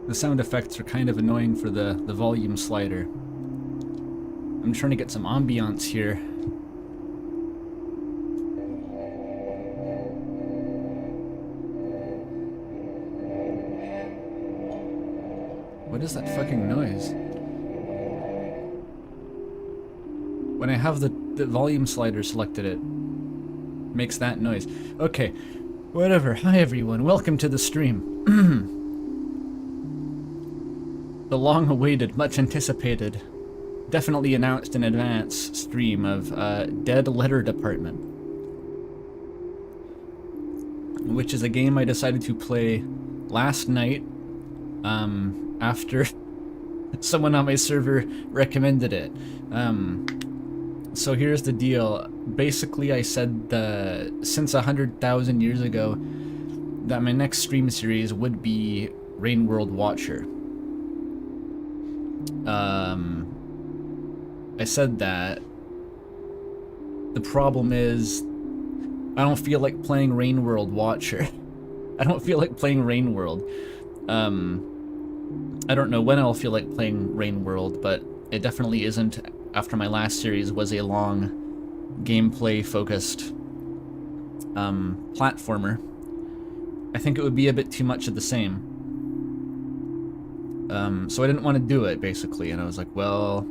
The sound effects are kind of annoying for the volume slider. I'm trying to get some ambiance here. What is that fucking noise? When I have the volume slider selected, it makes that noise. Okay, whatever. Hi everyone, welcome to the stream. The long-awaited, much-anticipated, definitely announced in advance stream of Dead Letter Department, which is a game I decided to play last night after someone on my server recommended it. So here's the deal. Basically, I said since 100,000 years ago that my next stream series would be Rainworld Watcher. I said that. The problem is, I don't feel like playing Rainworld Watcher. I don't feel like playing Rainworld. I don't know when I'll feel like playing Rainworld, but it definitely isn't after my last series was a long, gameplay-focused platformer. I think it would be a bit too much of the same. So I didn't want to do it, basically, and I was like, well...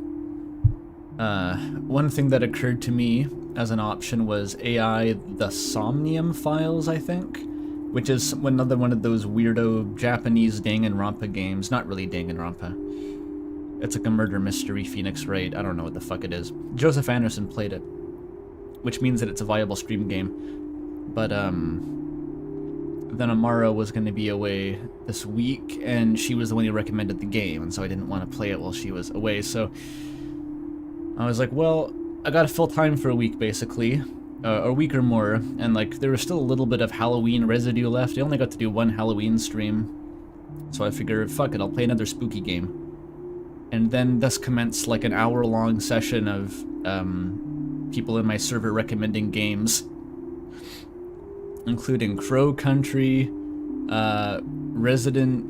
one thing that occurred to me as an option was AI the Somnium Files, I think, which is another one of those weirdo Japanese Danganronpa games. Not really Danganronpa. It's like a murder mystery, Phoenix Wright. I don't know what the fuck it is. Joseph Anderson played it, which means that it's a viable stream game. But, then Amara was going to be away this week, and she was the one who recommended the game, and so I didn't want to play it while she was away, so I was like, well, I gotta fill time for a week, basically, a week or more, and like, there was still a little bit of Halloween residue left. I only got to do one Halloween stream, so I figured, fuck it, I'll play another spooky game. And then thus commenced like an hour-long session of people in my server recommending games, including Crow Country, Resident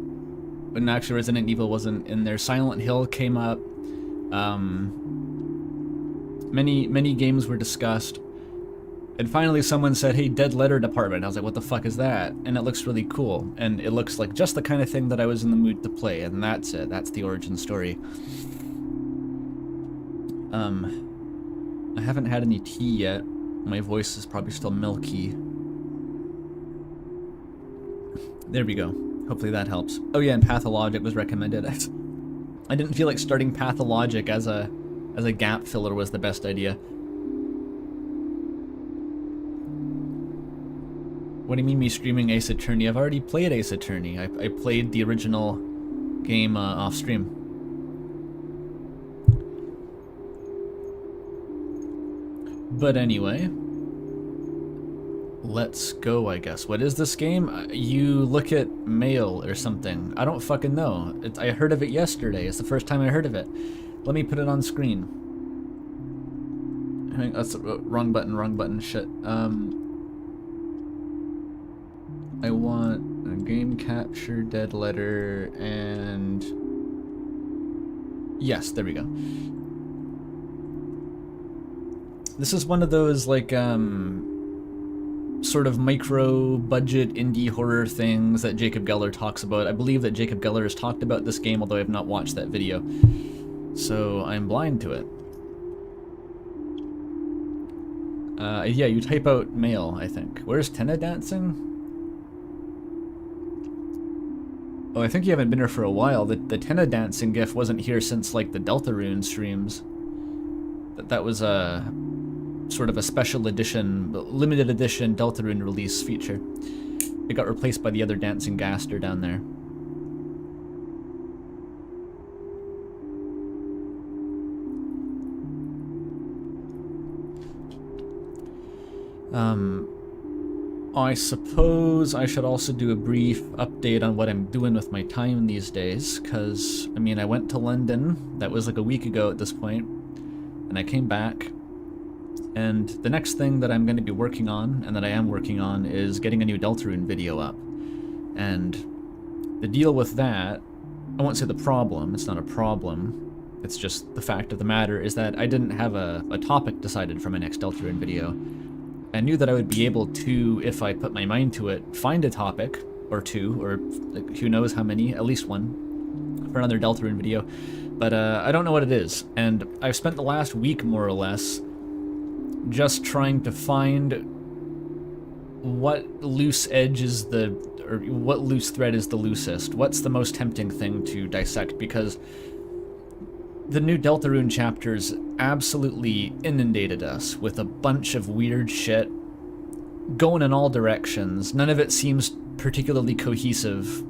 Evil wasn't in there, Silent Hill came up, many games were discussed, and finally someone said, hey, Dead Letter Department. I was like, what the fuck is that? And it looks really cool, and it looks like just the kind of thing that I was in the mood to play, and that's it. That's the origin story. I haven't had any tea yet. My voice is probably still milky. There we go. Hopefully that helps. Oh yeah, and Pathologic was recommended. I didn't feel like starting Pathologic as a gap filler was the best idea. What do you mean me streaming Ace Attorney? I've already played Ace Attorney. I played the original game off stream. But anyway, let's go, I guess. What is this game? You look at mail or something. I don't fucking know. I heard of it yesterday. It's the first time I heard of it. Let me put it on screen. I think that's wrong button, shit. I want a game capture, Dead Letter, and... yes, there we go. This is one of those, like, sort of micro-budget indie horror things that Jacob Geller talks about. I believe that Jacob Geller has talked about this game, although I have not watched that video. So I'm blind to it. Yeah, you type out mail, I think. Where's Tenna dancing? Oh, I think you haven't been here for a while. The Tenna dancing gif wasn't here since, like, the Deltarune streams. That was a sort of a special edition, limited edition Deltarune release feature. It got replaced by the other dancing Gaster down there. I suppose I should also do a brief update on what I'm doing with my time these days, because, I mean, I went to London, that was like a week ago at this point, and I came back, and the next thing that I'm going to be working on, and that I am working on, is getting a new Deltarune video up. And the deal with that I won't say the problem, it's not a problem. It's just the fact of the matter is that I didn't have a topic decided for my next Deltarune video. I knew that I would be able to, if I put my mind to it, find a topic, or two, or like, who knows how many, at least one, for another Deltarune video. But I don't know what it is, and I've spent the last week, more or less, just trying to find what loose edge is or what loose thread is the loosest. What's the most tempting thing to dissect, because the new Deltarune chapters absolutely inundated us with a bunch of weird shit going in all directions. None of it seems particularly cohesive.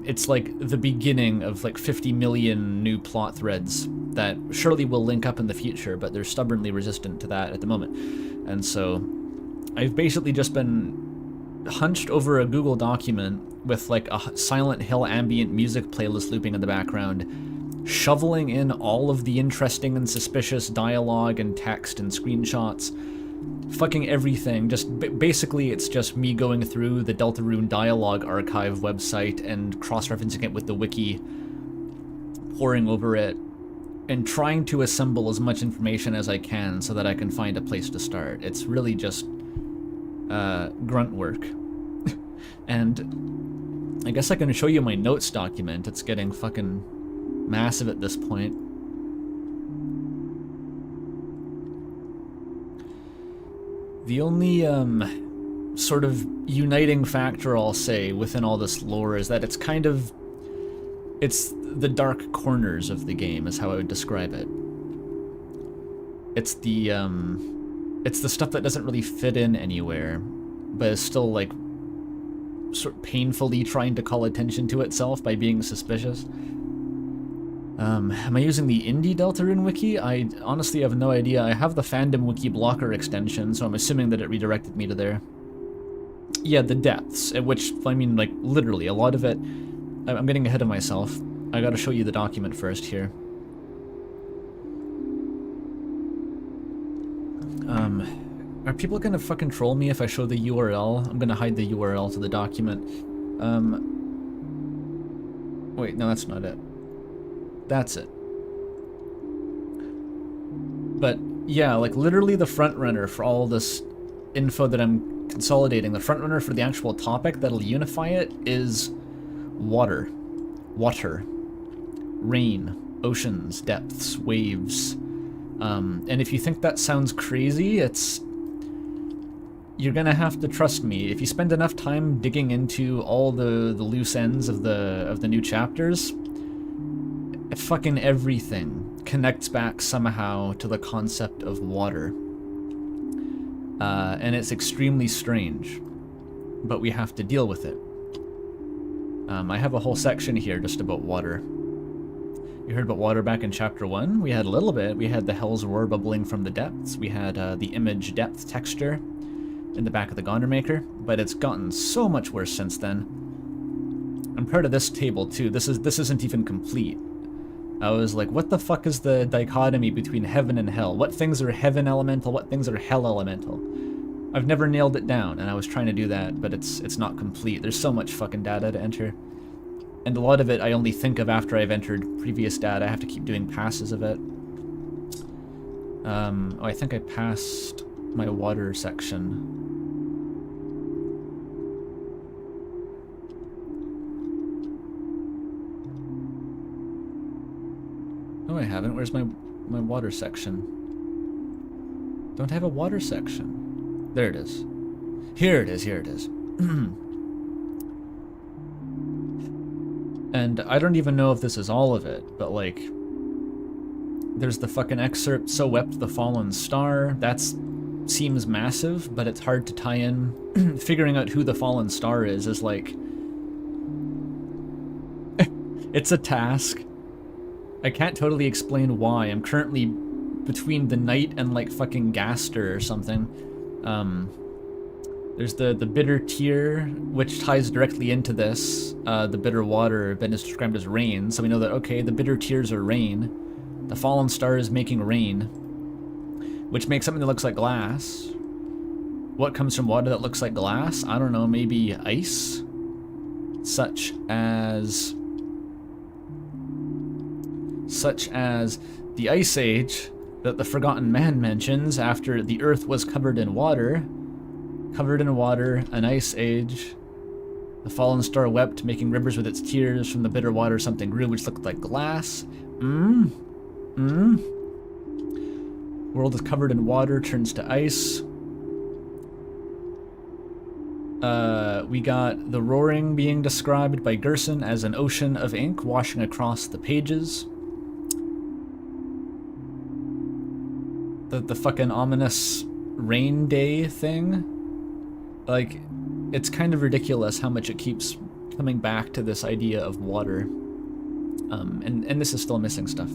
It's like the beginning of like 50 million new plot threads that surely will link up in the future, but they're stubbornly resistant to that at the moment. And so I've basically just been hunched over a Google document with like a Silent Hill ambient music playlist looping in the background, shoveling in all of the interesting and suspicious dialogue and text and screenshots, fucking everything. Just basically it's just me going through the Deltarune dialogue archive website and cross-referencing it with the wiki, poring over it, and trying to assemble as much information as I can so that I can find a place to start. It's really just grunt work. And I guess I can show you my notes document. It's getting fucking massive at this point. The only sort of uniting factor, I'll say, within all this lore is that it's kind of, it's the dark corners of the game is how I would describe it. It's the stuff that doesn't really fit in anywhere, but is still like sort of painfully trying to call attention to itself by being suspicious. Am I using the Indie Deltarune wiki? I honestly have no idea. I have the fandom wiki blocker extension, so I'm assuming that it redirected me to there. Yeah, the depths, at which, I mean, like, literally, a lot of it... I'm getting ahead of myself. I gotta show you the document first here. Are people gonna fucking troll me if I show the URL? I'm gonna hide the URL to the document. Wait, no, that's not it. That's it. But yeah, like literally the front runner for all this info that I'm consolidating, the front runner for the actual topic that'll unify it is water. Water. Rain. Oceans. Depths. Waves. And if you think that sounds crazy, you're gonna have to trust me. If you spend enough time digging into all the loose ends of the new chapters, fucking everything connects back somehow to the concept of water. And it's extremely strange, but we have to deal with it. I have a whole section here just about water. You heard about water back in chapter 1? We had a little bit. We had the Hell's Roar bubbling from the depths. We had the image depth texture in the back of the Goner Maker, but it's gotten so much worse since then. I'm proud of this table too. This isn't even complete. I was like, what the fuck is the dichotomy between heaven and hell? What things are heaven elemental? What things are hell elemental? I've never nailed it down, and I was trying to do that, but it's not complete. There's so much fucking data to enter. And a lot of it I only think of after I've entered previous data. I have to keep doing passes of it. Oh, I think I passed my water section. No, I haven't. Where's my water section? Don't I have a water section? There it is. Here it is, here it is. And I don't even know if this is all of it, but like, there's the fucking excerpt, "So wept the fallen star." That seems massive, but it's hard to tie in. Figuring out who the fallen star is like... it's a task. I can't totally explain why. I'm currently between the Knight and like fucking Gaster or something. There's the bitter tear, which ties directly into this. The bitter water been described as rain, so we know that, okay, the bitter tears are rain. The fallen star is making rain, which makes something that looks like glass. What comes from water that looks like glass? I don't know, maybe ice? Such as such as the Ice Age that the Forgotten Man mentions after the Earth was covered in water. Covered in water, an Ice Age. The fallen star wept, making rivers with its tears. From the bitter water something grew, which looked like glass. World is covered in water, turns to ice. We got the roaring being described by Gerson as an ocean of ink washing across the pages. The fucking ominous rain day thing. Like, it's kind of ridiculous how much it keeps coming back to this idea of water. And this is still missing stuff.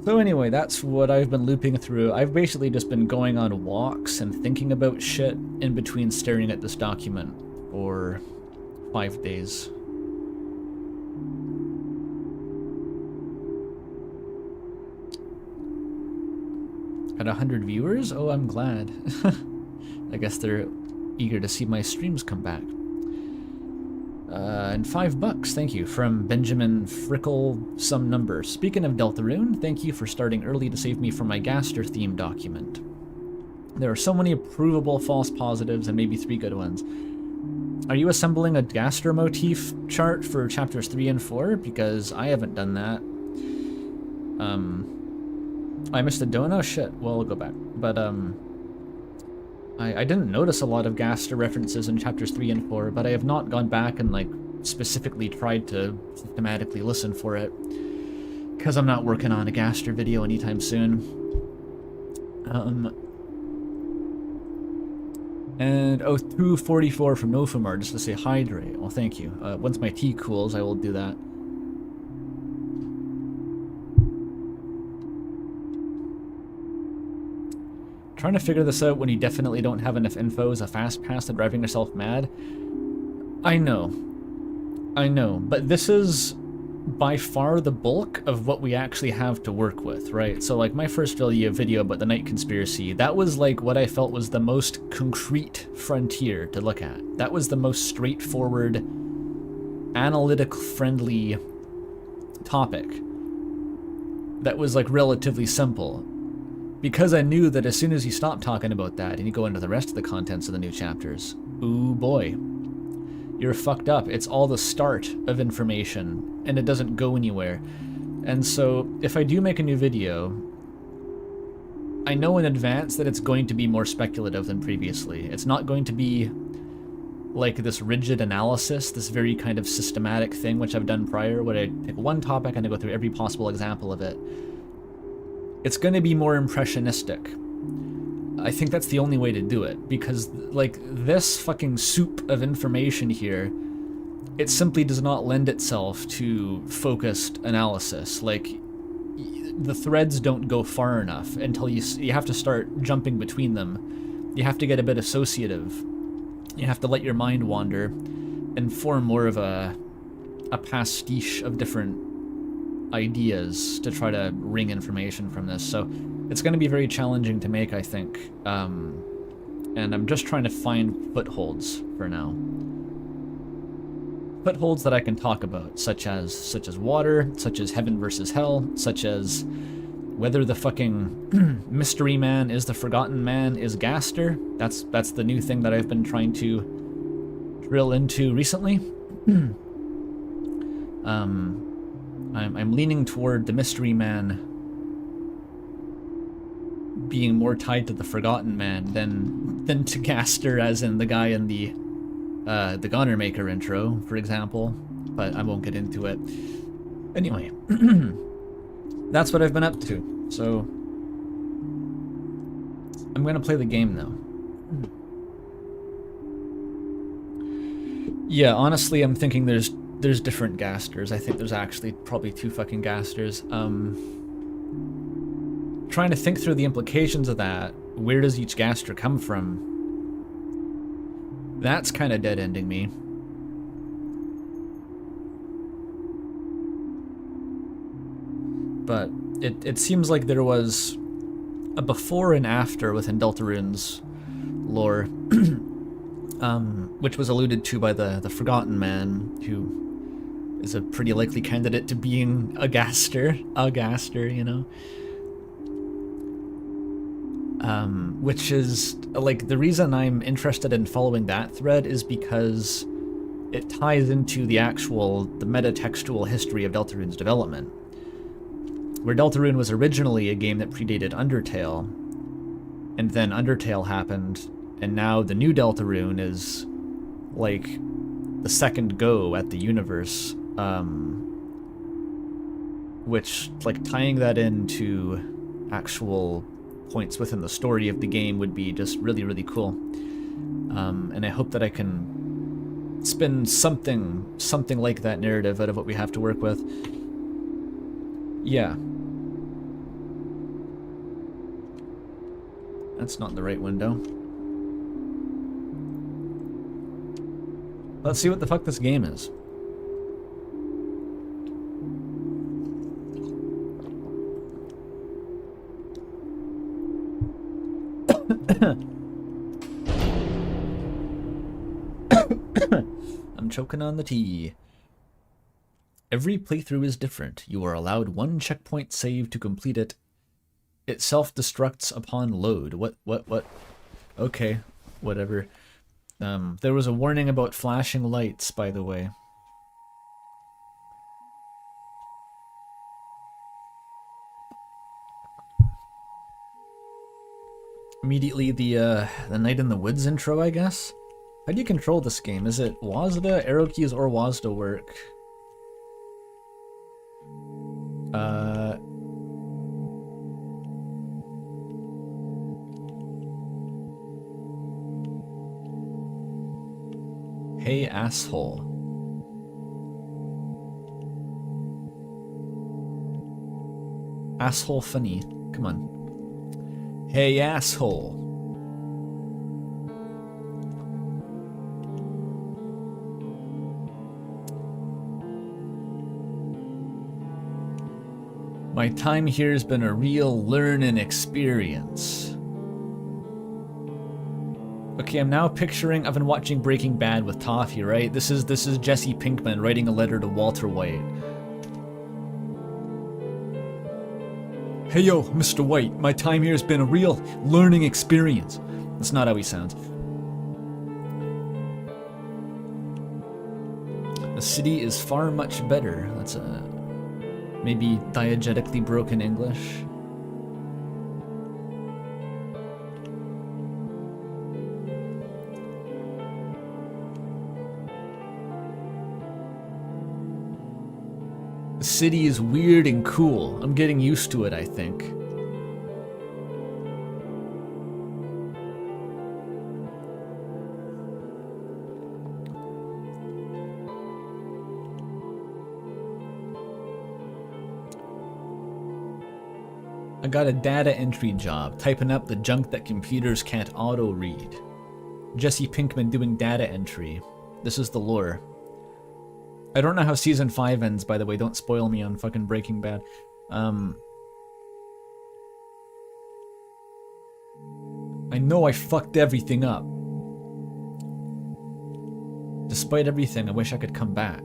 So anyway, that's what I've been looping through. I've basically just been going on walks and thinking about shit in between staring at this document for 5 days. Got 100 viewers? Oh, I'm glad. I guess they're eager to see my streams come back. And $5, thank you, from Benjamin Frickle some number. Speaking of Deltarune, thank you for starting early to save me from my Gaster theme document. There are so many provable false positives and maybe 3 good ones. Are you assembling a Gaster motif chart for chapters 3 and 4? Because I haven't done that. I missed a dono? Shit, well, I'll go back. But, I didn't notice a lot of Gaster references in chapters 3 and 4, but I have not gone back and, like, specifically tried to systematically listen for it. Because I'm not working on a Gaster video anytime soon. And, oh, 244 from Nofumar, just to say hydrate. Well, thank you. Once my tea cools, I will do that. Trying to figure this out when you definitely don't have enough info is a fast pass to driving yourself mad. I know, but this is by far the bulk of what we actually have to work with, right? So like my first video about the Night Conspiracy, that was like what I felt was the most concrete frontier to look at. That was the most straightforward, analytic-friendly topic. That was like relatively simple. Because I knew that as soon as you stop talking about that and you go into the rest of the contents of the new chapters, ooh boy, you're fucked up. It's all the start of information, and it doesn't go anywhere. And so, if I do make a new video, I know in advance that it's going to be more speculative than previously. It's not going to be like this rigid analysis, this very kind of systematic thing which I've done prior, where I take one topic and I go through every possible example of it. It's going to be more impressionistic. I think that's the only way to do it, because, like, this fucking soup of information here, it simply does not lend itself to focused analysis. Like, the threads don't go far enough until you have to start jumping between them. You have to get a bit associative. You have to let your mind wander and form more of a pastiche of different ideas to try to wring information from this. So it's going to be very challenging to make, I think. And I'm just trying to find footholds for now. Footholds that I can talk about, such as water, such as heaven versus hell, such as whether the fucking mystery man is the forgotten man is Gaster. That's the new thing that I've been trying to drill into recently. I'm leaning toward the mystery man being more tied to the forgotten man than to Gaster, as in the guy in the Gunner Maker intro, for example. But I won't get into it. Anyway, that's what I've been up to. So I'm gonna play the game now. Yeah, honestly, I'm thinking there's different Gasters. I think there's actually probably 2 fucking Gasters. Trying to think through the implications of that. Where does each Gaster come from? That's kind of dead-ending me. But it seems like there was a before and after within Deltarune's lore, which was alluded to by the Forgotten Man, who is a pretty likely candidate to being a gaster, you know? Which is, like, the reason I'm interested in following that thread is because it ties into the metatextual history of Deltarune's development. Where Deltarune was originally a game that predated Undertale, and then Undertale happened, and now the new Deltarune is, like, the second go at the universe, which, like, tying that into actual points within the story of the game would be just really, really cool. And I hope that I can spin something like that narrative out of what we have to work with. Yeah. That's not the right window. Let's see what the fuck this game is. I'm choking on the tea. Every playthrough is different. You are allowed one checkpoint save to complete it. It self-destructs upon load. What? Okay, whatever. There was a warning about flashing lights, by the way. Immediately the Night in the Woods intro, I guess? How do you control this game? Is it WASD, arrow keys, or WASD work? Hey, asshole. Asshole funny. Come on. Hey, asshole. My time here has been a real learning experience. Okay, I'm now picturing, I've been watching Breaking Bad with Toffee, right? This is Jesse Pinkman writing a letter to Walter White. Hey yo, Mr. White, my time here has been a real learning experience. That's not how he sounds. The city is far much better. That's a maybe diegetically broken English. The city is weird and cool. I'm getting used to it, I think. I got a data entry job, typing up the junk that computers can't auto-read. Jesse Pinkman doing data entry. This is the lore. I don't know how Season 5 ends, by the way. Don't spoil me on fucking Breaking Bad. I know I fucked everything up. Despite everything, I wish I could come back.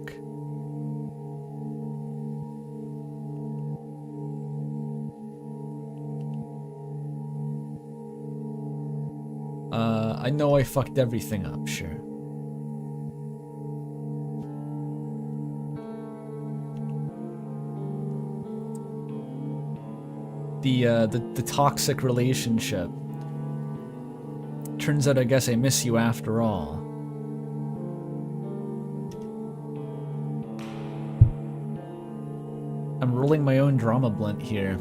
I know I fucked everything up, sure. The toxic relationship. Turns out I guess I miss you after all. I'm rolling my own drama blunt here.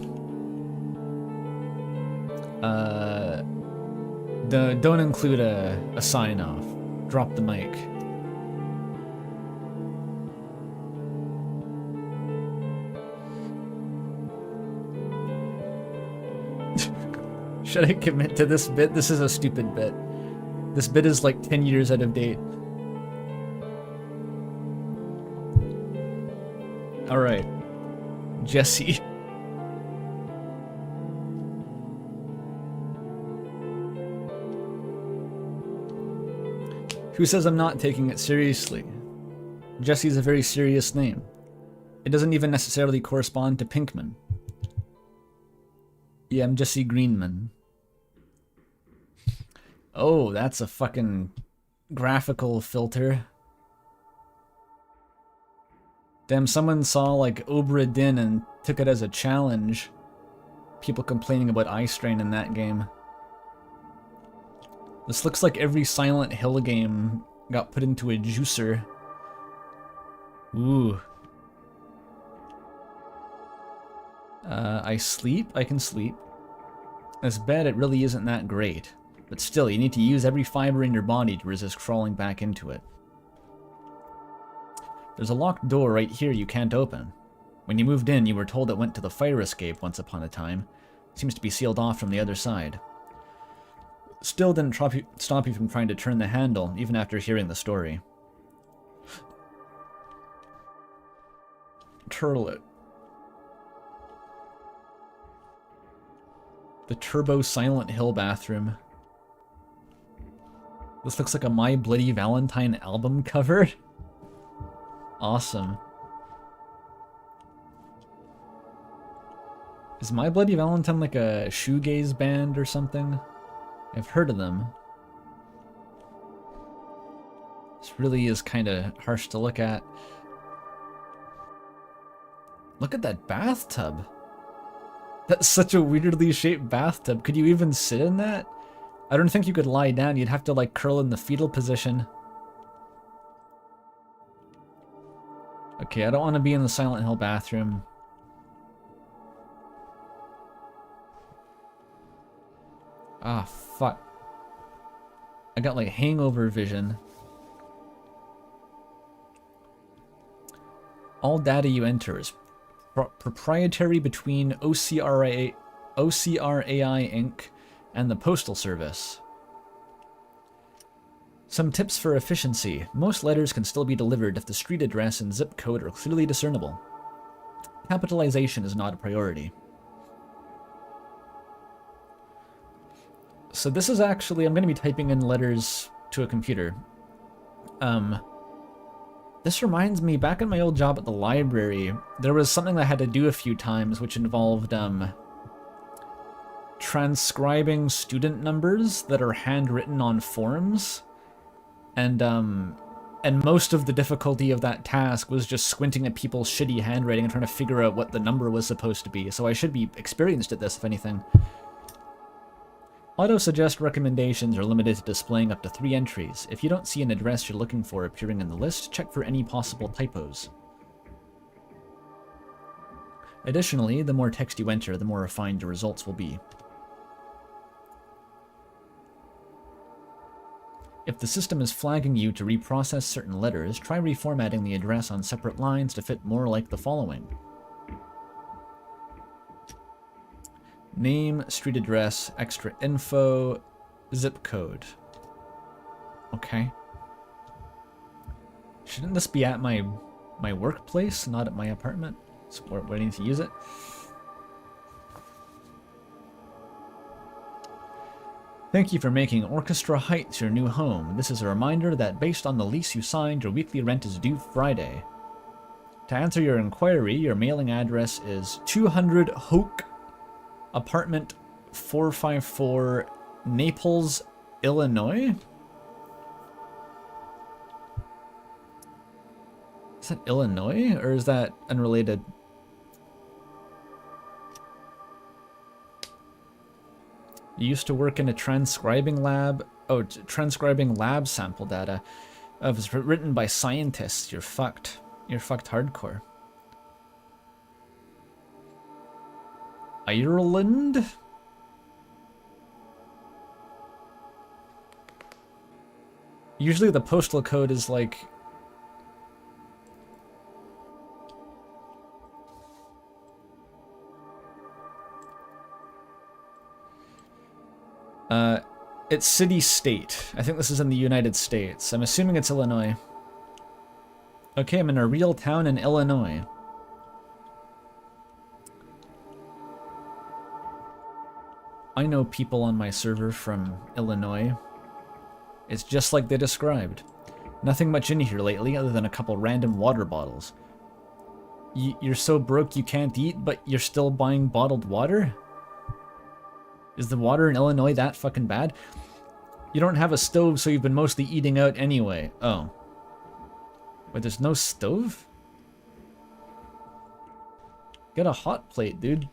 Don't include a sign-off. Drop the mic. Should I commit to this bit? This is a stupid bit. This bit is like 10 years out of date. Alright. Jesse. Who says I'm not taking it seriously? Jesse's a very serious name. It doesn't even necessarily correspond to Pinkman. Yeah, I'm Jesse Greenman. Oh, that's a fucking graphical filter. Damn, someone saw like Obra Dinn and took it as a challenge. People complaining about eye strain in that game. This looks like every Silent Hill game got put into a juicer. Ooh. I sleep? I can sleep. This bed, it really isn't that great. But still, you need to use every fiber in your body to resist crawling back into it. There's a locked door right here you can't open. When you moved in, you were told it went to the fire escape once upon a time. It seems to be sealed off from the other side. Still didn't stop you from trying to turn the handle, even after hearing the story. Turlet. The Turbo Silent Hill bathroom. This looks like a My Bloody Valentine album cover. Awesome. Is My Bloody Valentine like a shoegaze band or something? I've heard of them. This really is kind of harsh to look at. Look at that bathtub. That's such a weirdly shaped bathtub. Could you even sit in that? I don't think you could lie down. You'd have to like curl in the fetal position. Okay, I don't want to be in the Silent Hill bathroom. Ah, fuck. I got like hangover vision. All data you enter is proprietary between OCRAI Inc. and the Postal Service. Some tips for efficiency. Most letters can still be delivered if the street address and zip code are clearly discernible. Capitalization is not a priority. So this is actually, I'm going to be typing in letters to a computer. This reminds me, back in my old job at the library, there was something that I had to do a few times which involved transcribing student numbers that are handwritten on forms. And most of the difficulty of that task was just squinting at people's shitty handwriting and trying to figure out what the number was supposed to be. So I should be experienced at this, if anything. Auto-suggest recommendations are limited to displaying up to 3 entries. If you don't see an address you're looking for appearing in the list, check for any possible typos. Additionally, the more text you enter, the more refined your results will be. If the system is flagging you to reprocess certain letters, try reformatting the address on separate lines to fit more like the following. Name, street address, extra info, zip code. Okay. Shouldn't this be at my workplace, not at my apartment? So where I need to use it? Thank you for making Orchestra Heights your new home. This is a reminder that based on the lease you signed, your weekly rent is due Friday. To answer your inquiry, your mailing address is 200 Hoke Apartment 454, Naples, Illinois? Is that Illinois, or is that unrelated? You used to work in a transcribing lab? Oh, transcribing lab sample data. It was written by scientists. You're fucked. You're fucked hardcore. Ireland? Usually the postal code is like... it's city-state. I think this is in the United States. I'm assuming it's Illinois. Okay, I'm in a real town in Illinois. I know people on my server from Illinois. It's just like they described. Nothing much in here lately other than a couple random water bottles. You're so broke you can't eat, but you're still buying bottled water? Is the water in Illinois that fucking bad? You don't have a stove, so you've been mostly eating out anyway. Oh. Wait, there's no stove? Get a hot plate, dude.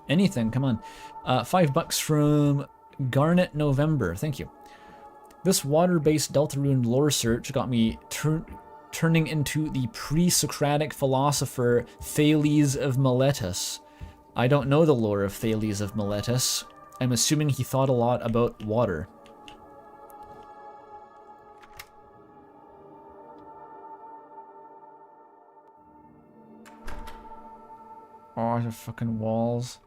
Anything, come on. $5 from Garnet November. Thank you. This water-based Deltarune lore search got me turning into the pre-Socratic philosopher Thales of Miletus. I don't know the lore of Thales of Miletus. I'm assuming he thought a lot about water. Oh, the fucking walls.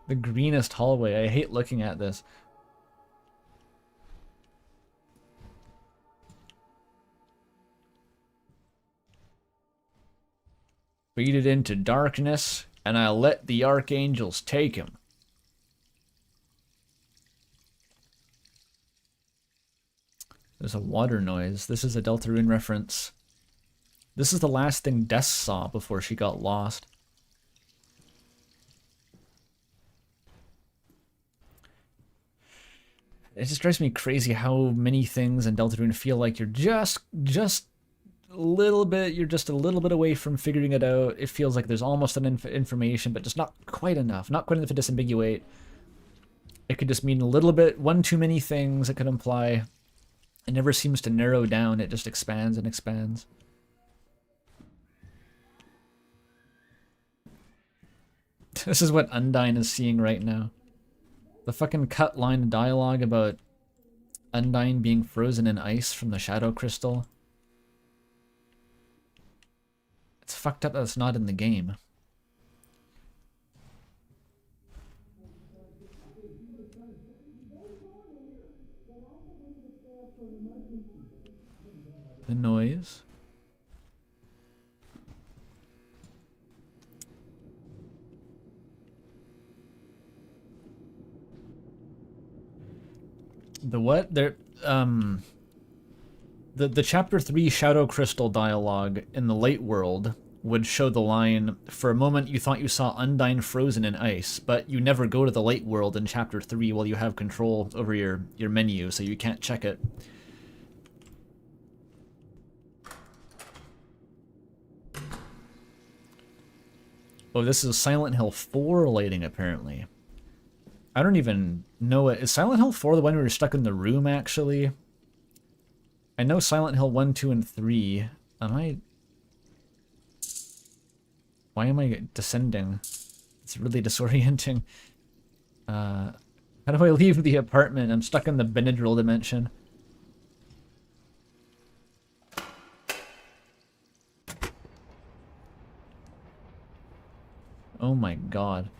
The greenest hallway. I hate looking at this. Faded into darkness, and I let the archangels take him. There's a water noise. This is a Deltarune reference. This is the last thing Des saw before she got lost. It just drives me crazy how many things in Deltarune feel like you're just a little bit away from figuring it out. It feels like there's almost an information, but just not quite enough. Not quite enough to disambiguate. It could just mean a little bit, one too many things it could imply. It never seems to narrow down. It just expands and expands. This is what Undyne is seeing right now. The fucking cut line of dialogue about Undyne being frozen in ice from the shadow crystal. It's fucked up that it's not in the game. The noise. The what? There, the chapter 3 Shadow Crystal dialogue in the Light World would show the line, "For a moment you thought you saw Undyne frozen in ice, but you never go to the Light World in chapter 3 while you have control over your menu, so you can't check it." Oh, this is Silent Hill 4 lighting, apparently. I don't even know it. Is Silent Hill 4 the one where you're stuck in the room, actually? I know Silent Hill 1, 2, and 3. Why am I descending? It's really disorienting. How do I leave the apartment? I'm stuck in the Benadryl dimension. Oh my god.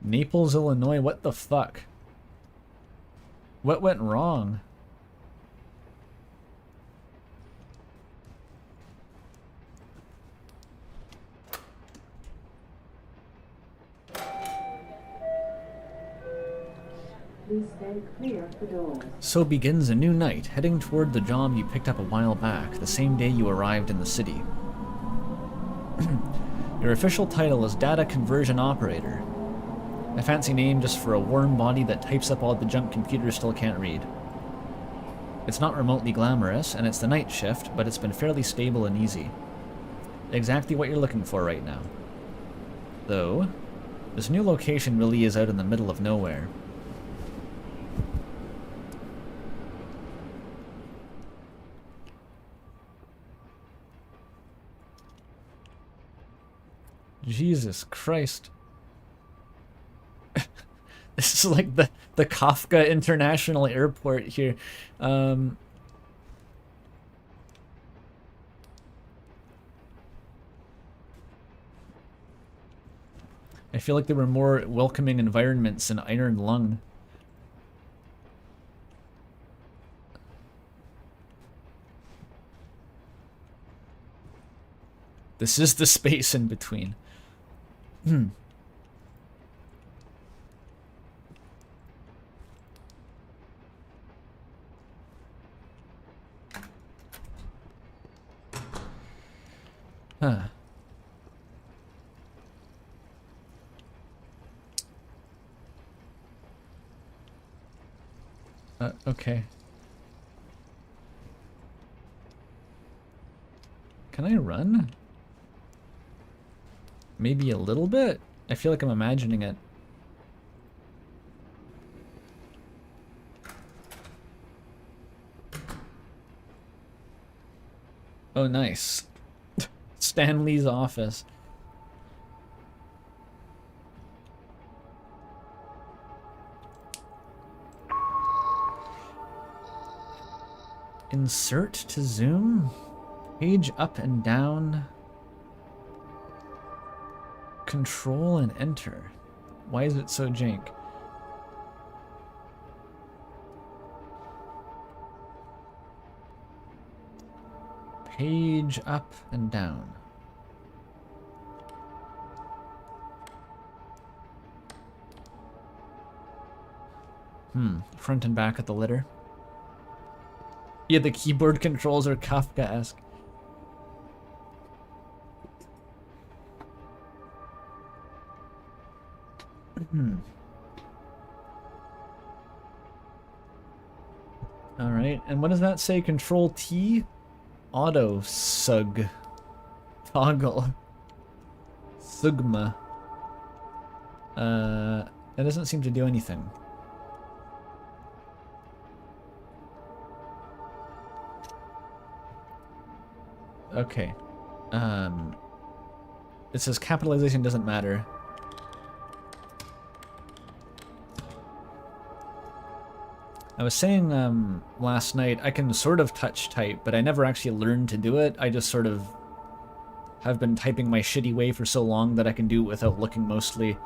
Naples, Illinois, what the fuck? What went wrong? Please stay clear of the doors. So begins a new night, heading toward the job you picked up a while back, the same day you arrived in the city. Your official title is Data Conversion Operator. A fancy name just for a warm body that types up all the junk computers still can't read. It's not remotely glamorous, and it's the night shift, but it's been fairly stable and easy. Exactly what you're looking for right now. Though, this new location really is out in the middle of nowhere. Jesus Christ. This is like the Kafka International Airport here. I feel like there were more welcoming environments in Iron Lung. This is the space in between. Huh. Okay. Can I run? Maybe a little bit? I feel like I'm imagining it. Oh, nice. Stanley's office. Insert to zoom. Page up and down. Control and enter. Why is it so jank? Page up and down. Front and back of the letter. Yeah, the keyboard controls are Kafkaesque. Alright, and what does that say? Control T? Auto sug. Toggle. Sugma. That doesn't seem to do anything. Okay. It says capitalization doesn't matter. I was saying last night I can sort of touch type, but I never actually learned to do it. I just sort of have been typing my shitty way for so long that I can do it without looking mostly.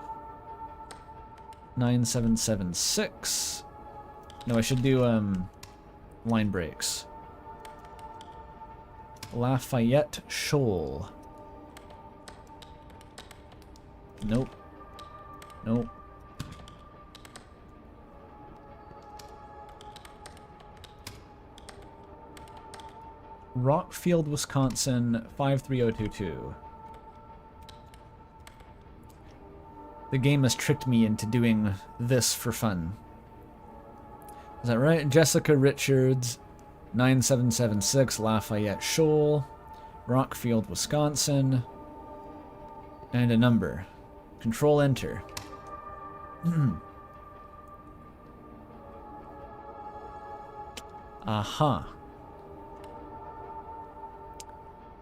9776. No, I should do line breaks. Lafayette Shoal. Nope. Nope. Rockfield, Wisconsin, 53022. The game has tricked me into doing this for fun. Is that right? Jessica Richards, 9776 Lafayette Shoal, Rockfield, Wisconsin, and a number. Control Enter. Aha.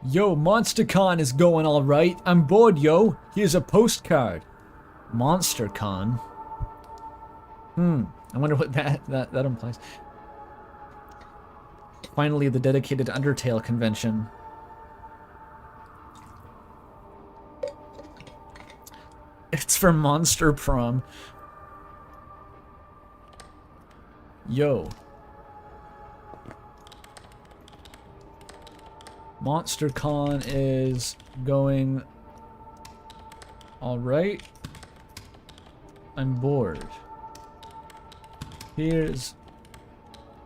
Yo, MonsterCon is going all right. I'm bored, yo. Here's a postcard. MonsterCon. I wonder what that implies. Finally, the dedicated Undertale convention. It's for Monster Prom. Yo. MonsterCon is going all right. I'm bored. Here's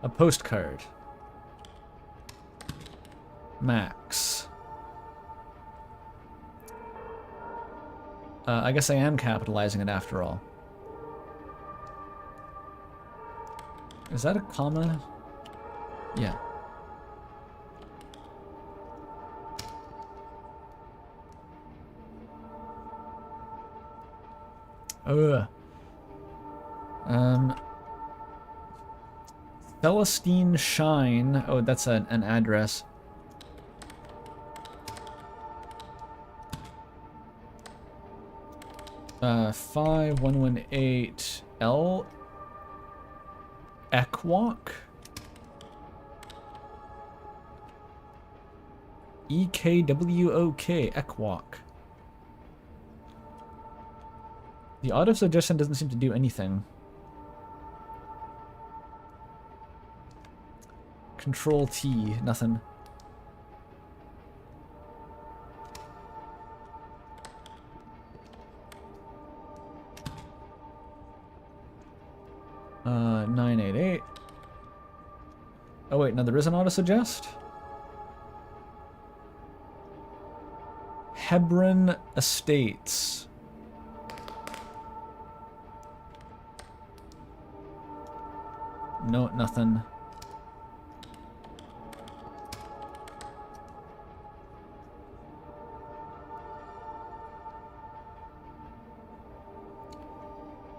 a postcard. Max. I guess I am capitalizing it after all. Is that a comma? Yeah. Celestine Shine. Oh, that's an address. Uh, 5118 L. Ekwok. EKWOK. Ekwok. The auto suggestion doesn't seem to do anything. Control T, nothing. Uh, 988. Oh wait, no, there is an auto suggest. Hebron Estates. No, nothing.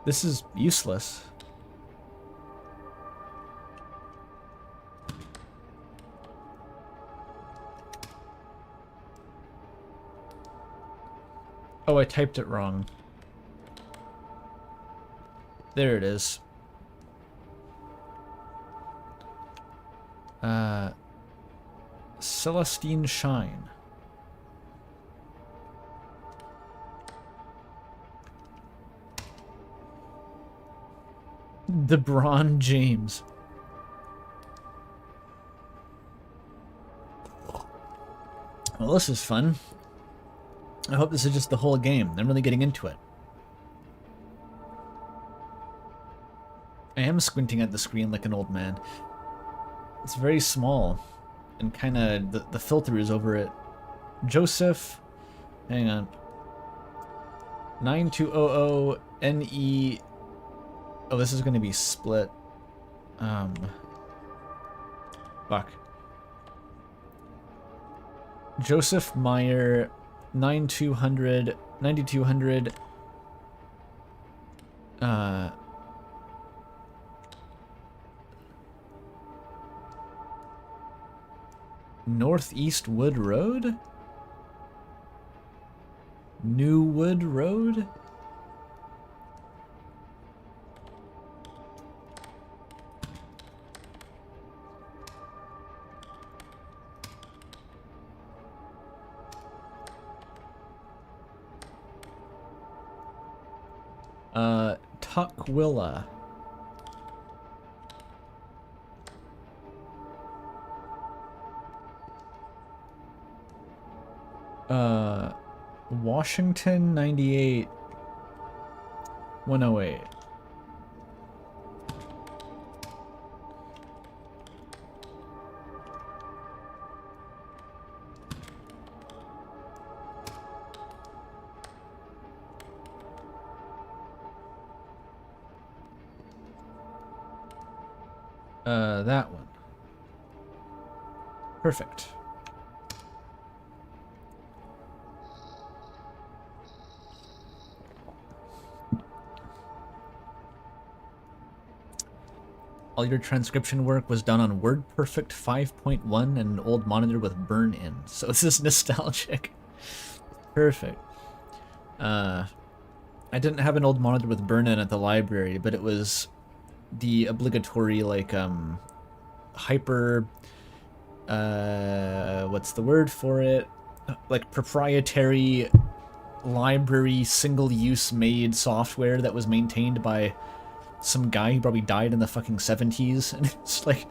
This is useless. Oh, I typed it wrong. There it is. Celestine Shine. LeBron James. Well, this is fun. I hope this is just the whole game. I'm really getting into it. I am squinting at the screen like an old man. It's very small, and kind of the filter is over it. Joseph, hang on. 9200 NE. Oh, this is going to be split. Fuck. Joseph Meyer, 9200, Northeast Wood Road? New Wood Road? Tukwila. Washington 98 108. That one. Perfect. All your transcription work was done on WordPerfect 5.1 and an old monitor with burn-in. So this is nostalgic. Perfect. I didn't have an old monitor with burn-in at the library, but it was the obligatory, like, hyper... what's the word for it? Like, proprietary library single-use made software that was maintained by some guy who probably died in the fucking 70s, and it's like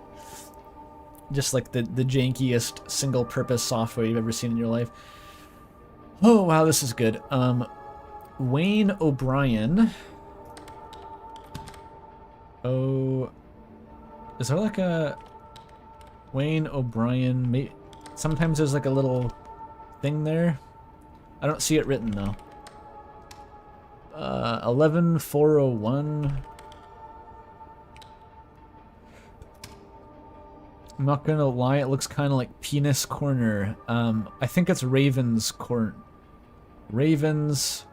just like the jankiest single-purpose software you've ever seen in your life. Oh wow, this is good. Wayne O'Brien. Oh, is there like a Wayne O'Brien? Maybe sometimes there's like a little thing there. I don't see it written though. 11401. I'm not gonna lie, it looks kind of like Penis Corner. I think it's Raven's Corner. Raven's...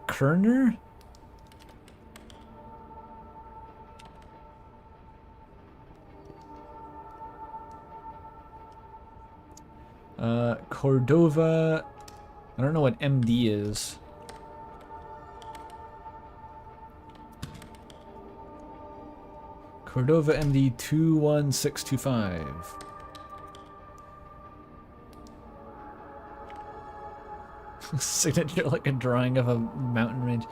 Kerner? Cordova... I don't know what MD is. Cordova MD 21625. Signature like a drawing of a mountain range.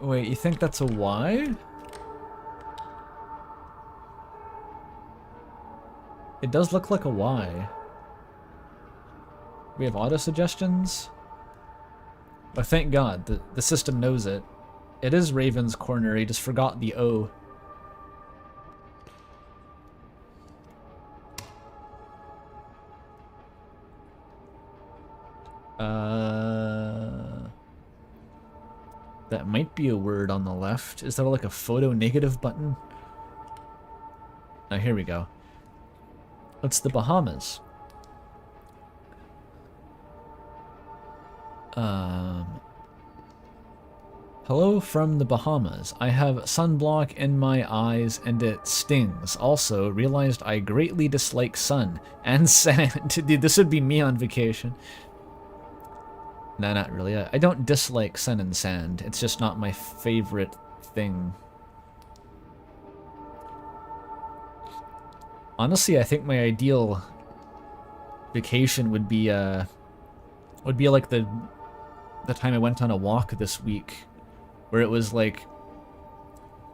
Wait, you think that's a Y? It does look like a Y. We have auto suggestions? Oh, thank God, the system knows it. It is Raven's Corner, he just forgot the O. That might be a word on the left. Is there like a photo negative button? Oh, here we go. It's the Bahamas. Hello from the Bahamas. I have sunblock in my eyes and it stings. Also, realized I greatly dislike sun and sand. Dude, this would be me on vacation. No, not really. I don't dislike sun and sand. It's just not my favorite thing. Honestly, I think my ideal vacation would be like the time I went on a walk this week, where it was like,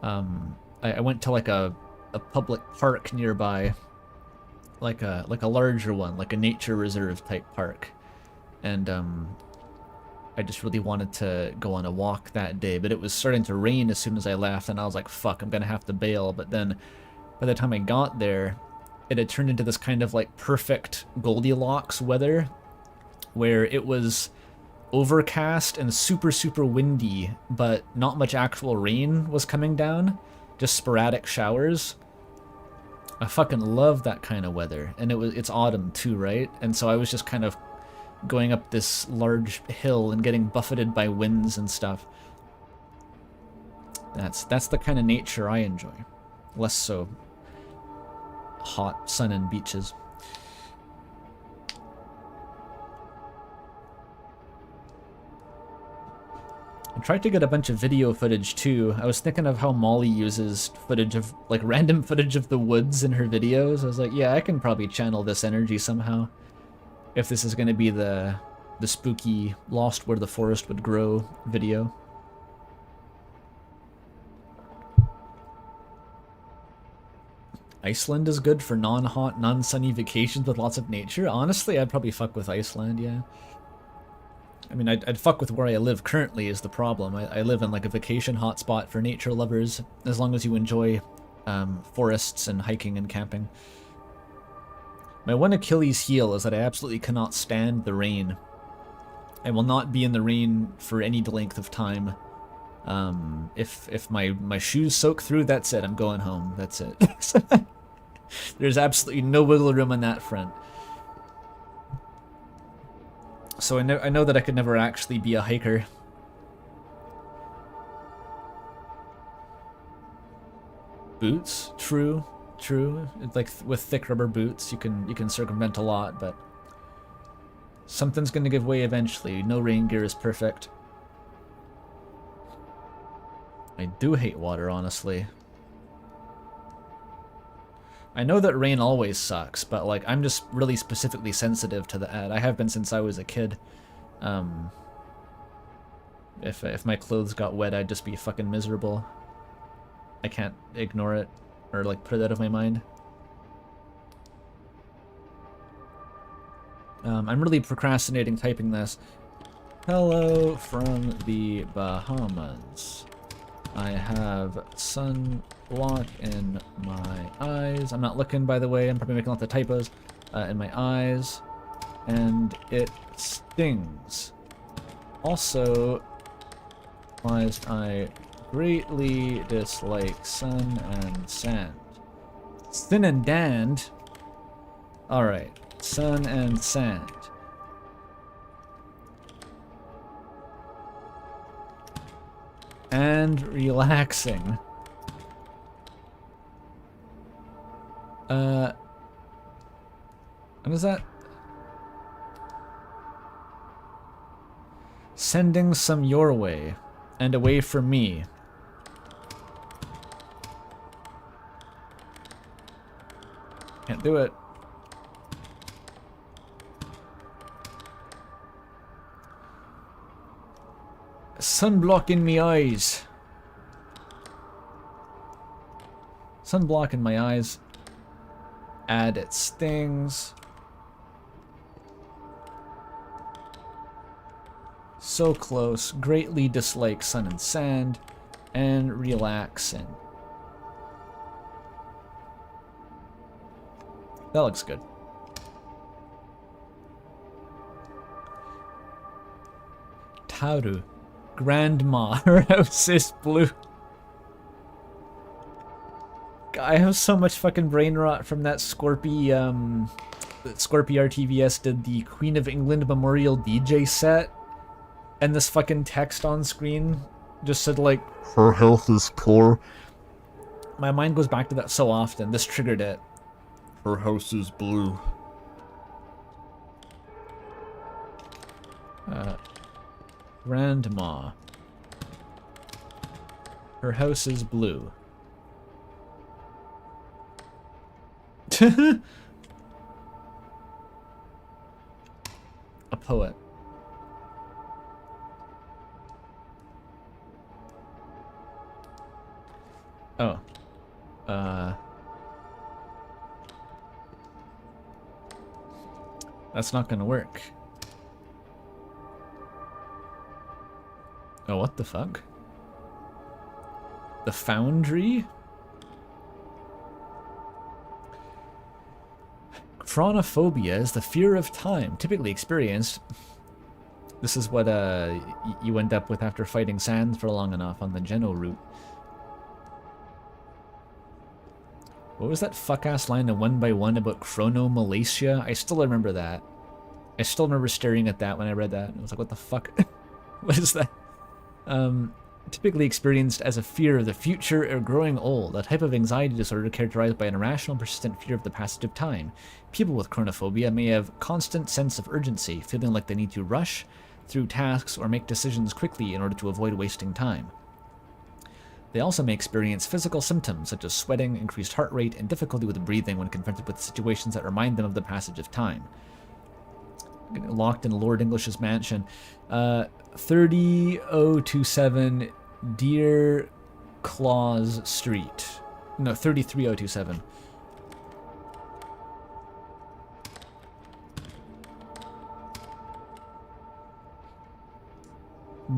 I went to like a public park nearby, like a larger one, like a nature reserve type park, and I just really wanted to go on a walk that day, but it was starting to rain as soon as I left, and I was like, fuck, I'm gonna have to bail. But then by the time I got there, it had turned into this kind of like perfect Goldilocks weather, where it was overcast and super, super windy, but not much actual rain was coming down, just sporadic showers. I fucking love that kind of weather, and it's autumn too, right? And so I was just kind of going up this large hill and getting buffeted by winds and stuff. That's the kind of nature I enjoy. Less so hot sun and beaches. I tried to get a bunch of video footage too. I was thinking of how Molly uses footage of, like, random footage of the woods in her videos. I was like, yeah, I can probably channel this energy somehow. If this is going to be the spooky Lost Where the Forest Would Grow video. Iceland is good for non-hot, non-sunny vacations with lots of nature. Honestly, I'd probably fuck with Iceland, yeah. I mean, I'd fuck with where I live currently is the problem. I live in like a vacation hotspot for nature lovers, as long as you enjoy forests and hiking and camping. My one Achilles heel is that I absolutely cannot stand the rain. I will not be in the rain for any length of time. If my shoes soak through, that's it. I'm going home. That's it. There's absolutely no wiggle room on that front. So I know that I could never actually be a hiker. Boots, true. Like with thick rubber boots, you can circumvent a lot, but something's gonna give way eventually. No rain gear is perfect. I do hate water, honestly. I know that rain always sucks, but like I'm just really specifically sensitive to that. I have been since I was a kid. If my clothes got wet, I'd just be fucking miserable. I can't ignore it or like put it out of my mind. I'm really procrastinating typing this. Hello from the Bahamas. I have sunblock in my eyes. I'm not looking, by the way. I'm probably making lots of typos. In my eyes. And it stings. Also, realized I greatly dislike sun and sand. Sin and dand? Alright. Sun and sand. And relaxing. What is that? Sending some your way and away from me. Can't do it. Sunblock in me eyes. Sunblock in my eyes. Add it stings. So close. Greatly dislike sun and sand. And relaxing. That looks good. Haru. Grandma. Her house is blue. I have so much fucking brain rot from that Scorpy, Scorpy RTVS did the Queen of England Memorial DJ set, and this fucking text on screen just said like, her health is poor. My mind goes back to that so often. This triggered it. Her house is blue. Grandma. Her house is blue. A poet. Oh. That's not gonna work. Oh, what the fuck? The Foundry? Chronophobia is the fear of time, typically experienced. This is what you end up with after fighting Sans for long enough on the Geno route. What was that fuck-ass line in 1x1 about Chrono Malaysia? I still remember that. I still remember staring at that when I read that. I was like, what the fuck? What is that? Typically experienced as a fear of the future or growing old, a type of anxiety disorder characterized by an irrational, persistent fear of the passage of time. People with chronophobia may have constant sense of urgency, feeling like they need to rush through tasks or make decisions quickly in order to avoid wasting time. They also may experience physical symptoms such as sweating, increased heart rate, and difficulty with breathing when confronted with situations that remind them of the passage of time. Getting locked in Lord English's mansion. 30027 Deer Claws Street. No, 33027.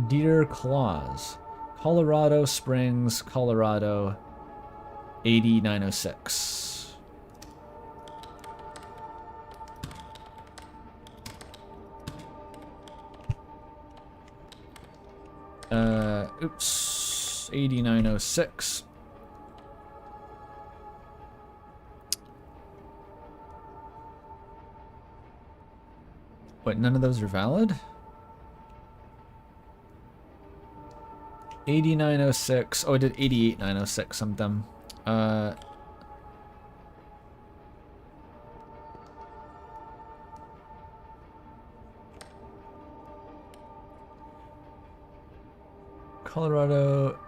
Deer Claws. Colorado Springs, Colorado, 8906. Oops, 8906. Wait, none of those are valid? 8906. Oh, I did 88906. I'm dumb. Colorado.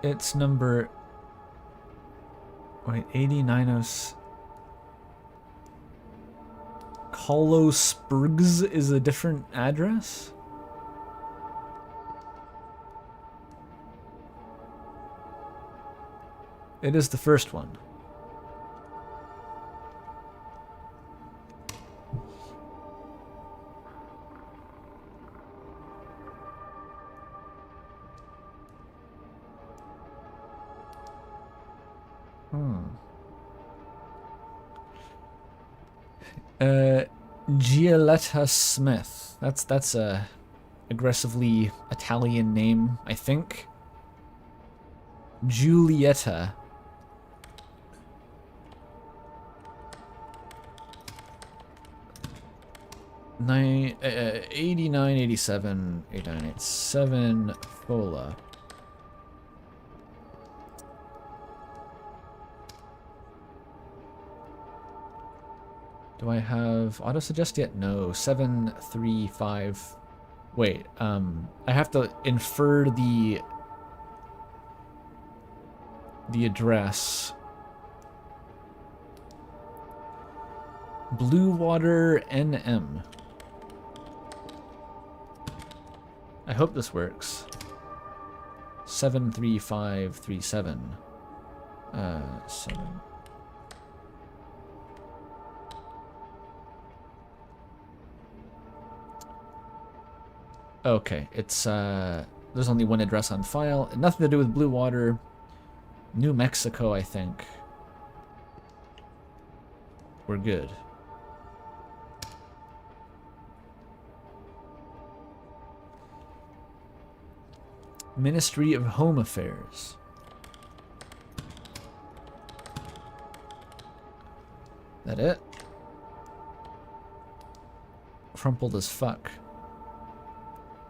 It's number. Wait, 890. Kolosprgs is a different address? It is the first one. Giulietta Smith. That's a aggressively Italian name, I think. Giulietta. Nine, 89, 87, 8987, Fola. Do I have auto suggest yet? No. 735. Wait, I have to infer the address. Blue Water NM. I hope this works. 73537. 7. Okay, it's there's only one address on file. Nothing to do with Blue Water. New Mexico, I think. We're good. Ministry of Home Affairs. That it? Crumpled as fuck.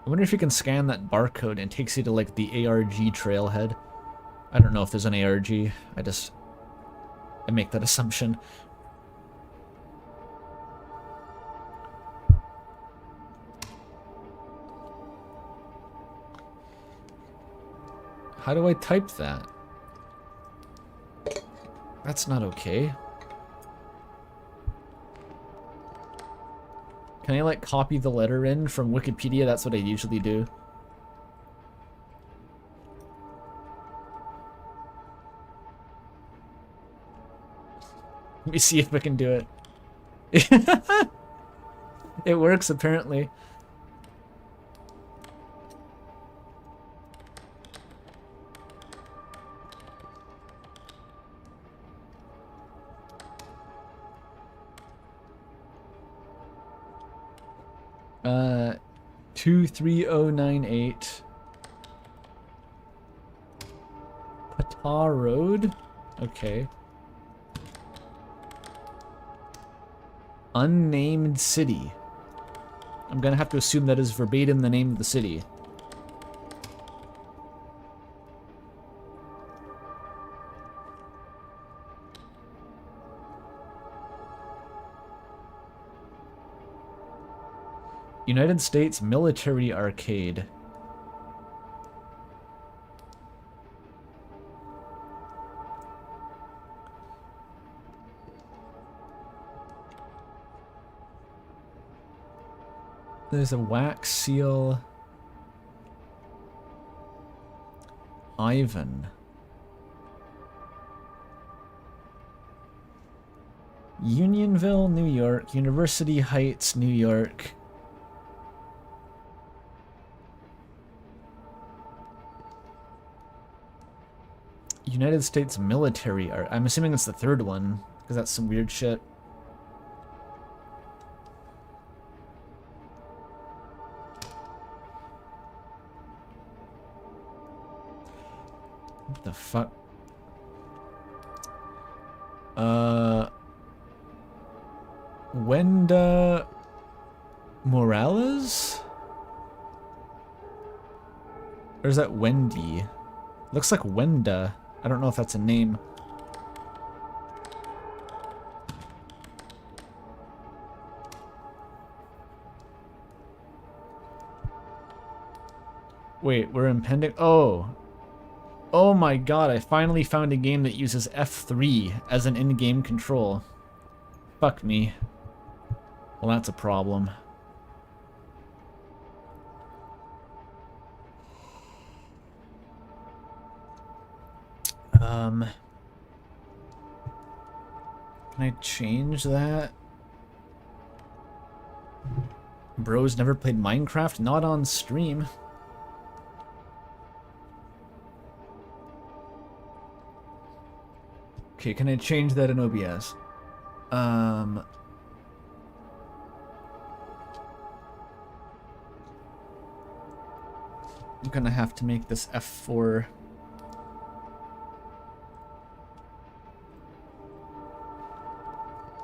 I wonder if you can scan that barcode and it takes you to like the ARG trailhead. I don't know if there's an ARG. I make that assumption. How do I type that? That's not okay. Can I like copy the letter in from Wikipedia? That's what I usually do. Let me see if we can do it. It works apparently. Uh, 23098 Patah Road. Okay. Unnamed city. I'm gonna have to assume that is verbatim the name of the city. United States Military Arcade. There's a wax seal. Ivan. Unionville, New York. University Heights, New York. United States Military Art. I'm assuming it's the third one, because that's some weird shit. What the fuck? Wenda Morales? Or is that Wendy? Looks like Wenda. I don't know if that's a name. Wait, we're impending. Oh. Oh my god, I finally found a game that uses F3 as an in-game control. Fuck me. Well, that's a problem. Can I change that? Bros never played Minecraft? Not on stream. Okay, can I change that in OBS? I'm gonna have to make this F4.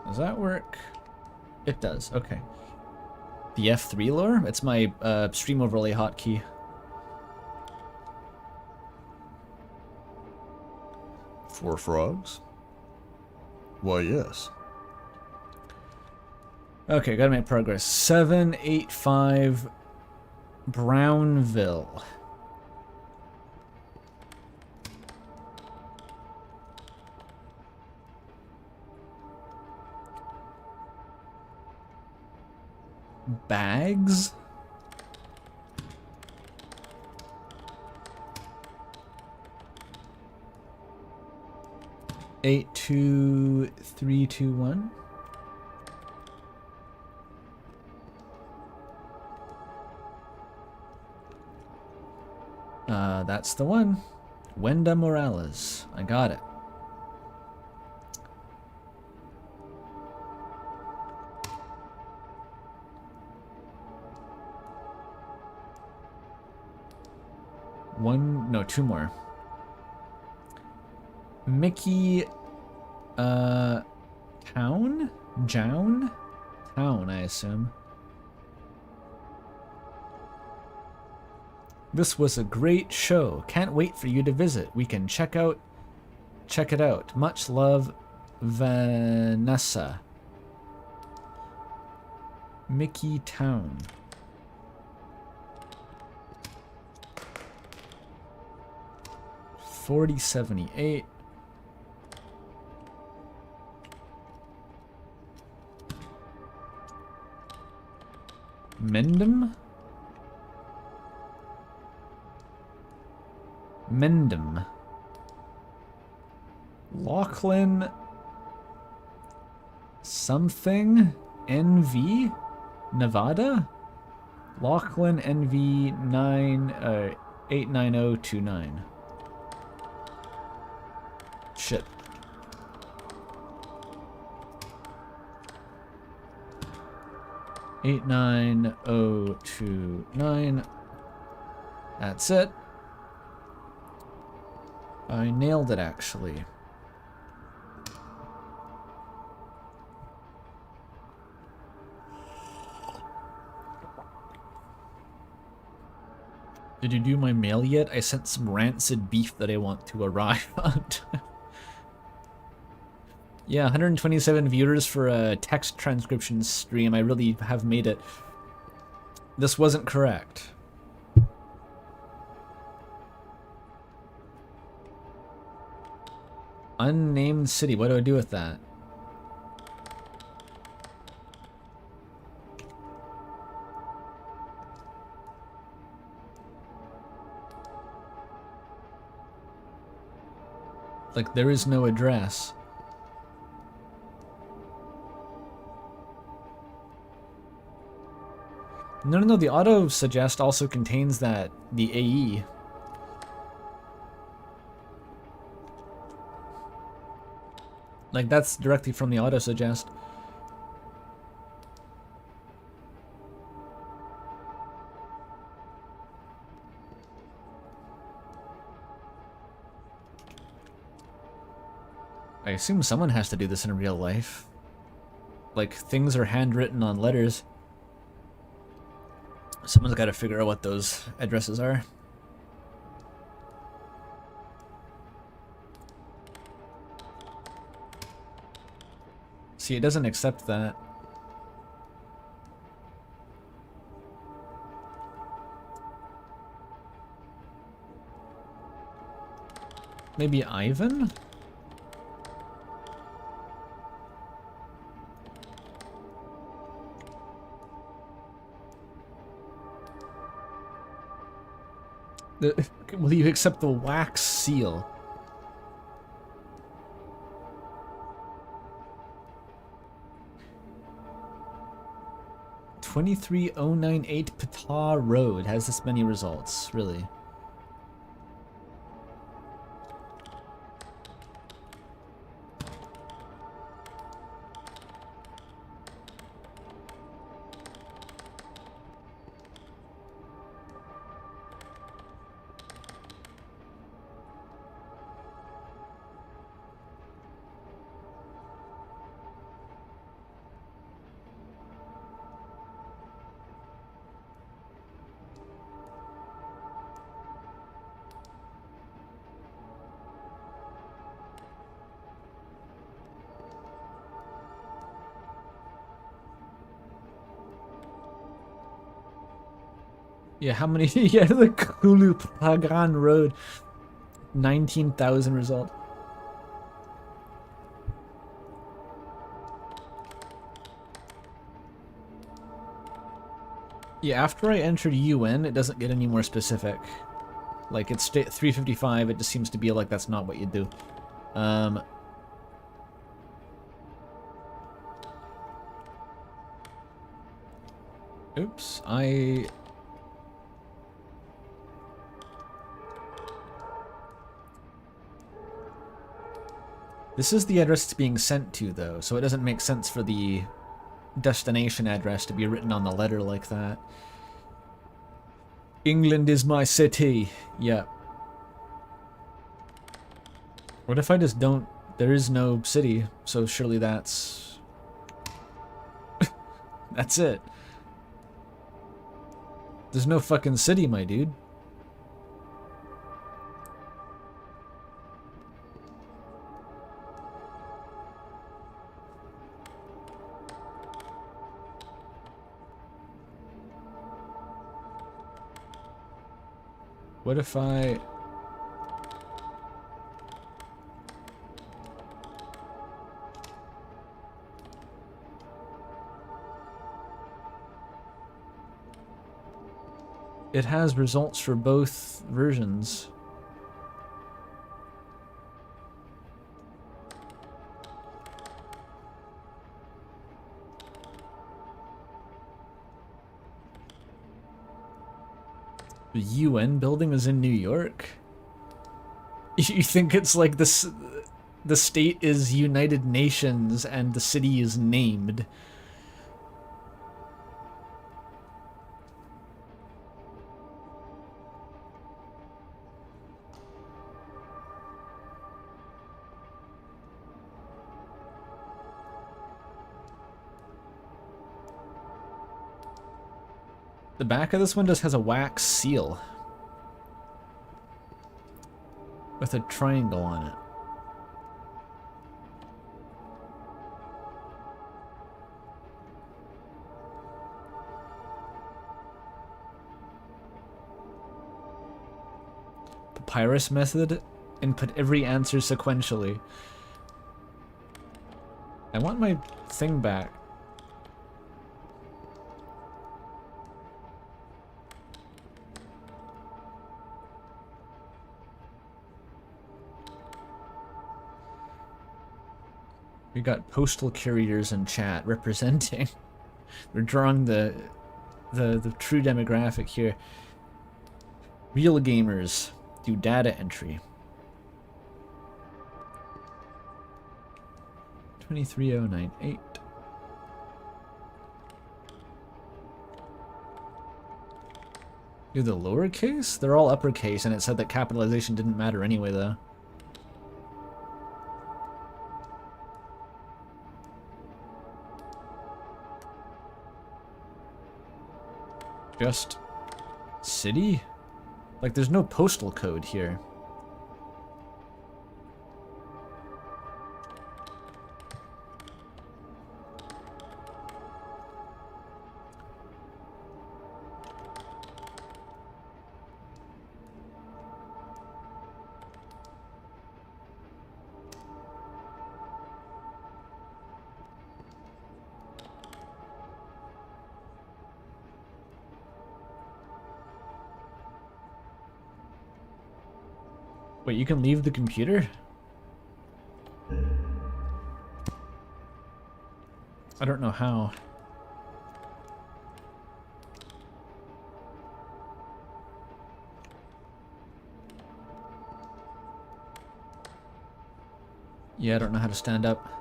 Does that work? It does, okay. The F3 lore? It's my stream overlay hotkey. Four frogs? Why, yes. Okay, gotta make progress. 785 Brownville. Bags? Eight, 2, 3, 2, 1. That's the one. Wenda Morales. I got it. One, no, two more. Mickey, town? Jown? Town, I assume. This was a great show. Can't wait for you to visit. We can check it out. Much love, Vanessa. Mickey Town. $40.78. Mendham? Mendham. Lachlan something NV? Nevada? Lachlan NV 89029. Shit. Eight 89029. That's it. I nailed it, actually. Did you do my mail yet? I sent some rancid beef that I want to arrive on. Yeah, 127 viewers for a text transcription stream. I really have made it. This wasn't correct. Unnamed city. What do I do with that? Like, there is no address. No, the auto suggest also contains that, the AE. Like, that's directly from the auto suggest. I assume someone has to do this in real life. Like, things are handwritten on letters. Someone's got to figure out what those addresses are. See, it doesn't accept that. Maybe Ivan? Will you accept the wax seal? $23,098 Pata Road has this many results, really. Yeah, how many? Yeah, the Kulu Pagan Road. 19,000 result. Yeah, after I entered UN, it doesn't get any more specific. Like, it's 355, it just seems to be like that's not what you do. Oops, This is the address it's being sent to, though, so it doesn't make sense for the destination address to be written on the letter like that. England is my city. Yeah. What if I just don't... There is no city, so surely that's... that's it. There's no fucking city, my dude. What if I... It has results for both versions. The UN building is in New York? You think it's like this? The state is United Nations and the city is named. The back of this one just has a wax seal with a triangle on it. Papyrus method? Input every answer sequentially. I want my thing back. We got postal carriers in chat representing. We're drawing the true demographic here. Real gamers do data entry. 23098. Do the lowercase? They're all uppercase, and it said that capitalization didn't matter anyway, though. Just city? Like, there's no postal code here. Wait, you can leave the computer? I don't know how. Yeah, I don't know how to stand up.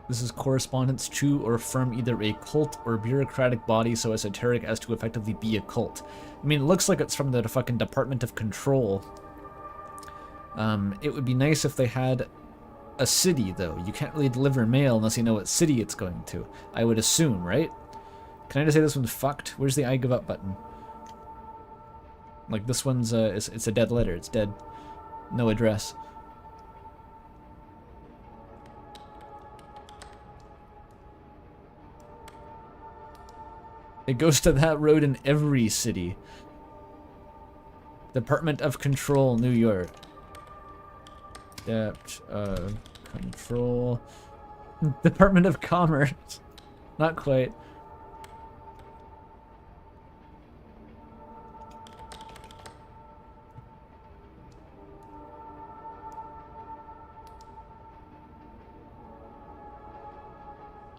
This is correspondence to or from either a cult or bureaucratic body so esoteric as to effectively be a cult. I mean, it looks like it's from the fucking Department of Control. It would be nice if they had a city, though. You can't really deliver mail unless you know what city it's going to. I would assume, right? Can I just say this one's fucked? Where's the I give up button? Like, this one's, it's a dead letter. It's dead. No address. It goes to that road in every city. Department of Control, New York. Dept, Control. Department of Commerce. Not quite.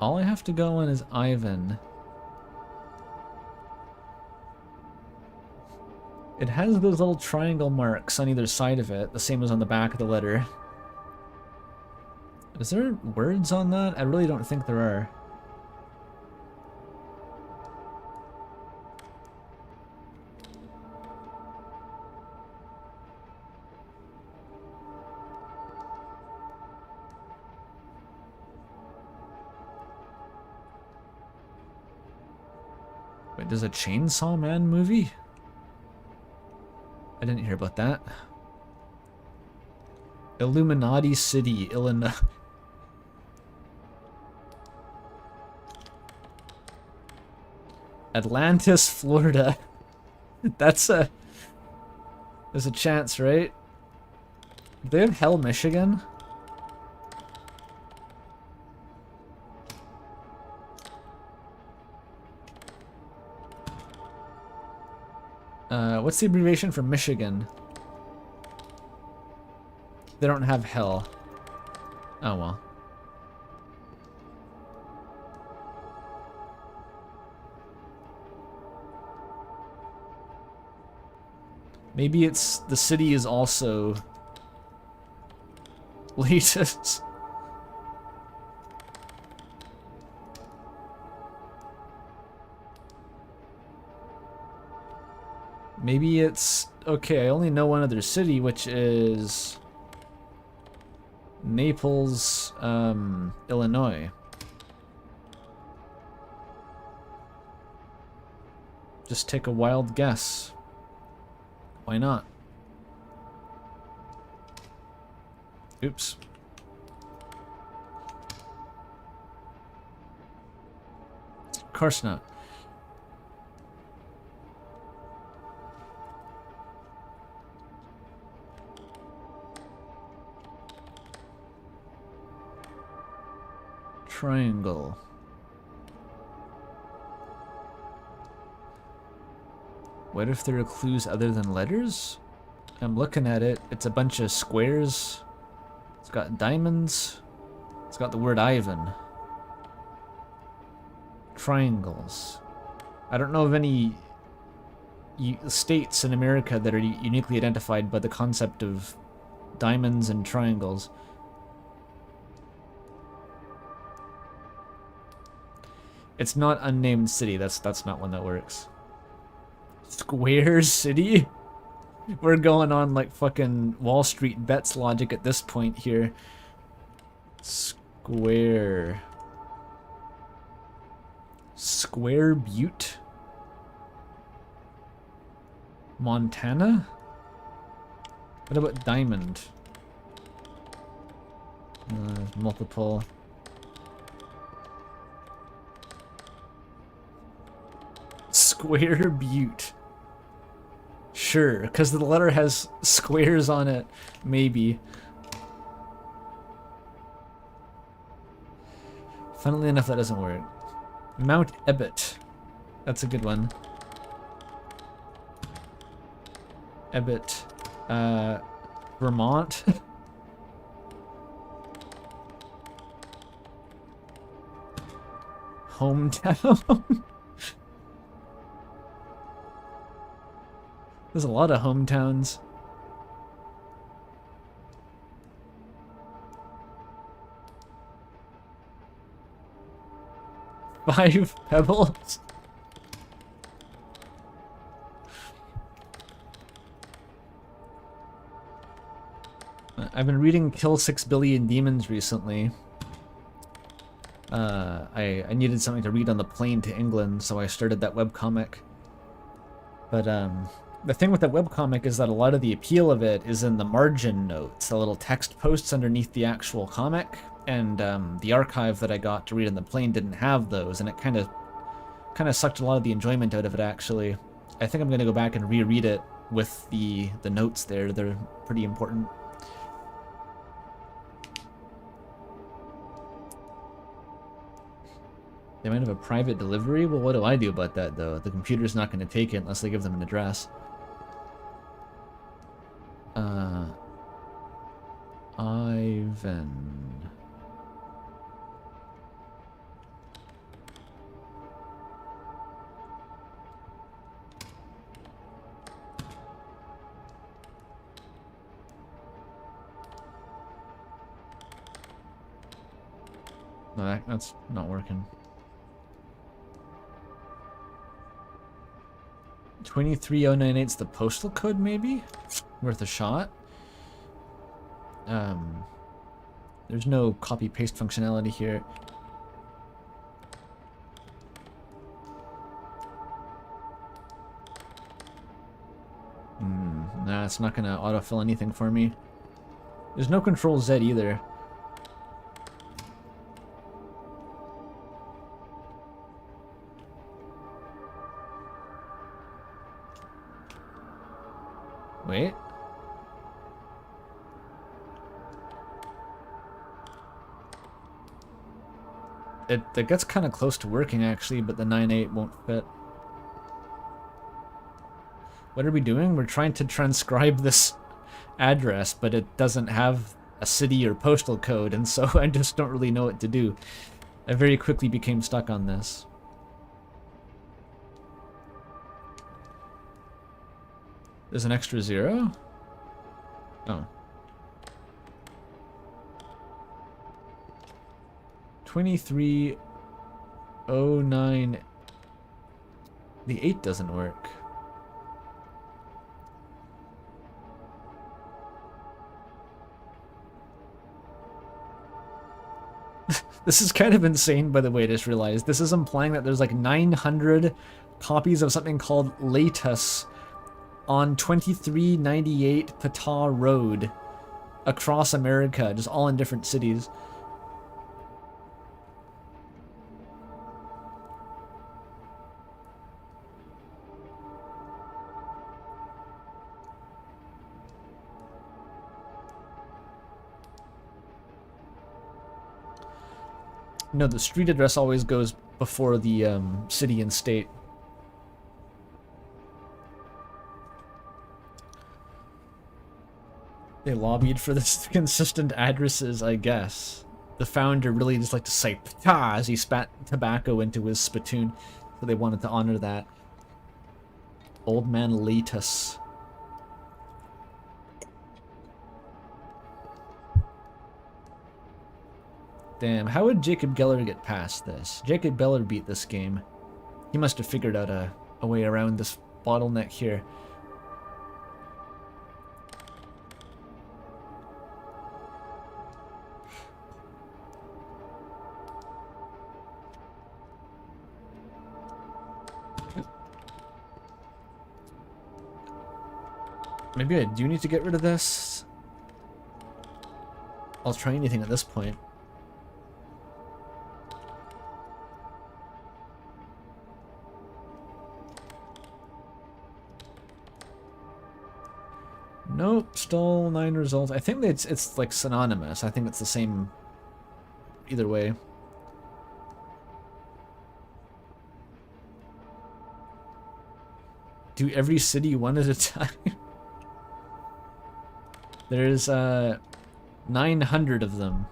All I have to go on is Ivan. It has those little triangle marks on either side of it, the same as on the back of the letter. Is there words on that? I really don't think there are. Wait, there's a Chainsaw Man movie? I didn't hear about that. Illuminati City, Illinois. Atlantis, Florida. There's a chance, right? Do they have Hell, Michigan? What's the abbreviation for Michigan? They don't have Hell. Oh well. Maybe it's the city is also elitist. Maybe it's okay. I only know one other city, which is Naples, Illinois. Just take a wild guess. Why not? Oops. Of course not. Triangle. What if there are clues other than letters? I'm looking at it. It's a bunch of squares. It's got diamonds. It's got the word Ivan. Triangles. I don't know of any states in America that are uniquely identified by the concept of diamonds and triangles. It's not unnamed city. That's not one that works. Square City? We're going on like fucking Wall Street bets logic at this point here. Square. Square Butte? Montana? What about Diamond? Multiple. Square Butte. Sure, because the letter has squares on it. Maybe. Funnily enough, that doesn't work. Mount Ebbett. That's a good one. Ebbett. Vermont. Hometown. There's a lot of hometowns. Five Pebbles. I've been reading Kill 6 Billion Demons recently. I needed something to read on the plane to England, so I started that webcomic. But the thing with that webcomic is that a lot of the appeal of it is in the margin notes, the little text posts underneath the actual comic, and the archive that I got to read on the plane didn't have those, and it kind of sucked a lot of the enjoyment out of it, actually. I think I'm going to go back and reread it with the notes there. They're pretty important. They might have a private delivery? Well, what do I do about that, though? The computer's not going to take it unless they give them an address. Ivan. No, that's not working. 23098's the postal code, maybe? Worth a shot. There's no copy-paste functionality here. it's not gonna autofill anything for me. There's no Control Z either. Wait. It gets kind of close to working actually, but the 9.8 won't fit. What are we doing? We're trying to transcribe this address, but it doesn't have a city or postal code, and so I just don't really know what to do. I very quickly became stuck on this. There's an extra 0? Oh. 2309. The 8 doesn't work. This is kind of insane, by the way, I just realized. This is implying that there's like 900 copies of something called Latus on 2398 Patah Road across America, just all in different cities. No, the street address always goes before the city and state. They lobbied for this consistent addresses, I guess. The founder really just liked to say "pta" as he spat tobacco into his spittoon, so they wanted to honor that. Old Man Latus. Damn, how would Jacob Geller get past this? Jacob Geller beat this game. He must have figured out a way around this bottleneck here. Maybe I do need to get rid of this. I'll try anything at this point. Nope, still 9 results. I think it's like synonymous. I think it's the same either way. Do every city one at a time. There's 900 of them.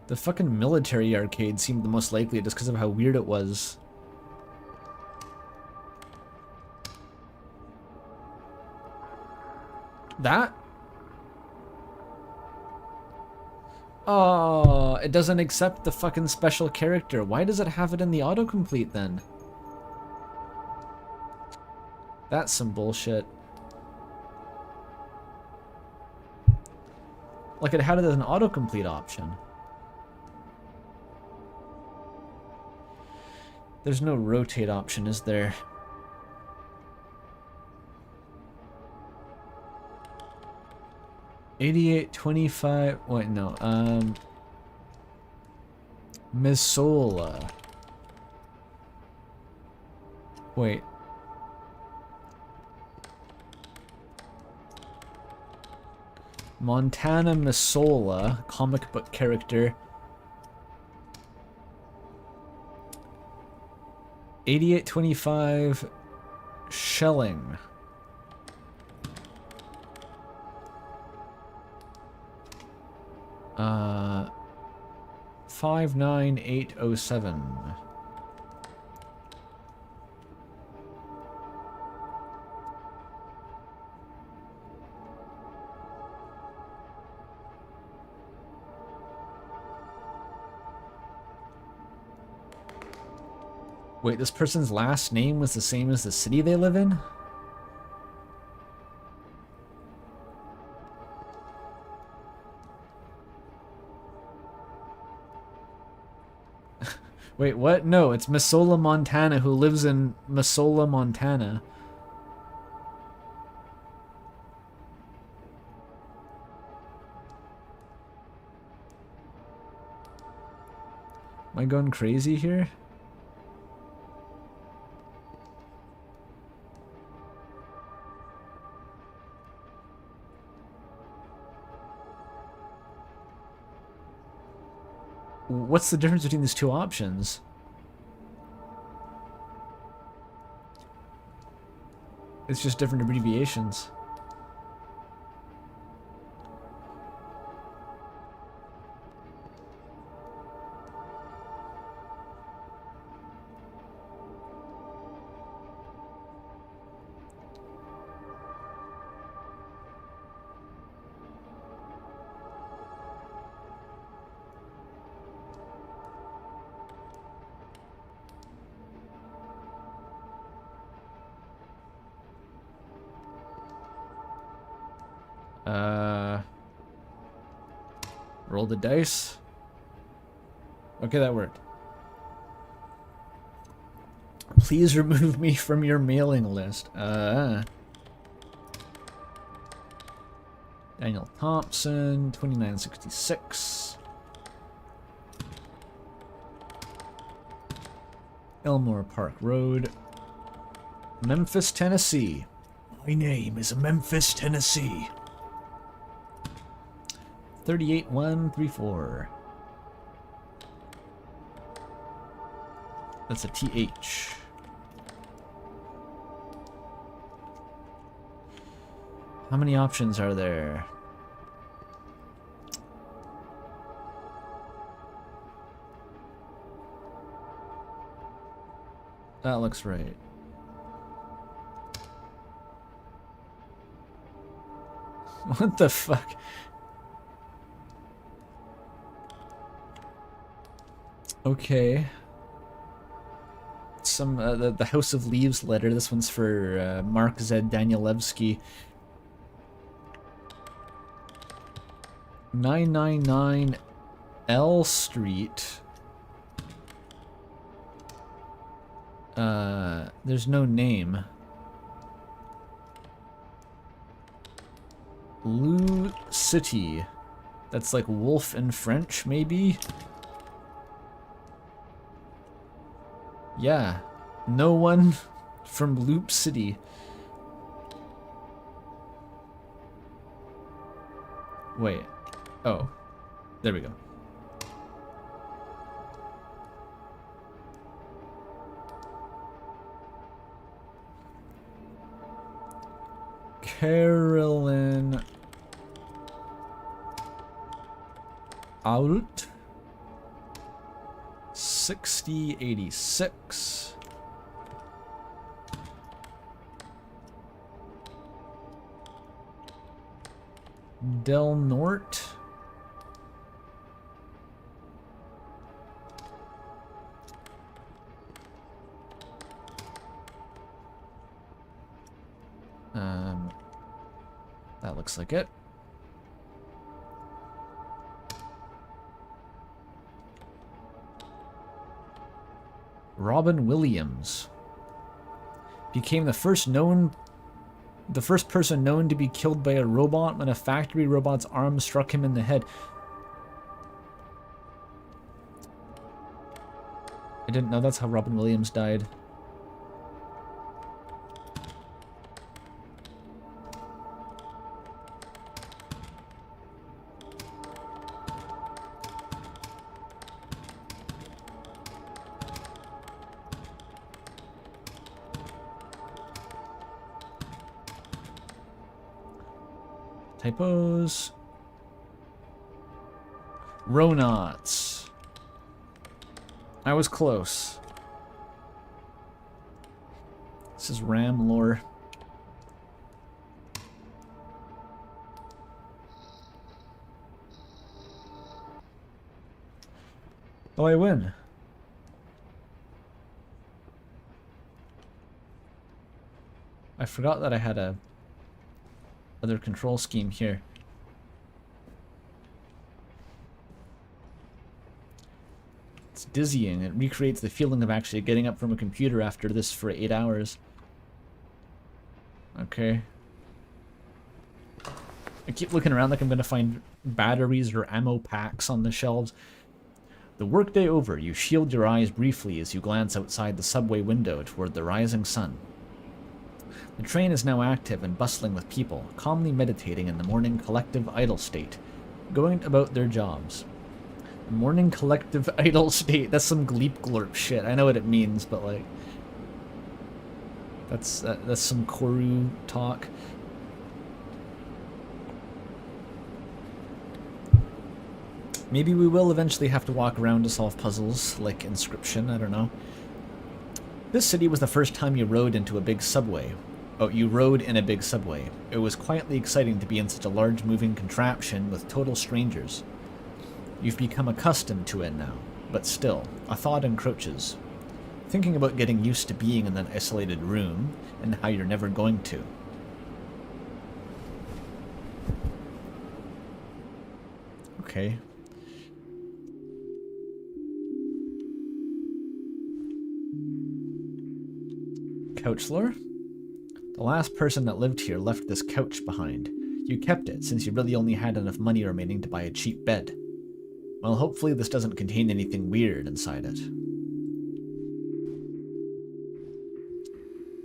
The fucking military arcade seemed the most likely just because of how weird it was. That? Oh, it doesn't accept the fucking special character. Why does it have it in the autocomplete then? That's some bullshit. Like it had it as an autocomplete option. There's no rotate option, is there? $88.25. Wait, no. Missoula. Wait. Montana Missoula, comic book character. 88.25 shelling. Uh, 59807. Wait, this person's last name was the same as the city they live in? Wait, what? No, it's Missoula, Montana, who lives in Missoula, Montana. Am I going crazy here? What's the difference between these two options? It's just different abbreviations. Roll the dice. Okay, that worked. Please remove me from your mailing list. Daniel Thompson, 2966. Elmore Park Road, Memphis, Tennessee. My name is Memphis, Tennessee. 38134. That's a TH. How many options are there? That looks right. What the fuck? Okay. Some the House of Leaves letter. This one's for Mark Z. Danielewski. 999 L Street. There's no name. Lou City. That's like wolf in French, maybe? Yeah. No one from Loop City. Wait. Oh. There we go. Carolyn Out 6086. Del Norte. That looks like it. Robin Williams became the first person known to be killed by a robot when a factory robot's arm struck him in the head. I didn't know that's how Robin Williams died. Typos. Ronauts. I was close. This is RAM lore. Oh, I win. I forgot that I had a other control scheme here. It's dizzying. It recreates the feeling of actually getting up from a computer after this for 8 hours. Okay. I keep looking around like I'm gonna find batteries or ammo packs on the shelves. The workday over, you shield your eyes briefly as you glance outside the subway window toward the rising sun. The train is now active and bustling with people, calmly meditating in the morning collective idle state, going about their jobs. Morning collective idle state. That's some gleep glorp shit. I know what it means, but like, that's some Koru talk. Maybe we will eventually have to walk around to solve puzzles, like Inscription, I don't know. This city was the first time you rode into a big subway. Oh, you rode in a big subway. It was quietly exciting to be in such a large moving contraption with total strangers. You've become accustomed to it now, but still, a thought encroaches. Thinking about getting used to being in that isolated room, and how you're never going to. Okay. Couch lore? The last person that lived here left this couch behind. You kept it since you really only had enough money remaining to buy a cheap bed. Well, hopefully this doesn't contain anything weird inside it.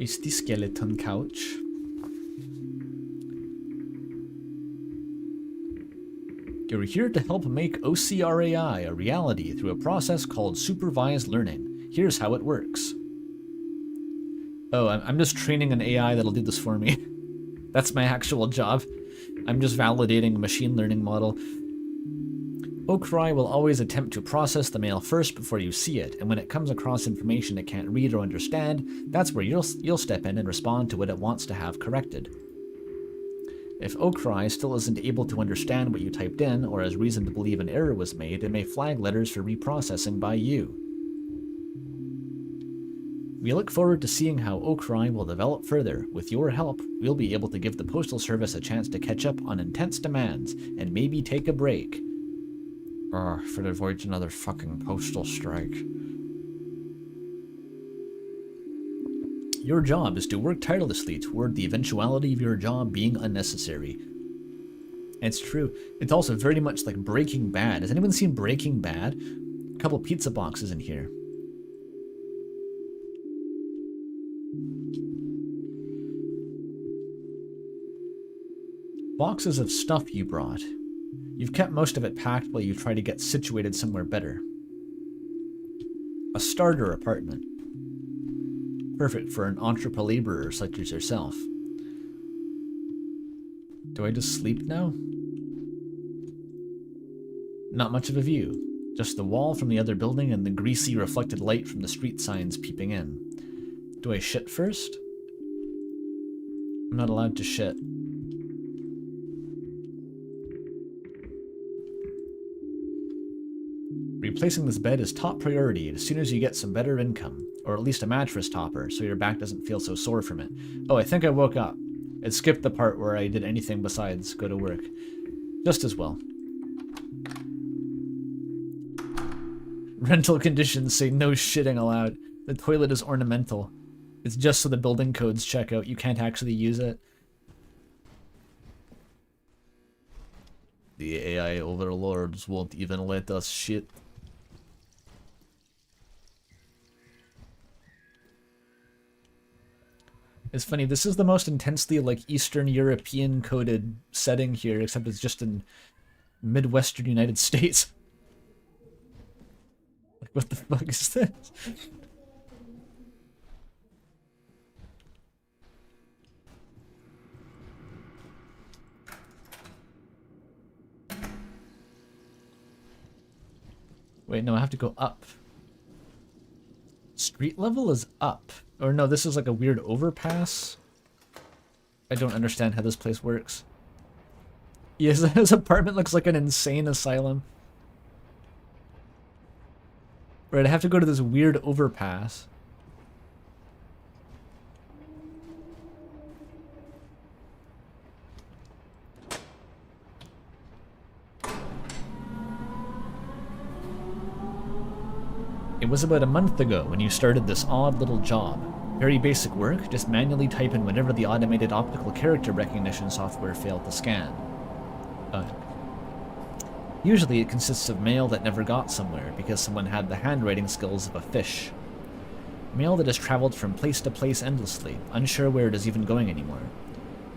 Is the skeleton couch? You're here to help make OCRAI a reality through a process called supervised learning. Here's how it works. Oh, I'm just training an AI that'll do this for me. That's my actual job. I'm just validating a machine learning model. OCRAI will always attempt to process the mail first before you see it, and when it comes across information it can't read or understand, that's where you'll step in and respond to what it wants to have corrected. If OCRAI still isn't able to understand what you typed in, or has reason to believe an error was made, it may flag letters for reprocessing by you. We look forward to seeing how OCRAI will develop further. With your help, we'll be able to give the Postal Service a chance to catch up on intense demands, and maybe take a break. If it avoids another fucking postal strike. Your job is to work tirelessly toward the eventuality of your job being unnecessary. It's true. It's also very much like Breaking Bad. Has anyone seen Breaking Bad? A couple pizza boxes in here. Boxes of stuff you brought. You've kept most of it packed while you try to get situated somewhere better. A starter apartment. Perfect for an entrepreneur such as yourself. Do I just sleep now? Not much of a view. Just the wall from the other building and the greasy reflected light from the street signs peeping in. Do I shit first? I'm not allowed to shit. Replacing this bed is top priority as soon as you get some better income, or at least a mattress topper so your back doesn't feel so sore from it. Oh, I think I woke up. It skipped the part where I did anything besides go to work. Just as well. Rental conditions say no shitting allowed. The toilet is ornamental. It's just so the building codes check out. You can't actually use it. The AI overlords won't even let us shit. It's funny, this is the most intensely like Eastern European coded setting here, except it's just in Midwestern United States. Like, what the fuck is this? Wait, no, I have to go up. Street level is up. Or no, this is like a weird overpass. I don't understand how this place works. Yes, his apartment looks like an insane asylum. Right, I have to go to this weird overpass. It was about a month ago when you started this odd little job. Very basic work, just manually type in whenever the automated optical character recognition software failed to scan. Usually it consists of mail that never got somewhere because someone had the handwriting skills of a fish. Mail that has traveled from place to place endlessly, unsure where it is even going anymore.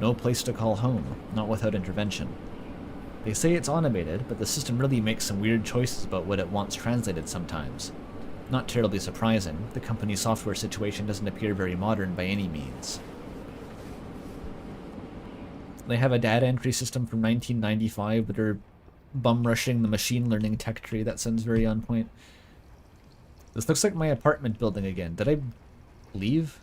No place to call home, not without intervention. They say it's automated, but the system really makes some weird choices about what it wants translated sometimes. Not terribly surprising, the company's software situation doesn't appear very modern by any means. They have a data entry system from 1995 that are bum-rushing the machine learning tech tree. That sounds very on point. This looks like my apartment building again. Did I leave?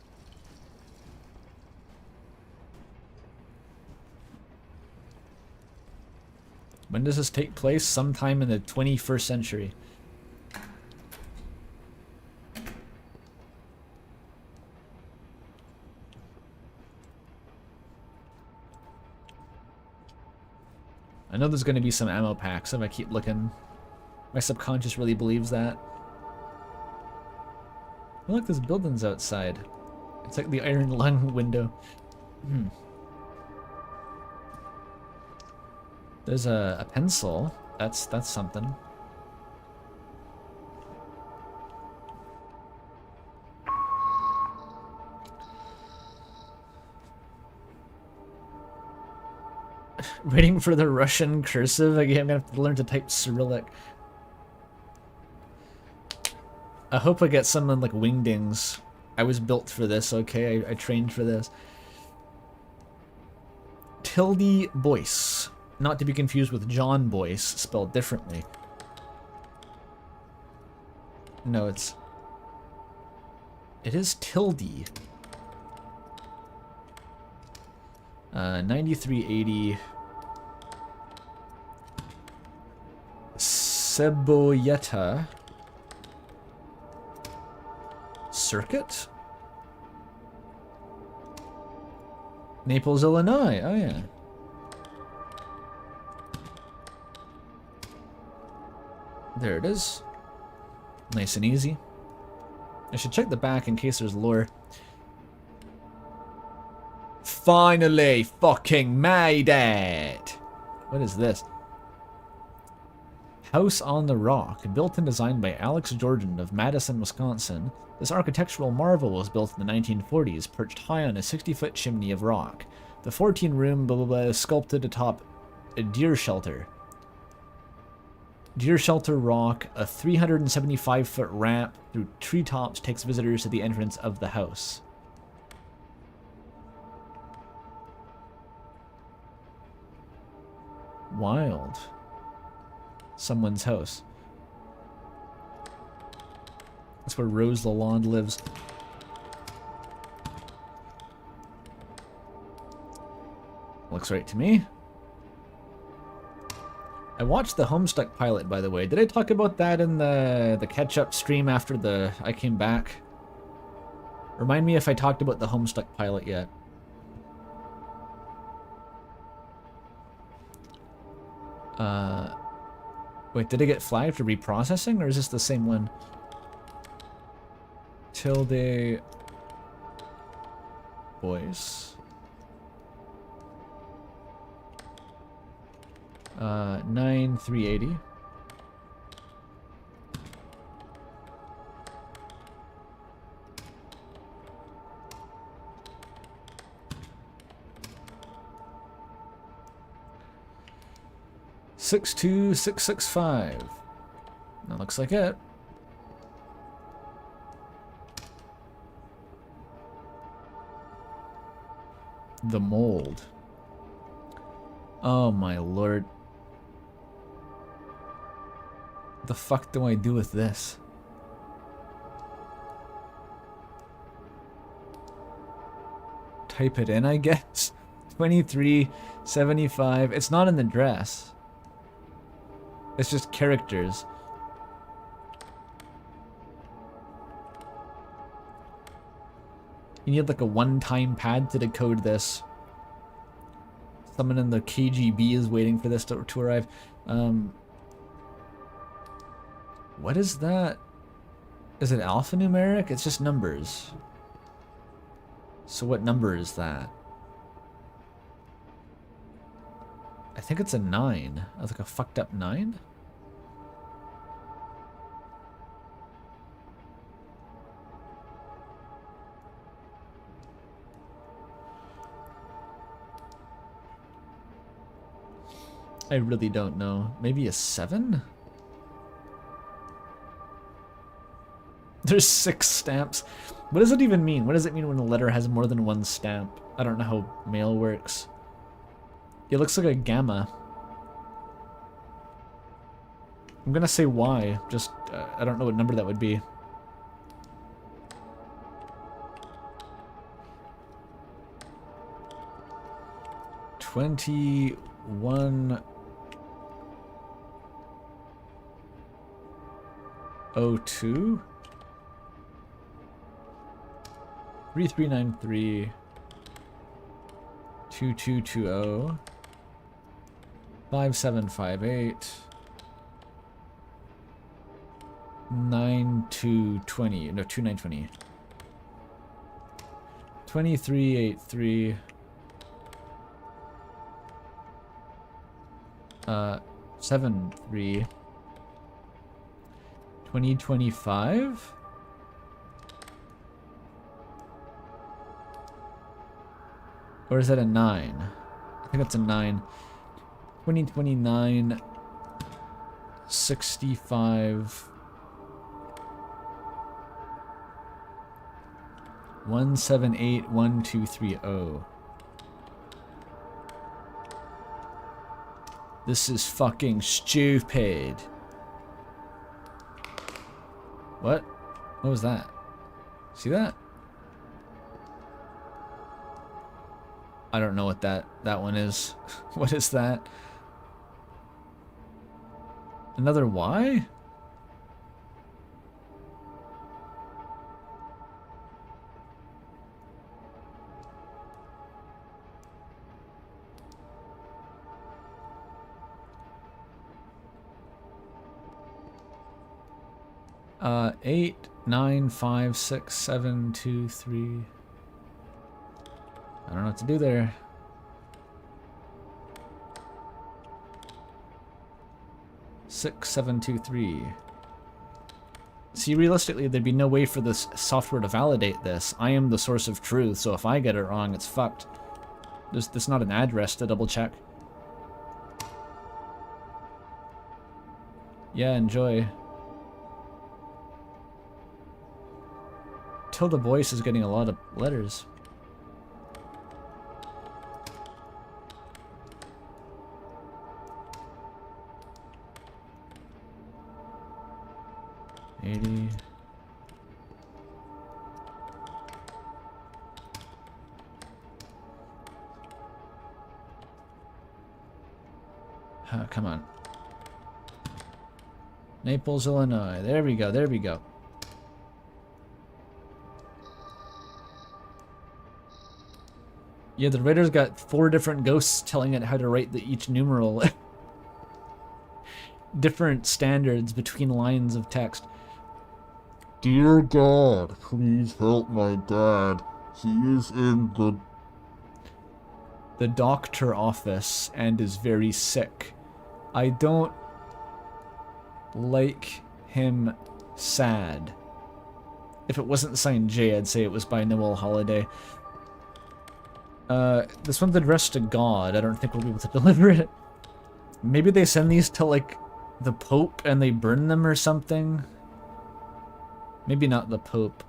When does this take place? Sometime in the 21st century. I know there's going to be some ammo packs if I keep looking. My subconscious really believes that. Oh, look, there's buildings outside. It's like the Iron Lung window. There's a pencil. That's something. Waiting for the Russian cursive. Again, I'm gonna have to learn to type Cyrillic. I hope I get someone like Wingdings. I was built for this, okay? I trained for this. Tilde Boyce. Not to be confused with John Boyce, spelled differently. No, it is Tilde. 9380. Cebolleta. Circuit? Naples, Illinois. Oh, yeah. There it is. Nice and easy. I should check the back in case there's lore. Finally fucking made it! What is this? House on the Rock, built and designed by Alex Jordan of Madison, Wisconsin. This architectural marvel was built in the 1940s, perched high on a 60-foot chimney of rock. The 14-room blah blah blah is sculpted atop a deer shelter. Deer Shelter Rock, a 375-foot ramp through treetops takes visitors to the entrance of the house. Wild. Someone's house. That's where Rose Lalonde lives. Looks right to me. I watched the Homestuck pilot, by the way. Did I talk about that in the catch-up stream after I came back? Remind me if I talked about the Homestuck pilot yet. Wait, did I get flagged for reprocessing, or is this the same one? Tilde Boyce. 9380. $62665. That looks like it. The mold. Oh my lord. What the fuck do I do with this? Type it in, I guess. 2375. It's not in the dress. It's just characters. You need like a one-time pad to decode this. Someone in the KGB is waiting for this to arrive. What is that? Is it alphanumeric? It's just numbers. So what number is that? I think it's a 9. It's like a fucked up 9? I really don't know. Maybe a 7? There's 6 stamps. What does it even mean? What does it mean when a letter has more than one stamp? I don't know how mail works. It looks like a gamma. I'm gonna say Y. Just, I don't know what number that would be. $21.02? 3393 2220 5758 9220 no 2920 2383 73 2025. Or is that a 9? I think that's a 9. 2029 65 178 1230. This is fucking stupid. What? What was that? See that? I don't know what that one is. What is that? Another Y? Eight, 9, 5, 6, 7, 2, 3. I don't know what to do there. Six, 7, 2, 3. See, realistically, there'd be no way for this software to validate this. I am the source of truth, so if I get it wrong, it's fucked. There's not an address to double check. Yeah, enjoy. Tilda Boyce is getting a lot of letters. Come on. Naples, Illinois. There we go, there we go. Yeah, the writer's got 4 different ghosts telling it how to write each numeral. Different standards between lines of text. Dear God, please help my dad. He is in the doctor office and is very sick. I don't like him sad. If it wasn't signed J, I'd say it was by Noel Holiday. This one's addressed to God. I don't think we'll be able to deliver it. Maybe they send these to, like, the Pope and they burn them or something? Maybe not the Pope.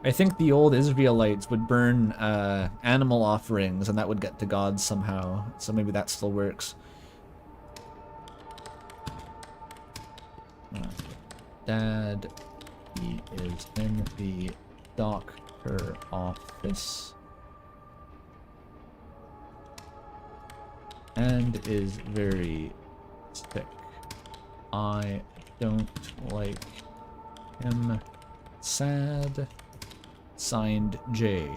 I think the old Israelites would burn animal offerings and that would get to God somehow. So maybe that still works. Dad, he is in the doctor office. And is very sick. I don't like him sad. Signed, J.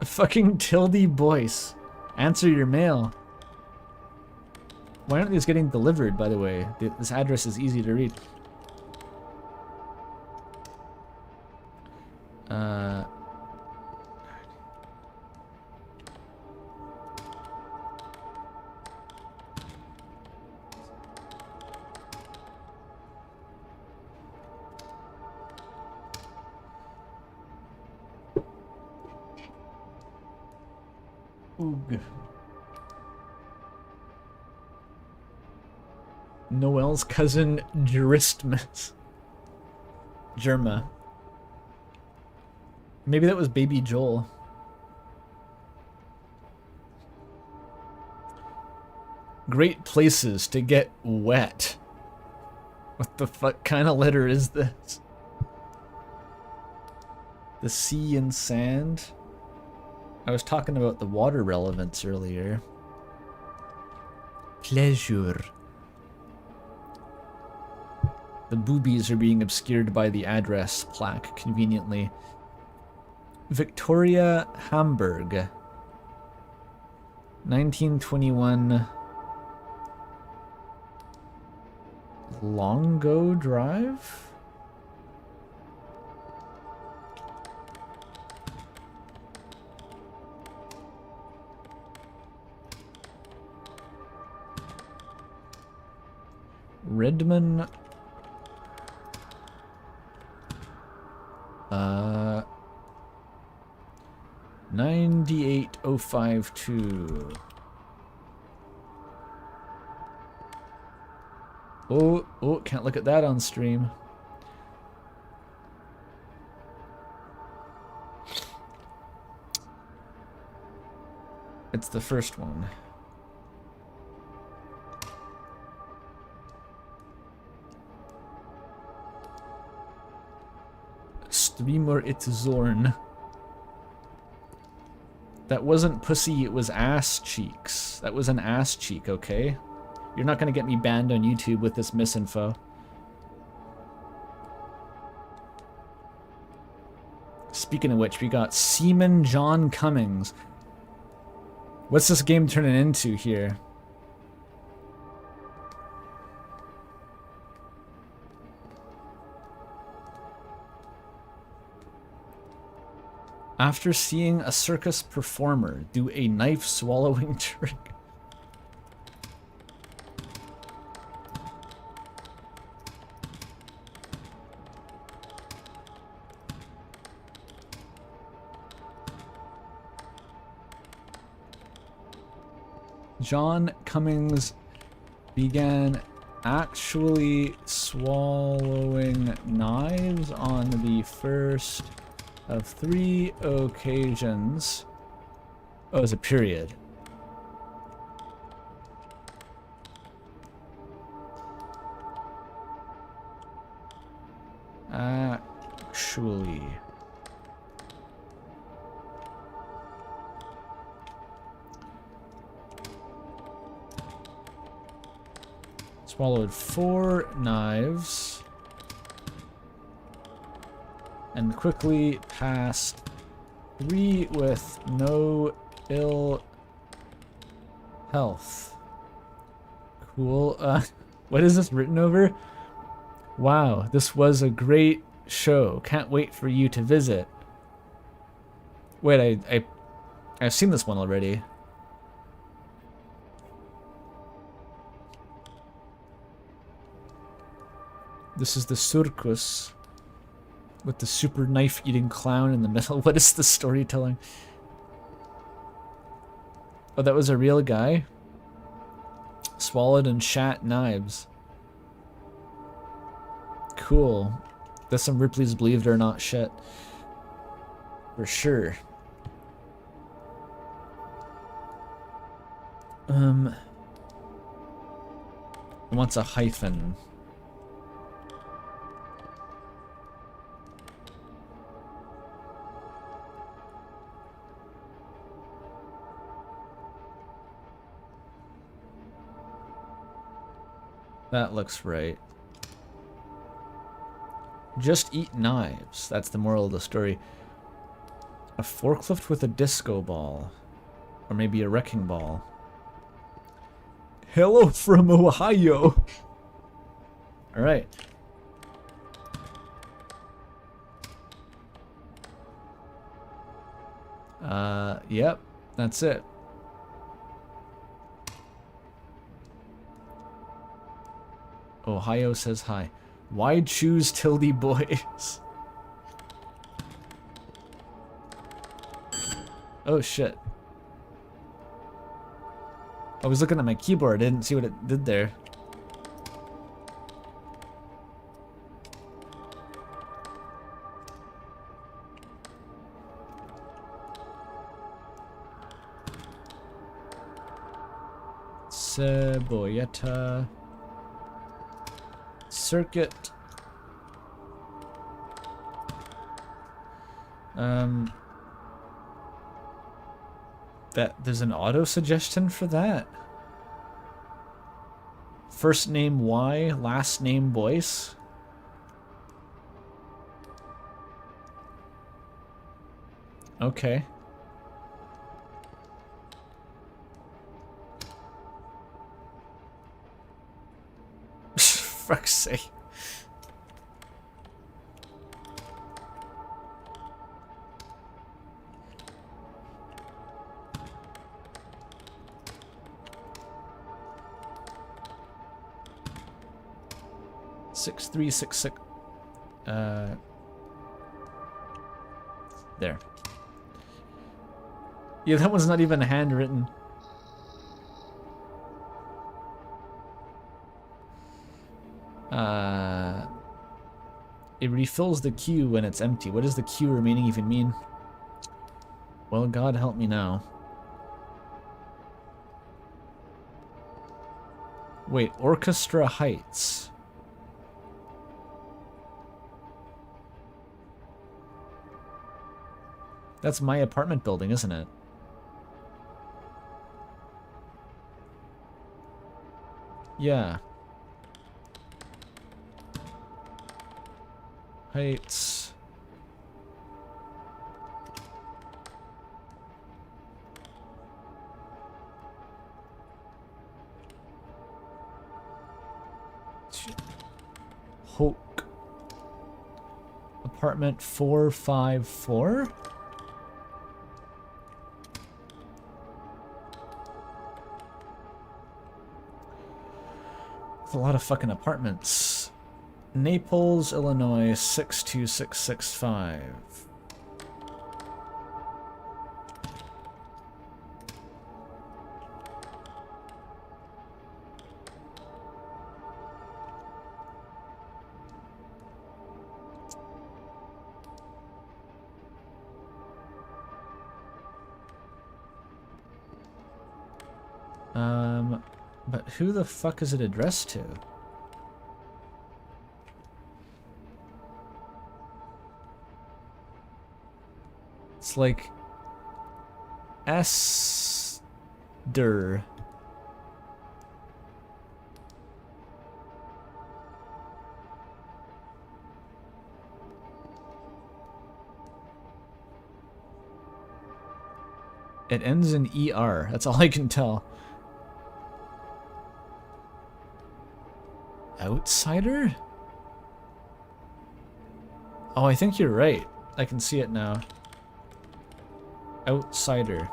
Fucking Tildy Boyce. Answer your mail. Why aren't these getting delivered, by the way? This address is easy to read. Oog. Noel's cousin Geristmus. Germa. Maybe that was baby Joel. Great places to get wet. What the fuck kind of letter is this? The sea and sand? I was talking about the water relevance earlier. Pleasure. The boobies are being obscured by the address plaque, conveniently. Victoria, Hamburg. 1921. Longo Drive? Redmond. 98052. Oh, can't look at that on stream. It's the first one. Streamer it's Zorn. That wasn't pussy, it was ass cheeks. That was an ass cheek, okay? You're not gonna get me banned on YouTube with this misinfo. Speaking of which, we got Seaman John Cummings. What's this game turning into here? After seeing a circus performer do a knife swallowing trick. John Cummings began actually swallowing knives on the first of 3 occasions. Oh, it was a period. Actually. Swallowed 4 knives. And quickly passed 3 with no ill health. Cool. What is this written over? Wow, this was a great show. Can't wait for you to visit. Wait, I've seen this one already. This is the circus. With the super knife-eating clown in the middle. What is the storytelling? Oh, that was a real guy? Swallowed and shat knives. Cool. That's some Ripley's Believe It or Not shit. For sure. Wants a hyphen. That looks right. Just eat knives. That's the moral of the story. A forklift with a disco ball. Or maybe a wrecking ball. Hello from Ohio! Alright. Yep, that's it. Ohio says hi. Why choose Tildy boys? Oh shit. I was looking at my keyboard, I didn't see what it did there. Cebolleta. Circuit. There's an auto suggestion for that. First name Y, last name Boyce. Okay. Fuck's sake. Six, 3, 6, 6. There. Yeah, that one's not even handwritten. It refills the queue when it's empty. What does the queue remaining even mean? Well, God help me now. Wait, Orchestra Heights. That's my apartment building, isn't it? Yeah. Heights. Hoke. Apartment 454? That's a lot of fucking apartments. Naples, Illinois, 62665. But who the fuck is it addressed to? It's like Esther. It ends in ER. That's all I can tell. Outsider? Oh, I think you're right. I can see it now. Outsider.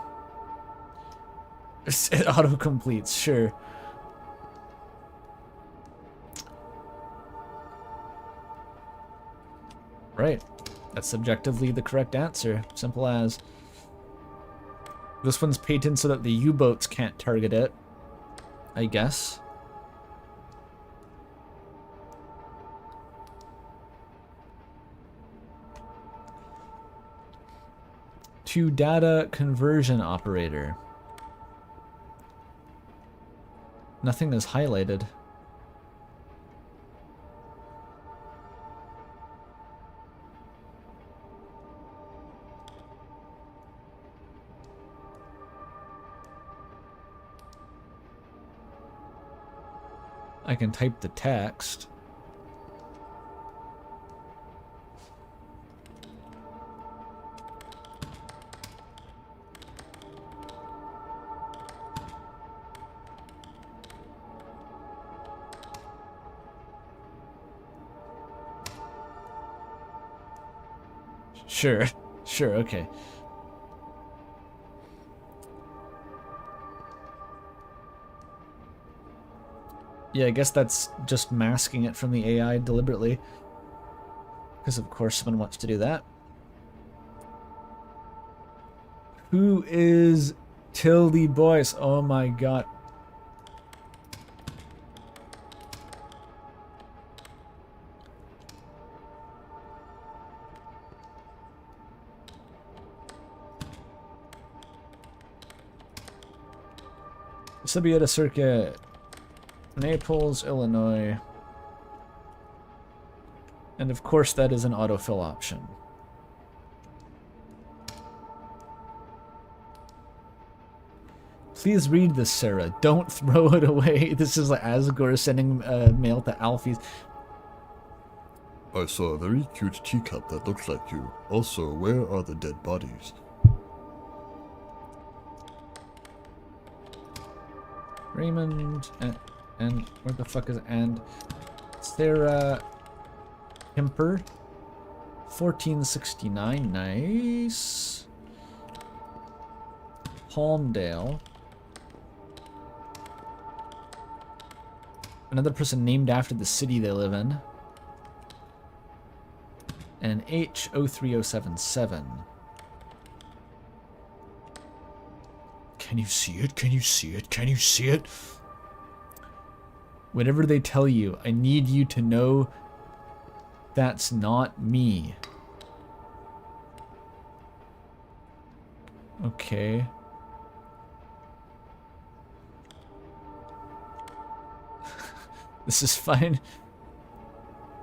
It auto-completes, sure. Right. That's subjectively the correct answer. Simple as. This one's patented so that the U-boats can't target it, I guess. To data conversion operator. Nothing is highlighted. I can type the text. Sure. Sure, okay. Yeah, I guess that's just masking it from the AI deliberately. Because of course someone wants to do that. Who is Tildy Boyce? Oh my god. Subieta Circuit. Naples, Illinois. And of course that is an autofill option. Please read this, Sarah. Don't throw it away. This is like Asgore sending mail to Alfie's. I saw a very cute teacup that looks like you. Also, where are the dead bodies? Raymond and where the fuck is and Sarah Kemper 1469. Nice. Palmdale. Another person named after the city they live in. And H03077. Can you see it? Can you see it? Can you see it? Whatever they tell you, I need you to know that's not me. Okay. This is fine.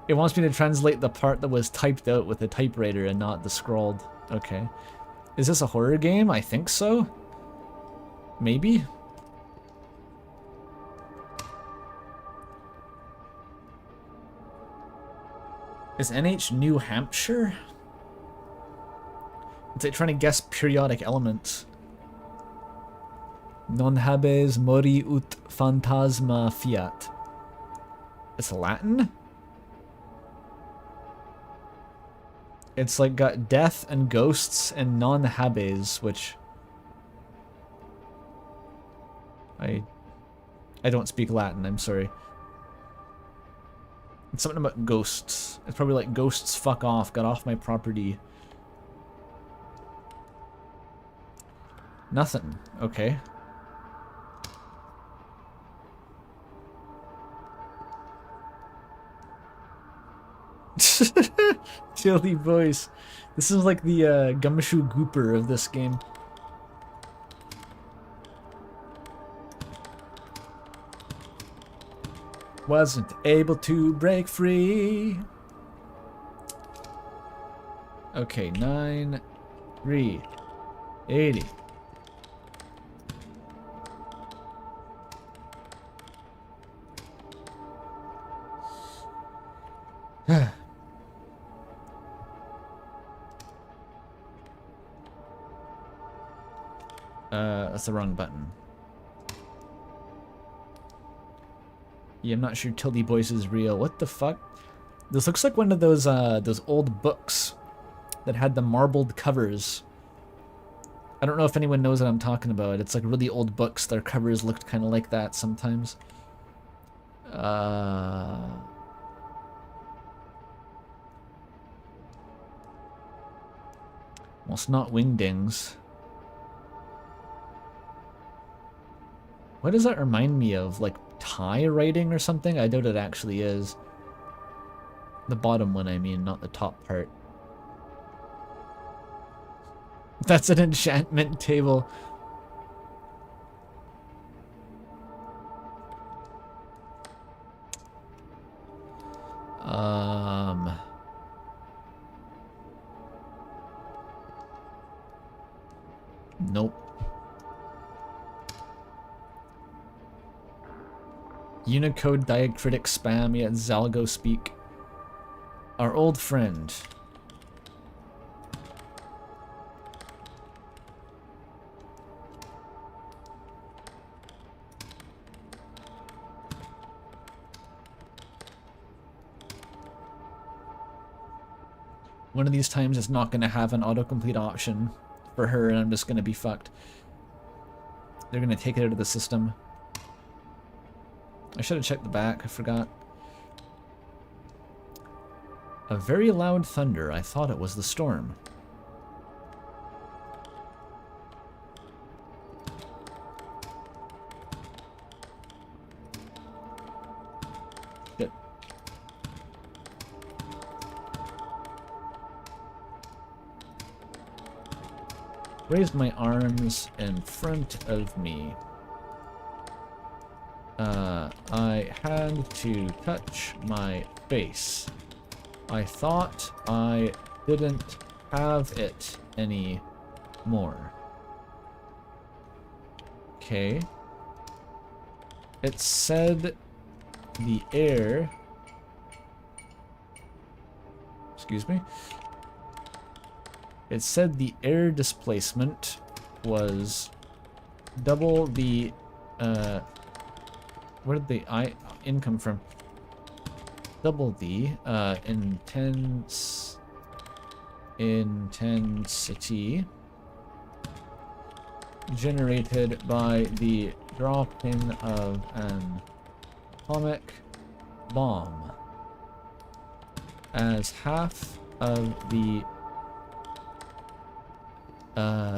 It wants me to translate the part that was typed out with a typewriter and not the scrawled. Okay. Is this a horror game? I think so. Maybe? Is NH New Hampshire? It's like trying to guess periodic elements. Non habes mori ut phantasma fiat. It's Latin? It's like got death and ghosts and non habes, which I don't speak Latin, I'm sorry. It's something about ghosts. It's probably like ghosts fuck off, got off my property. Nothing. Okay. Chilly voice. This is like the gumshoe gooper of this game. Wasn't able to break free. Okay, 9, 3, 80. That's the wrong button. Yeah, I'm not sure Tildy Boyce is real. What the fuck? This looks like one of those old books that had the marbled covers. I don't know if anyone knows what I'm talking about. It's like really old books. Their covers looked kind of like that sometimes. Well, it's not Wingdings. What does that remind me of? Like Thai writing or something? I doubt it actually is. The bottom one, I mean, not the top part. That's an enchantment table. Nope. Unicode diacritic spam, yet Zalgo speak. Our old friend. One of these times it's not going to have an autocomplete option for her, and I'm just going to be fucked. They're going to take it out of the system. I should have checked the back, I forgot. A very loud thunder. I thought it was the storm. Shit. Raised my arms in front of me. I had to touch my face. I thought I didn't have it anymore. Okay. It said the air... Excuse me? It said the air displacement was double the, where did the in come from? Double the, intensity generated by the dropping of an atomic bomb, as half of the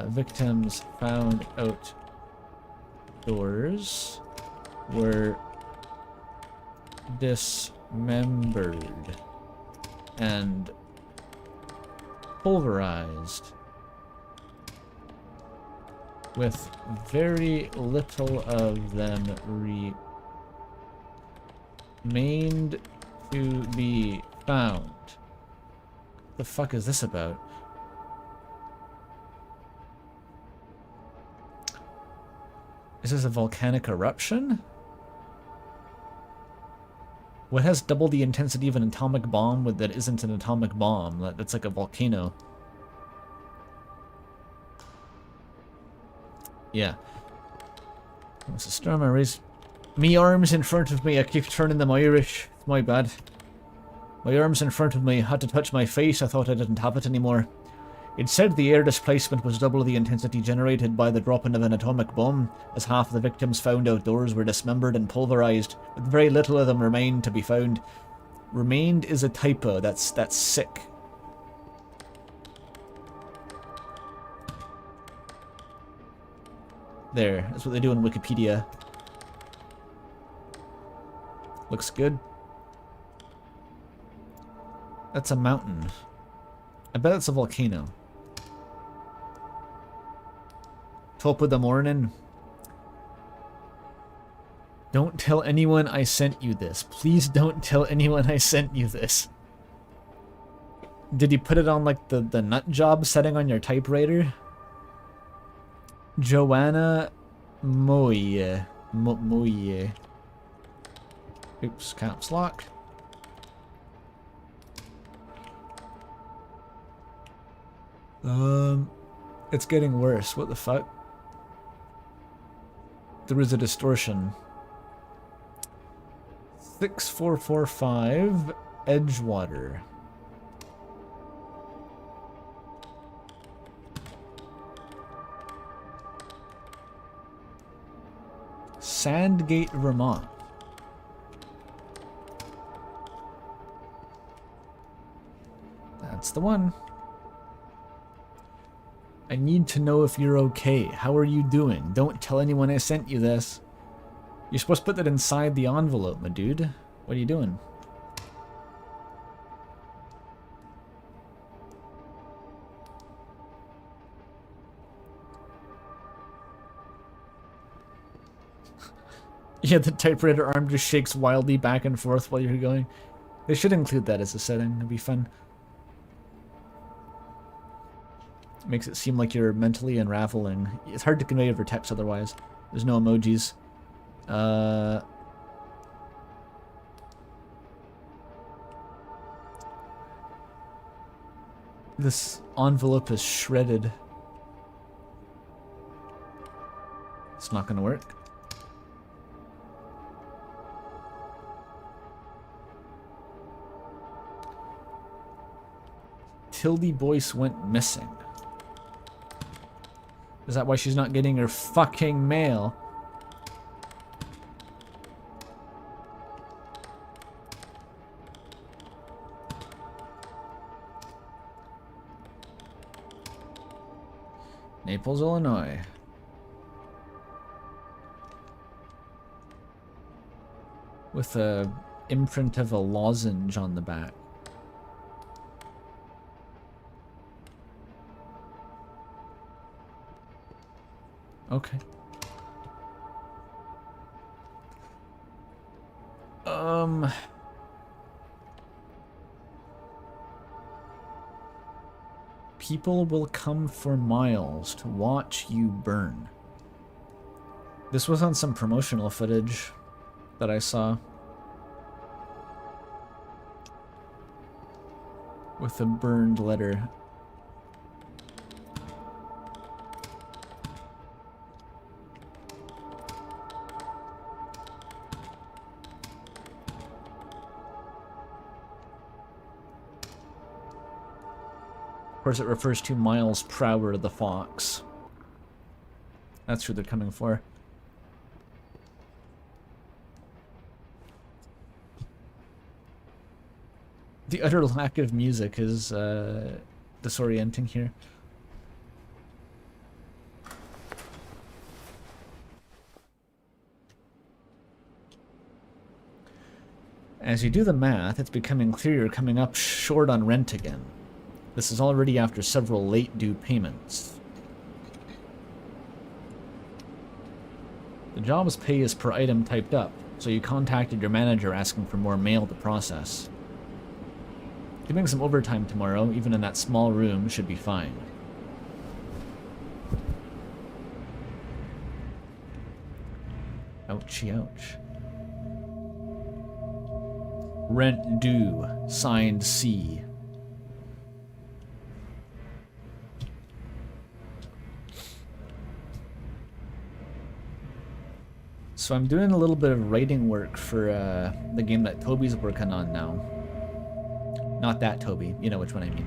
victims found outdoors were dismembered and pulverized, with very little of them remained to be found. What the fuck is this about? Is this a volcanic eruption? What has double the intensity of an atomic bomb that isn't an atomic bomb? That's like a volcano. Yeah. What's the storm? I raised me arms in front of me. I keep turning them Irish. It's my bad. My arms in front of me. Had to touch my face. I thought I didn't have it anymore. It said the air displacement was double the intensity generated by the dropping of an atomic bomb, as half of the victims found outdoors were dismembered and pulverized, with very little of them remained to be found. Remained is a typo. That's sick. There. That's what they do on Wikipedia. Looks good. That's a mountain. I bet it's a volcano. Top of the morning. Don't tell anyone I sent you this. Please don't tell anyone I sent you this. Did you put it on like the nut job setting on your typewriter? Joanna Moye. Moye. Oops, caps lock. It's getting worse. What the fuck? There is a distortion. 6445 Edgewater. Sandgate, Vermont. That's the one. I need to know if you're okay. How are you doing? Don't tell anyone I sent you this. You're supposed to put that inside the envelope, my dude. What are you doing? Yeah, the typewriter arm just shakes wildly back and forth while you're going. They should include that as a setting. It'd be fun. Makes it seem like you're mentally unraveling. It's hard to convey over text otherwise. There's no emojis. This envelope is shredded. It's not gonna work. Tildy Boyce went missing. Is that why she's not getting her fucking mail? Naples, Illinois. With a imprint of a lozenge on the back. Okay. People will come for miles to watch you burn. This was on some promotional footage that I saw. With a burned letter. Of course, it refers to Miles Prower the Fox. That's who they're coming for. The utter lack of music is disorienting here. As you do the math, it's becoming clear you're coming up short on rent again. This is already after several late due payments. The job's pay is per item typed up, so you contacted your manager asking for more mail to process. Doing some overtime tomorrow, even in that small room, should be fine. Ouchie ouch. Rent due, signed C. So I'm doing a little bit of writing work for the game that Toby's working on now. Not that Toby, you know which one I mean.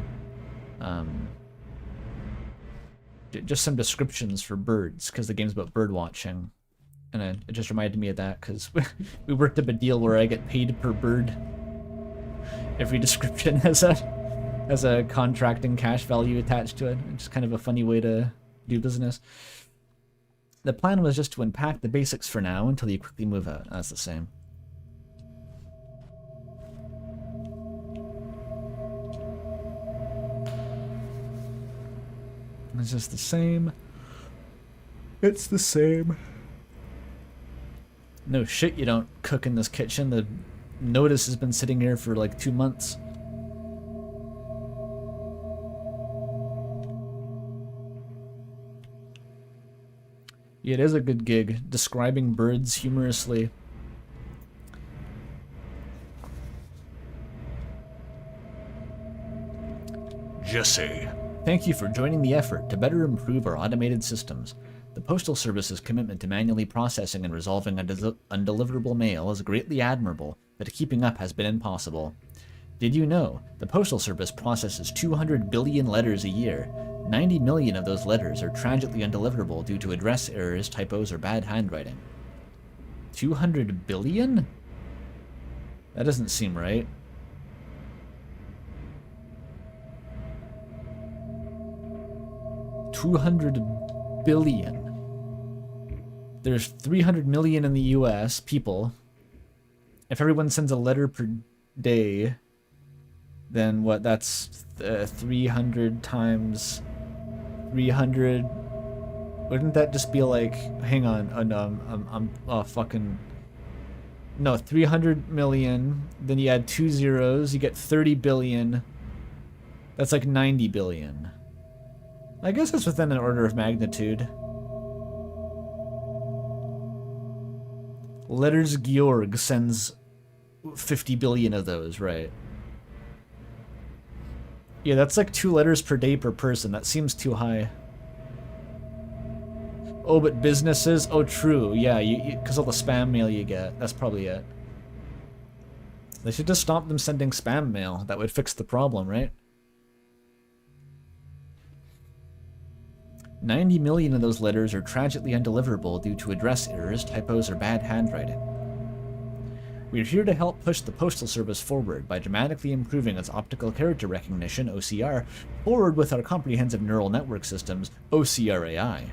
Just some descriptions for birds, because the game's about bird watching. And it just reminded me of that, because we worked up a deal where I get paid per bird. Every description has a contracting cash value attached to it. It's just kind of a funny way to do business. The plan was just to unpack the basics for now until you quickly move out. That's the same. It's just the same. It's the same. No shit, you don't cook in this kitchen. The notice has been sitting here for like 2 months. Yeah, it is a good gig, describing birds humorously. Jesse. Thank you for joining the effort to better improve our automated systems. The Postal Service's commitment to manually processing and resolving undeliverable mail is greatly admirable, but keeping up has been impossible. Did you know the Postal Service processes 200 billion letters a year? 90 million of those letters are tragically undeliverable due to address errors, typos, or bad handwriting. 200 billion? That doesn't seem right. $200 billion. There's 300 million in the US people. If everyone sends a letter per day, then what? That's 300 times 300. Wouldn't that just be like? Hang on. Oh no, I'm fucking. No, 300 million. Then you add 2 zeros, you get 30 billion. That's like 90 billion. I guess it's within an order of magnitude. Letters Georg sends 50 billion of those, right? Yeah, that's like 2 letters per day per person. That seems too high. Oh, but businesses? Oh, true. Yeah, because all the spam mail you get. That's probably it. They should just stop them sending spam mail. That would fix the problem, right? 90 million of those letters are tragically undeliverable due to address errors, typos, or bad handwriting. We are here to help push the Postal Service forward by dramatically improving its optical character recognition, OCR, forward with our comprehensive neural network systems, OCR-AI.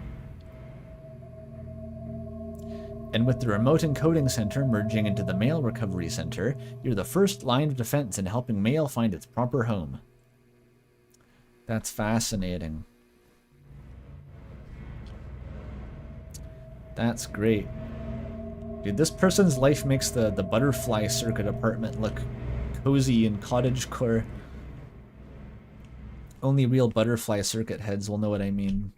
And with the Remote Encoding Center merging into the Mail Recovery Center, you're the first line of defense in helping mail find its proper home. That's fascinating. That's great. Dude, this person's life makes the Butterfly Circuit apartment look cozy and cottagecore. Only real Butterfly Circuit heads will know what I mean.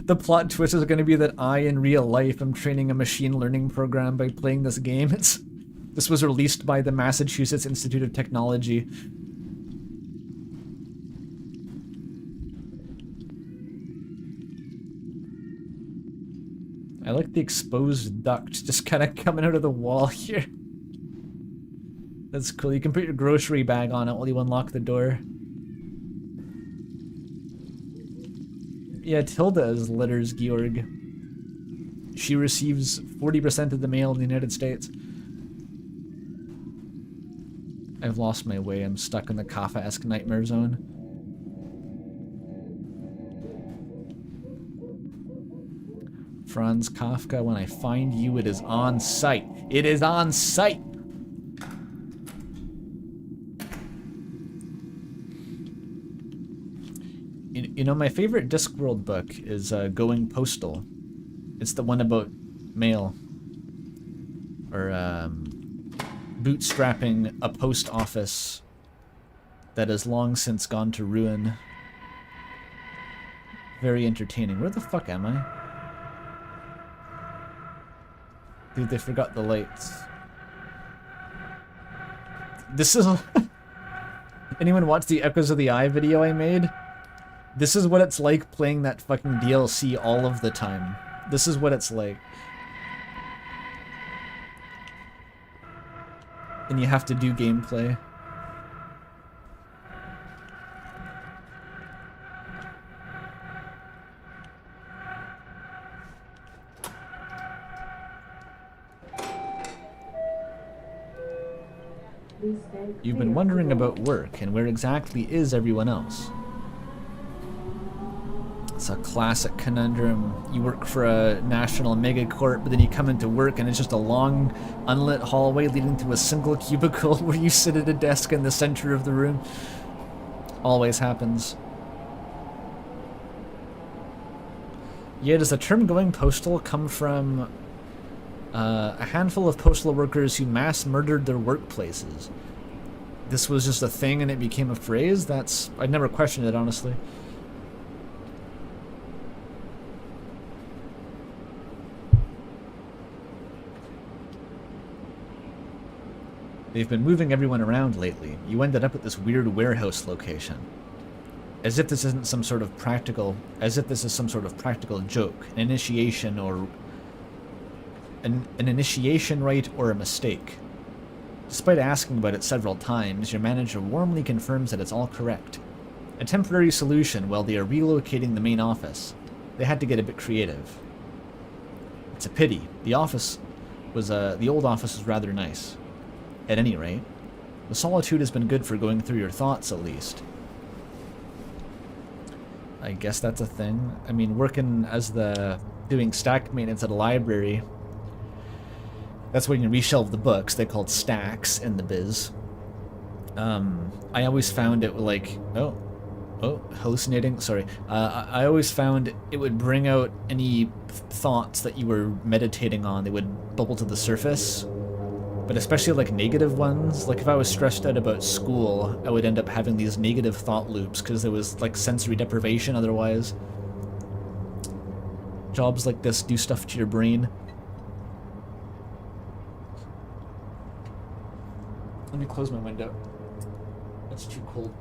The plot twist is going to be that I, in real life, am training a machine learning program by playing this game. This was released by the Massachusetts Institute of Technology. I like the exposed duct just kind of coming out of the wall here. That's cool. You can put your grocery bag on it while you unlock the door. Yeah, Tilda is Letters Georg. She receives 40% of the mail in the United States. I've lost my way. I'm stuck in the Kafka-esque nightmare zone. Franz Kafka, when I find you, it is on site. It is on site! You know, my favorite Discworld book is Going Postal. It's the one about mail. Or, bootstrapping a post office that has long since gone to ruin. Very entertaining. Where the fuck am I? Dude, they forgot the lights. This is... Anyone watch the Echoes of the Eye video I made? This is what it's like playing that fucking DLC all of the time. This is what it's like. And you have to do gameplay. You've been wondering about work, and where exactly is everyone else? It's a classic conundrum. You work for a national megacorp, but then you come into work and it's just a long, unlit hallway leading to a single cubicle where you sit at a desk in the center of the room. Always happens. Yeah, does the term going postal come from a handful of postal workers who mass murdered their workplaces? This was just a thing and it became a phrase? I'd never questioned it, honestly. They've been moving everyone around lately. You ended up at this weird warehouse location. As if this isn't some sort of practical... As if this is some sort of practical joke, an initiation or... An initiation rite or a mistake. Despite asking about it several times, your manager warmly confirms that it's all correct. A temporary solution while they are relocating the main office. They had to get a bit creative. It's a pity. The old office was rather nice. At any rate, the solitude has been good for going through your thoughts, at least. I guess that's a thing. I mean, working as doing stack maintenance at a library, that's when you reshelve the books. They're called stacks in the biz. I always found it like, hallucinating, sorry. I always found it would bring out any thoughts that you were meditating on. They would bubble to the surface. But especially like negative ones, like if I was stressed out about school, I would end up having these negative thought loops because there was like sensory deprivation otherwise. Jobs like this do stuff to your brain. Let me close my window. It's too cold.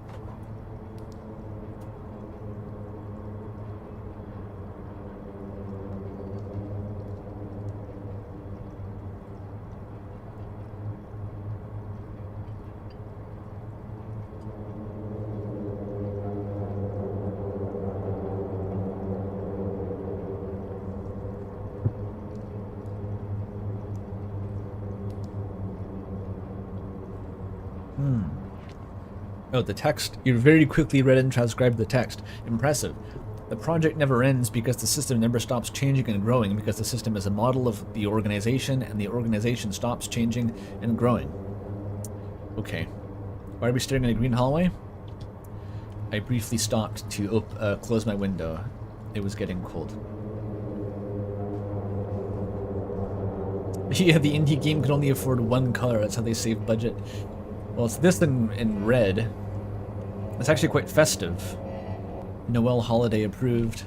Oh, the text. You very quickly read and transcribed the text. Impressive. The project never ends because the system never stops changing and growing, because the system is a model of the organization and the organization stops changing and growing. Okay. Why are we staring in a green hallway? I briefly stopped to close my window. It was getting cold. Yeah, the indie game could only afford one color. That's how they save budget. Well, it's this in red. It's actually quite festive. Noel holiday approved.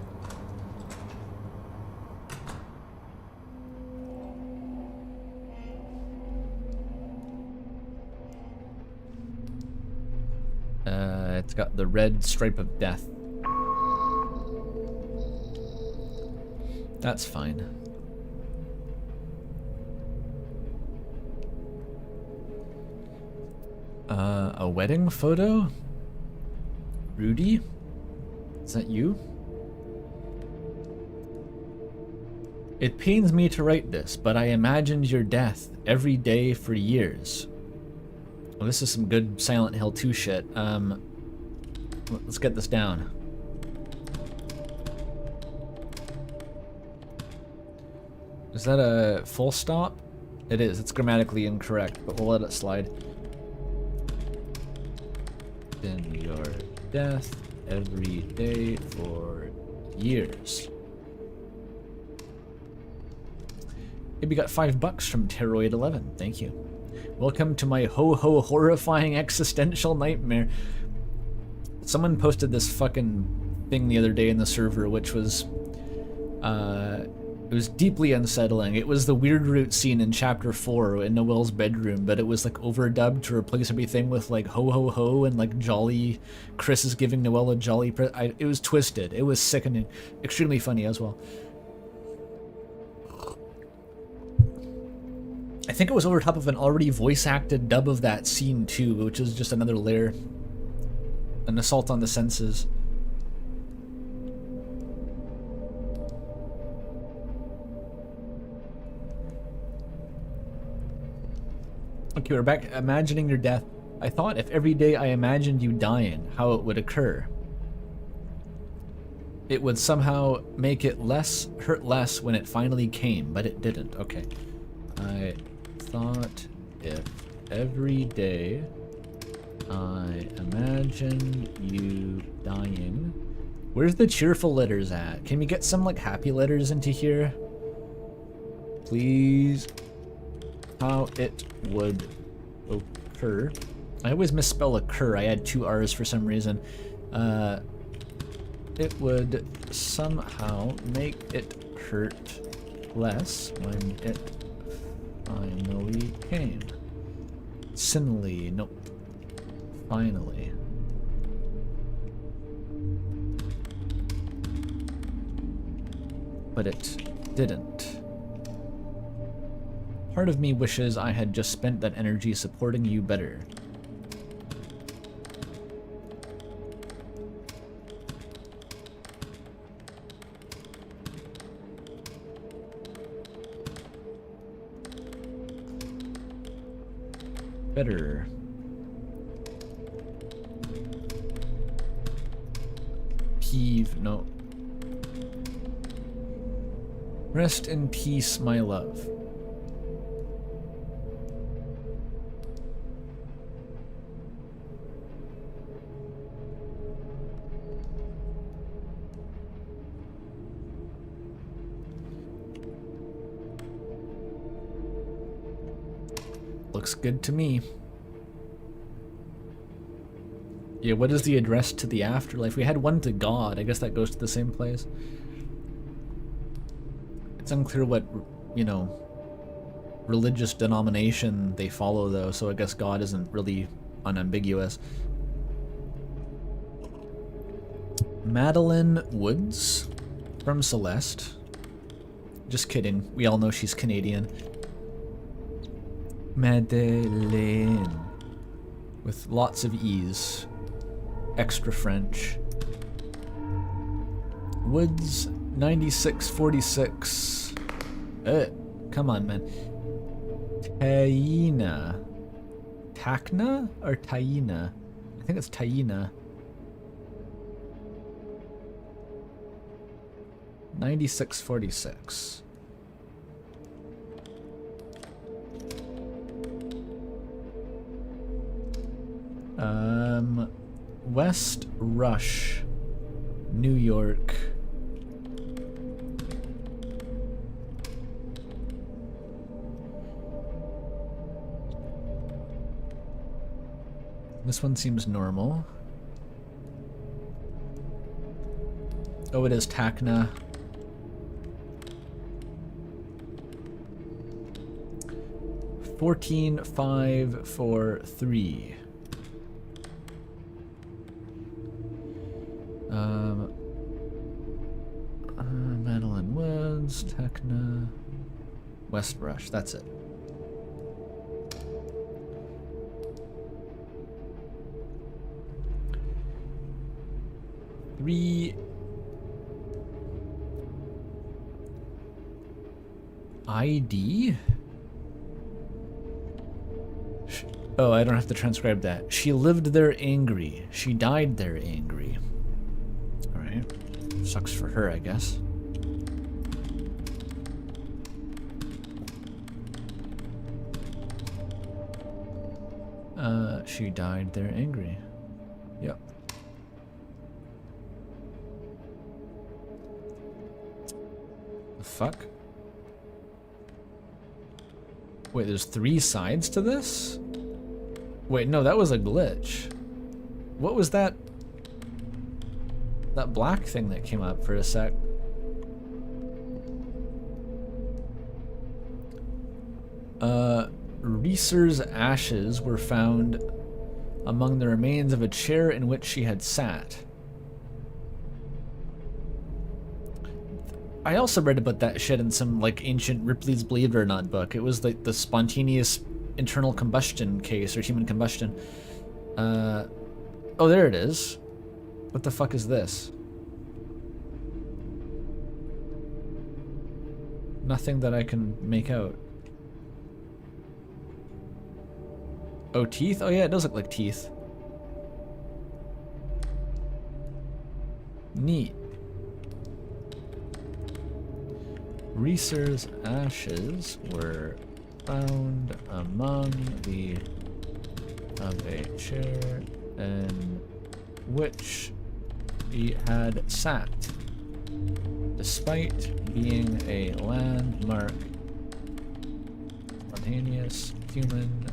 It's got the red stripe of death. That's fine. A wedding photo? Rudy? Is that you? It pains me to write this, but I imagined your death every day for years. Well, this is some good Silent Hill 2 shit. Let's get this down. Is that a full stop? It is. It's grammatically incorrect, but we'll let it slide. In your death every day for years. Maybe got $5 from Teroid11. Thank you. Welcome to my ho-ho horrifying existential nightmare. Someone posted this fucking thing the other day in the server, which was it was deeply unsettling. It was the Weird Root scene in chapter 4 in Noel's bedroom, but it was like overdubbed to replace everything with like ho ho ho and like jolly. Chris is giving Noel a jolly it was twisted. It was sickening. Extremely funny as well. I think it was over top of an already voice acted dub of that scene too, which is just another layer. An assault on the senses. Okay, we're back. Imagining your death. I thought if every day I imagined you dying, how it would occur. It would somehow make it hurt less when it finally came, but it didn't. Okay. I thought if every day I imagined you dying. Where's the cheerful letters at? Can we get some like happy letters into here? Please. How it would occur. I always misspell occur. I add 2 R's for some reason. It would somehow make it hurt less when it finally came. Simile, nope. Finally. But it didn't. Part of me wishes I had just spent that energy supporting you better. Better. Peeve, no. Rest in peace, my love. Looks good to me. Yeah, what is the address to the afterlife? We had one to God. I guess that goes to the same place. It's unclear what, you know, religious denomination they follow, though, so I guess God isn't really unambiguous. Madeline Woods from Celeste. Just kidding. We all know she's Canadian. Madeleine. With lots of E's. Extra French. Woods 9646. Come on, man. Taina. Tacna or Taina? I think it's Taina. 9646. West Rush, New York. This one seems normal. Oh, it is Tacna. $14,543. Madeline Woods, Tacna, West Rush. That's it. Three ID? Oh, I don't have to transcribe that. She lived there angry. She died there angry. Alright. Sucks for her, I guess. She died there angry. Yep. The fuck? Wait, there's 3 sides to this? Wait, no, that was a glitch. What was that? That black thing that came up for a sec. Reeser's ashes were found among the remains of a chair in which she had sat. I also read about that shit in some like ancient Ripley's Believe It or Not book. It was like the spontaneous internal combustion case or human combustion. Oh, there it is. What the fuck is this? Nothing that I can make out. Oh, teeth? Oh yeah, it does look like teeth. Neat. Reeser's ashes were found among the of a chair in which he had sat. Despite being a landmark, spontaneous human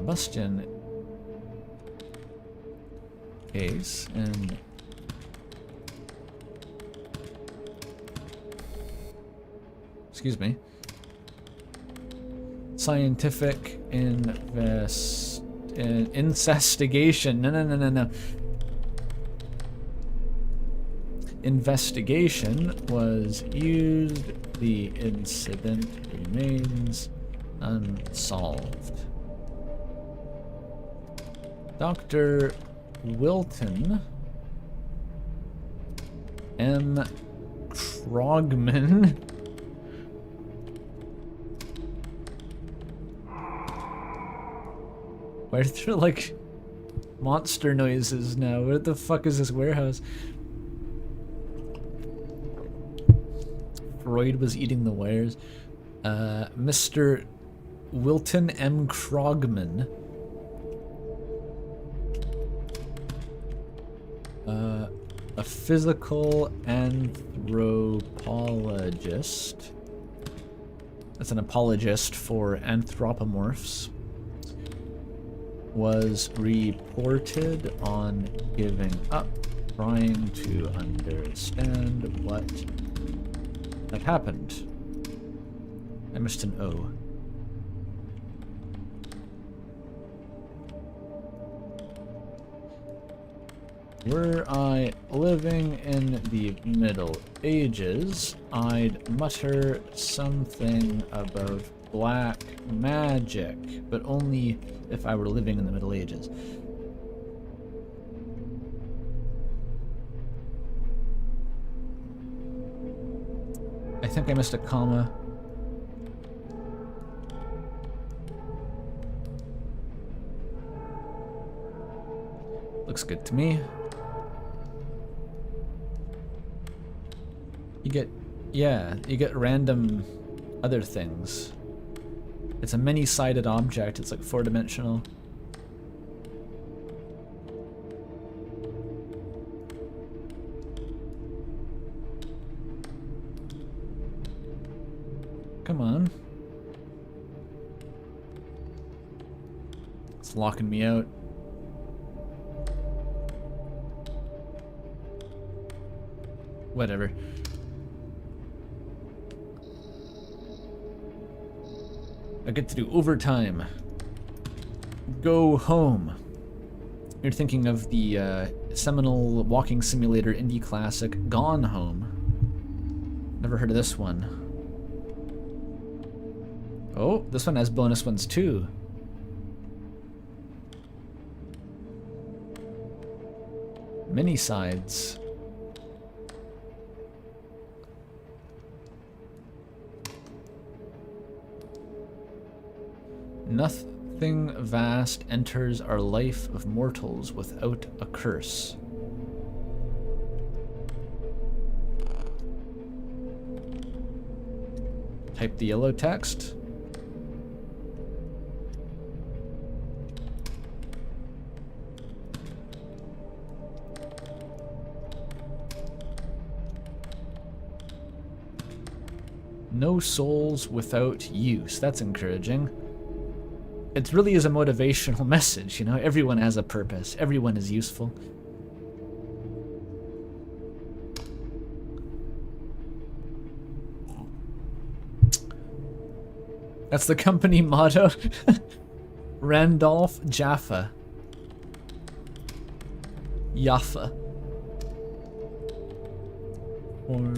Bustion case and excuse me, scientific investigation. No. Investigation was used. The incident remains unsolved. Dr. Wilton M. Krogman why are there like monster noises now? Where the fuck is this warehouse? Freud was eating the wires. Mr. Wilton M. Krogman. A physical anthropologist. That's an apologist for anthropomorphs. Was reported on giving up, trying to understand what had happened. I missed an O. Were I living in the Middle Ages, I'd mutter something about black magic, but only if I were living in the Middle Ages. I think I missed a comma. Looks good to me. You get, yeah, you get random other things. It's a many-sided object. It's like 4-dimensional. Come on. It's locking me out. Whatever. I get to do overtime. Go home. You're thinking of the seminal walking simulator indie classic Gone Home. Never heard of this one. Oh, this one has bonus ones too. Many sides. Nothing vast enters our life of mortals without a curse. Type the yellow text. No souls without use. That's encouraging. It really is a motivational message, you know? Everyone has a purpose. Everyone is useful. That's the company motto. Randolph Jaffa. Jaffa. Or,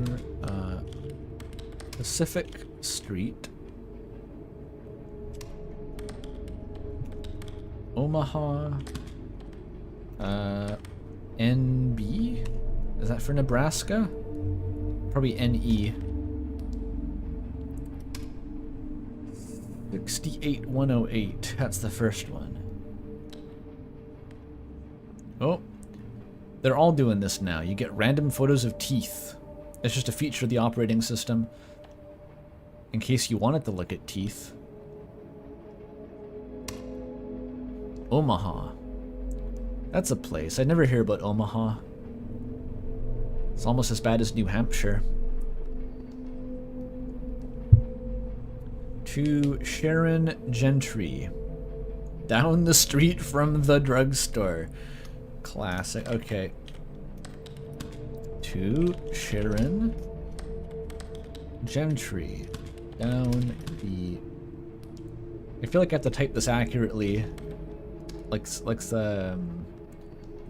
Pacific Street. Omaha. NB? Is that for Nebraska? Probably NE. 68108. That's the first one. Oh. They're all doing this now. You get random photos of teeth. It's just a feature of the operating system. In case you wanted to look at teeth. Omaha. That's a place. I never hear about Omaha. It's almost as bad as New Hampshire. To Sharon Gentry. Down the street from the drugstore. Classic. Okay. To Sharon Gentry. Down the... I feel like I have to type this accurately. Like the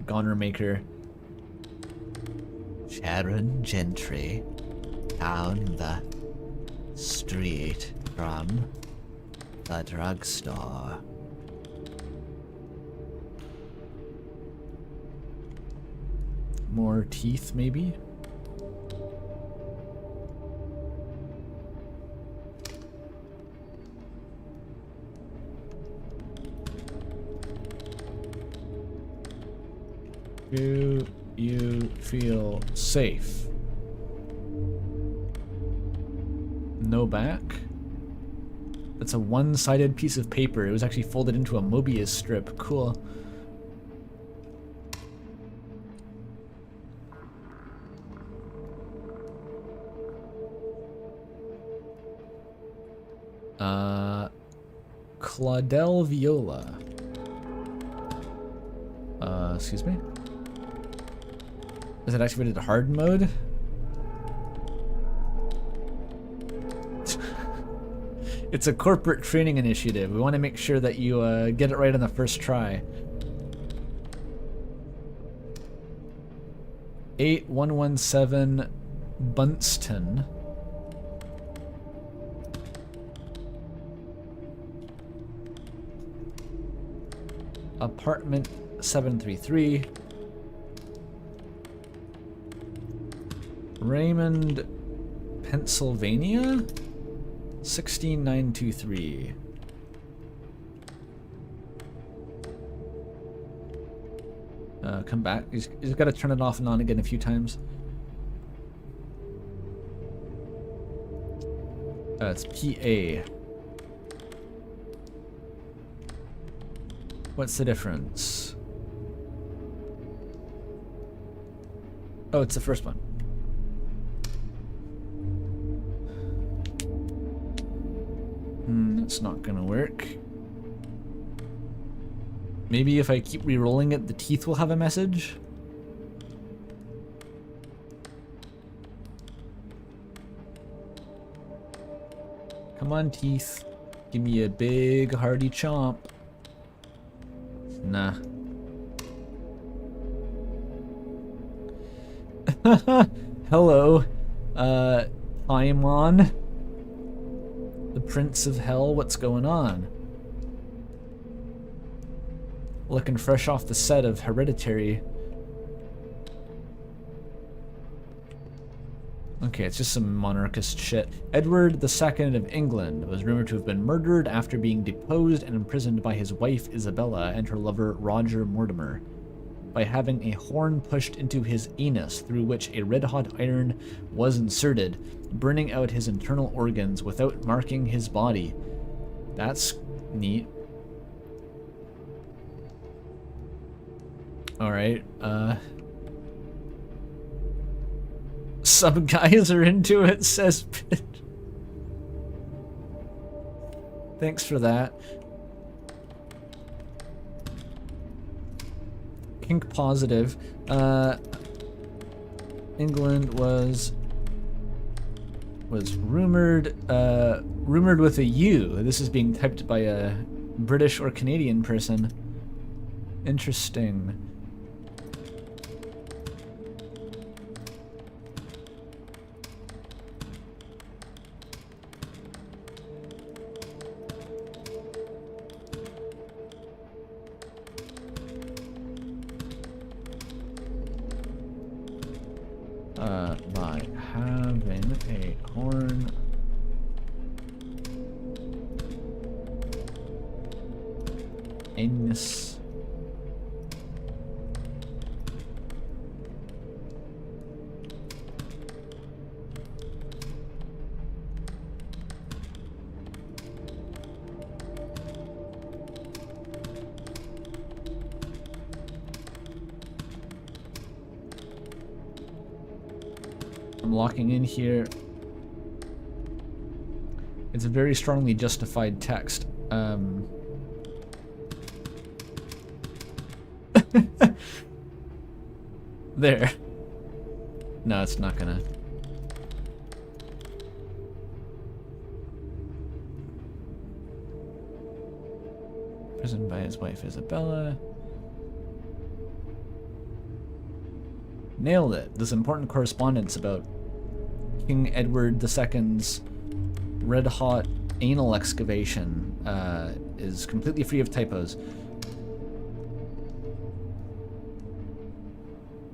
Goner Maker. Sharon Gentry. Down the street from the drugstore. More teeth, maybe? Do you feel safe? No back? That's a one-sided piece of paper. It was actually folded into a Mobius strip. Cool. Claudel Viola. Excuse me? Is it activated hard mode? It's a corporate training initiative. We want to make sure that you get it right on the first try. 8117 Bunston. Apartment 733. Raymond, Pennsylvania? 16923. Come back. He's got to turn it off and on again a few times. It's PA. What's the difference? Oh, it's the first one. That's not gonna work. Maybe if I keep re-rolling it, the teeth will have a message? Come on, teeth. Give me a big, hearty chomp. Nah. Hello, Paimon. The Prince of Hell, what's going on? Looking fresh off the set of Hereditary. Okay, it's just some monarchist shit. Edward II of England was rumored to have been murdered after being deposed and imprisoned by his wife Isabella and her lover Roger Mortimer by having a horn pushed into his anus through which a red-hot iron was inserted, burning out his internal organs without marking his body. That's neat. Alright, some guys are into it, says Pit. Thanks for that. Kink positive. England was rumored with a U. This is being typed by a British or Canadian person. Interesting. By having a horn anus. I'm locking in here. It's a very strongly justified text. There. No, it's not gonna. Imprisoned by his wife Isabella. Nailed it. This important correspondence about King Edward II's red-hot anal excavation is completely free of typos.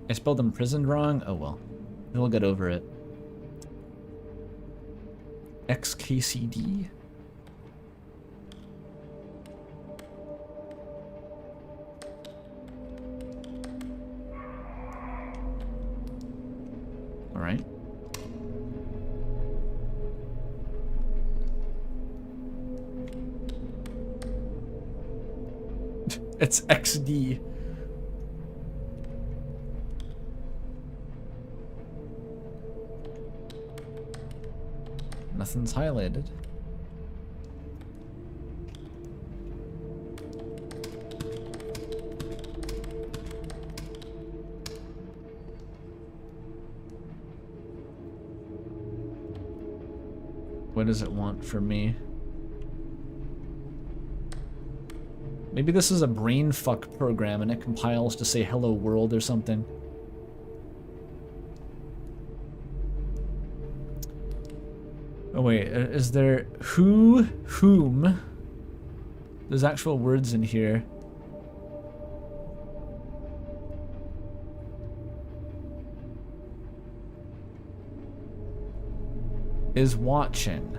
I spelled imprisoned wrong? Oh well. We'll get over it. XKCD? Alright. It's XD. Nothing's highlighted. What does it want from me? Maybe this is a brain fuck program and it compiles to say hello world or something. Oh wait, is there whom? There's actual words in here. Is watching.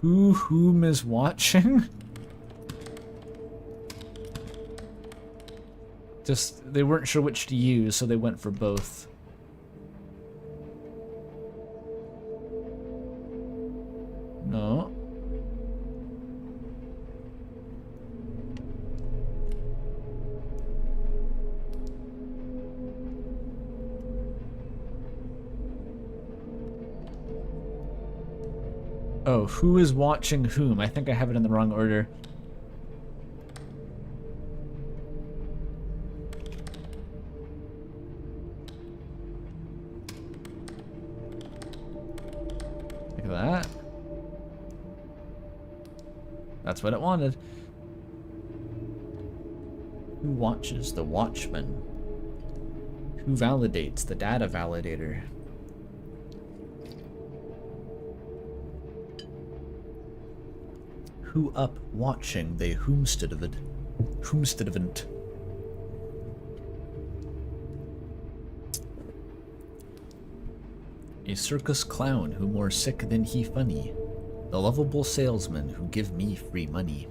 Whom is watching? Just, they weren't sure which to use, so they went for both. No. Oh, who is watching whom? I think I have it in the wrong order. Look at that. That's what it wanted. Who watches? The watchman. Who validates? The data validator. Who up watching? The whomstedevant. A circus clown who more sick than he funny. The lovable salesman who give me free money.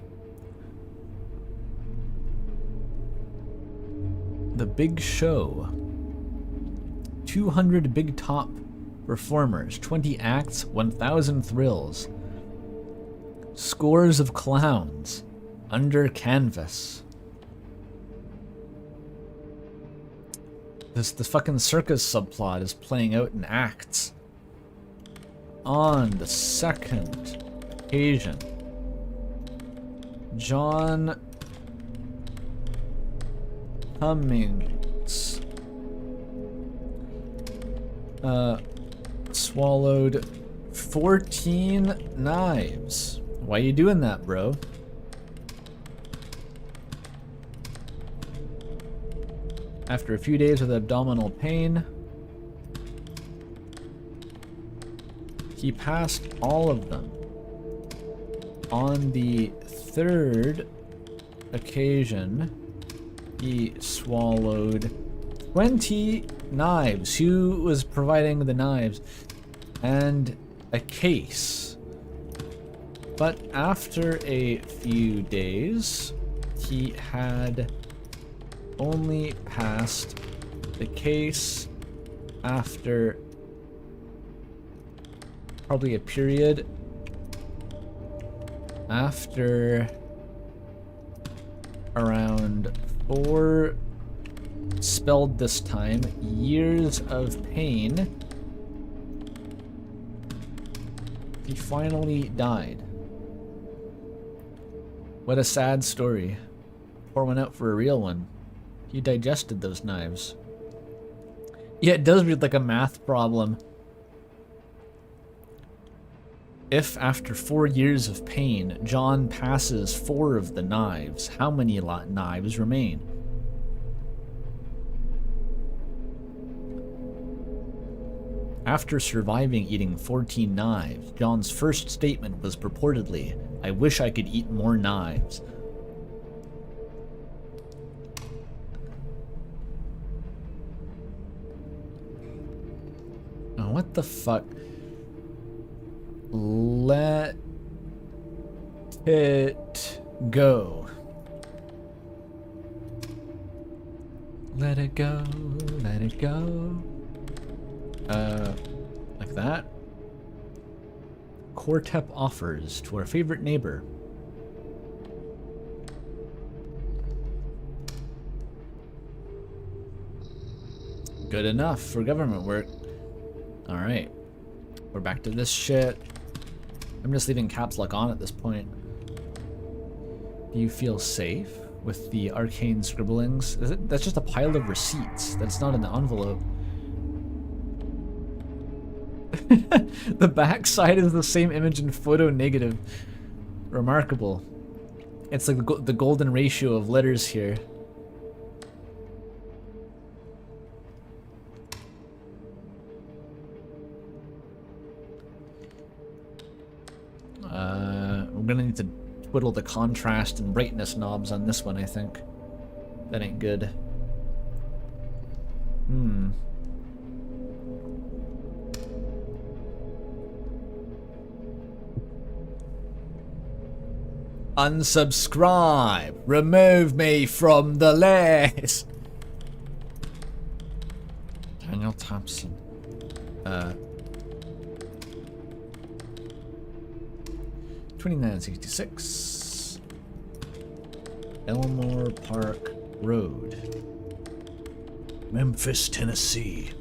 The big show. 200 big top performers, 20 acts, 1,000 thrills. Scores of clowns under canvas. The fucking circus subplot is playing out in acts. On the second occasion, John Cummings swallowed 14 knives. Why you doing that, bro? After a few days with abdominal pain, he passed all of them. On the third occasion, he swallowed 20 knives. Who was providing the knives? And a case. But after a few days, he had only passed the case after probably a period after around 4, spelled this time, years of pain. He finally died. What a sad story. Pour one out for a real one. He digested those knives. Yeah, it does read like a math problem. If after 4 years of pain, John passes 4 of the knives, how many knives remain? After surviving eating 14 knives, John's first statement was purportedly, "I wish I could eat more knives." Oh, what the fuck? Let it go. Let it go, let it go. Like that. Cortep offers to our favorite neighbor. Good enough for government work. Alright. We're back to this shit. I'm just leaving caps lock on at this point. Do you feel safe with the arcane scribblings? That's just a pile of receipts. That's not an envelope. The back side is the same image in photo negative. Remarkable. It's like the golden ratio of letters here. We're gonna need to twiddle the contrast and brightness knobs on this one, I think. That ain't good. Unsubscribe. Remove me from the list. Daniel Thompson. 2966 Elmore Park Road, Memphis, Tennessee.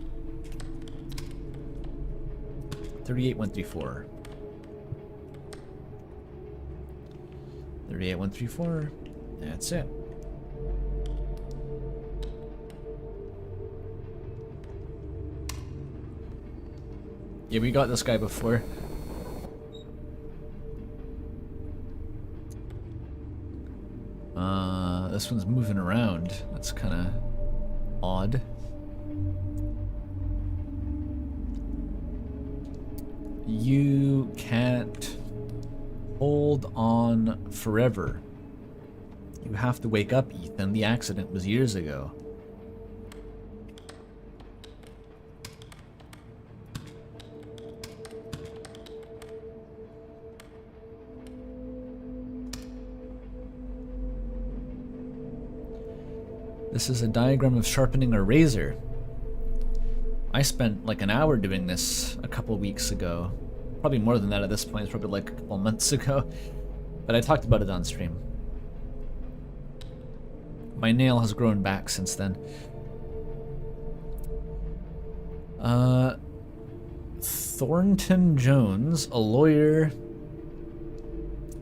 38134. 38134. That's it. Yeah, we got this guy before. This one's moving around. That's kind of odd. You can't hold on forever. You have to wake up, Ethan. The accident was years ago. This is a diagram of sharpening a razor. I spent like an hour doing this a couple weeks ago. Probably more than that at this point. It's probably like a couple months ago. But I talked about it on stream. My nail has grown back since then. Thornton Jones, a lawyer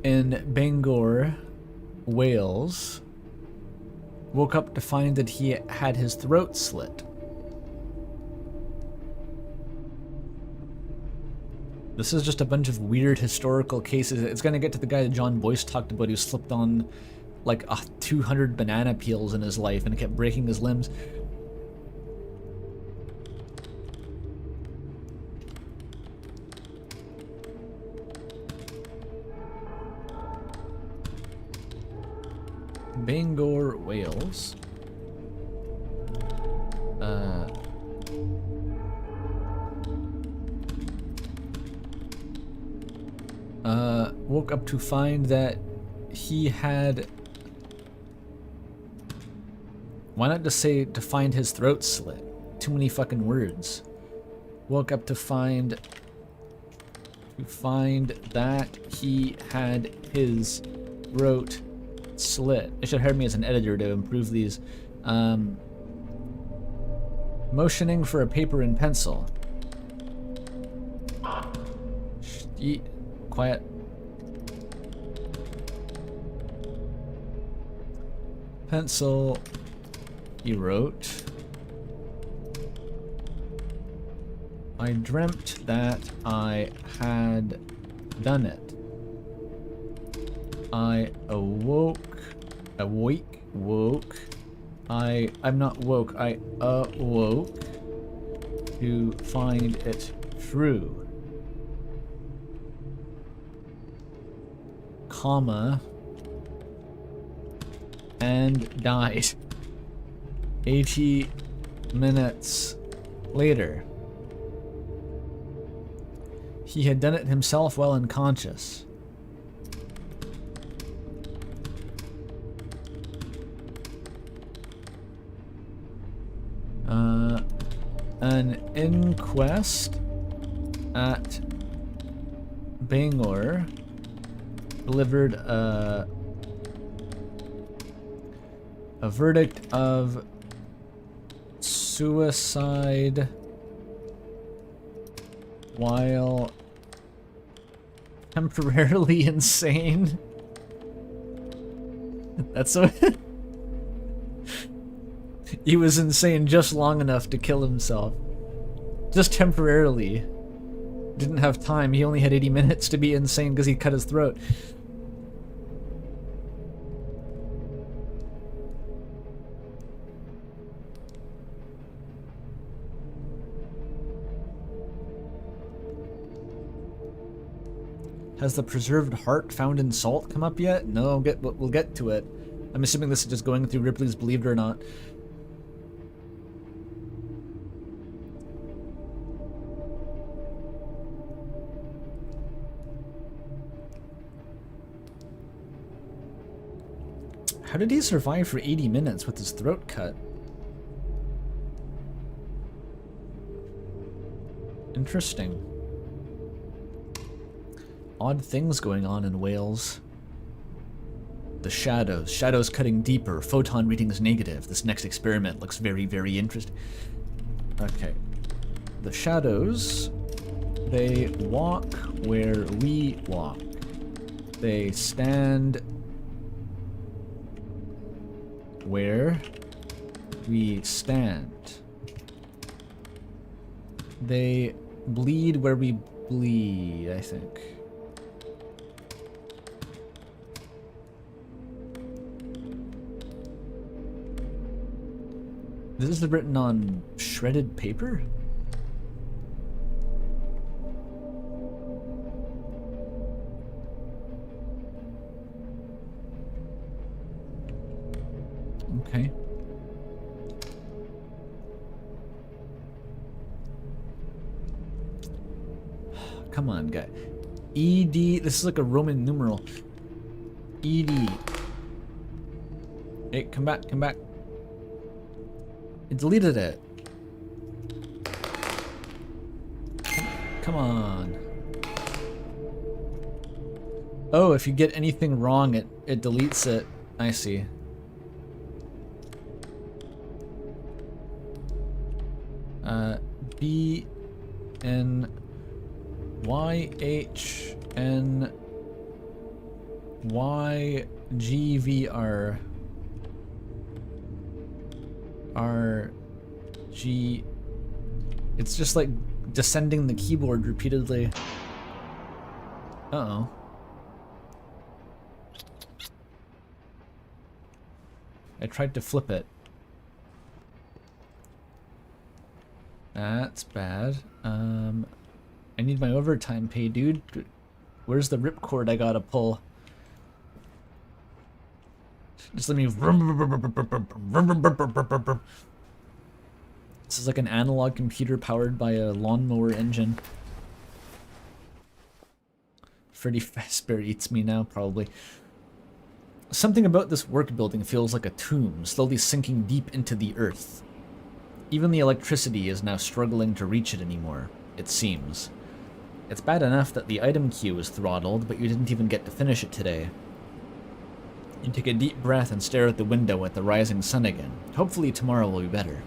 in Bangor, Wales, woke up to find that he had his throat slit. This is just a bunch of weird historical cases. It's gonna get to the guy that John Boyce talked about who slipped on like 200 banana peels in his life and kept breaking his limbs. Bangor, Wales. Woke up to find that he had... Why not just say to find his throat slit? Too many fucking words. Woke up to find that he had his throat slit. It should hire me as an editor to improve these. Motioning for a paper and pencil. Quiet. Pencil. He wrote. I dreamt that I had done it. I woke. I'm not woke, I awoke to find it true. Comma. And died. 80 minutes later. He had done it himself while unconscious. An inquest at Bangor delivered a verdict of suicide while temporarily insane. That's so... He was insane just long enough to kill himself. Just temporarily. Didn't have time. He only had 80 minutes to be insane because he cut his throat. Has the preserved heart found in salt come up yet? No, we'll get to it. I'm assuming this is just going through Ripley's Believe It or Not. How did he survive for 80 minutes with his throat cut? Interesting. Odd things going on in Wales. The shadows. Shadows cutting deeper. Photon readings negative. This next experiment looks very, very interesting. Okay. The shadows, they walk where we walk. They stand where we stand. They bleed where we bleed, I think. This is written on shredded paper? Okay. Come on, guy. ED. This is like a Roman numeral. ED. Hey, come back, come back. It deleted it. Come on. Oh, if you get anything wrong, it deletes it. I see. B N Y H N Y G V R R G. It's just like descending the keyboard repeatedly. Uh-oh. I tried to flip it. That's bad. I need my overtime pay, dude. Where's the ripcord I gotta pull? Just let me... This is like an analog computer powered by a lawnmower engine. Freddy Fazbear eats me now, probably. Something about this work building feels like a tomb, slowly sinking deep into the earth. Even the electricity is now struggling to reach it anymore, it seems. It's bad enough that the item queue is throttled, but you didn't even get to finish it today. You take a deep breath and stare out the window at the rising sun again. Hopefully tomorrow will be better.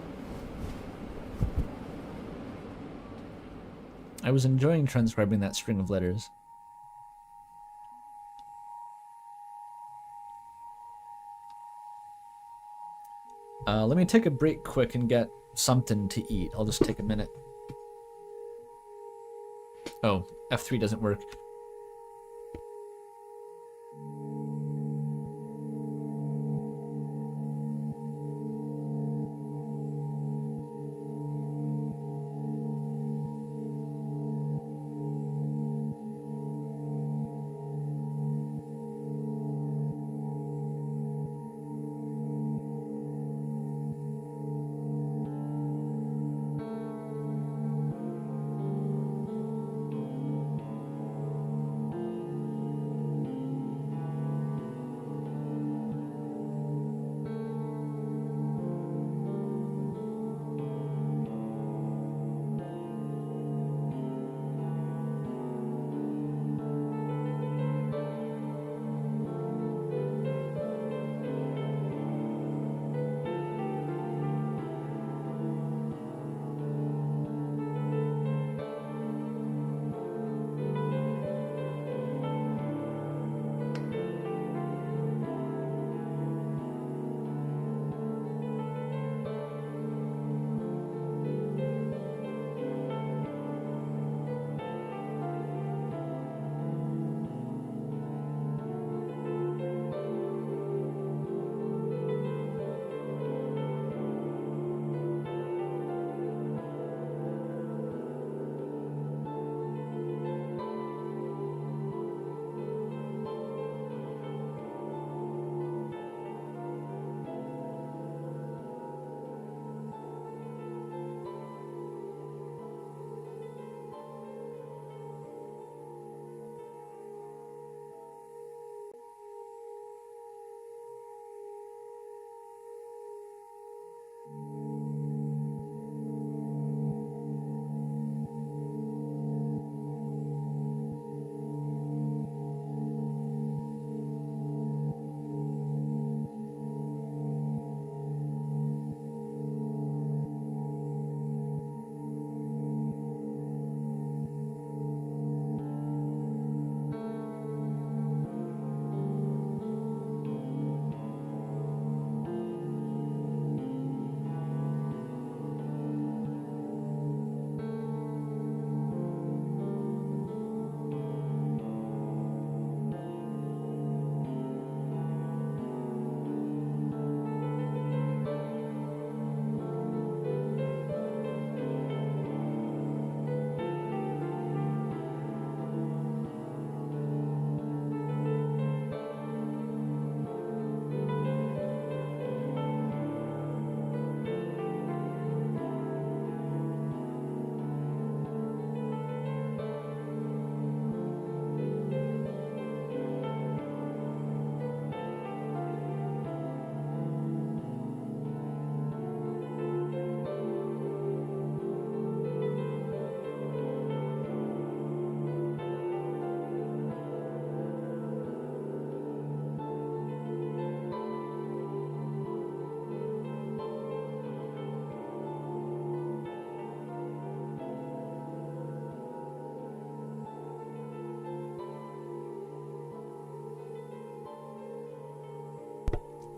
I was enjoying transcribing that string of letters. Let me take a break quick and get something to eat. I'll just take a minute. Oh, F3 doesn't work.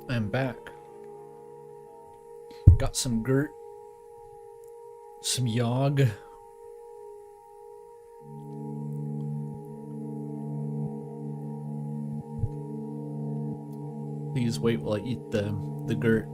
I'm back. Got some Gert, some Yogg. Please wait while I eat the Gert.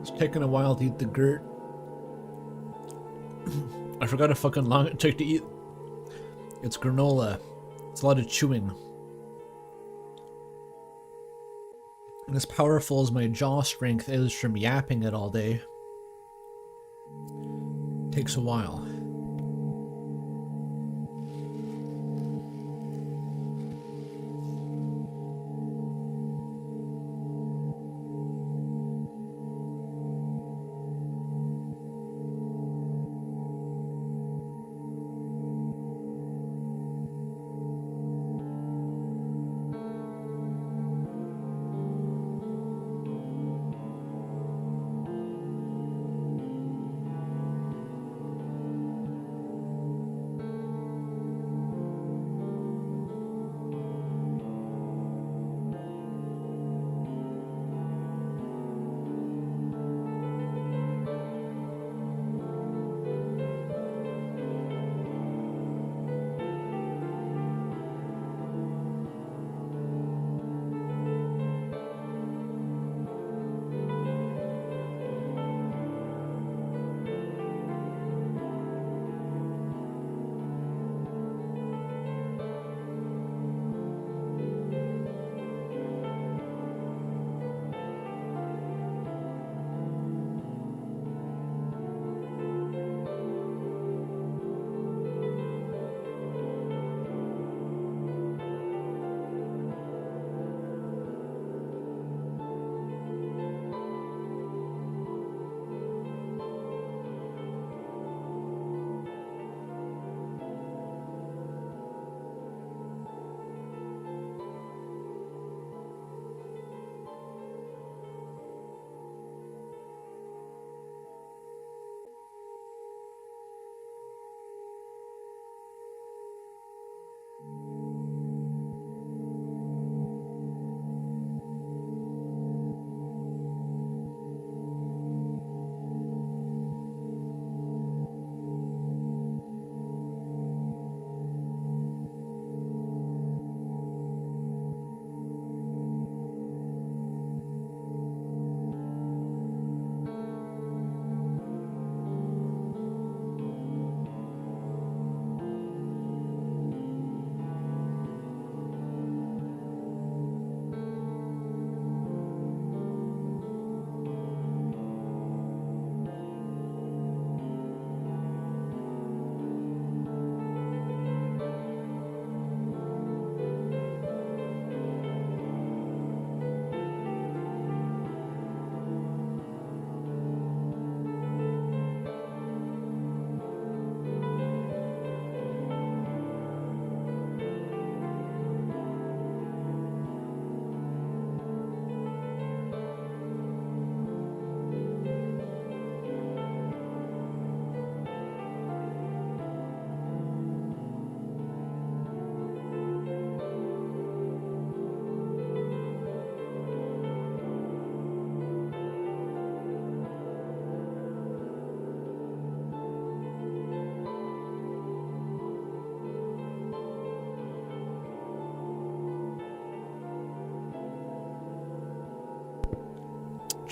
It's taking a while to eat the Gert. I forgot how fucking long it took to eat. It's granola. It's a lot of chewing. And as powerful as my jaw strength is from yapping it all day, it takes a while.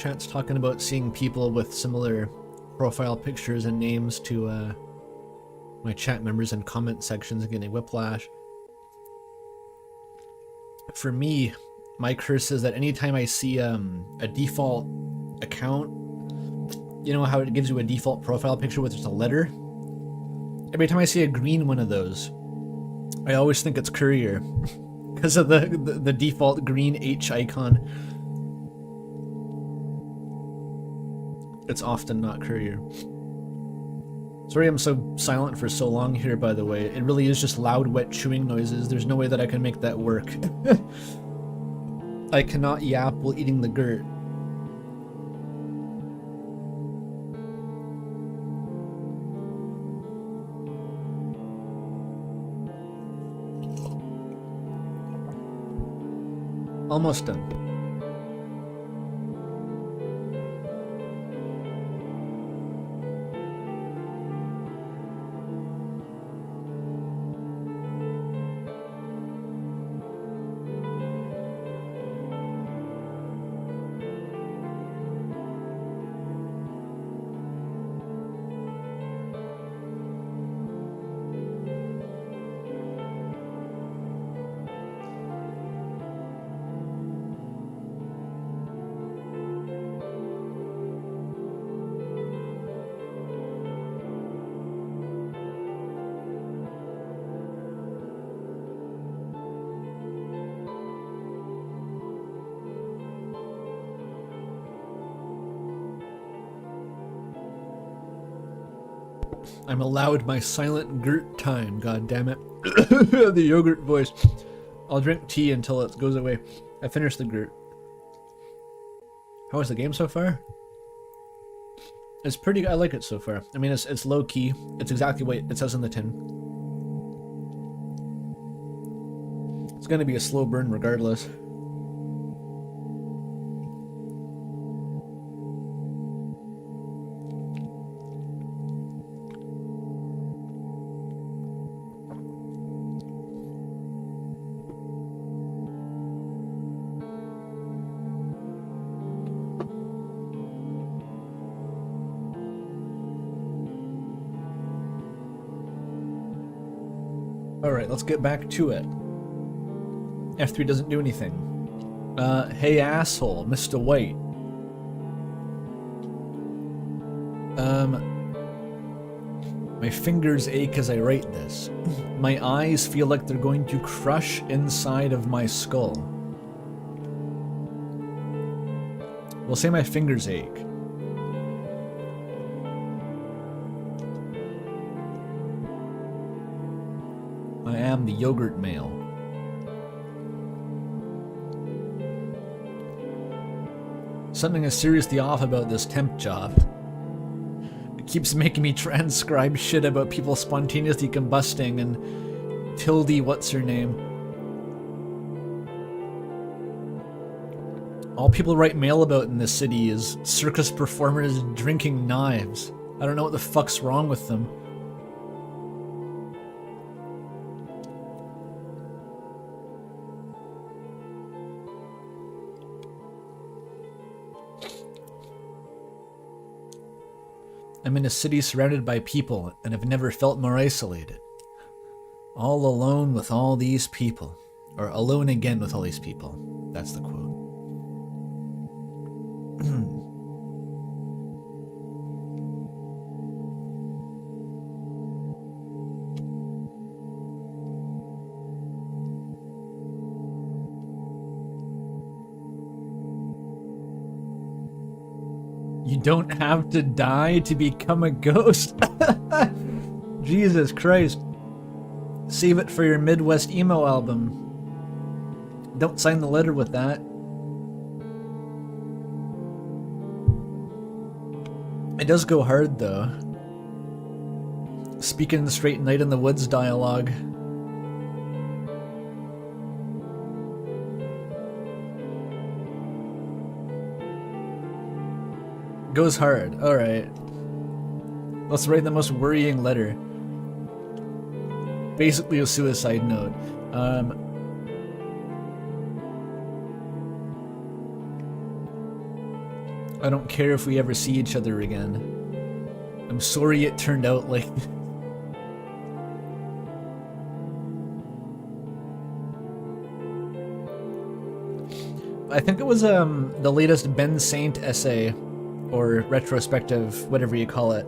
chat's talking about seeing people with similar profile pictures and names to my chat members and comment sections and getting whiplash. For me, my curse is that anytime I see a default account, you know how it gives you a default profile picture with just a letter? Every time I see a green one of those, I always think it's Courier because of the default green H icon. It's often not Courier. Sorry I'm so silent for so long here, by the way. It really is just loud, wet chewing noises. There's no way that I can make that work. I cannot yap while eating the gurt. Almost done. I'm allowed my silent gurt time, god damn it. The yogurt voice. I'll drink tea until it goes away. I finished the gurt. How was the game so far? It's pretty, I like it so far. I mean, it's low key. It's exactly what it says in the tin. It's gonna be a slow burn regardless. Alright, let's get back to it. F3 doesn't do anything. Hey asshole, Mr. White. My fingers ache as I write this. My eyes feel like they're going to crush inside of my skull. We'll say my fingers ache. I am the yogurt male. Something is seriously off about this temp job. It keeps making me transcribe shit about people spontaneously combusting and Tildy what's her name. All people write mail about in this city is circus performers drinking knives. I don't know what the fuck's wrong with them. I'm in a city surrounded by people, and have never felt more isolated. All alone with all these people. Or alone again with all these people. That's the quote. You don't have to die to become a ghost. Jesus Christ. Save it for your Midwest emo album. Don't sign the letter with that. It does go hard though. Speaking the straight night in the woods dialogue. Goes hard. Alright. Let's write the most worrying letter. Basically a suicide note. I don't care if we ever see each other again. I'm sorry it turned out like... I think it was the latest Ben Saint essay, or retrospective, whatever you call it.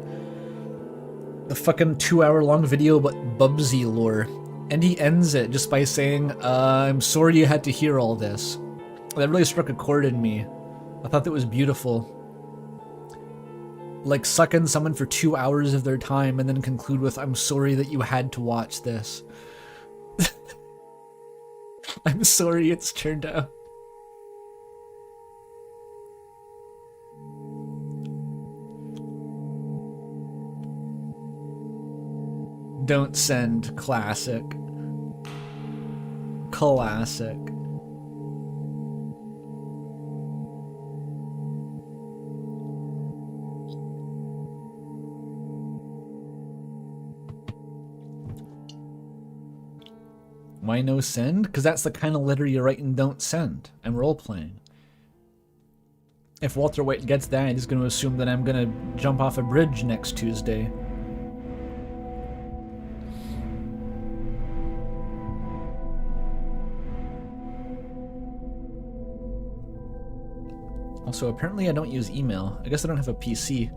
The fucking 2-hour-long video about Bubsy lore. And he ends it just by saying, I'm sorry you had to hear all this. That really struck a chord in me. I thought that was beautiful. Like, suck in someone for 2 hours of their time and then conclude with, I'm sorry that you had to watch this. I'm sorry it's turned out. Don't send. Classic. Classic. Why no send? Because that's the kind of letter you write and don't send. I'm role-playing. If Walter White gets that, he's going to assume that I'm going to jump off a bridge next Tuesday. Also, apparently I don't use email. I guess I don't have a PC.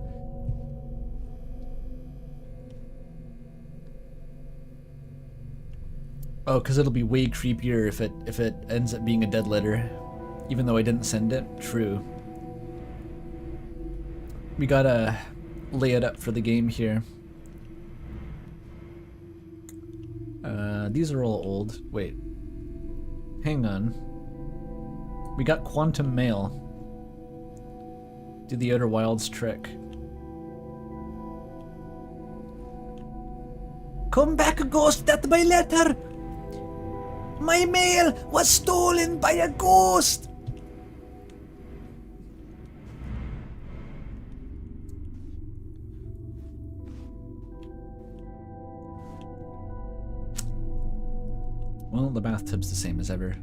Oh, because it'll be way creepier if it ends up being a dead letter. Even though I didn't send it. True. We gotta lay it up for the game here. These are all old. Wait. Hang on. We got Quantum Mail. Do the Outer Wilds trick. Come back, ghost, that's my letter! My mail was stolen by a ghost! Well, the bathtub's the same as ever.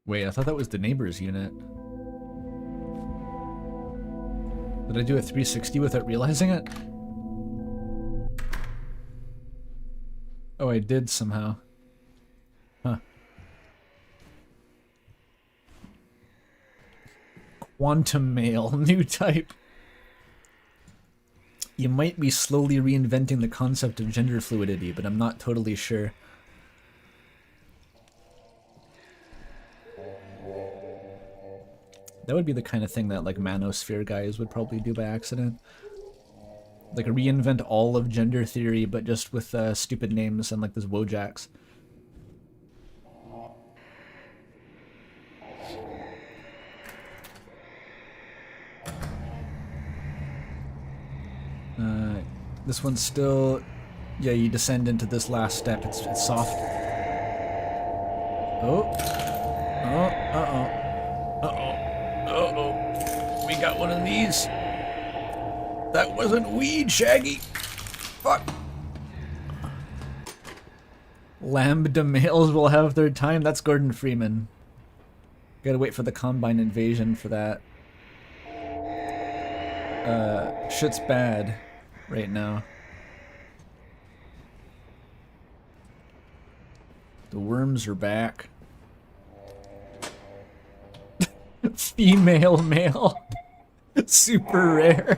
Wait, I thought that was the neighbor's unit. Did I do a 360 without realizing it? Oh, I did somehow. Huh. Quantum mail, new type. You might be slowly reinventing the concept of gender fluidity, but I'm not totally sure. That would be the kind of thing that, like, manosphere guys would probably do by accident. Like, reinvent all of gender theory, but just with stupid names and, like, this Wojaks. This one's still... Yeah, you descend into this last step. It's soft. Oh. Oh, uh-oh. Uh-oh. Uh-oh. We got one of these. That wasn't weed, Shaggy. Fuck. Lambda males will have their time. That's Gordon Freeman. Gotta wait for the Combine invasion for that. Shit's bad right now. The worms are back. Female male. Super rare.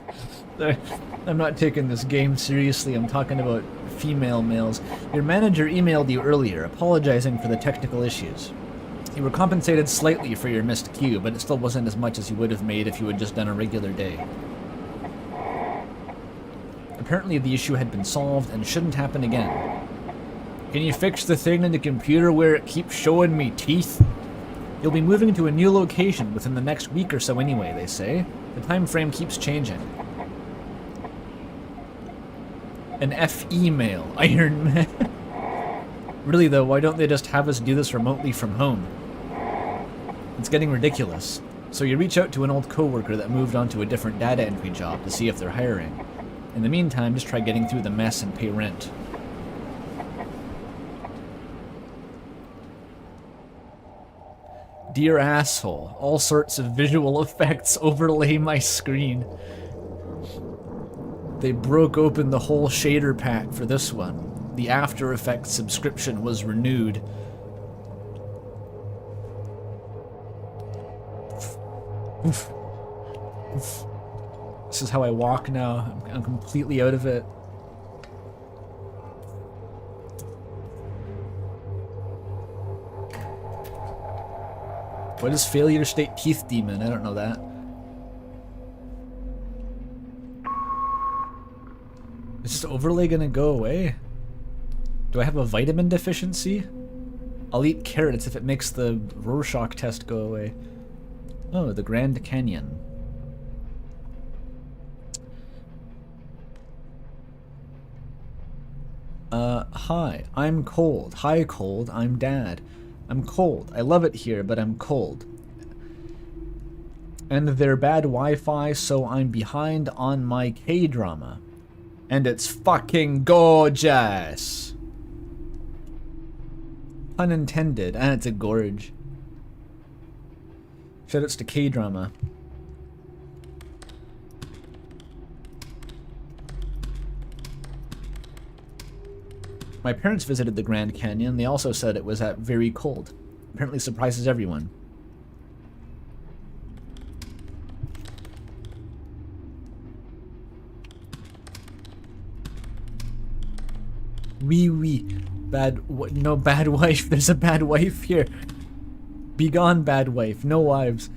I'm not taking this game seriously. I'm talking about female males. Your manager emailed you earlier, apologizing for the technical issues. You were compensated slightly for your missed queue, but it still wasn't as much as you would have made if you had just done a regular day. Apparently the issue had been solved and shouldn't happen again. Can you fix the thing in the computer where it keeps showing me teeth? You'll be moving to a new location within the next week or so anyway, they say. The time frame keeps changing. An FE mail, Iron Man. Really though, why don't they just have us do this remotely from home? It's getting ridiculous. So you reach out to an old coworker that moved on to a different data entry job to see if they're hiring. In the meantime, just try getting through the mess and pay rent. Dear asshole, all sorts of visual effects overlay my screen. They broke open the whole shader pack for this one. The After Effects subscription was renewed. Oof. Oof. This is how I walk now. I'm completely out of it. What is Failure State Teeth Demon? I don't know that. Is this overlay gonna go away? Do I have a vitamin deficiency? I'll eat carrots if it makes the Rorschach test go away. Oh, the Grand Canyon. Hi, I'm cold. Hi, cold, I'm dad. I'm cold. I love it here, but I'm cold. And they're bad Wi-Fi, so I'm behind on my K-drama. And it's fucking gorgeous! Unintended, and it's a gorge. Shoutouts to K-drama. My parents visited the Grand Canyon. They also said it was very cold. Apparently surprises everyone. Wee. No bad wife. There's a bad wife here. Be gone, bad wife. No wives.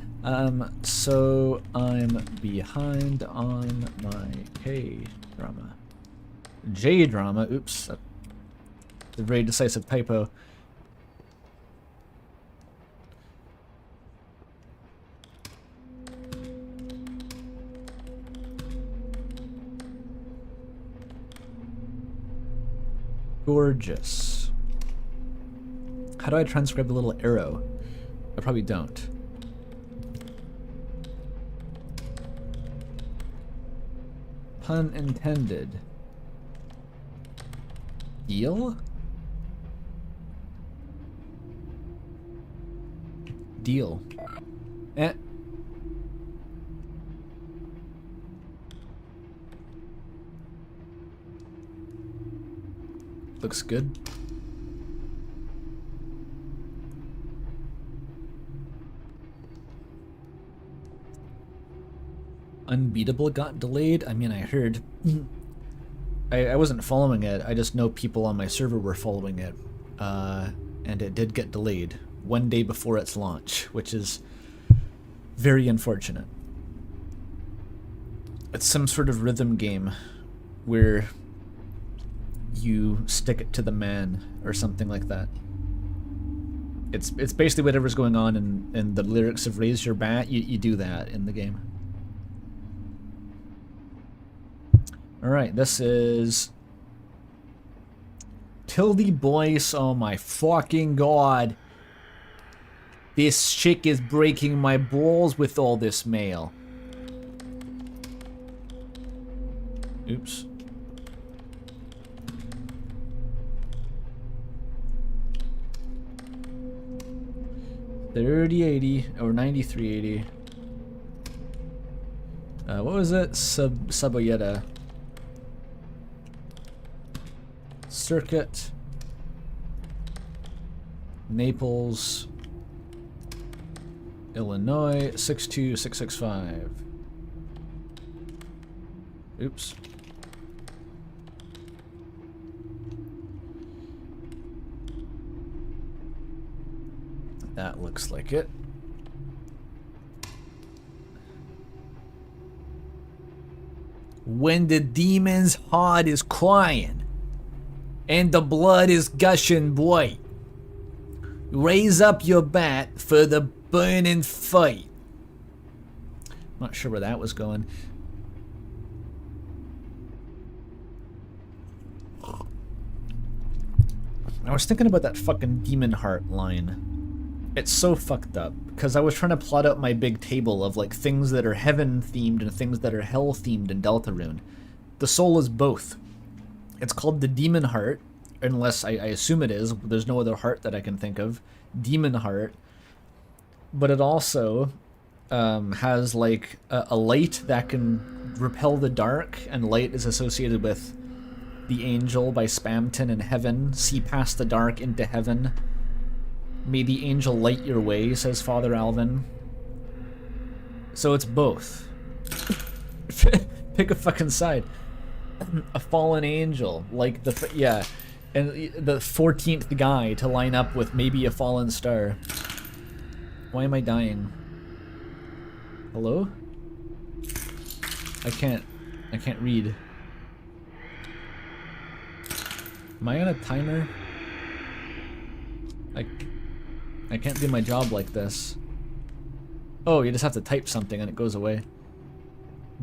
So I'm behind on my K-drama. J-drama. Oops. A very decisive typo. Gorgeous. How do I transcribe the little arrow? I probably don't. Pun intended. Deal? Deal. Eh. Looks good. Unbeatable got delayed? I mean, I heard. I wasn't following it. I just know people on my server were following it. And it did get delayed. 1 day before its launch, which is very unfortunate. It's some sort of rhythm game where you stick it to the man or something like that. It's basically whatever's going on in the lyrics of Raise Your Bat, you do that in the game. Alright, this is Tildy Boyce. Oh my fucking god. This chick is breaking my balls with all this mail. Oops. $30.80 or $93.80. What was it? Saboyeta. Circuit. Naples. Illinois 62665. Oops. That looks like it. When the demon's heart is crying and the blood is gushing white, raise up your bat for the burning fight. Not sure where that was going. I was thinking about that fucking demon heart line. It's so fucked up because I was trying to plot out my big table of like things that are heaven themed and things that are hell themed in Deltarune, The soul is both. It's called the demon heart, unless I assume it is. There's no other heart that I can think of. Demon heart. But it also has like a light that can repel the dark, and light is associated with the angel by Spamton in heaven. See past the dark into heaven. May the angel light your way, says Father Alvin. So it's both. Pick a fucking side. A fallen angel, like yeah, and the 14th guy to line up with maybe a fallen star. Why am I dying? Hello? I can't read. Am I on a timer? I can't do my job like this. Oh, you just have to type something and it goes away.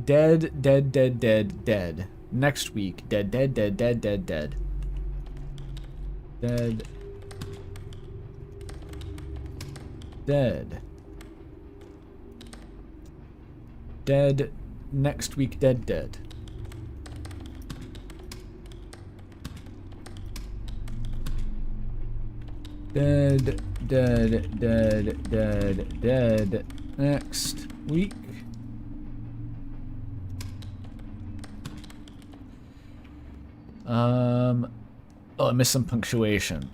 Dead, dead, dead, dead, dead. Next week, dead, dead, dead, dead, dead, dead. Dead. Dead. Dead. Next week, dead, dead. Dead, dead, dead, dead, dead. Next week. Oh, I missed some punctuation.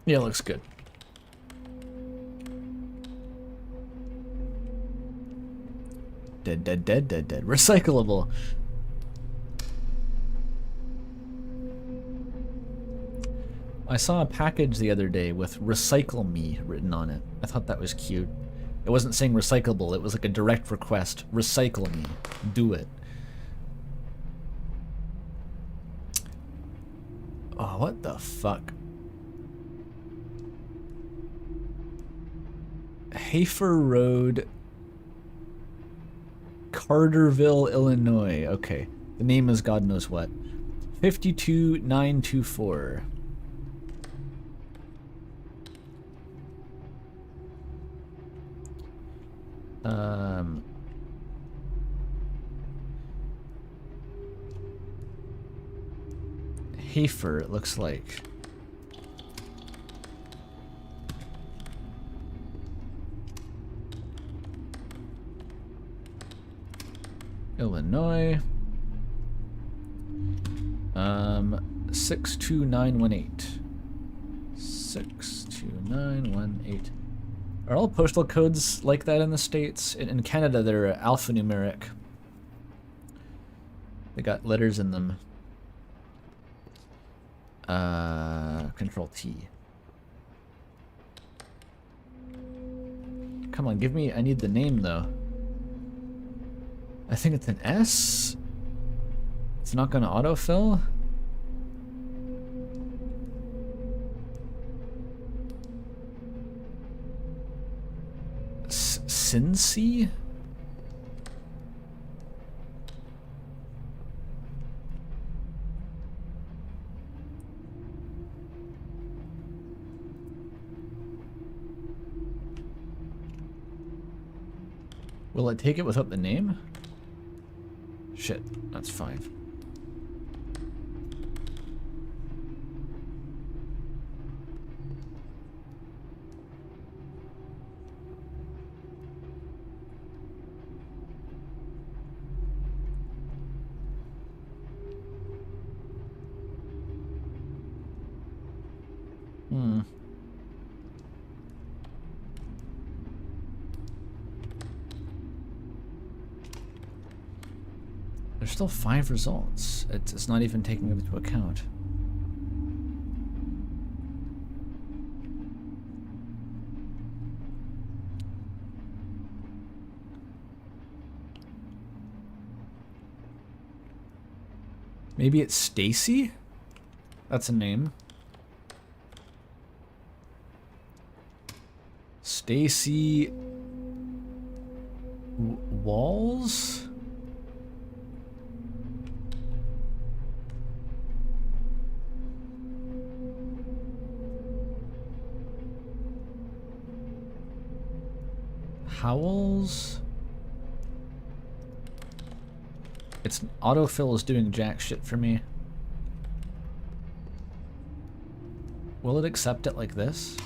Yeah, looks good. Dead, dead, dead, dead, dead. Recyclable. I saw a package the other day with "Recycle Me" written on it. I thought that was cute. It wasn't saying recyclable, it was like a direct request. Recycle me. Do it. Oh, what the fuck? Hafer Road, Carterville, Illinois. Okay. The name is God knows what. 52924. Hafer, it looks like. Illinois. 62918. 62918. Are all postal codes like that in the States? In Canada, they're alphanumeric. They got letters in them. Control T. Come on, give me, I need the name though. I think it's an S? It's not gonna autofill? Cincy? Will it take it without the name? Shit, that's fine. There's still 5 results. It's not even taking them into account. Maybe it's Stacy? That's a name. Stacy Walls? Howls? Its autofill is doing jack shit for me. Will it accept it like this?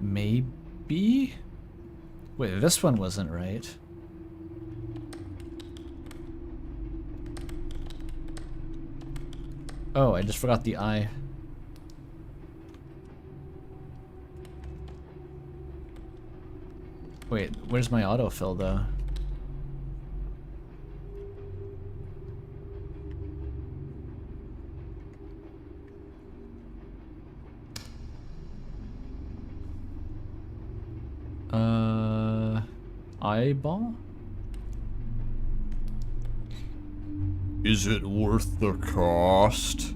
Maybe? Wait, this one wasn't right. Oh, I just forgot the I. Wait, where's my autofill though? Eyeball? Is it worth the cost?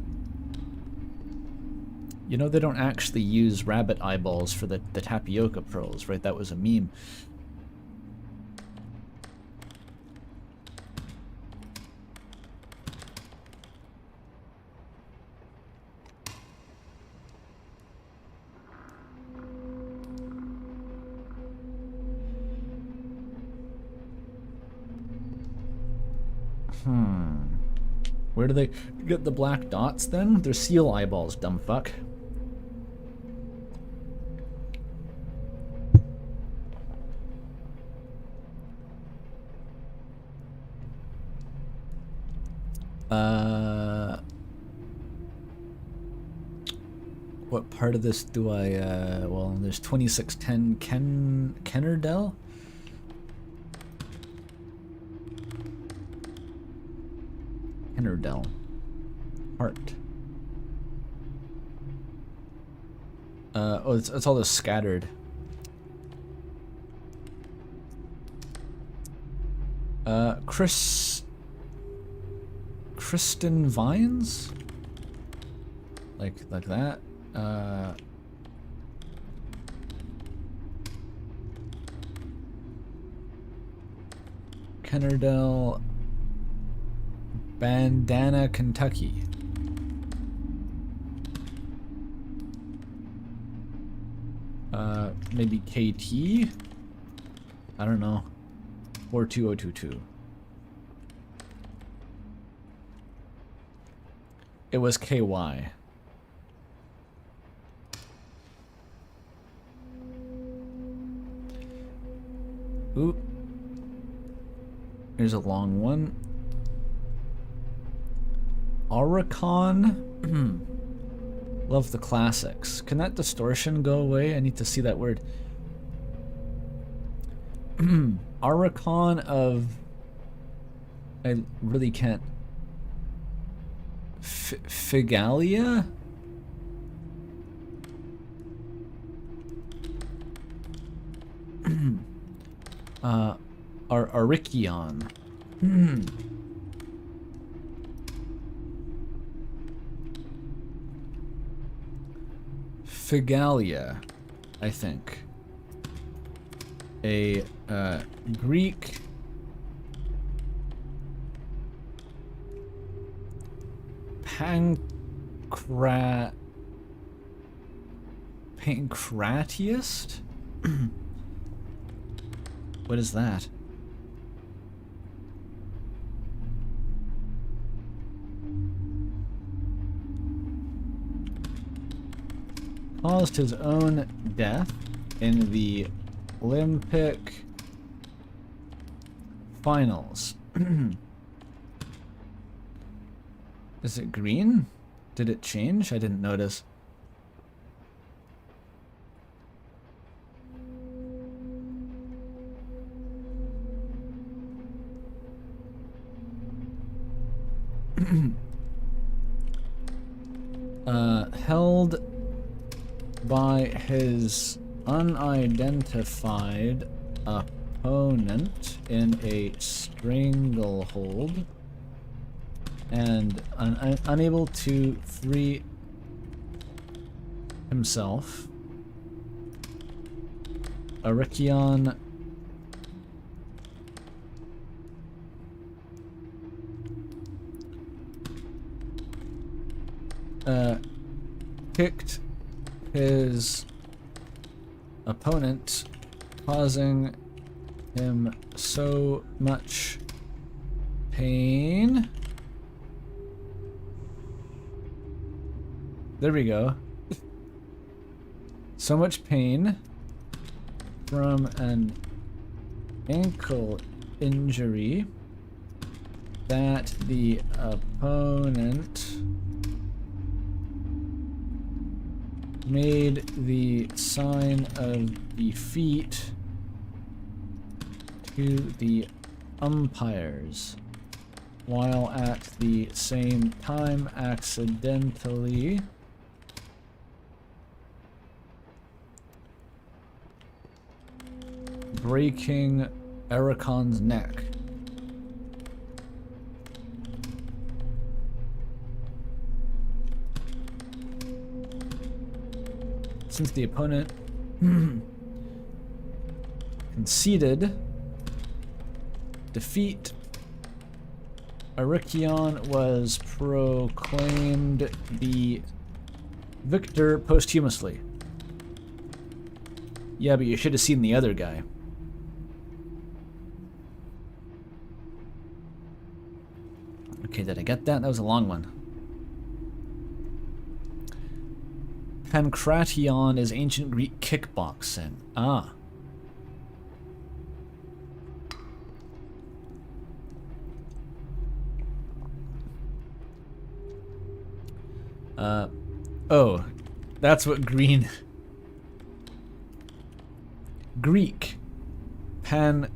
You know they don't actually use rabbit eyeballs for the tapioca pearls, right? That was a meme. Where do they get the black dots then? They're seal eyeballs, dumb fuck. What part of this do I, well, there's 2610 Kennerdell? Kennerdell. Heart. Oh, it's all this scattered. Kristen Vines? Like that? Kennerdell, Bandana, Kentucky. Maybe KT? I don't know. 42022. It was KY. Oop. Here's a long one. Auricon. Love the classics. Can that distortion go away? I need to see that word. Auricon of... I really can't... Figalia? Arikion. Figalia, I think. A Greek pancratiast? What is that? Caused his own death in the Olympic finals. Is it green? Did it change? I didn't notice. Held by his unidentified opponent in a stranglehold and unable to free himself. Arikion kicked his opponent, causing him so much pain. There we go. So much pain from an ankle injury that the opponent made the sign of defeat to the umpires, while at the same time accidentally breaking Erakon's neck. Since the opponent conceded defeat, Arikion was proclaimed the victor posthumously. Yeah, but you should have seen the other guy. Okay, did I get that? That was a long one. Pankration is ancient Greek kickboxing. Ah. Oh, that's what green... Greek. Pancratiast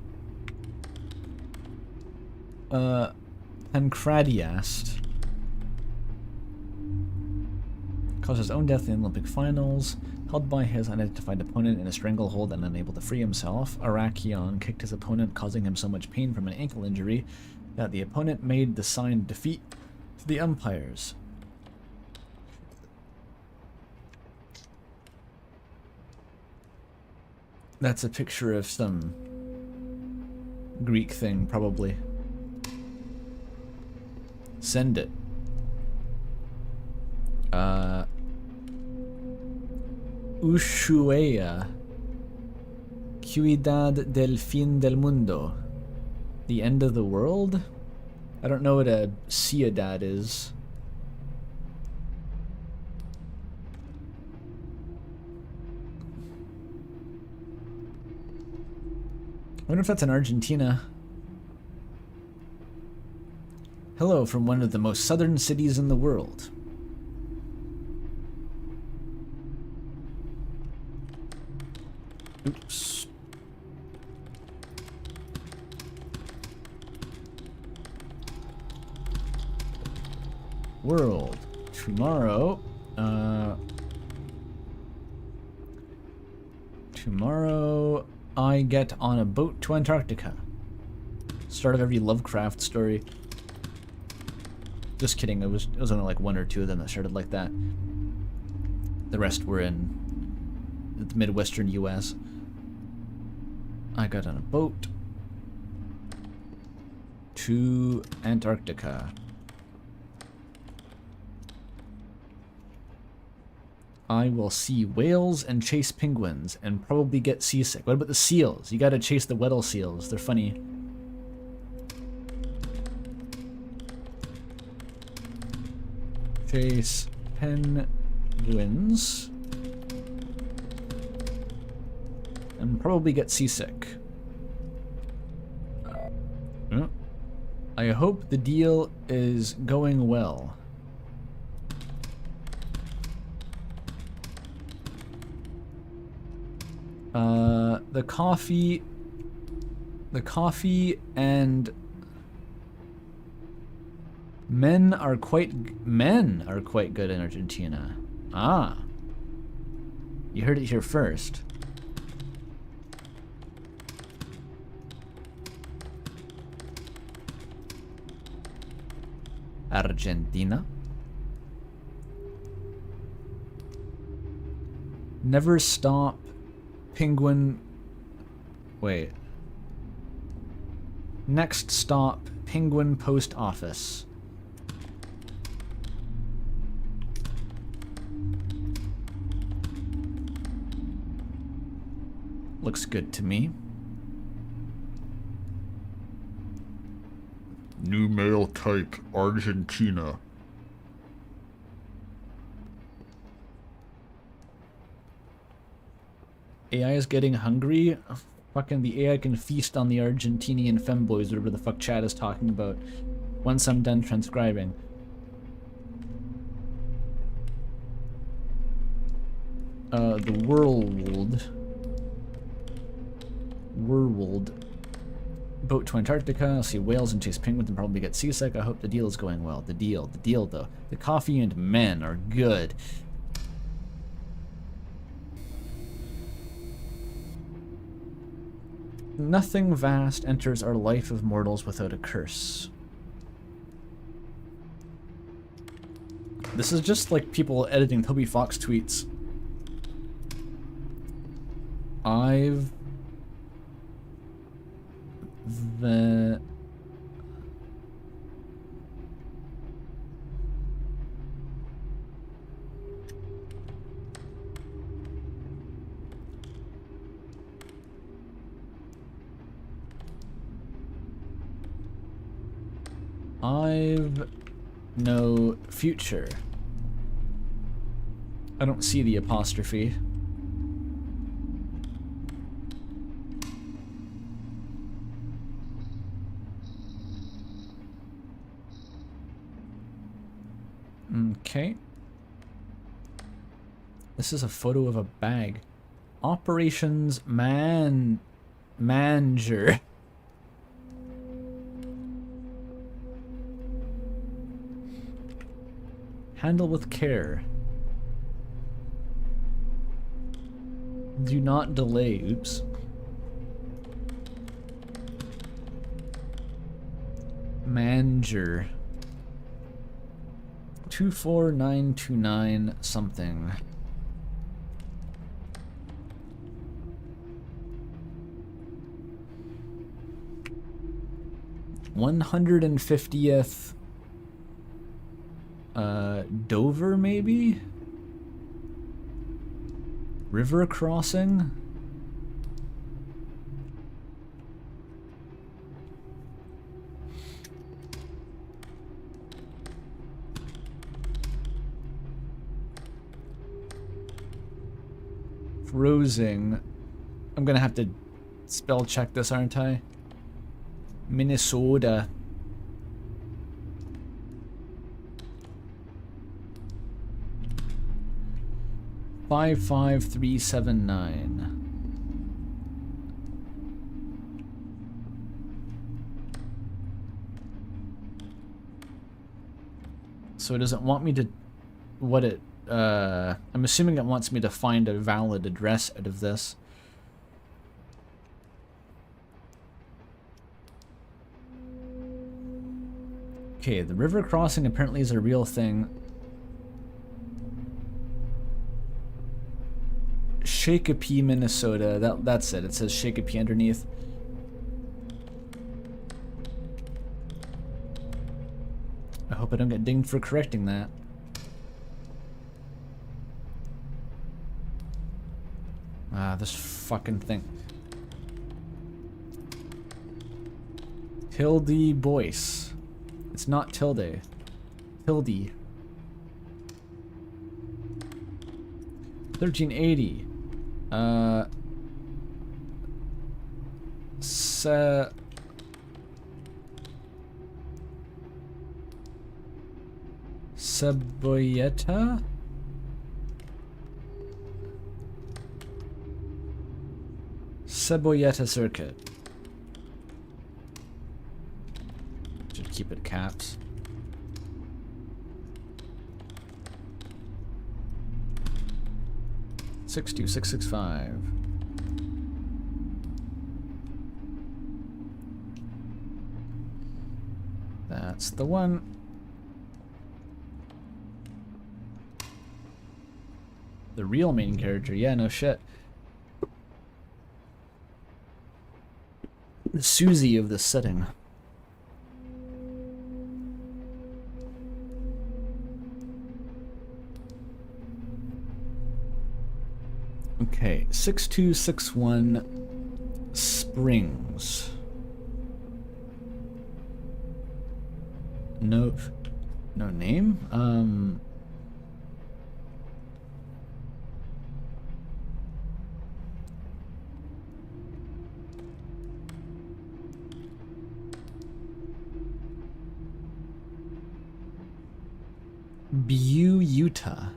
caused his own death in the Olympic finals. Held by his unidentified opponent in a stranglehold and unable to free himself, Arakion kicked his opponent, causing him so much pain from an ankle injury that the opponent made the sign defeat to the umpires. That's a picture of some Greek thing, probably. Send it. Ushuaia. Cuidad del fin del mundo. The end of the world? I don't know what a ciudad is. I wonder if that's in Argentina. Hello from one of the most southern cities in the world. Oops. World. Tomorrow. Tomorrow I get on a boat to Antarctica. Start of every Lovecraft story. Just kidding, it was only like one or two of them that started like that. The rest were in the Midwestern US. I got on a boat to Antarctica. I will see whales and chase penguins and probably get seasick. What about the seals? You gotta chase the Weddell seals. They're funny. Chase penguins and probably get seasick. I hope the deal is going well. The coffee and men are quite good in Argentina. Ah. You heard it here first. Argentina. Never stop penguin. Wait. Next stop, Penguin Post Office. Looks good to me. New mail type, Argentina. AI is getting hungry. Fucking the AI can feast on the Argentinian femboys, whatever the fuck chat is talking about, once I'm done transcribing. The Whirlwind boat to Antarctica. I'll see whales and chase penguins and probably get seasick. I hope the deal is going well. The deal though. The coffee and men are good. Nothing vast enters our life of mortals without a curse. This is just like people editing Toby Fox tweets. I've no future. I don't see the apostrophe. Okay. This is a photo of a bag. Operations Manager. Handle with care. Do not delay. Oops. Manager. 24929 something. $150th Dover, maybe? River crossing? Frozen. I'm gonna have to spell check this, aren't I? Minnesota. $55379. So it doesn't want me to I'm assuming it wants me to find a valid address out of this. Okay, the river crossing apparently is a real thing. Shakopee, Minnesota. That's it. It says Shakopee underneath. I hope I don't get dinged for correcting that. Ah, this fucking thing. Tilde Boyce. It's not Tilde. Tilde. 1380. Cebolleta? Cebolleta Circuit. Should keep it caps. $62665. That's the one. The real main character, yeah, no shit. The Susie of this setting. Okay. Okay, 6261 Springs. No name? Butte, Utah.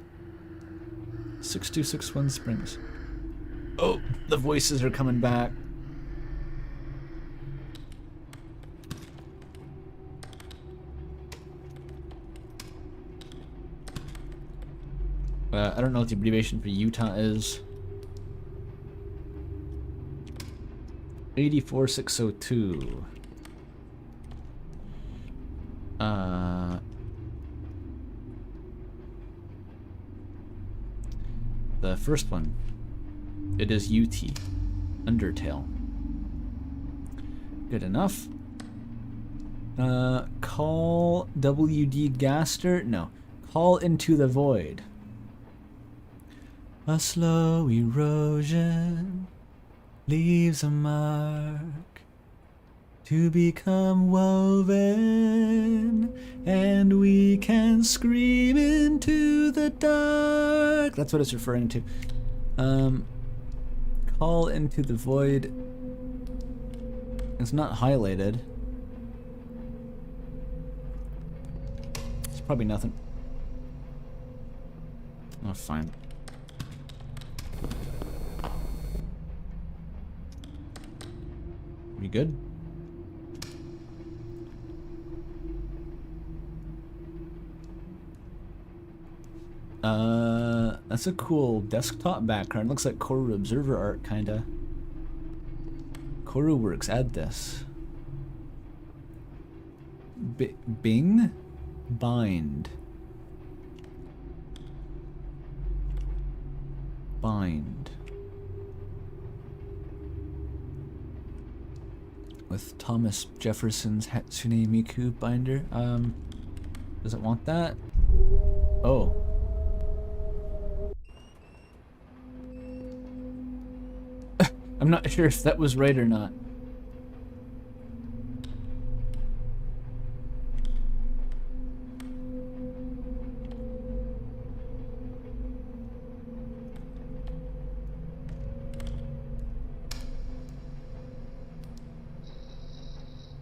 6261 Springs. Oh, the voices are coming back. I don't know what the abbreviation for Utah is. 84602. The first one. It is UT. Undertale. Good enough. Call WD Gaster? No. Call into the void. A slow erosion leaves a mark to become woven, and we can scream into the dark. That's what it's referring to. Call into the void. It's not highlighted. It's probably nothing. Oh, fine. We good? That's a cool desktop background. Looks like Koru Observer art, kinda. Koru Works, add this. Bing? Bind. Bind. With Thomas Jefferson's Hatsune Miku binder. Does it want that? Oh. I'm not sure if that was right or not.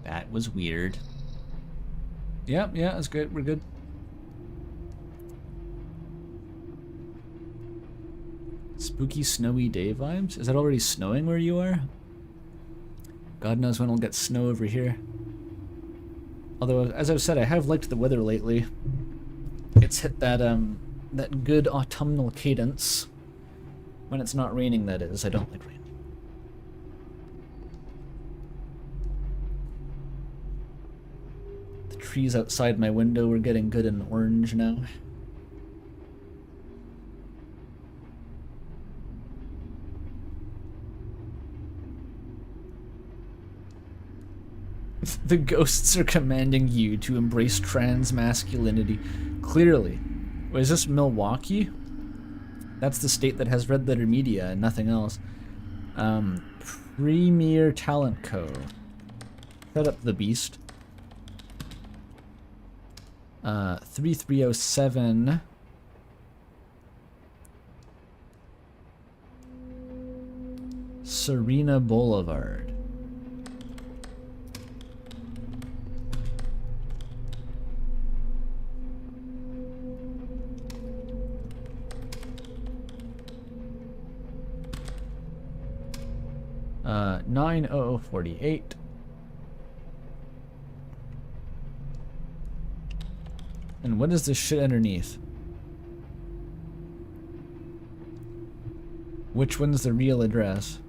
That was weird. Yeah, that's good. We're good. Spooky, snowy day vibes? Is it already snowing where you are? God knows when we'll get snow over here. Although, as I've said, I have liked the weather lately. It's hit that that good autumnal cadence. When it's not raining, that is. I don't like rain. The trees outside my window are getting good and orange now. The ghosts are commanding you to embrace trans masculinity. Clearly. Wait, is this Milwaukee? That's the state that has Red Letter Media and nothing else. Premier Talent Co. Shut up, the beast. 3307. Serena Boulevard. Uh, 90048. And what is this shit underneath? Which one's the real address?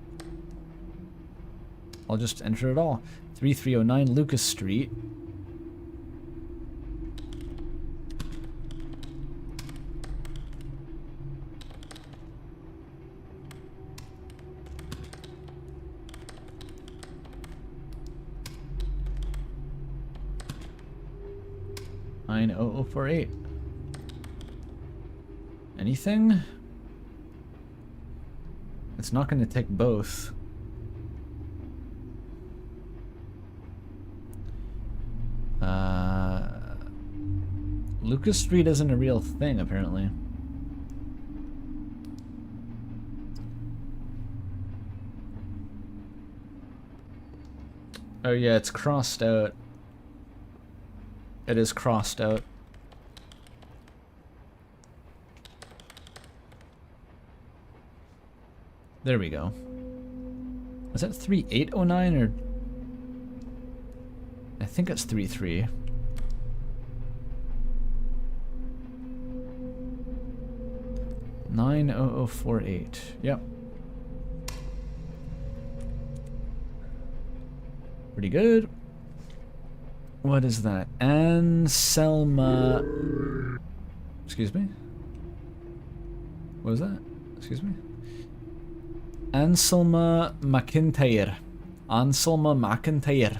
I'll just enter it all. 3309 Lucas Street. Nine 0048. Anything? It's not going to take both. Lucas Street isn't a real thing, apparently. Oh yeah, it's crossed out. It is crossed out. There we go. Was that 3809 or? I think it's 33. $90048. Yep. Pretty good. What is that? Anselma. Excuse me? What was that? Excuse me? Anselma McIntyre. Anselma McIntyre.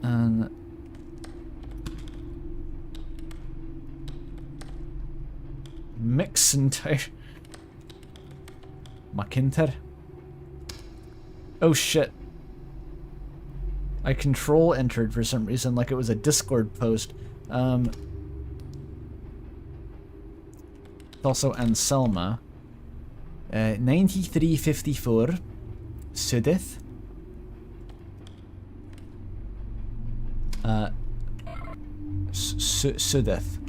And McIntyre. McIntyre. Oh shit. I control entered for some reason, like it was a Discord post. It's also Anselma. 9354. Sudith. Sudith.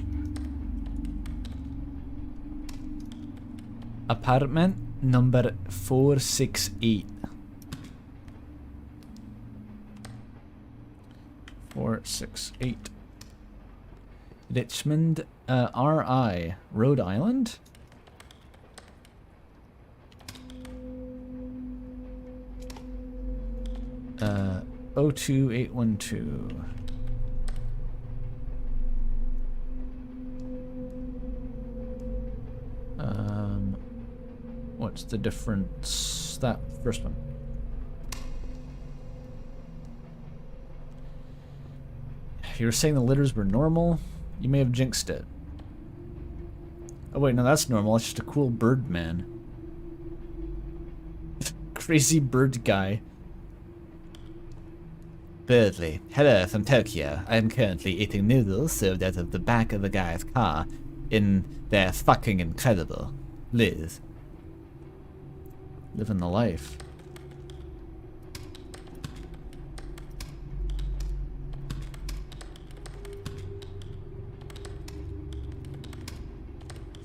Apartment number 468. 468. Richmond, RI, Rhode Island? Uh, 02812. What's the difference? That first one. You were saying the litters were normal? You may have jinxed it. Oh wait, no, that's normal. It's just a cool bird man. Crazy bird guy. Birdly. Hello from Tokyo. I am currently eating noodles served out of the back of a guy's car. They're fucking incredible. Liz. Living the life.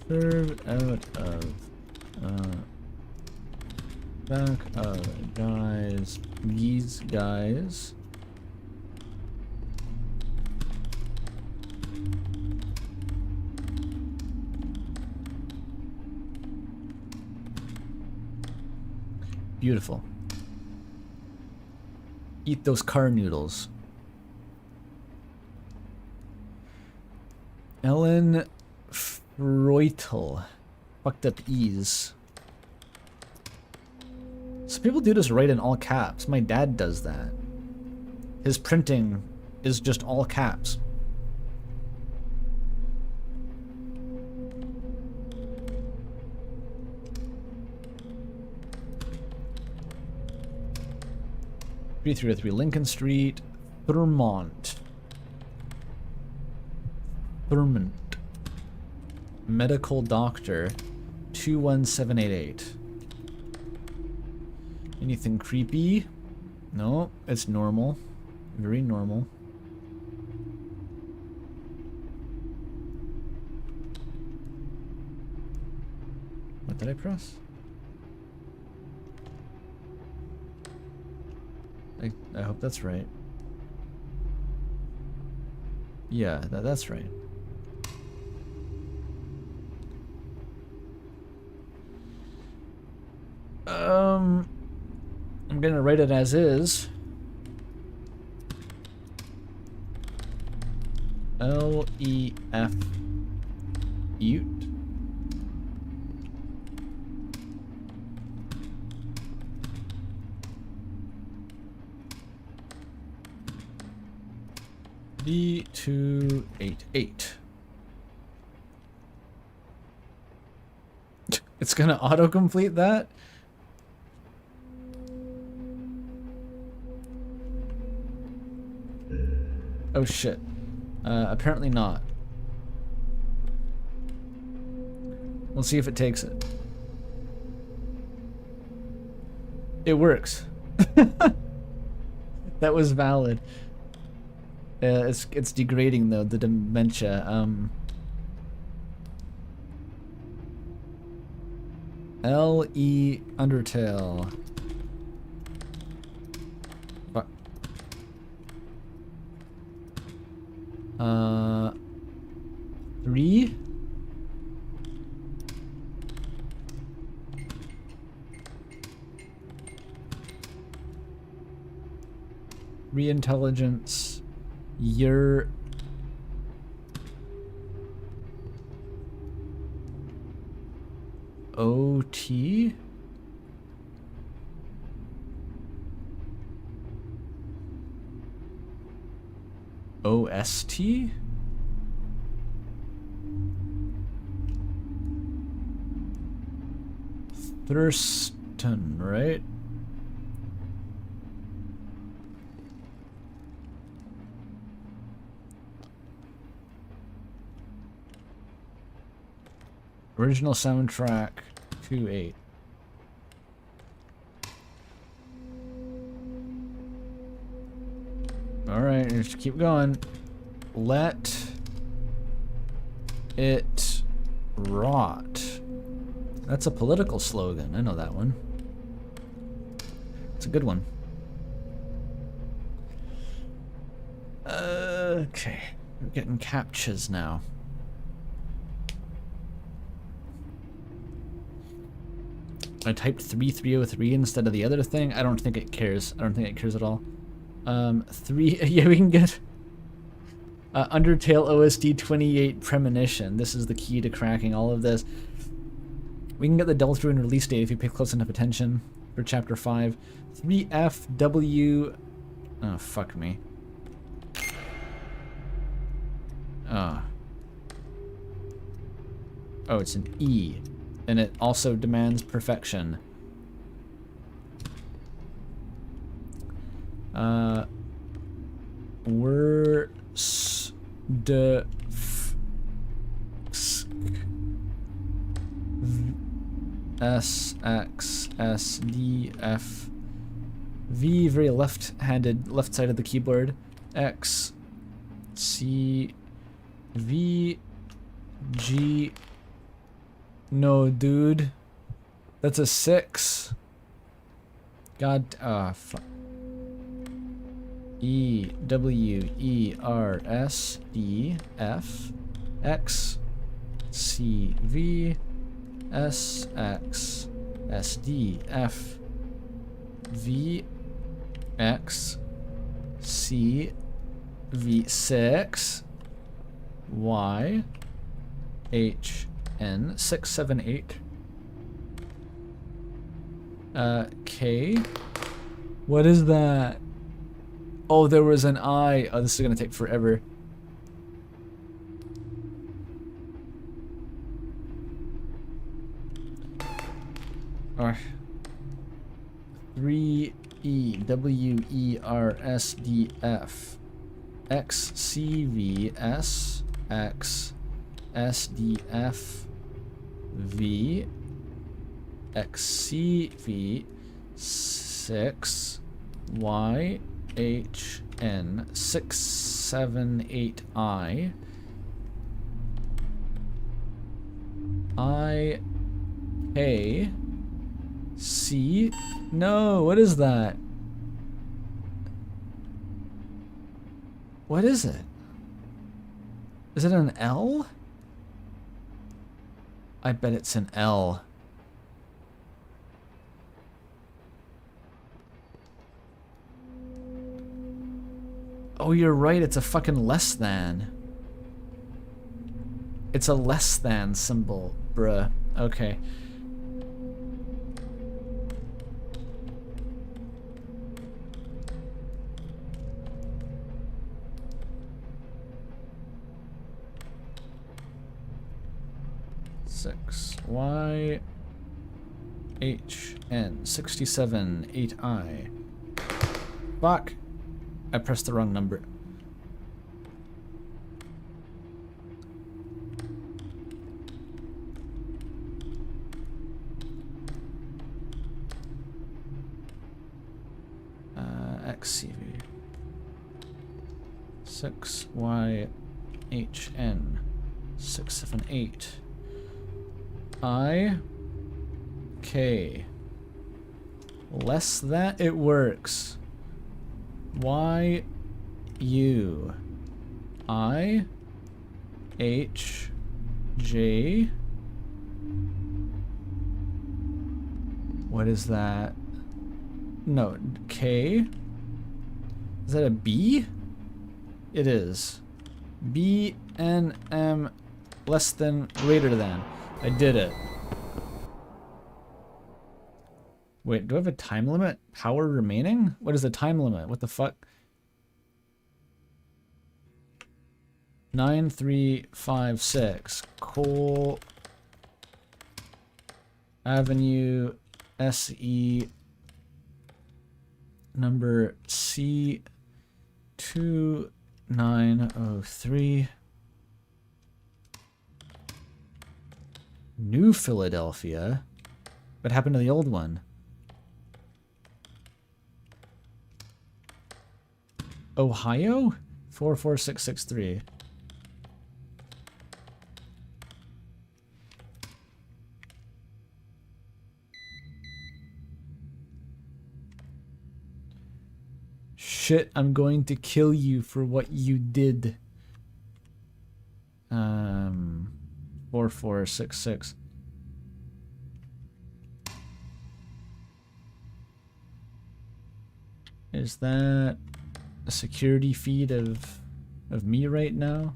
Served out of back of guys. These guys. Beautiful. Eat those car noodles. Ellen Freutel. Fucked up E's. Some people do this right in all caps. My dad does that. His printing is just all caps. .303 Lincoln Street, Thurmont. Thurmont. Medical Doctor, 21788. Anything creepy? No, it's normal. Very normal. What did I press? I hope that's right. Yeah, that's right. I'm gonna write it as is. L-E-F Ute. D288. It's gonna autocomplete that? Oh shit. Apparently not. We'll see if it takes it. It works. That was valid. It's degrading though, the dementia. L-E Undertale. Fuck. 3? Re-intelligence. Your OT? OST? Thurston, right? Original soundtrack 2.8. Alright, just keep going. Let it rot. That's a political slogan. I know that one. It's a good one. Okay. We're getting captchas now. I typed 3303 instead of the other thing. I don't think it cares. I don't think it cares at all. 3... Yeah, we can get... Undertale OSD 28 Premonition. This is the key to cracking all of this. We can get the Delta and release date if you pay close enough attention for Chapter 5. 3FW... Oh, fuck me. Oh. Oh, it's an E. And it also demands perfection. Words de S X S D F V, very left-handed, left side of the keyboard. X C V G. No, dude. That's a 6. God, fuck. E W E R S D F X C V S X S D F V X C V 6 Y H N 678 K. What is that? Oh, there was an I. Oh, this is gonna take forever. Or 3 E W E R S D F X C V S X S D F V X C V 6 Y H N 678 I K C. No, what is that? What is it? Is it an L? I bet it's an L. Oh, you're right, it's a fucking less than. It's a less than symbol, bruh. Okay. Six. Y HN67 8I. Fuck! I pressed the wrong number. XCV 6YHN 678 IK. Less that it works. YU IHJ. What is that? No, K? Is that a B? It is. BNM less than, greater than. I did it. Wait, do I have a time limit? Power remaining? What is the time limit? What the fuck? 9356 Cole Avenue SE number C2903 New Philadelphia. What happened to the old one? Ohio? 44663. Shit, I'm going to kill you for what you did. 4466. Is that a security feed of me right now?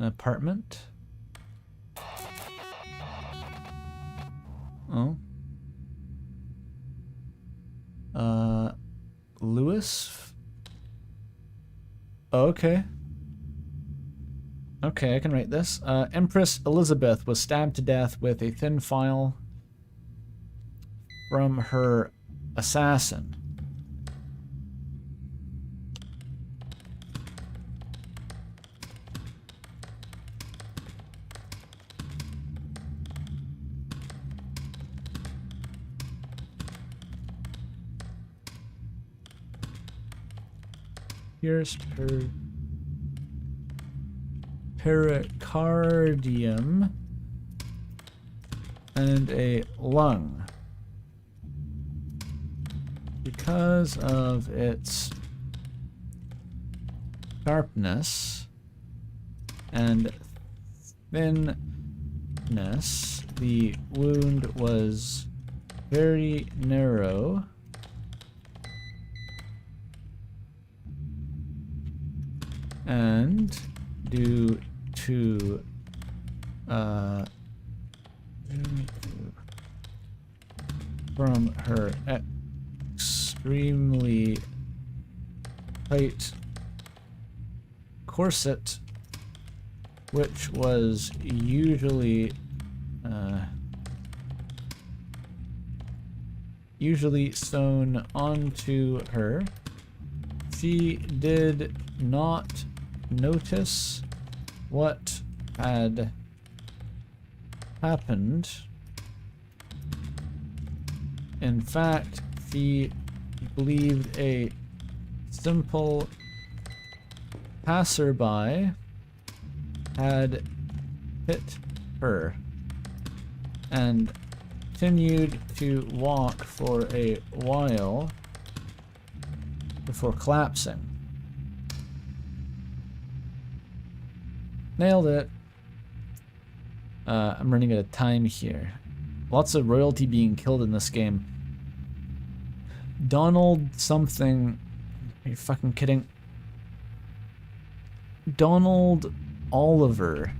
An apartment? Oh. Lewis? Oh, okay. Okay, I can write this. Empress Elizabeth was stabbed to death with a thin file from her assassin. Pierced her pericardium and a lung. Because of its sharpness and thinness, the wound was very narrow. And due to from her extremely tight corset, which was usually sewn onto her, she did not notice what had happened. In fact, she believed a simple passerby had hit her and continued to walk for a while before collapsing. Nailed it. I'm running out of time here. Lots of royalty being killed in this game. Donald something. Are you fucking kidding? Donald Oliver.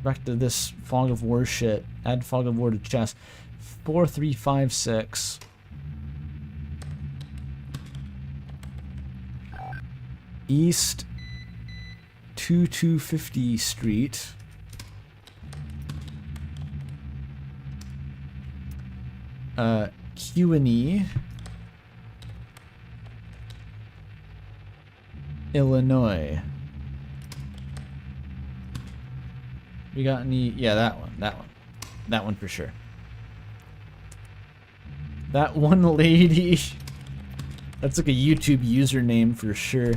Back to this fog of war shit. Add fog of war to chess. 4356. East 2250 Street. Q&E, Illinois. We got any? Yeah, that one. That one for sure. That one lady. That's like a YouTube username for sure.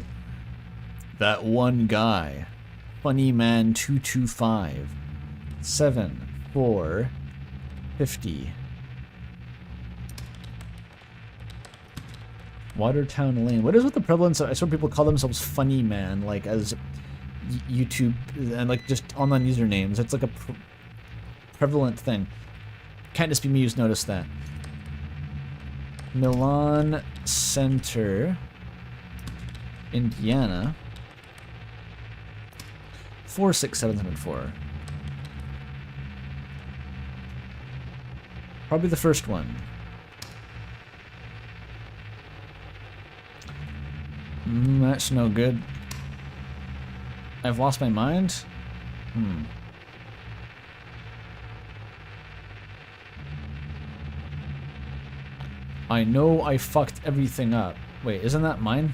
That one guy. Funnyman225. 7450. Watertown Lane. What is with the prevalence of, I saw people call themselves Funny Man, like as YouTube and like just online usernames. It's like a prevalent thing. Can't just be me who's noticed that. Milan Center, Indiana. 46774. Probably the first one. That's no good. I've lost my mind? I know I fucked everything up. Wait, isn't that mine?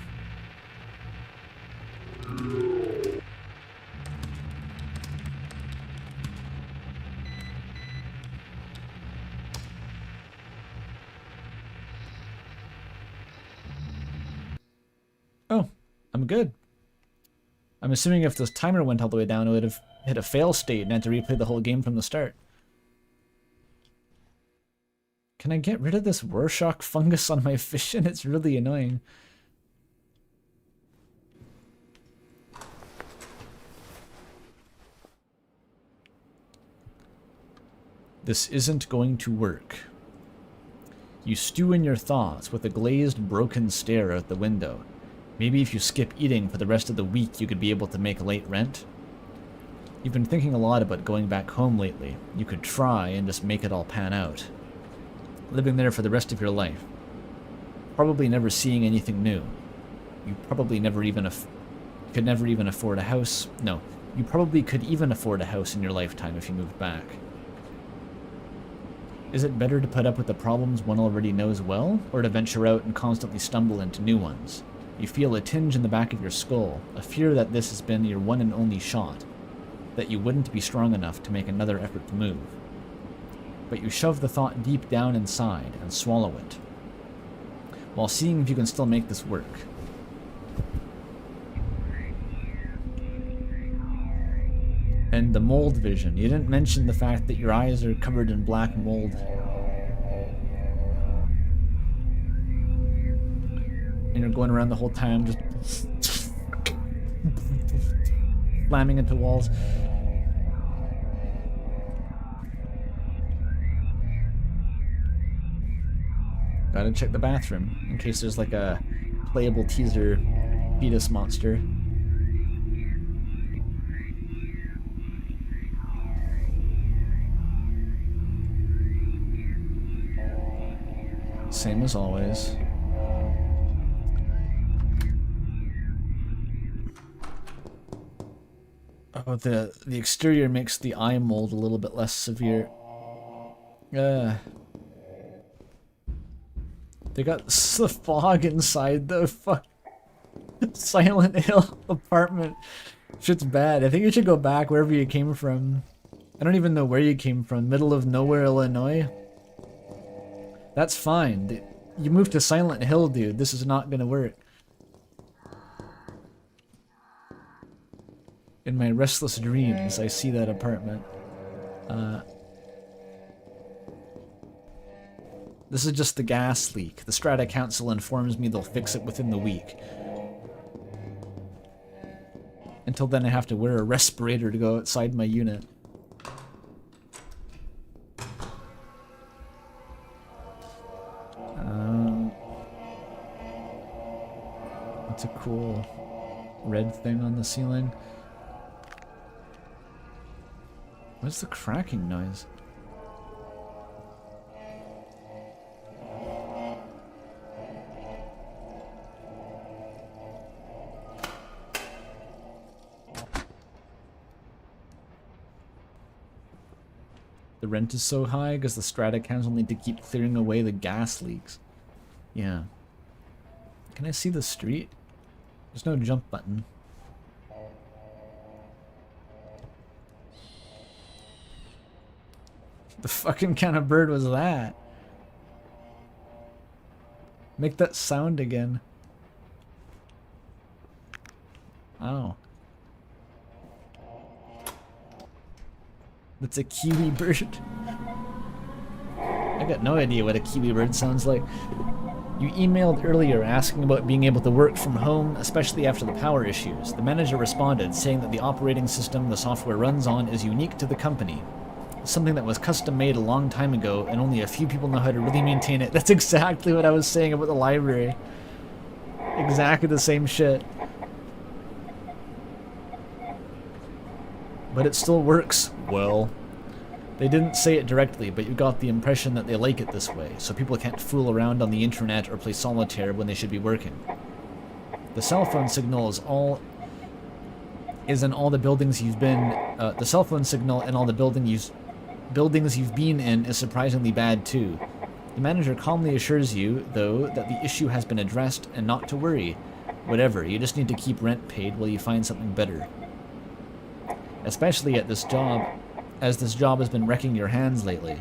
Oh, I'm good. I'm assuming if this timer went all the way down, it would have hit a fail state and had to replay the whole game from the start. Can I get rid of this Rorschach fungus on my vision? It's really annoying. This isn't going to work. You stew in your thoughts with a glazed, broken stare out the window. Maybe if you skip eating for the rest of the week, you could be able to make late rent. You've been thinking a lot about going back home lately. You could try and just make it all pan out. Living there for the rest of your life. Probably never seeing anything new. You probably could never even afford a house. No, you probably could even afford a house in your lifetime if you moved back. Is it better to put up with the problems one already knows well, or to venture out and constantly stumble into new ones? You feel a tinge in the back of your skull, a fear that this has been your one and only shot, that you wouldn't be strong enough to make another effort to move. But you shove the thought deep down inside and swallow it, while seeing if you can still make this work. And the mold vision. You didn't mention the fact that your eyes are covered in black mold. And you're going around the whole time just slamming into walls. Gotta check the bathroom in case there's like a playable teaser fetus monster. Same as always. Oh, the exterior makes the eye mold a little bit less severe. They got the fog inside the fuck Silent Hill apartment. Shit's bad. I think you should go back wherever you came from. I don't even know where you came from. Middle of nowhere, Illinois? That's fine. You moved to Silent Hill, dude. This is not gonna work. In my restless dreams, I see that apartment. This is just the gas leak. The Strata Council informs me they'll fix it within the week. Until then, I have to wear a respirator to go outside my unit. It's a cool red thing on the ceiling. What's the cracking noise? The rent is so high because the strata council need to keep clearing away the gas leaks. Yeah. Can I see the street? There's no jump button. The fucking kind of bird was that? Make that sound again. Oh. That's a kiwi bird. I got no idea what a kiwi bird sounds like. You emailed earlier asking about being able to work from home, especially after the power issues. The manager responded saying that the operating system the software runs on is unique to the company. Something that was custom made a long time ago and only a few people know how to really maintain it. That's exactly what I was saying about the library. Exactly the same shit. But it still works. Well, they didn't say it directly, but you got the impression that they like it this way, so people can't fool around on the internet or play solitaire when they should be working. The cell phone signal is in all the buildings you've been. The cell phone signal in all the buildings you've been in is surprisingly bad too. The manager calmly assures you, though, that the issue has been addressed and not to worry. Whatever, you just need to keep rent paid while you find something better. Especially at this job, as this job has been wrecking your hands lately.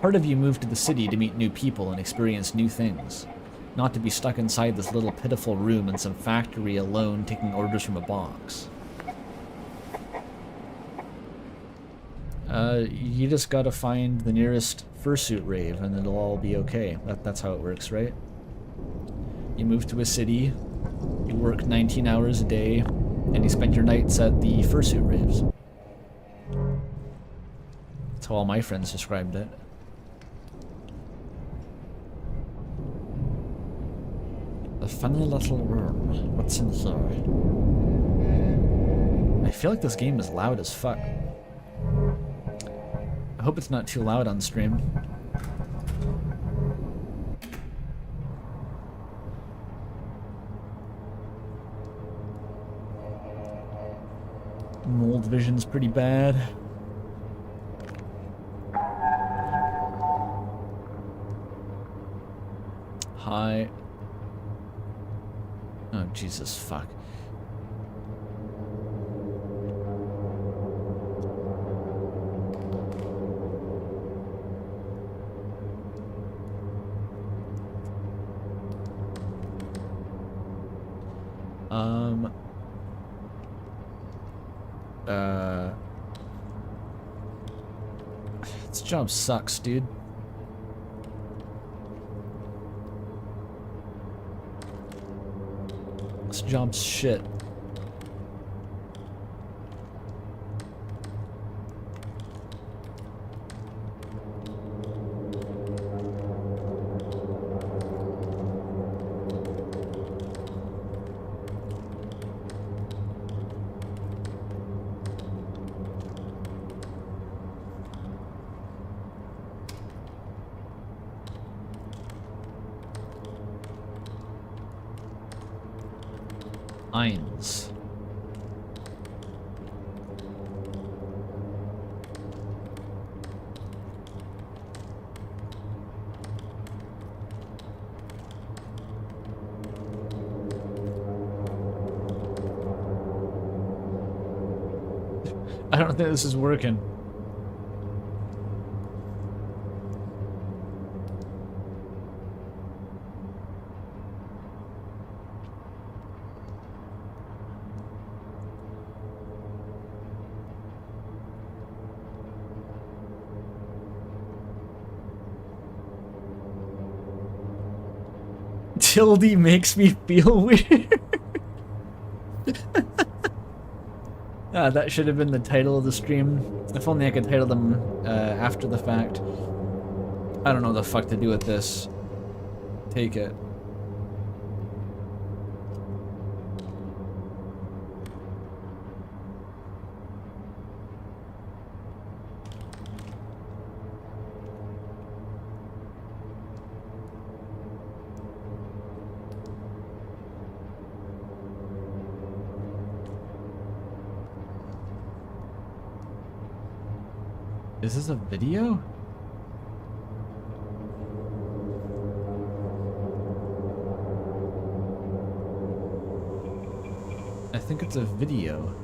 Part of you moved to the city to meet new people and experience new things. Not to be stuck inside this little pitiful room in some factory alone taking orders from a box. You just gotta find the nearest fursuit rave and it'll all be okay. That's how it works, right? You move to a city, you work 19 hours a day, and you spend your nights at the fursuit raves. That's how all my friends described it. A funny little room. What's in here? I feel like this game is loud as fuck. I hope it's not too loud on stream. Mold vision's pretty bad. Hi. Oh, Jesus, fuck. This job sucks, dude. This job's shit. Eins. I don't think this is working. Tildy makes me feel weird. Ah, that should have been the title of the stream. If only I could title them after the fact. I don't know what the fuck to do with this. Take it. Is this a video? I think it's a video.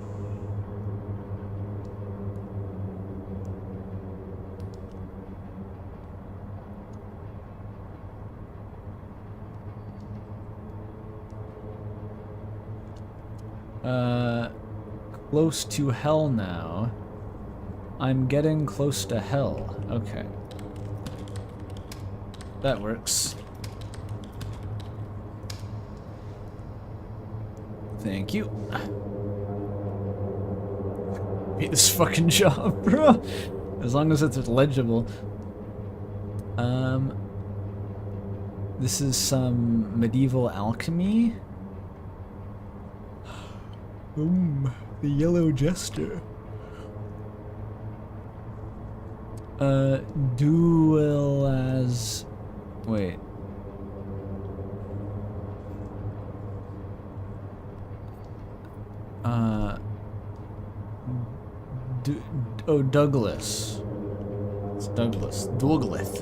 Close to hell now. I'm getting close to hell. Okay. That works. Thank you. Hate this fucking job, bro. As long as it's legible. This is some medieval alchemy. Boom. The yellow jester. Duel as... Wait. Oh, Douglas. It's Douglas. Douglas.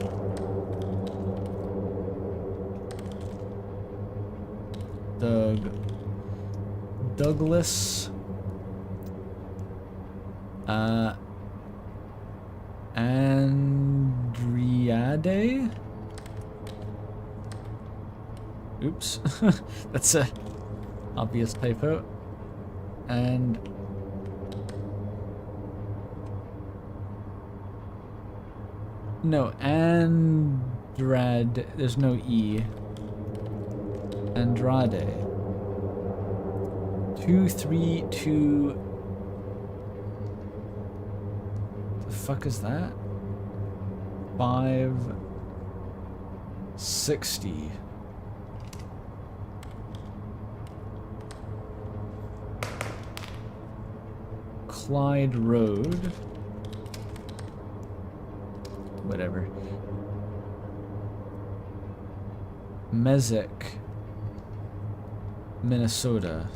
Andriade? Oops. That's a obvious typo. And no, Andrade. There's no E. Andrade. 232. The fuck is that? 560. Clyde Road. Whatever. Mezek, Minnesota.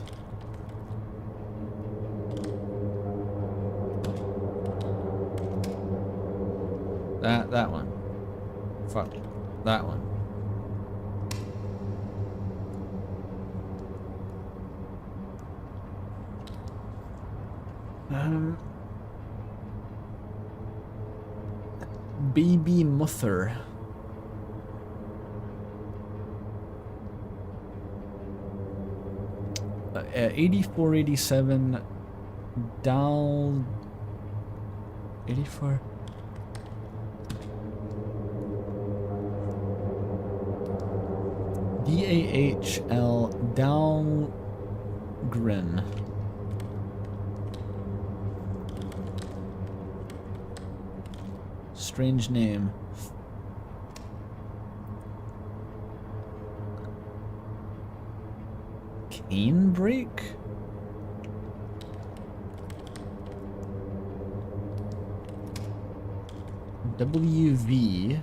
That one. Fuck. That one. Baby Mother. At 8487 Dal 84 DAHL Dahlgren. Strange name. Cane break? WV.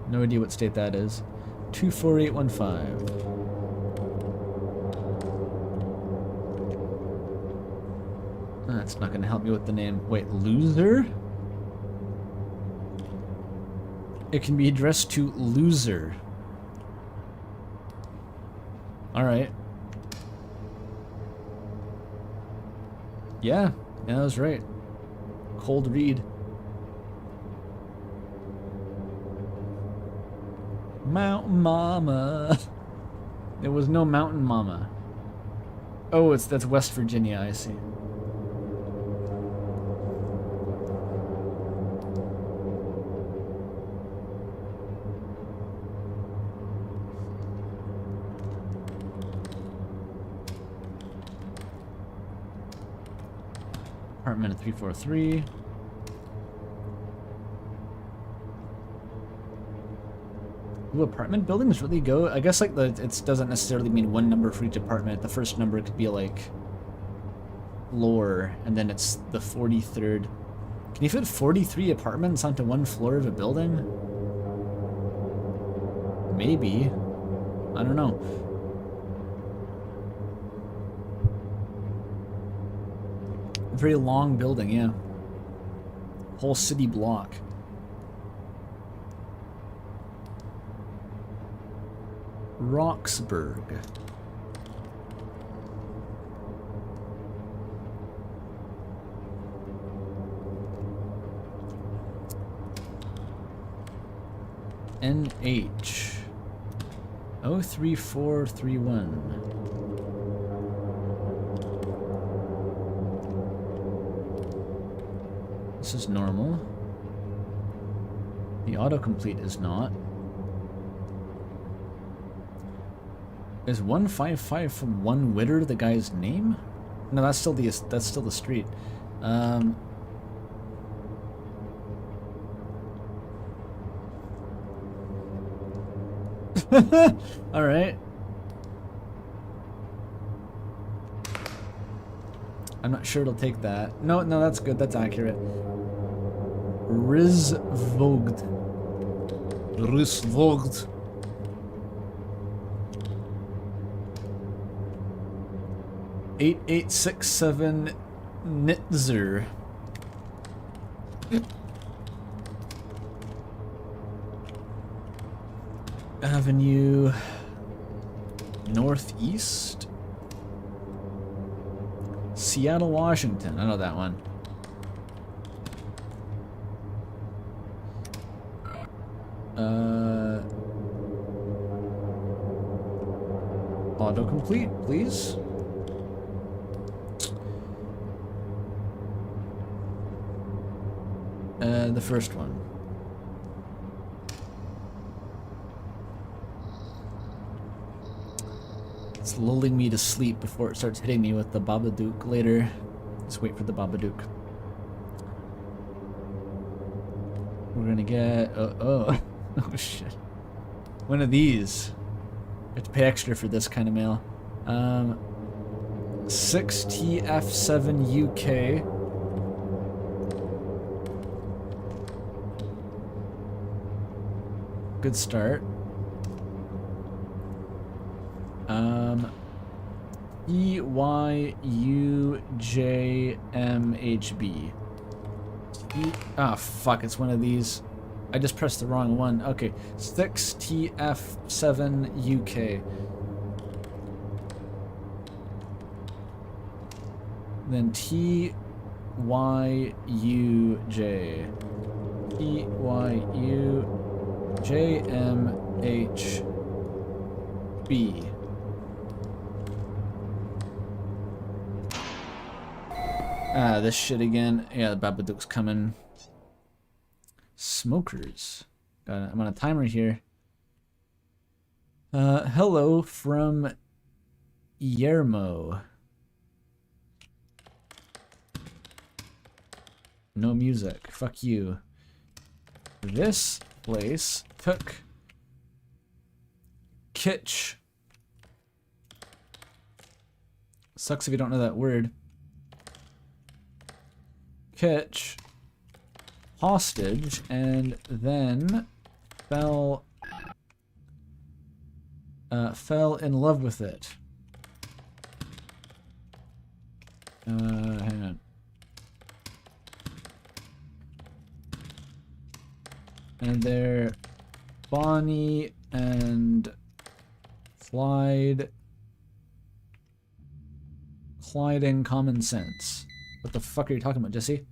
No idea what state that is. 24815. That's not gonna help me with the name. Wait, loser? It can be addressed to loser. Alright. Yeah, that was right. Cold read. Mountain Mama. There was no Mountain Mama. Oh, that's West Virginia, I see. Apartment at 343. Ooh, apartment buildings really go. I guess like it doesn't necessarily mean one number for each apartment. The first number could be like floor, and then it's the 43rd. Can you fit 43 apartments onto one floor of a building? Maybe. I don't know. Very long building, yeah. Whole city block. Roxburgh. NH 03431. This is normal. The autocomplete is not. Is 155 from One Witter the guy's name? No, that's still the street. All right. I'm not sure it'll take that. No, that's good. That's accurate. Risvogd. 8867 Nitzer. Avenue Northeast. Seattle, Washington. I know that one. Autocomplete, please. The first one. It's lulling me to sleep before it starts hitting me with the Babadook later. Just wait for the Babadook. We're gonna get... oh shit. One of these. I have to pay extra for this kind of mail. 6TF7UK. Good start. EYUJMHB. Ah, fuck, it's one of these. I just pressed the wrong one. Okay, 6TF7UK. Then TYUJ. TYUJMHB. Ah, this shit again. Yeah, the Babadook's coming. Smokers. I'm on a timer here. Hello from Yermo. No music. Fuck you. This place took kitsch. Sucks if you don't know that word. Kitsch hostage and then fell in love with it. Hang on. And they're Bonnie and Clyde in common sense. What the fuck are you talking about, Jesse?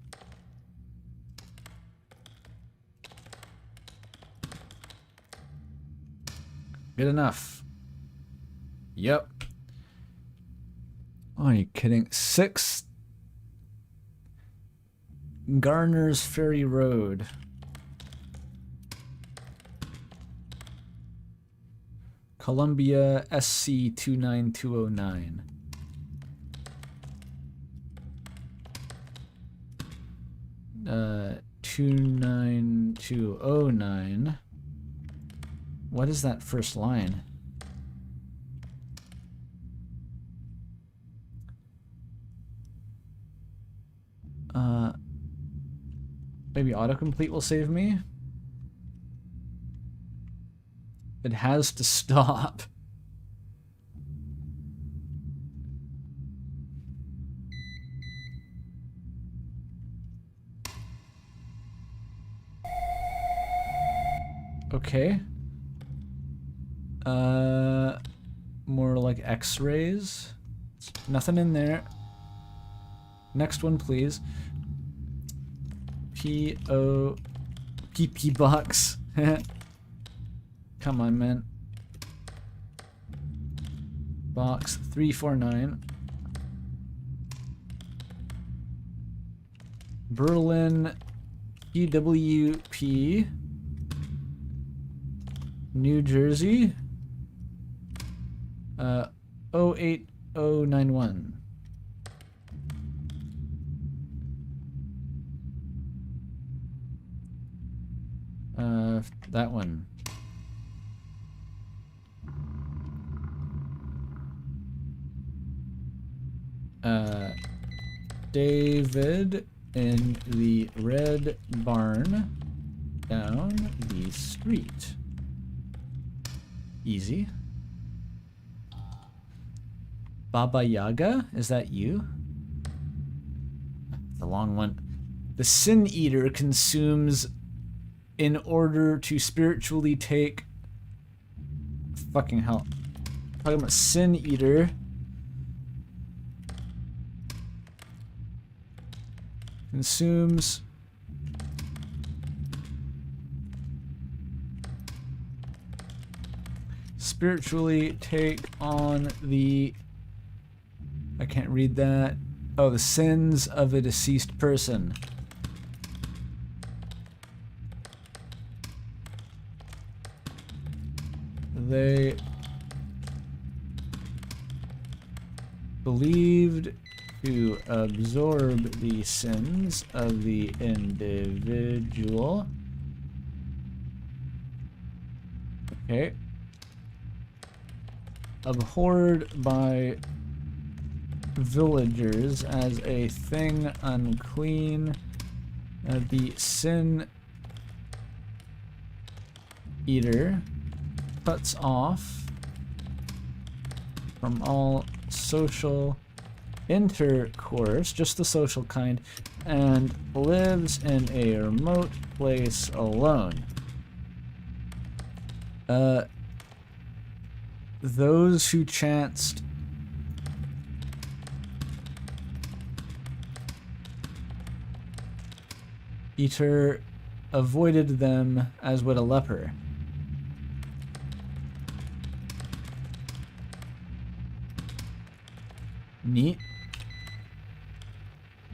Good enough. Yep. Oh, are you kidding? 6 Garner's Ferry Road. Columbia SC 29209. Uh, 29209. What is that first line? Maybe autocomplete will save me? It has to stop. Okay. More like X-rays. Nothing in there. Next one, please. PP box. Come on, man. Box 349. Berlin EWP. New Jersey. 08091. That one. David in the red barn down the street. Easy. Baba Yaga, is that you? The long one. The Sin Eater consumes in order to spiritually take... Fucking hell. Talking about Sin Eater. Consumes... Spiritually take on the... I can't read that. Oh, the sins of a deceased person. They believed to absorb the sins of the individual. Okay. Abhorred by villagers as a thing unclean. The Sin Eater cuts off from all social intercourse, just the social kind, and lives in a remote place alone. Those who chanced Eater avoided them as would a leper. Neat.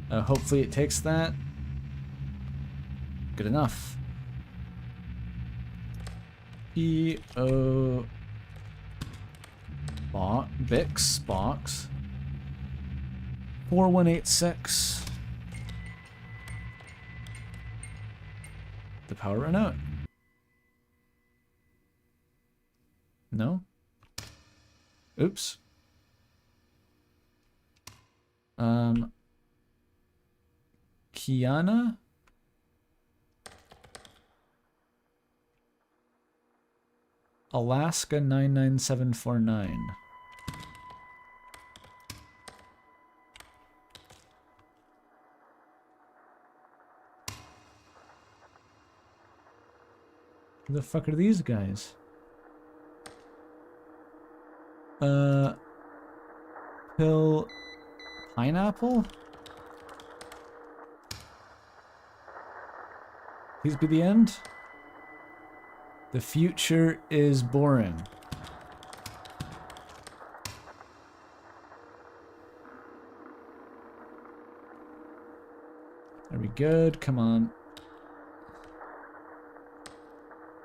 Hopefully it takes that. Good enough. P.O. Bix box 4186. The power ran out. No? Oops. Kiana? Alaska 99749. Who the fuck are these guys? Pill pineapple? Please be the end. The future is boring. Are we good? Come on.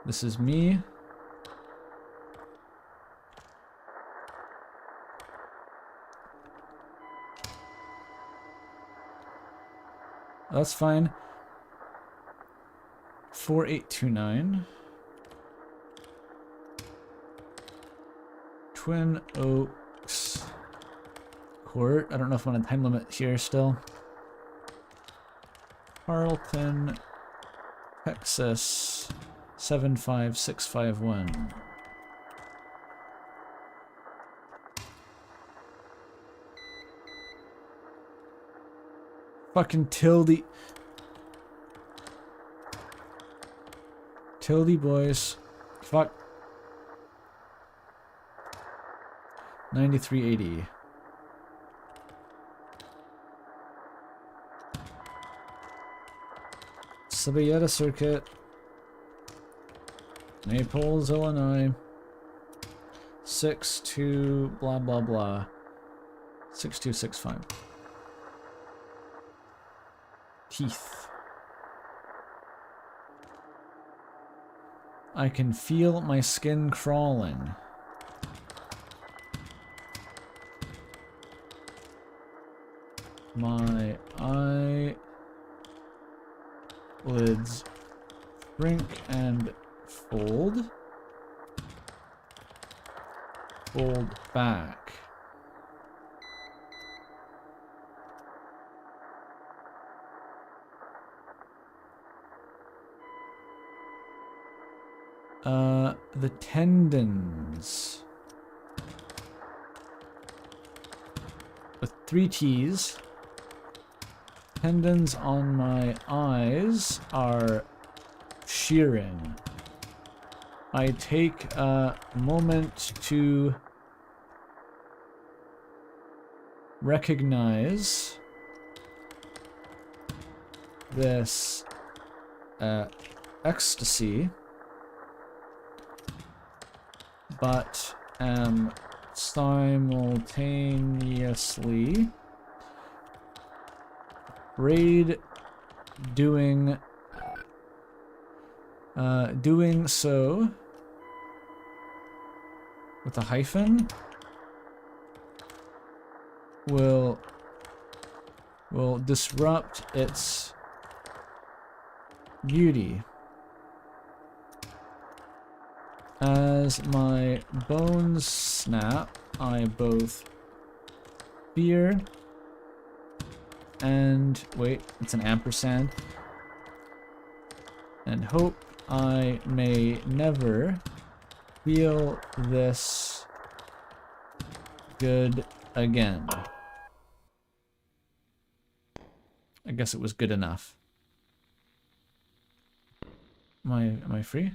This is me. That's fine. 4829. Twin Oaks Court. I don't know if I'm on a time limit here still. Carlton, Texas 75651. Fucking Tildy boys. Fuck. 9380. Sabayeta Circuit. Naples, Illinois. 62 blah blah blah. 6265. Teeth. I can feel my skin crawling. My eyelids shrink and fold. Fold back. The tendons. With 3 T's. Tendons on my eyes are shearing. I take a moment to recognize this ecstasy, but am simultaneously doing so with a hyphen will disrupt its beauty. As my bones snap, I both fear and wait, it's an ampersand, and hope I may never feel this good again. I guess it was good enough. Am I free?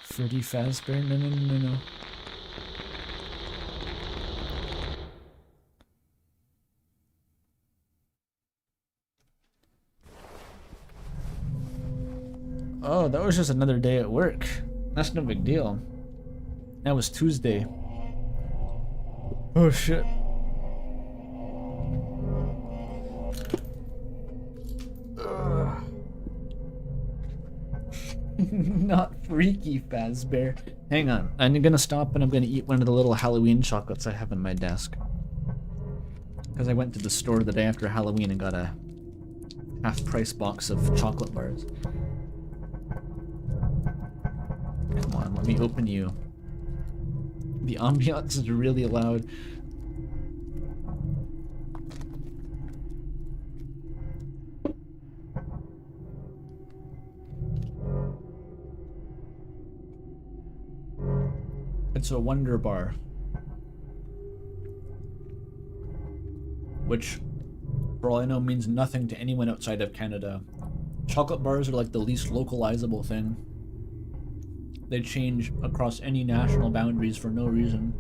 Freddy Fazbear? No. Oh, that was just another day at work. That's no big deal. That was Tuesday. Oh shit. Not freaky Fazbear. Hang on. I'm gonna stop and I'm gonna eat one of the little Halloween chocolates I have on my desk. Because I went to the store the day after Halloween and got a half-price box of chocolate bars. Come on, let me open you. The ambiance is really loud. It's a Wonder Bar. Which, for all I know, means nothing to anyone outside of Canada. Chocolate bars are like the least localizable thing. They change across any national boundaries for no reason.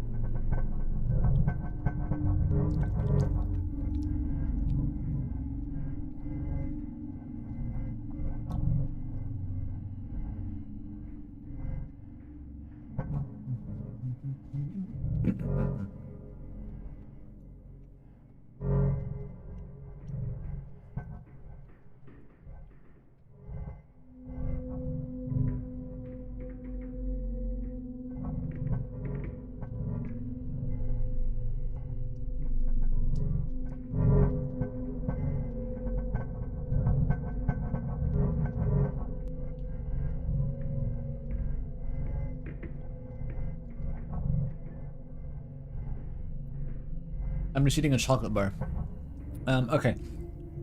I'm just eating a chocolate bar. Okay.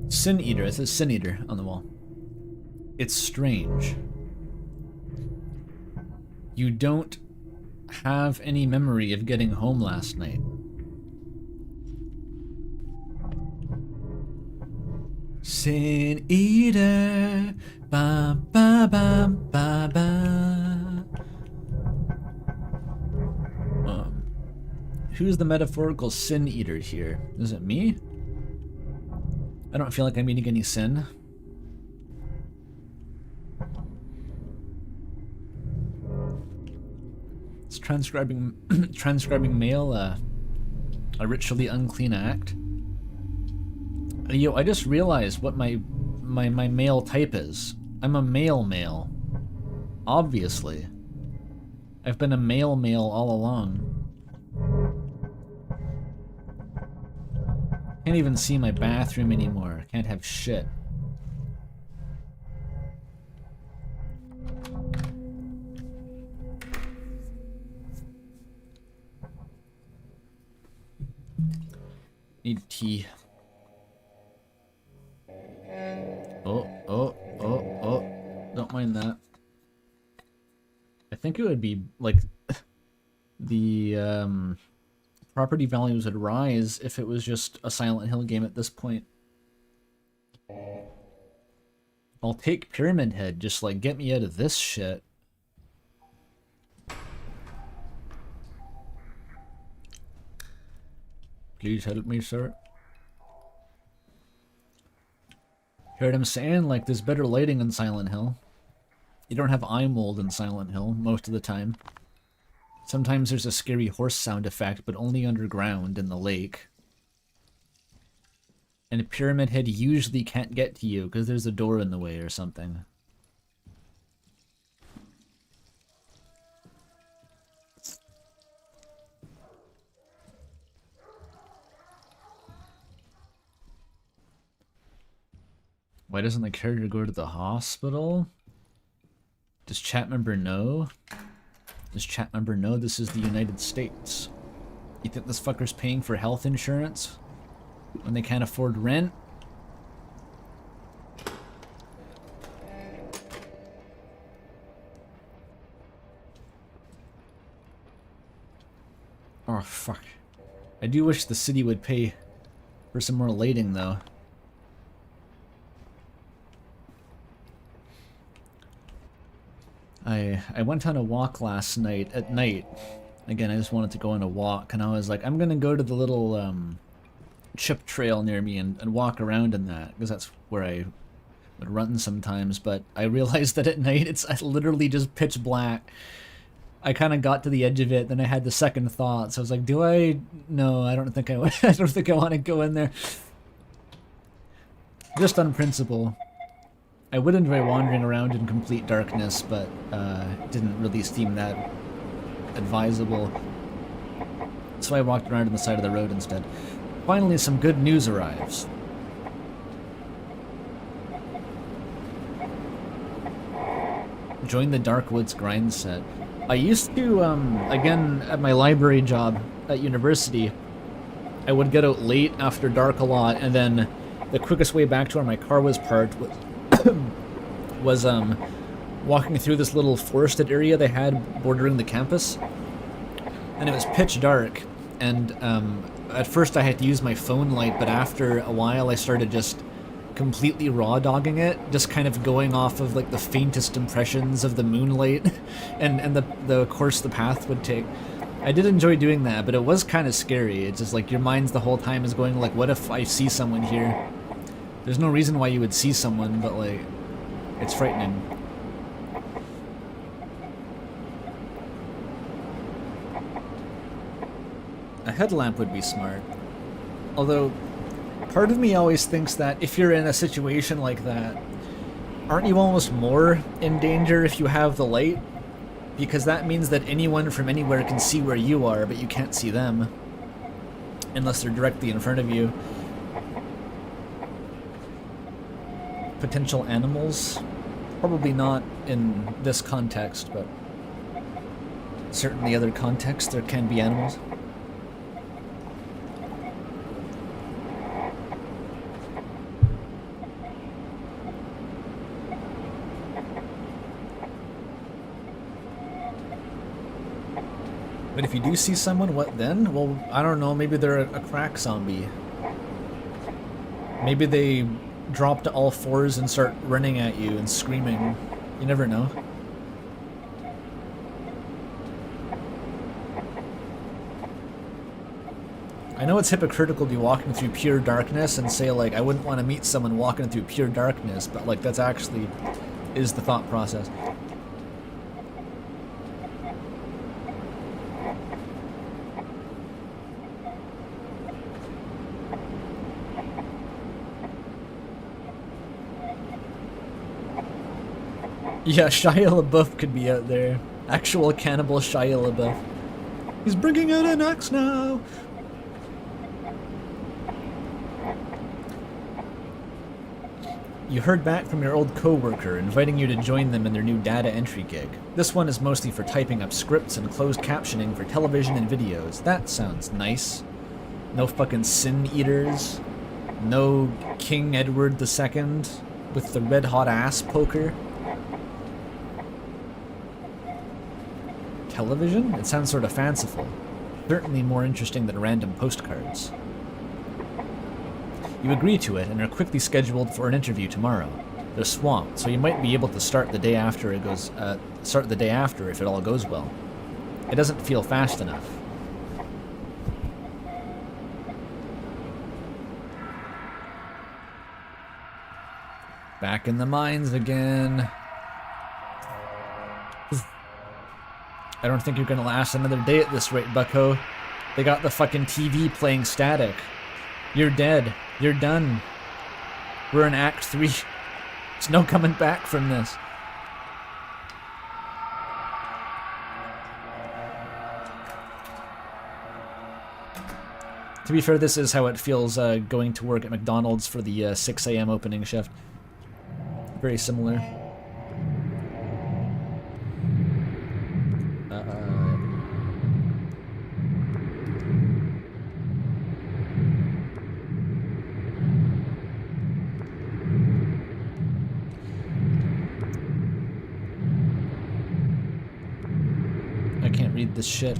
Sin Eater. It says Sin Eater on the wall. It's strange. You don't have any memory of getting home last night. Sin Eater. Ba ba ba ba ba. Who's the metaphorical sin eater here? Is it me? I don't feel like I'm eating any sin. Is transcribing mail a ritually unclean act? Yo, I just realized what my mail type is. I'm a male. Obviously. I've been a male all along. Can't even see my bathroom anymore. Can't have shit. Need tea. Oh. Don't mind that. I think it would be like the property values would rise if it was just a Silent Hill game at this point. I'll take Pyramid Head, just like get me out of this shit. Please help me, sir. Heard him saying, like, there's better lighting in Silent Hill. You don't have eye mold in Silent Hill most of the time. Sometimes there's a scary horse sound effect, but only underground in the lake. And a Pyramid Head usually can't get to you because there's a door in the way or something. Why doesn't the character go to the hospital? Does chat member know? Does chat member know this is the United States? You think this fucker's paying for health insurance when they can't afford rent? Oh, fuck. I do wish the city would pay for some more lighting, though. I went on a walk last night, at night. Again, I just wanted to go on a walk, and I was like, I'm gonna go to the little chip trail near me and walk around in that, because that's where I would run sometimes, but I realized that at night it's literally just pitch black. I kind of got to the edge of it, then I had the second thought, so I was like, do I? No, I don't think I I don't think I want to go in there. Just on principle. I would enjoy wandering around in complete darkness, but it didn't really seem that advisable. So I walked around on the side of the road instead. Finally, some good news arrives. Join the Dark Woods grind set. I used to, again, at my library job at university, I would get out late after dark a lot, and then the quickest way back to where my car was parked was walking through this little forested area they had bordering the campus, and it was pitch dark, and at first I had to use my phone light, but after a while I started just completely raw dogging it, just kind of going off of like the faintest impressions of the moonlight and the course the path would take. I did enjoy doing that, but it was kind of scary. It's just like your mind's the whole time is going like, what if I see someone here? There's no reason why you would see someone, but like, it's frightening. A headlamp would be smart. Although, part of me always thinks that if you're in a situation like that, aren't you almost more in danger if you have the light? Because that means that anyone from anywhere can see where you are, but you can't see them. Unless they're directly in front of you. Potential animals? Probably not in this context, but certainly other contexts there can be animals. But if you do see someone, what then? Well, I don't know, maybe they're a crack zombie. Maybe they drop to all fours and start running at you and screaming. You never know. I know it's hypocritical to be walking through pure darkness and say, like, I wouldn't want to meet someone walking through pure darkness, but, like, that's actually is the thought process. Yeah, Shia LaBeouf could be out there. Actual cannibal Shia LaBeouf. He's bringing out an axe now! You heard back from your old co-worker, inviting you to join them in their new data entry gig. This one is mostly for typing up scripts and closed captioning for television and videos. That sounds nice. No fucking sin eaters. No King Edward II with the red-hot ass poker. Television? It sounds sort of fanciful. Certainly more interesting than random postcards. You agree to it and are quickly scheduled for an interview tomorrow. They're swamped, so you might be able to start the day after if it all goes well. It doesn't feel fast enough. Back in the mines again. I don't think you're gonna last another day at this rate, bucko. They got the fucking TV playing static. You're dead. You're done. We're in Act 3. There's no coming back from this. To be fair, this is how it feels going to work at McDonald's for the 6 a.m. opening shift. Very similar. I can't read this shit.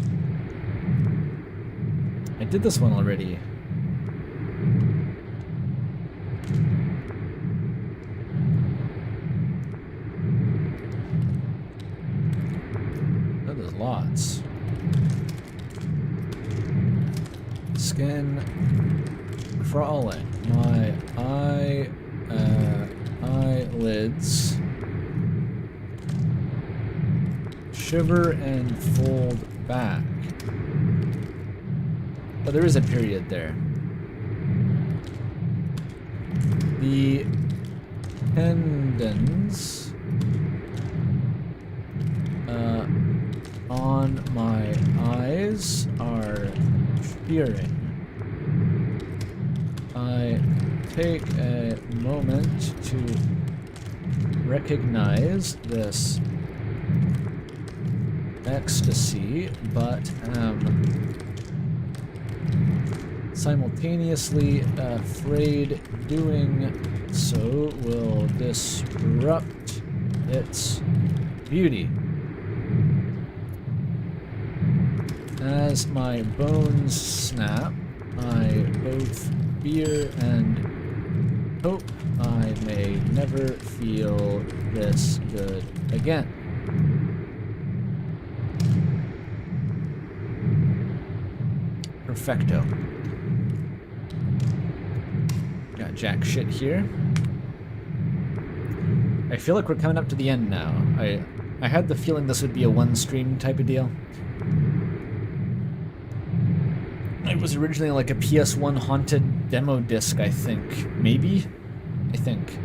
I did this one already. Oh, there's lots. Skin crawling. My eyelids shiver and fold back. But there is a period there. The tendons on my eyes are shearing. I take a moment to recognize this ecstasy, but simultaneously afraid doing so will disrupt its beauty. As my bones snap, I both fear and hope I may never feel this good again. Perfecto. Got jack shit here. I feel like we're coming up to the end now. I had the feeling this would be a one stream type of deal. It was originally like a PS1 haunted demo disc, I think. Maybe? I think.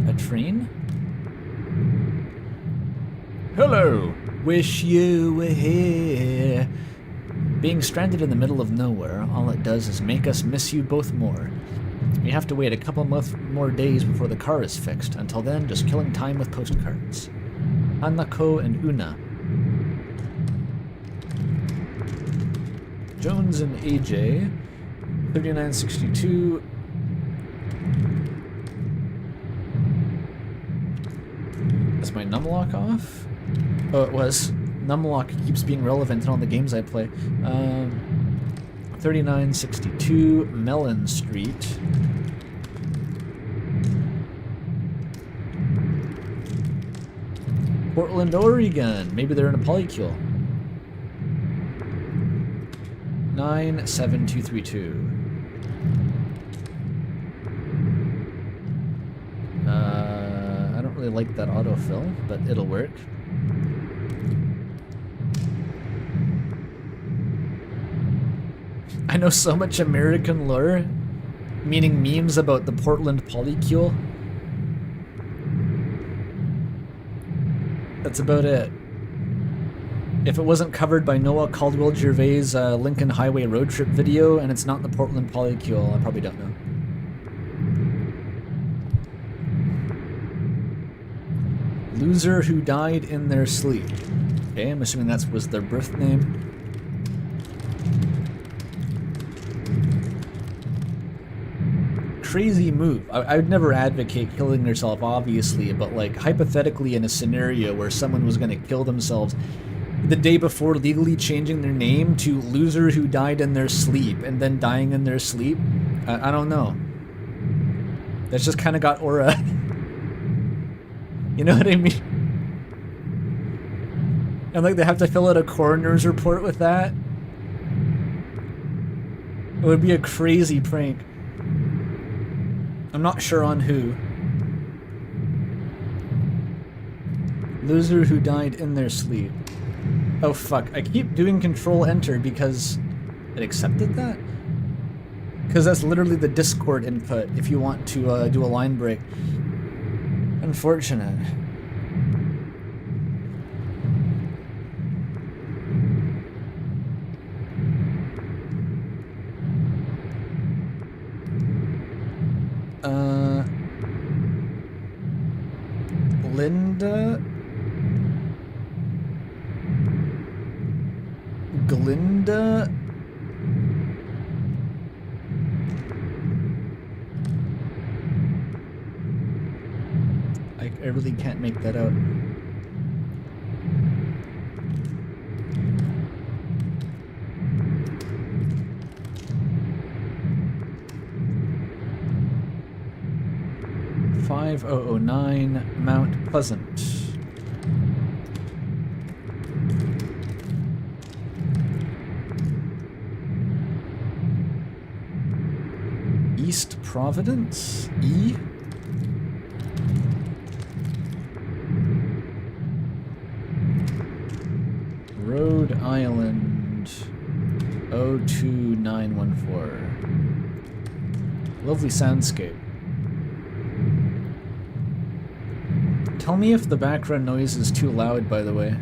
A train? Hello! Wish you were here. Being stranded in the middle of nowhere, all it does is make us miss you both more. We have to wait a couple more days before the car is fixed. Until then, just killing time with postcards. Hanako and Una. Jones and AJ. 3962. Is my numlock off? Oh, it was. Numlock keeps being relevant in all the games I play. 3962 Mellon Street. Portland, Oregon. Maybe they're in a polycule. 97232. I don't really like that autofill, but it'll work. I know so much American lore, meaning memes about the Portland polycule. That's about it. If it wasn't covered by Noah Caldwell-Gervais' Lincoln Highway road trip video, and it's not the Portland polycule, I probably don't know. Loser who died in their sleep. Okay, I'm assuming that was their birth name. Crazy move. I would never advocate killing yourself, obviously, but like hypothetically in a scenario where someone was going to kill themselves the day before legally changing their name to loser who died in their sleep and then dying in their sleep, I don't know. That's just kind of got aura. You know what I mean? And like they have to fill out a coroner's report with that. It would be a crazy prank. I'm not sure on who. Loser who died in their sleep. Oh fuck, I keep doing Control Enter because it accepted that? Because that's literally the Discord input if you want to do a line break. Unfortunate. Linda? Glinda? I really can't make that out. .5009 Mount Pleasant. East Providence? E? Rhode Island 02914. Lovely soundscape. Tell me if the background noise is too loud, by the way.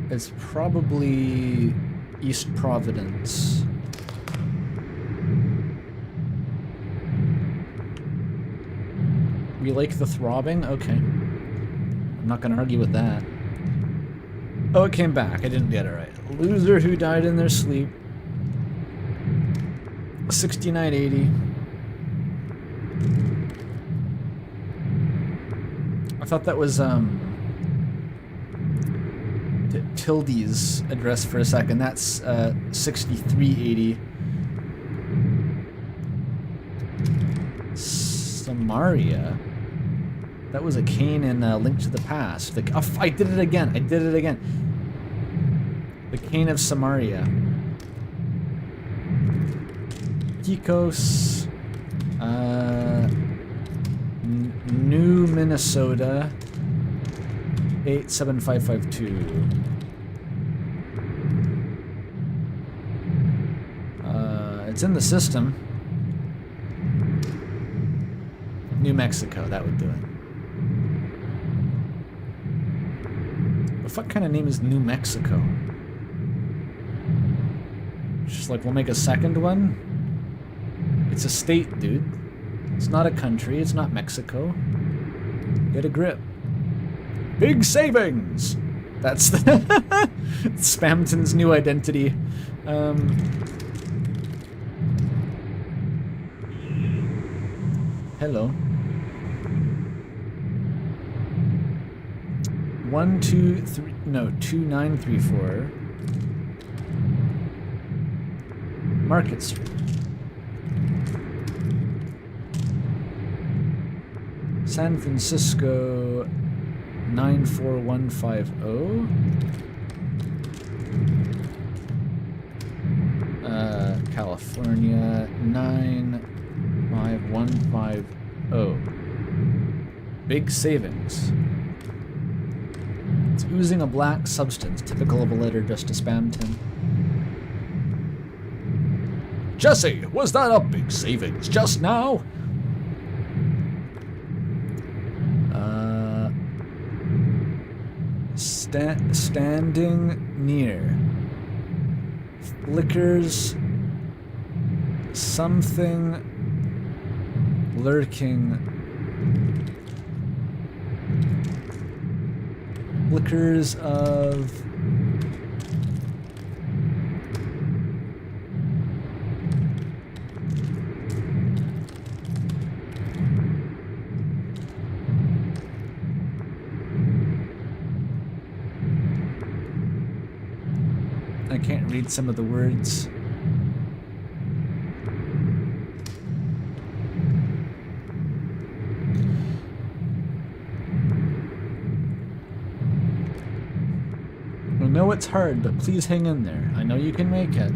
It's probably East Providence. We like the throbbing? Okay. I'm not gonna argue with that. Oh, it came back. I didn't get it right. Loser who died in their sleep. 6980. I thought that was, Tildy's address for a second. That's 6380. Samaria. That was a cane in Link to the Past. I did it again. I did it again. The cane of Samaria. Kikos. New Minnesota. 87552. It's in the system. New Mexico, that would do it. What fuck kind of name is New Mexico? It's just like, we'll make a second one? It's a state, dude. It's not a country, it's not Mexico. Get a grip. Big savings! That's the Spamton's new identity. Hello. 2934 Market Street. San Francisco 94150. California 95150. Big savings. It's oozing a black substance, typical of a letter just to spam tin. Jesse, was that a big savings just now? Standing near. Flickers. Something lurking. Flickers of. I can't read some of the words. I know it's hard, but please hang in there. I know you can make it.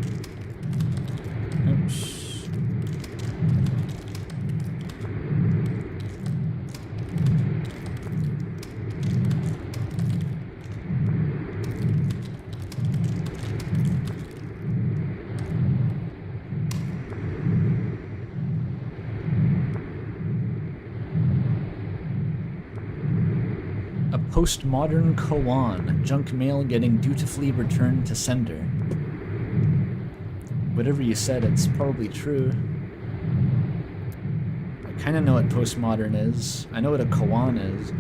Oops. Postmodern koan, junk mail getting dutifully returned to sender. Whatever you said, it's probably true. I kind of know what postmodern is. I know what a koan is.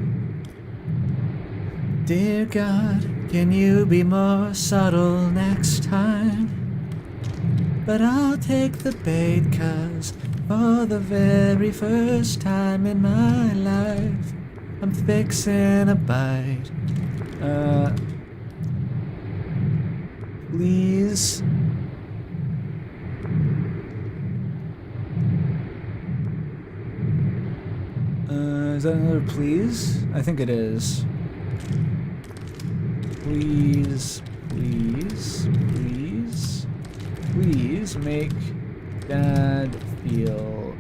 Dear God, can you be more subtle next time? But I'll take the bait, 'cause for the very first time in my life, I'm fixing a bite. Please. Is that another please? I think it is. Please, please, please, please make Dad feel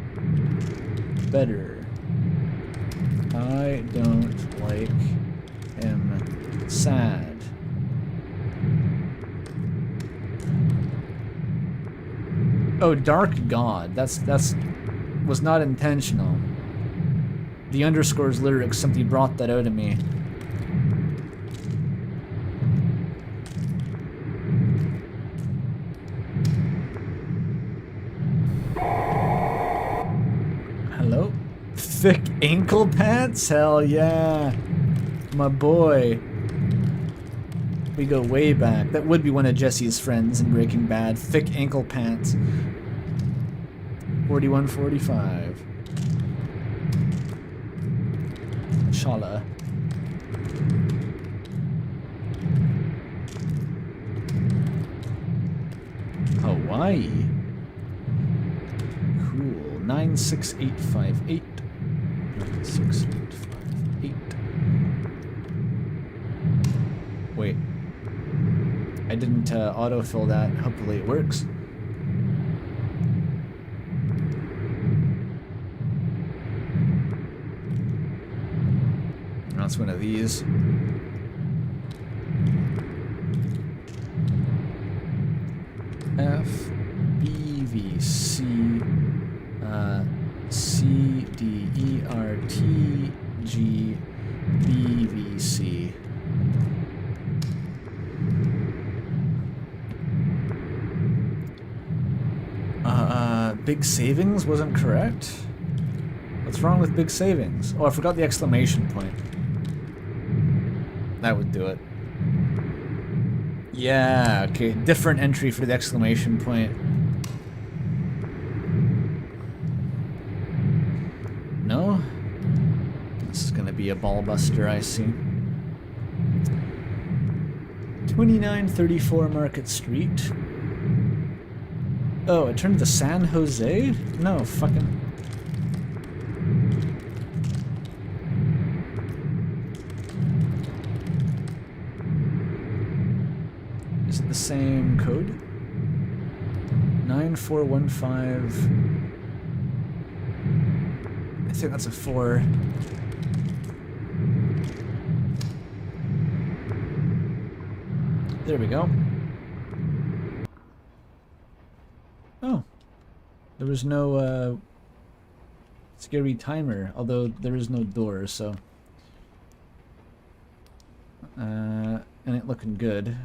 better. I don't like him sad. Oh, Dark God. That's was not intentional. The underscores lyrics simply brought that out of me. Hello? Thick ankle pants? Hell yeah. My boy. We go way back. That would be one of Jesse's friends in Breaking Bad. Thick ankle pants. 4145. Shala. Hawaii. Cool. 96858. 96858. Wait. I didn't autofill that. Hopefully it works. That's one of these. F B V C C D E R T G B V C. Big savings wasn't correct. What's wrong with big savings? Oh, I forgot the exclamation point. That would do it. Yeah, okay. Different entry for the exclamation point. No? This is gonna be a ball buster, I see. 2934 Market Street. Oh, it turned to San Jose? No, fucking... Is it the same code? 9415... I think that's a 4. There we go. Oh. There was no, scary timer, although there is no door, so... and it looking good.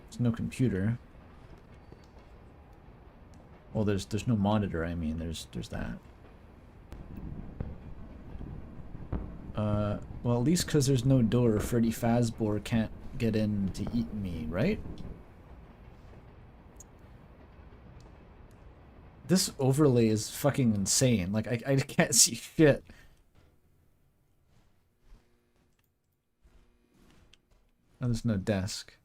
There's no computer. Well, there's no monitor, I mean, there's that. Well, at least because there's no door, Freddy Fazbear can't get in to eat me, right? This overlay is fucking insane. Like, I can't see shit. Oh, there's no desk.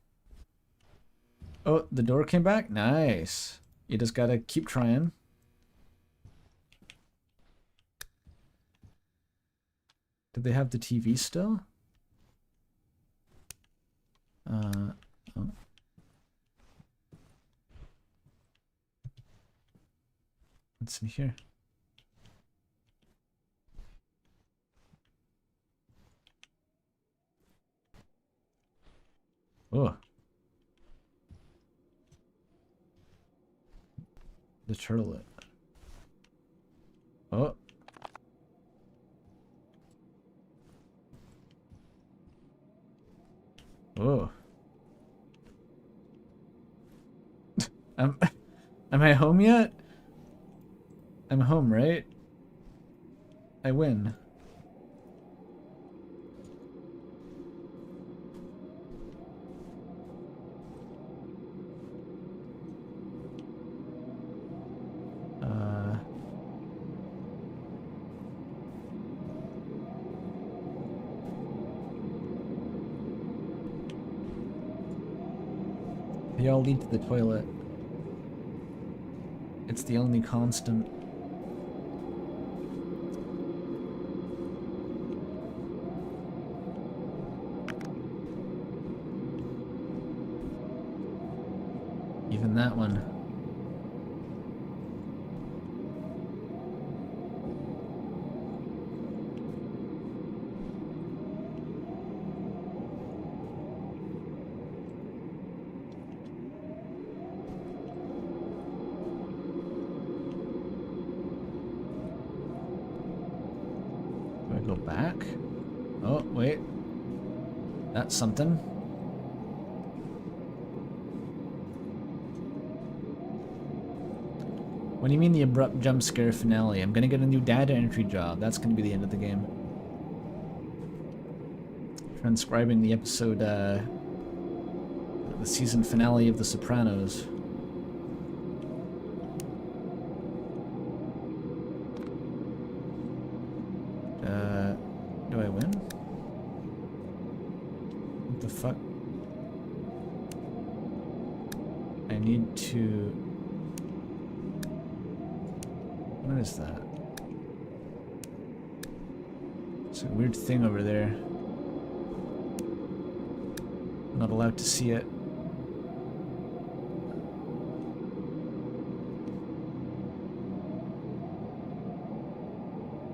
Oh, the door came back? Nice. You just gotta keep trying. Do they have the TV still? Oh. What's in here? Oh. The turtlet. Oh. Oh. Am I home yet? I'm home, right? I win. They all lead to the toilet. It's the only constant. Even that one. Do I go back? Oh, wait. That's something. What do you mean the abrupt jump scare finale? I'm gonna get a new data entry job. That's gonna be the end of the game. Transcribing the episode, the season finale of The Sopranos. Do I win? What the fuck? I need to... What is that? It's a weird thing over there. I'm not allowed to see it.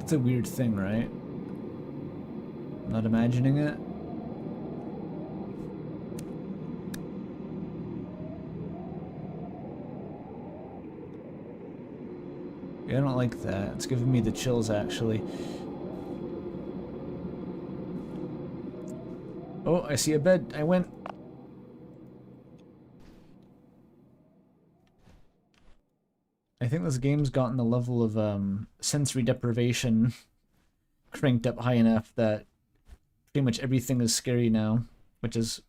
It's a weird thing, right? I'm not imagining it. Yeah, I don't like that. It's giving me the chills, actually. Oh, I see a bed. I went. I think this game's gotten the level of sensory deprivation cranked up high enough that pretty much everything is scary now, which is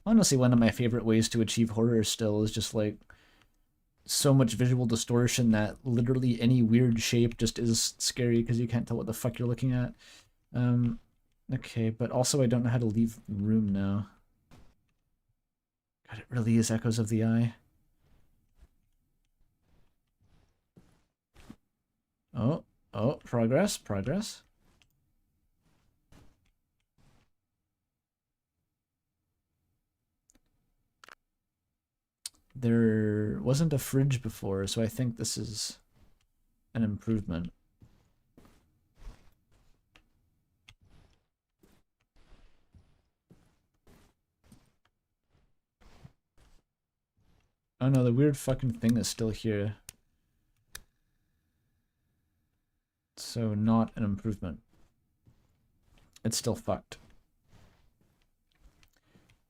honestly one of my favorite ways to achieve horror still, is just like so much visual distortion that literally any weird shape just is scary because you can't tell what the fuck you're looking at. Okay, but also I don't know how to leave the room now. God, it really is Echoes of the Eye. Oh, oh, progress, progress. There wasn't a fridge before, so I think this is an improvement. Oh no, the weird fucking thing is still here. So not an improvement. It's still fucked.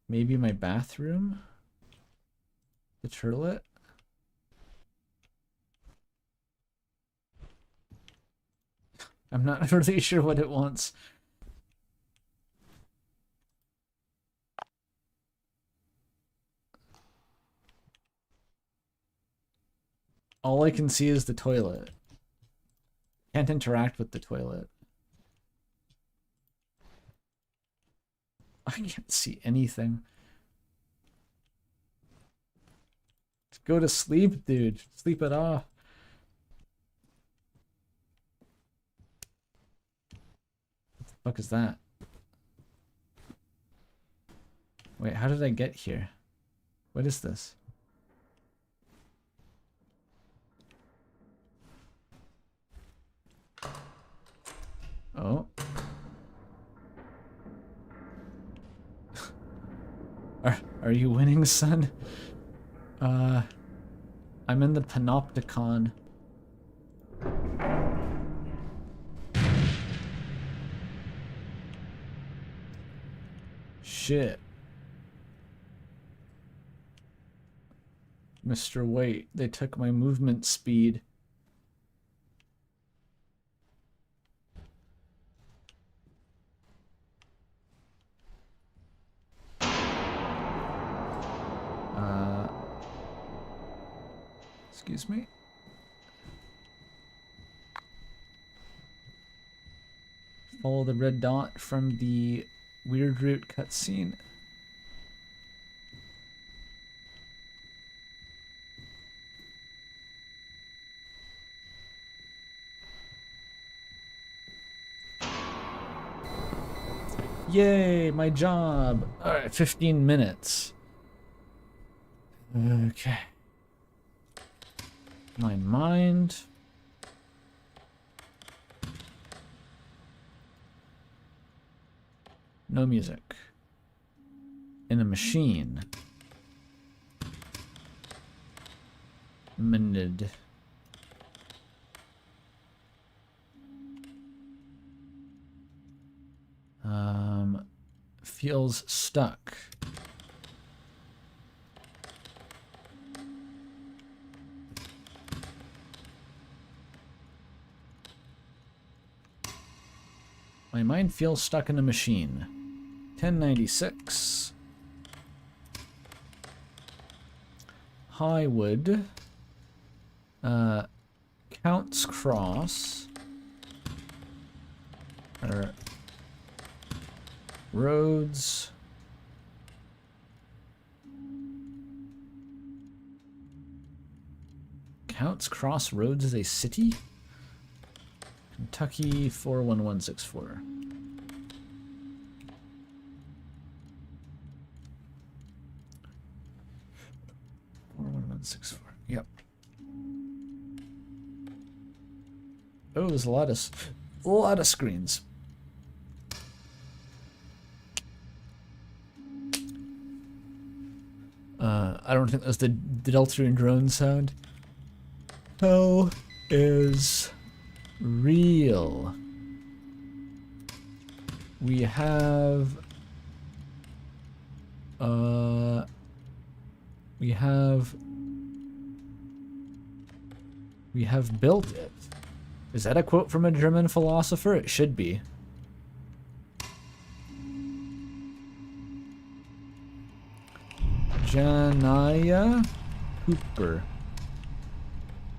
Maybe my bathroom? The turtlet? I'm not really sure what it wants. All I can see is the toilet. Can't interact with the toilet. I can't see anything. Go to sleep, dude. Sleep it off. What the fuck is that? Wait, how did I get here? What is this? Oh. Are you winning, son? I'm in the Panopticon. Shit. Mr. Wait, they took my movement speed. Excuse me? Follow the red dot from the weird route cutscene. Yay, my job. Alright, 15 minutes. Okay. My mind. No music. In a machine. Minid. Feels stuck. My mind feels stuck in a machine. 1096. Highwood. Count's Cross. Roads. Count's Cross Roads is a city? Kentucky 41164. Yep. Oh, there's a lot of screens. I don't think that's the Deltarian drone sound. Hell is real. We have built it. Is that a quote from a German philosopher? It should be. Janaya Cooper.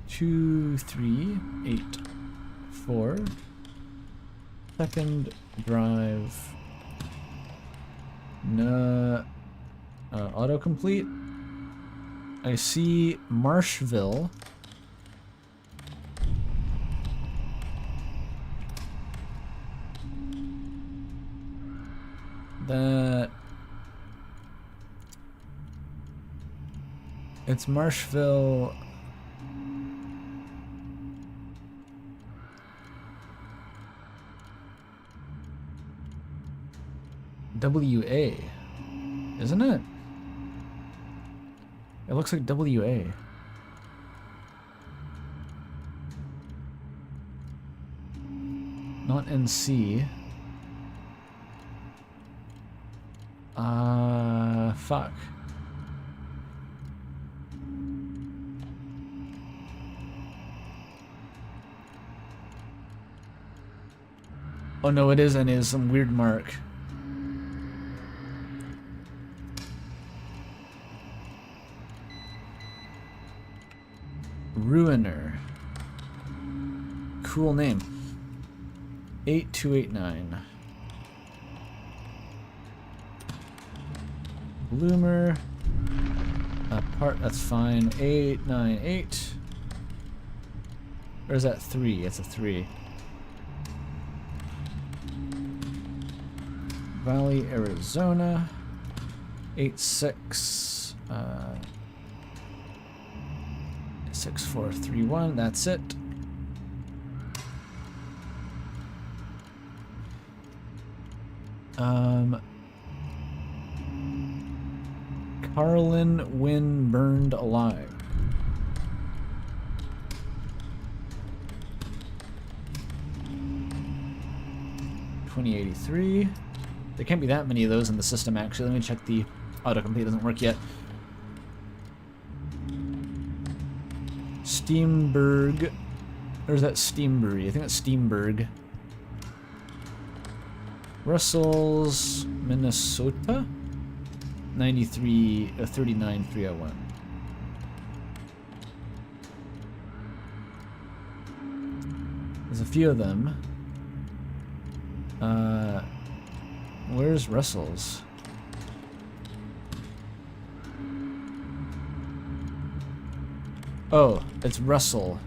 2384. Second drive. No. Autocomplete. I see Marshville. That... It's Marshville... WA, isn't it? It looks like WA. Not NC. Fuck. Oh no, it is and is some weird mark. Ruiner. Cool name. 8289. Bloomer. Part, that's fine. 898. Or is that 3? It's a 3. Valley, Arizona. 86. 6431, that's it. Carlin Wynn burned alive. $20.83. There can't be that many of those in the system, actually. Let me check the autocomplete. Doesn't work yet. Steamberg. Or is that Steambury? I think that's Steamberg. Russell's, Minnesota? 39301. There's a few of them. Where's Russell's? Oh, it's Russell.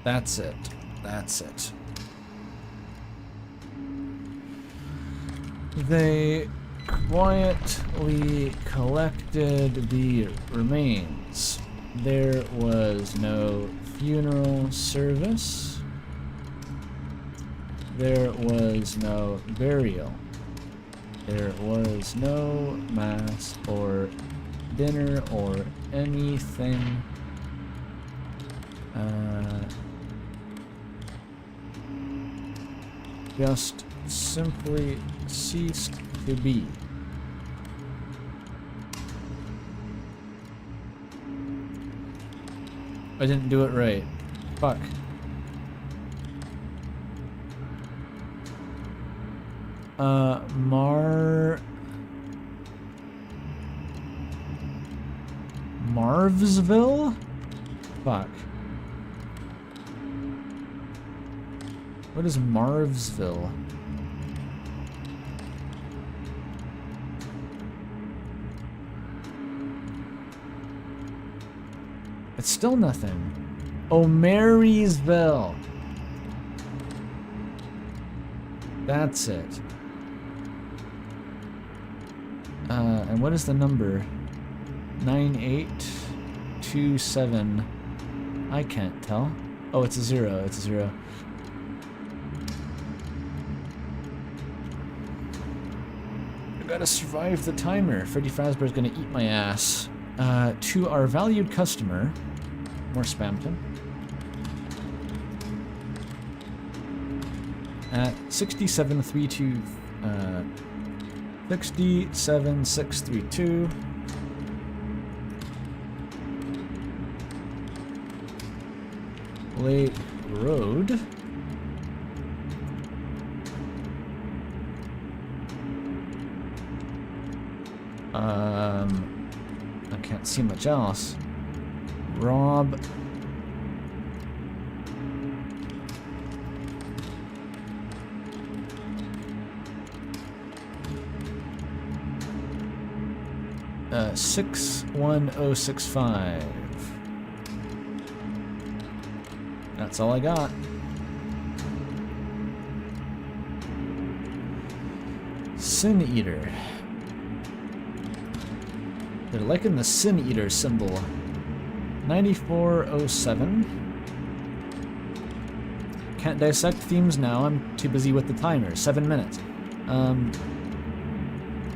That's it. That's it. They quietly collected the remains. There was no funeral service. There was no burial. There was no mass or dinner or anything. Just simply ceased to be. I didn't do it right. Fuck. Marvsville? Fuck. What is Marvsville? It's still nothing. Oh, Marysville. That's it. And what is the number? 9827. I can't tell. Oh, it's a 0. It's a 0. I gotta survive the timer. Freddy Fazbear's gonna eat my ass. To our valued customer, more Spamton, at 67632, 67632. Lake Road. I can't see much else. Rob. 61065. That's all I got. Sin Eater. They're liking the Sin Eater symbol. 9407. Can't dissect themes now, I'm too busy with the timer. 7 minutes.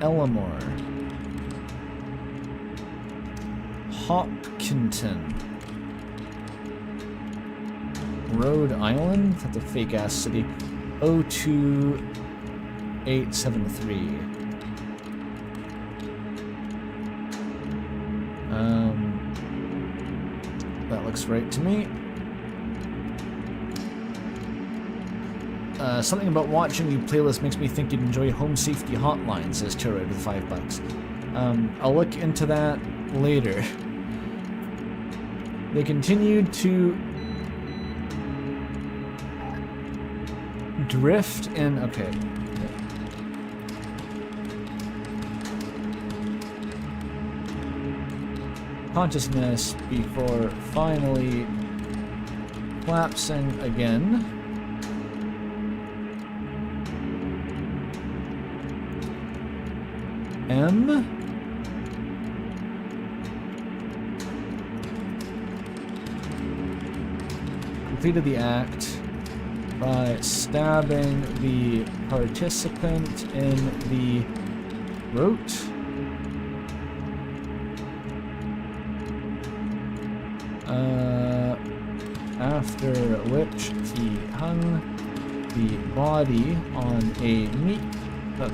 Elmore. Hopkinton. Rhode Island? That's a fake ass city. 02873. That looks right to me. Something about watching you playlist makes me think you'd enjoy Home Safety Hotline, says Turo with $5. I'll look into that later. They continued to drift in. Okay. Consciousness before finally collapsing again. M. Completed the act by stabbing the participant in the throat. After which he hung the body on a meat hook.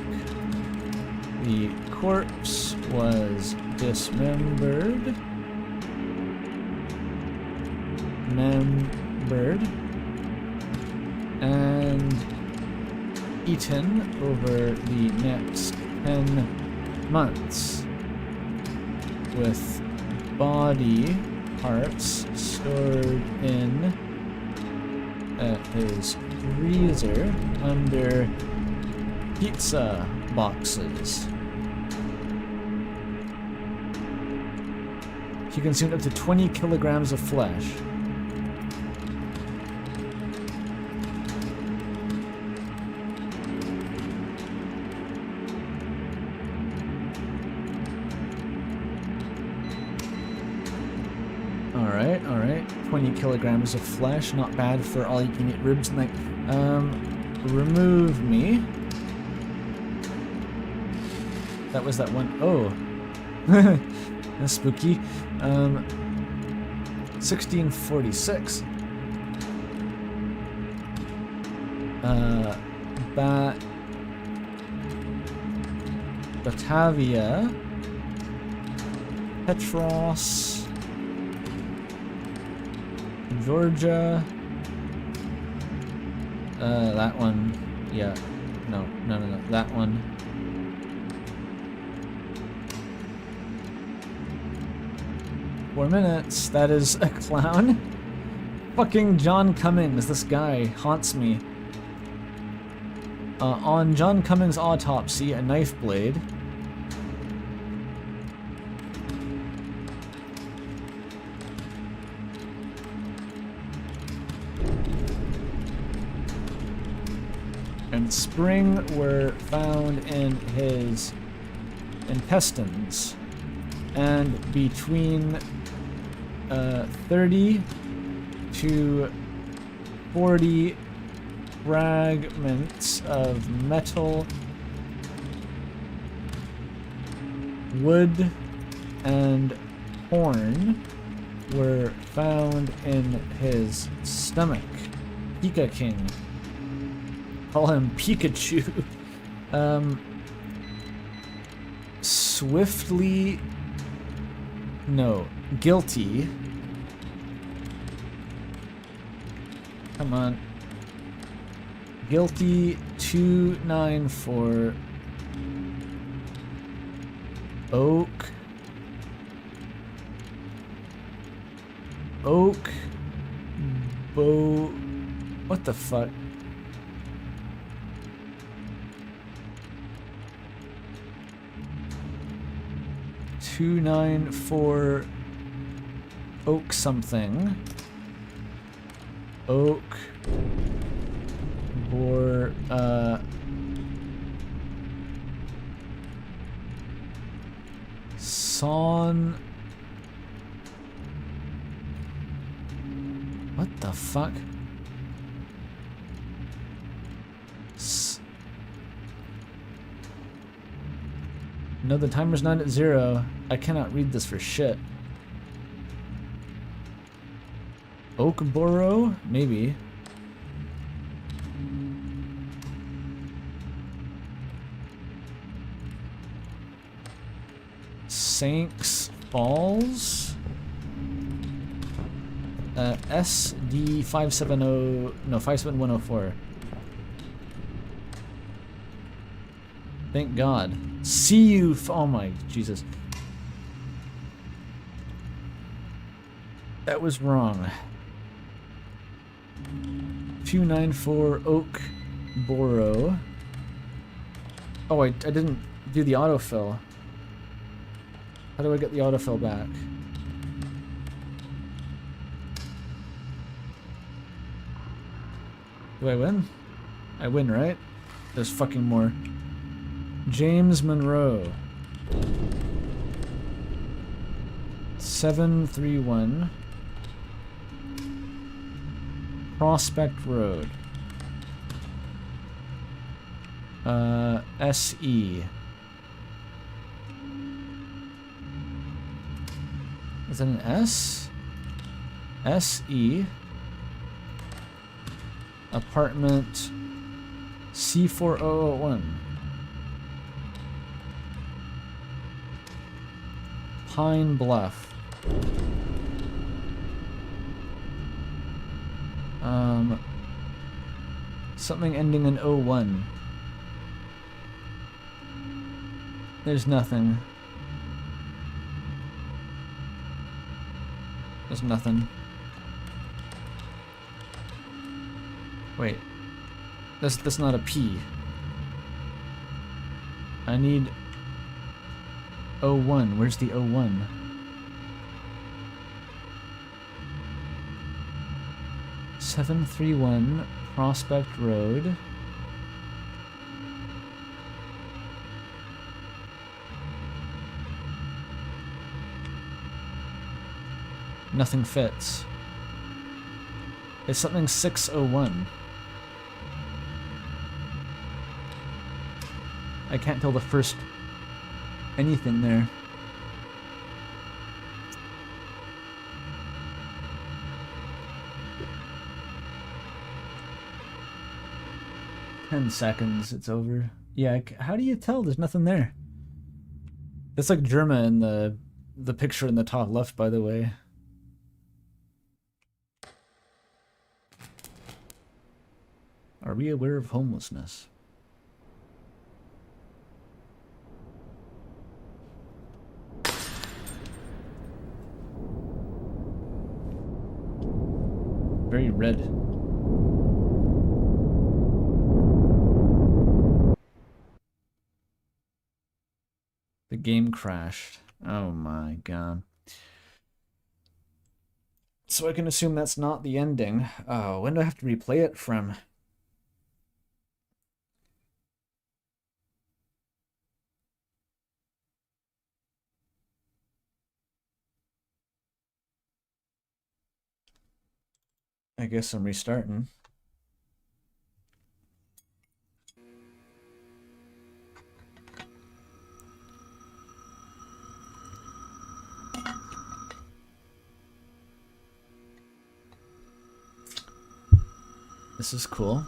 The corpse was dismembered, and eaten over the next 10 months, with body parts stored in his freezer under pizza boxes. He consumed up to 20 kilograms of flesh. Alright. 20 kilograms of flesh, not bad for all you can eat ribs tonight. Remove me. That was that one. Oh. That's spooky. 1646. Batavia. Petros. Georgia. That one. Yeah. No. That one. Four minutes. That is a clown. Fucking John Cummings. This guy haunts me. On John Cummings' autopsy, a knife blade. And spring were found in his intestines, and between 30 to 40 fragments of metal, wood, and horn were found in his stomach. Pika King. Call him Pikachu. Swiftly. No. Guilty. Come on. Guilty 294. Oak. What the fuck? 294 oak something. Oak bore son. What the fuck? No, the timer's not at 0. I cannot read this for shit. Oakboro? Maybe. Sanks Falls? SD 570, no, 57104. Thank God. See you, oh my Jesus. That was wrong. 294 Oak Boro. Oh, I didn't do the autofill. How do I get the autofill back? Do I win? I win, right? There's fucking more. James Monroe. 731 Prospect Road. SE. Is that an S? SE. Apartment C4001. Pine Bluff. Something ending in 01. There's nothing. There's nothing. Wait. That's not a P. I need 01. Where's the 01? (731) Prospect Road. Nothing fits. It's something 601. I can't tell the first anything there. $10, it's over. Yeah, how do you tell? There's nothing there. It's like Germa in the picture in the top left, by the way. Are we aware of homelessness? Very red. The game crashed. Oh my god. So I can assume that's not the ending. Oh, when do I have to replay it from? I guess I'm restarting. This is cool.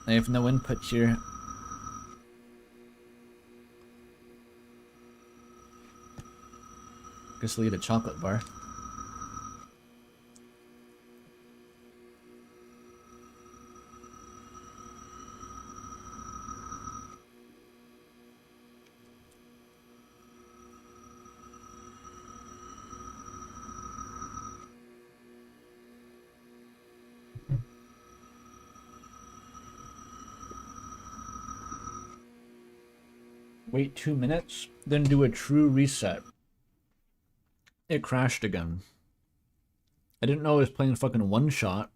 I have no input here. Just leave a chocolate bar. Wait 2 minutes, then do a true reset. It crashed again. I didn't know I was playing fucking one shot.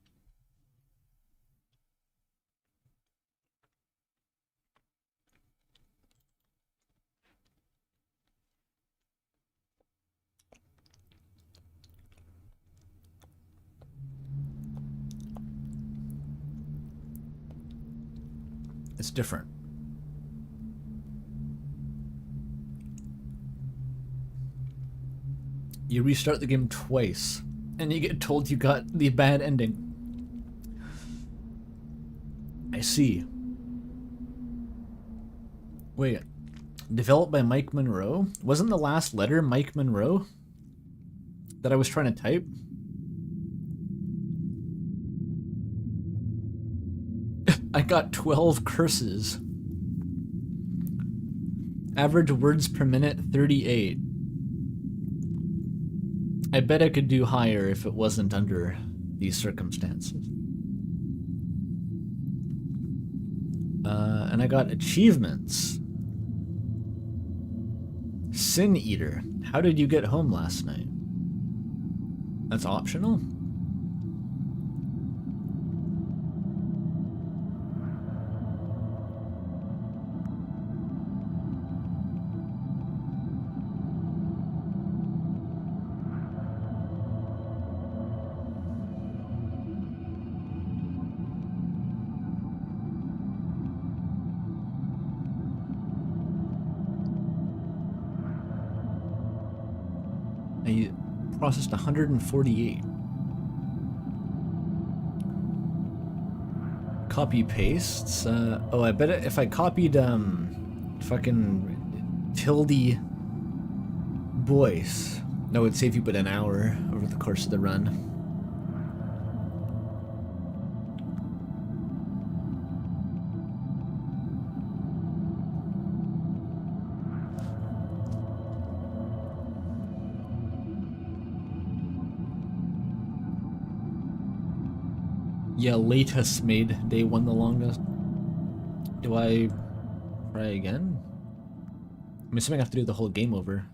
It's different. You restart the game twice, and you get told you got the bad ending. I see. Wait. Developed by Mike Monroe? Wasn't the last letter Mike Monroe that I was trying to type? I got 12 curses. Average words per minute, 38. I bet I could do higher if it wasn't under these circumstances. And I got achievements. Sin Eater. How did you get home last night? That's optional? I processed 148. Copy pastes. Oh, I bet if I copied fucking tilde voice, that would save you but an hour over the course of the run. Yeah, latest made day one the longest. Do I try again? I'm assuming I have to do the whole game over.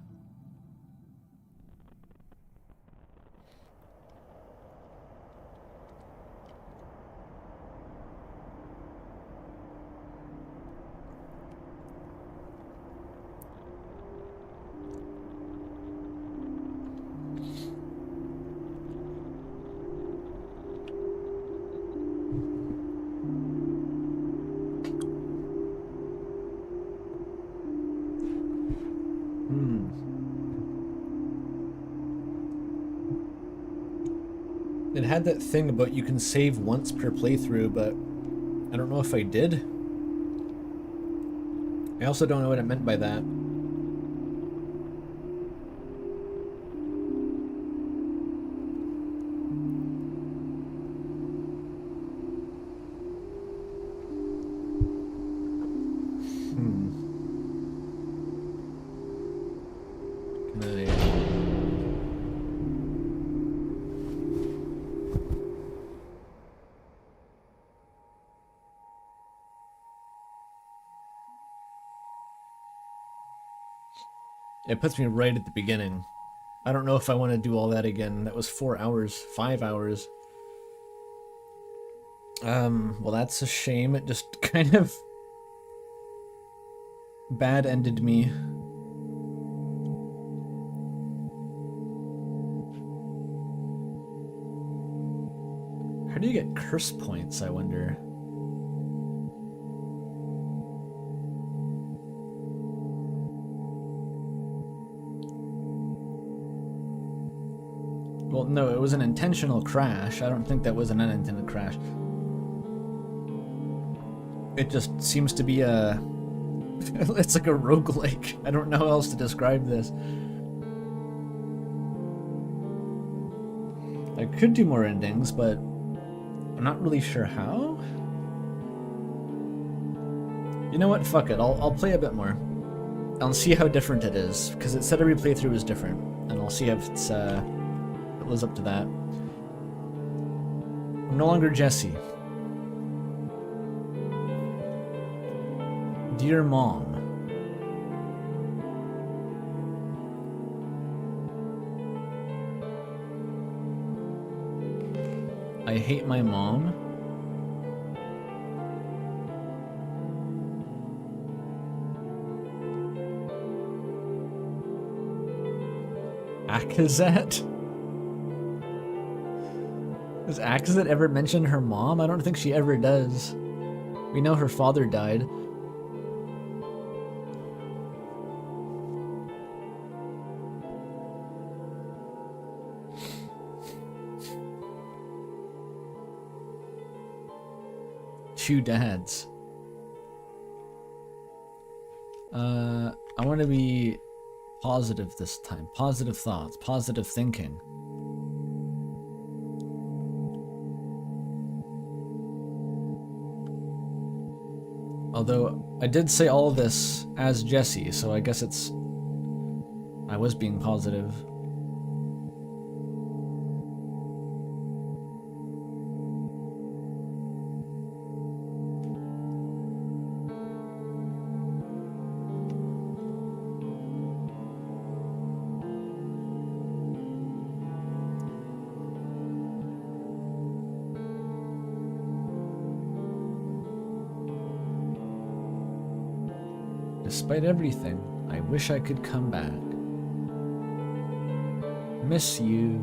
It had that thing about you can save once per playthrough, but I don't know if I did. I also don't know what it meant by that. It puts me right at the beginning. I don't know if I want to do all that again. That was 4 hours, 5 hours. Well, that's a shame. It just kind of bad ended me. How do you get curse points, I wonder? Well, no, it was an intentional crash. I don't think that was an unintended crash. It just seems to be a... it's like a roguelike. I don't know how else to describe this. I could do more endings, but I'm not really sure how. You know what? Fuck it. I'll play a bit more. I'll see how different it is, because it said every playthrough is different, and I'll see if it's it lives up to that. I'm no longer Jesse. Dear Mom, I hate my mom. Akazet? Does Akazet ever mention her mom? I don't think she ever does. We know her father died. Two dads. I want to be positive this time. Positive thoughts, positive thinking. Although I did say all this as Jesse, so I guess it's... I was being positive. Despite everything, I wish I could come back. Miss you.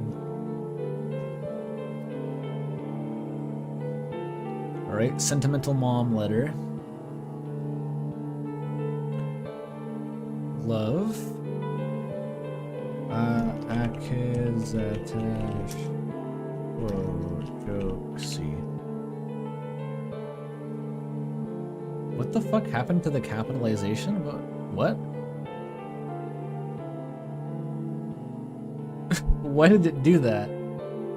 Alright, sentimental mom letter. Love. Akazatash. Whoa, jokesy. What the fuck happened to the capitalization? What? Why did it do that?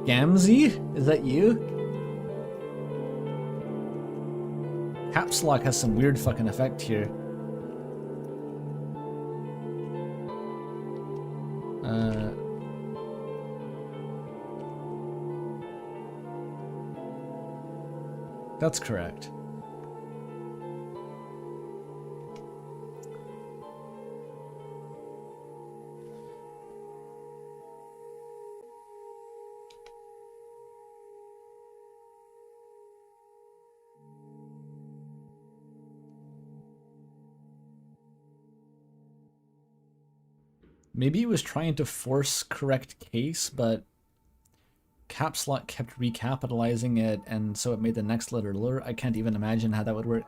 Gamzee? Is that you? Caps lock has some weird fucking effect here. That's correct. Maybe it was trying to force correct case, but caps lock kept recapitalizing it, and so it made the next letter lower. I can't even imagine how that would work.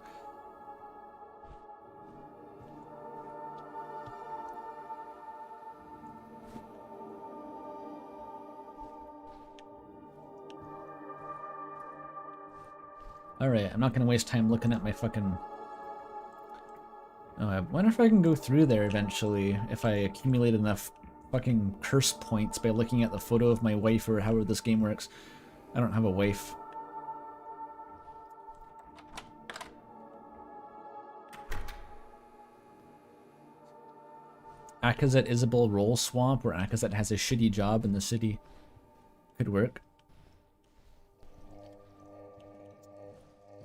Alright, I'm not gonna waste time looking at my fucking... Oh, I wonder if I can go through there eventually, if I accumulate enough fucking curse points by looking at the photo of my wife or however this game works. I don't have a wife. Akazet Isabel role swap, where Akazet has a shitty job in the city. Could work.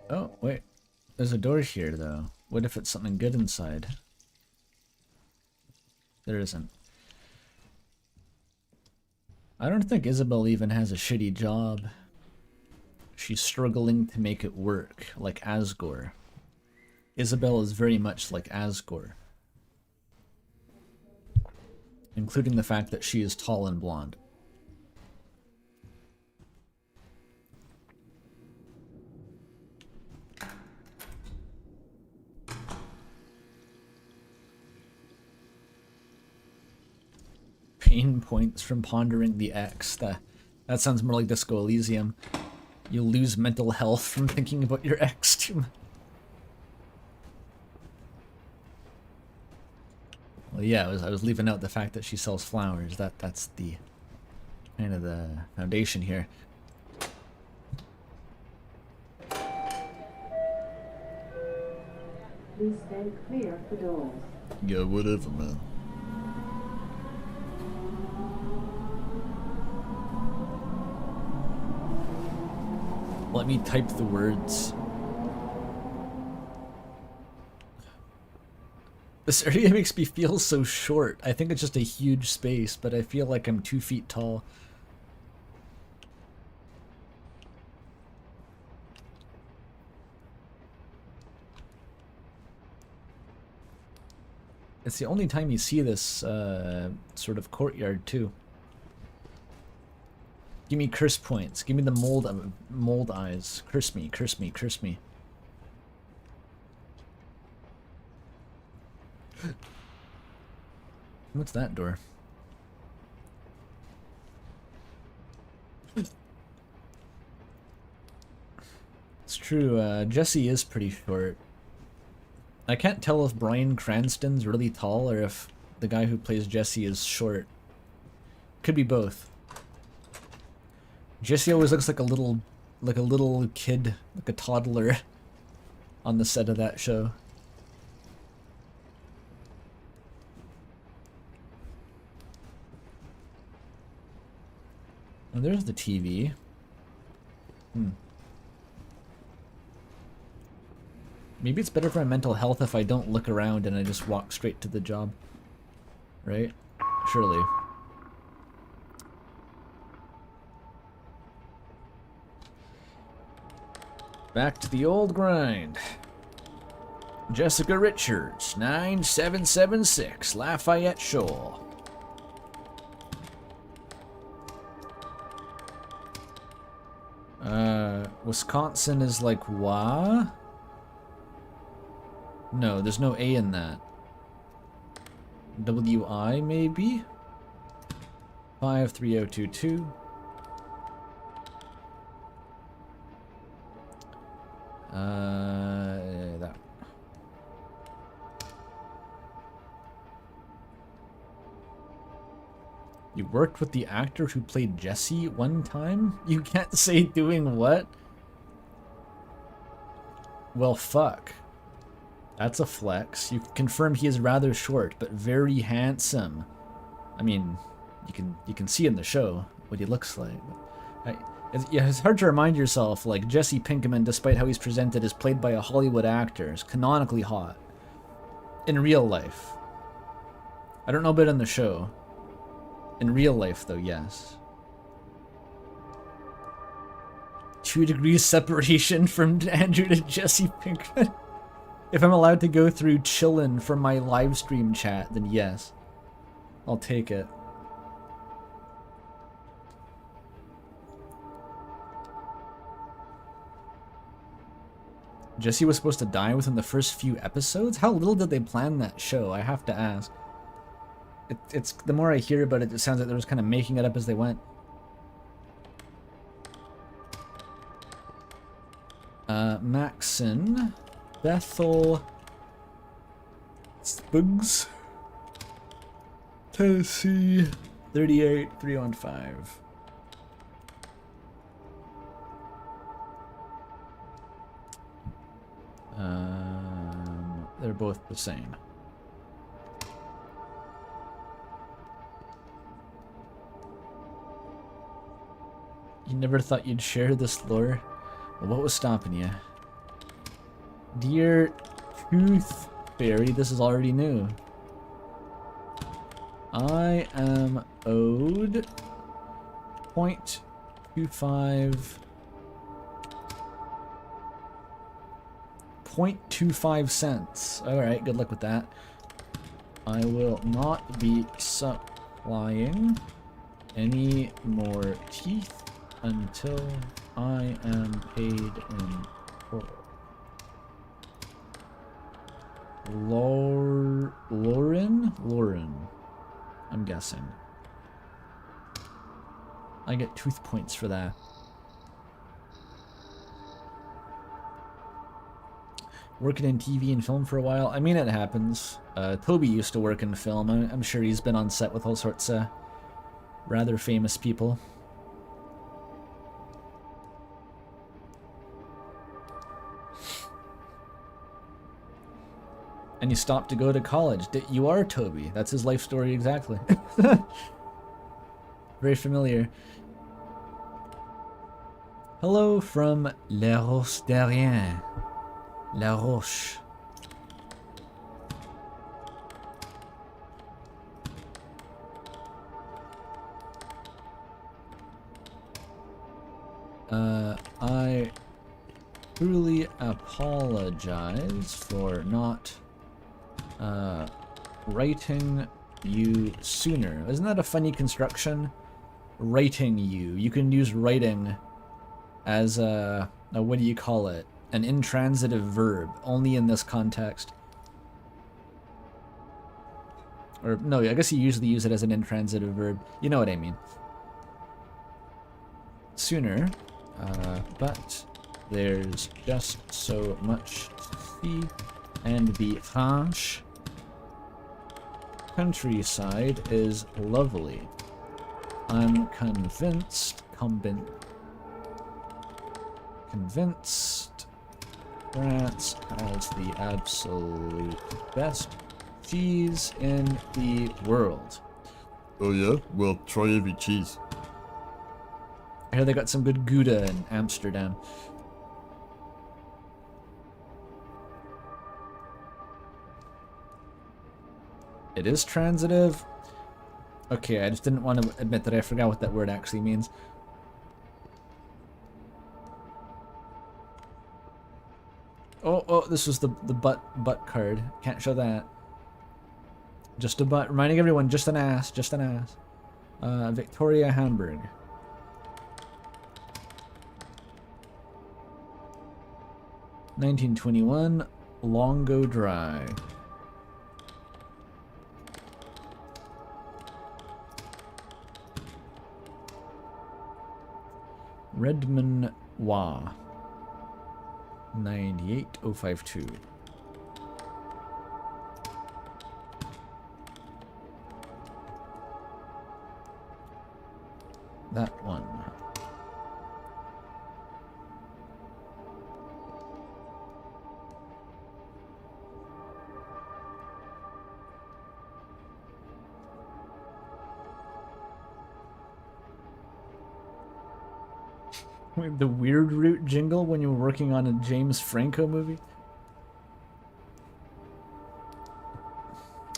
Oh, wait. There's a door here, though. What if it's something good inside? There isn't. I don't think Isabel even has a shitty job. She's struggling to make it work, like Asgore. Isabel is very much like Asgore. Including the fact that she is tall and blonde. Pain points from pondering the X. That sounds more like Disco Elysium. You lose mental health from thinking about your ex too much. Well, yeah, I was leaving out the fact that she sells flowers. That's the kind of the foundation here. Please stay clear of the doors. Yeah, whatever, man. Let me type the words. This area makes me feel so short. I think it's just a huge space, but I feel like I'm 2 feet tall. It's the only time you see this sort of courtyard too. Give me curse points. Give me the mold eyes. Curse me, curse me, curse me. What's that door? It's true, Jesse is pretty short. I can't tell if Bryan Cranston's really tall or if the guy who plays Jesse is short. Could be both. Jesse always looks like a little kid, like a toddler on the set of that show. Oh, there's the TV. Maybe it's better for my mental health if I don't look around and I just walk straight to the job. Right? Surely. Back to the old grind. Jessica Richards, 9776, Lafayette Shoal. Wisconsin is like wah? No, there's no A in that. WI maybe? 53022. That. You worked with the actor who played Jesse one time? You can't say doing what? Well, fuck. That's a flex. You can confirm he is rather short, but very handsome. I mean, you can see in the show what he looks like. It's hard to remind yourself, like, Jesse Pinkman, despite how he's presented, is played by a Hollywood actor, is canonically hot. In real life. I don't know about in the show. In real life, though, yes. 2 degrees separation from Andrew to Jesse Pinkman. If I'm allowed to go through chillin' from my live stream chat, then yes. I'll take it. Jesse was supposed to die within the first few episodes? How little did they plan that show? I have to ask. It's the more I hear about it, it sounds like they're just kind of making it up as they went. Maxon, Bethel, Spugs, Tennessee, 38315. They're both the same. You never thought you'd share this lore? Well, what was stopping you? Dear Tooth Fairy, this is already new. I am owed 0.25 cents. Alright, good luck with that. I will not be supplying any more teeth until I am paid in full. Lauren, I'm guessing. I get tooth points for that. Working in TV and film for a while. I mean, it happens. Toby used to work in film. I'm sure he's been on set with all sorts of rather famous people. And you stopped to go to college. You are Toby. That's his life story exactly. Very familiar. Hello from La Roche Derrien. La Roche. I truly apologize for not writing you sooner. Isn't that a funny construction? Writing you. You can use writing as a what do you call it? An intransitive verb, only in this context. Or no, I guess you usually use it as an intransitive verb. You know what I mean. Sooner, but there's just so much to see and be franche. Countryside is lovely. I'm convinced, convinced France has the absolute best cheese in the world. Oh yeah? Well, try every cheese. I hear they got some good Gouda in Amsterdam. It is transitive. Okay, I just didn't want to admit that I forgot what that word actually means. Oh, this was the butt card. Can't show that. Just a butt. Reminding everyone, just an ass, just an ass. Victoria Hamburg. $19.21, Longo Dry. Redmond Wa. 98052. That one. The Weird Root jingle when you were working on a James Franco movie?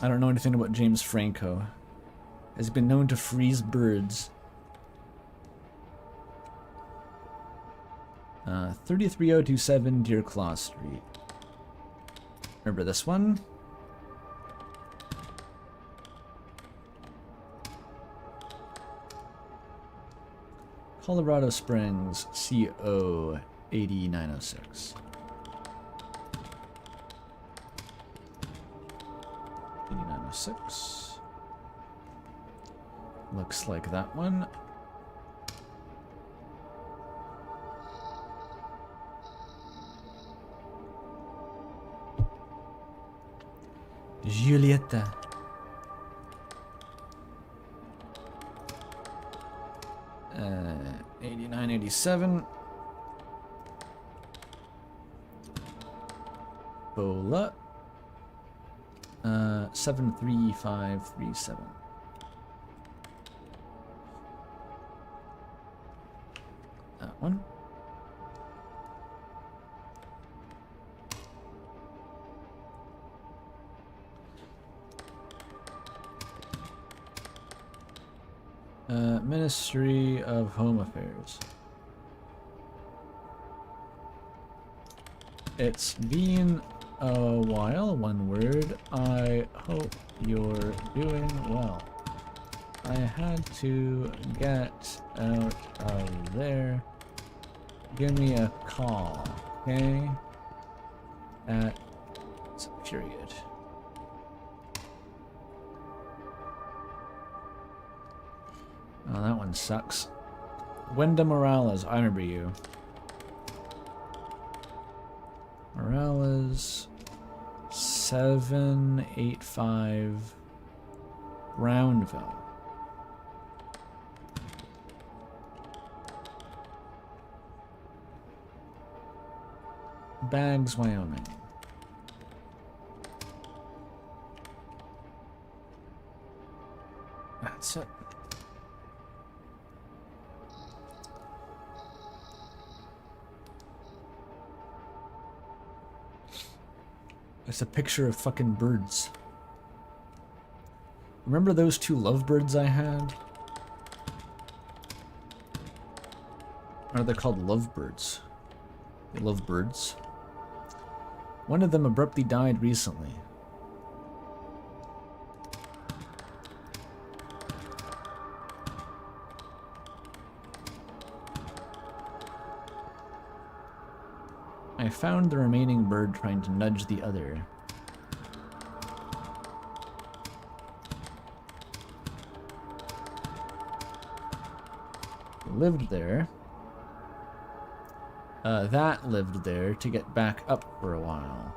I don't know anything about James Franco. Has been known to freeze birds. 33027 Deer Claw Street. Remember this one? Colorado Springs, CO 8906. 8906. Looks like that one. Julieta. Uh, 8987. Bola. 73537. That one. Ministry of Home Affairs. It's been a while, one word. I hope you're doing well. I had to get out of there. Give me a call, okay? At period. Oh, that one sucks. Wenda Morales, I remember you. Morales, 785 Brownville. Bags, Wyoming. That's it. It's a picture of fucking birds. Remember those two lovebirds I had? Or are they called lovebirds? They love birds. One of them abruptly died recently. I found the remaining bird trying to nudge the other. Lived there. That lived there to get back up for a while.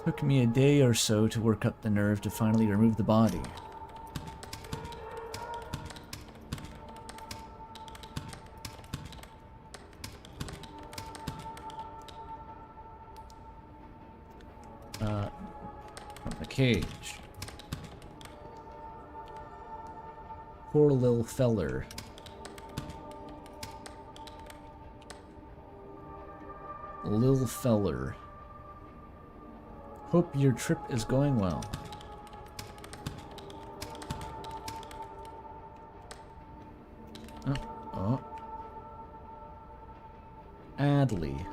Took me a day or so to work up the nerve to finally remove the body. From the cage. Poor little feller. Lil feller. Hope your trip is going well. Oh. Adley.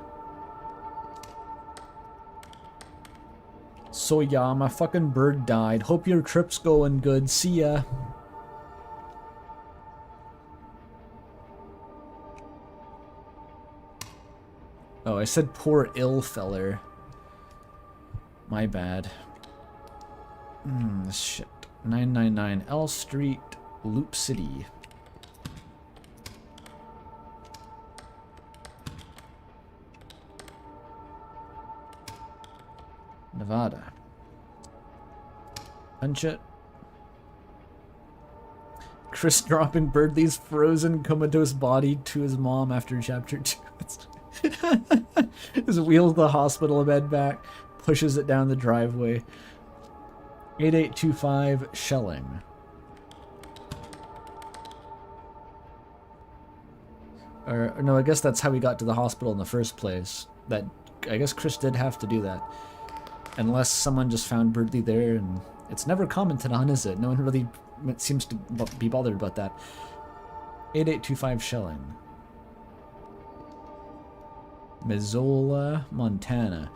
So yeah, my fucking bird died. Hope your trip's going good. See ya. Oh, I said poor ill feller. My bad. Shit. 999 L Street, Loop City. Nevada. Punch it. Chris dropping Birdley's frozen comatose body to his mom after chapter 2. Just wheels the hospital bed back. Pushes it down the driveway. 8825 shelling. Or no, I guess that's how we got to the hospital in the first place. That I guess Chris did have to do that. Unless someone just found Birdley there, and it's never commented on, is it? No one really seems to be bothered about that. 8825 shelling. Missoula, Montana.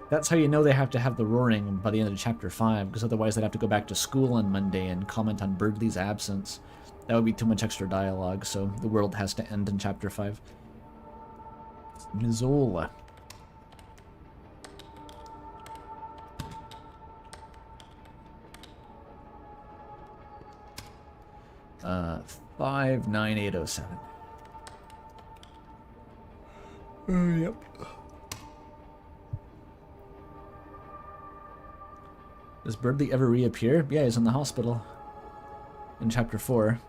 That's how you know they have to have the roaring by the end of chapter 5, because otherwise they'd have to go back to school on Monday and comment on Birdley's absence. That would be too much extra dialogue, so the world has to end in chapter 5. Missoula. Uh, 59807. Yep. Does Birdley ever reappear? Yeah, he's in the hospital. In chapter 4.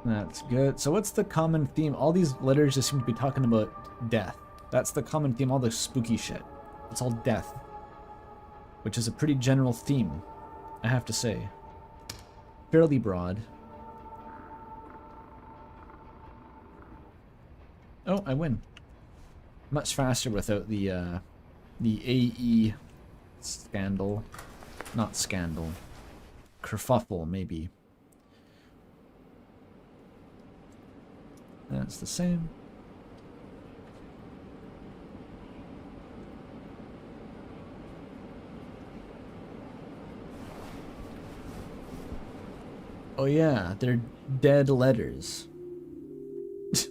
That's good. So what's the common theme? All these letters just seem to be talking about death. That's the common theme, all the spooky shit. It's all death. Which is a pretty general theme, I have to say. Fairly broad. Oh, I win. Much faster without the AE scandal. Not scandal. Kerfuffle, maybe. That's the same. Oh yeah, they're dead letters.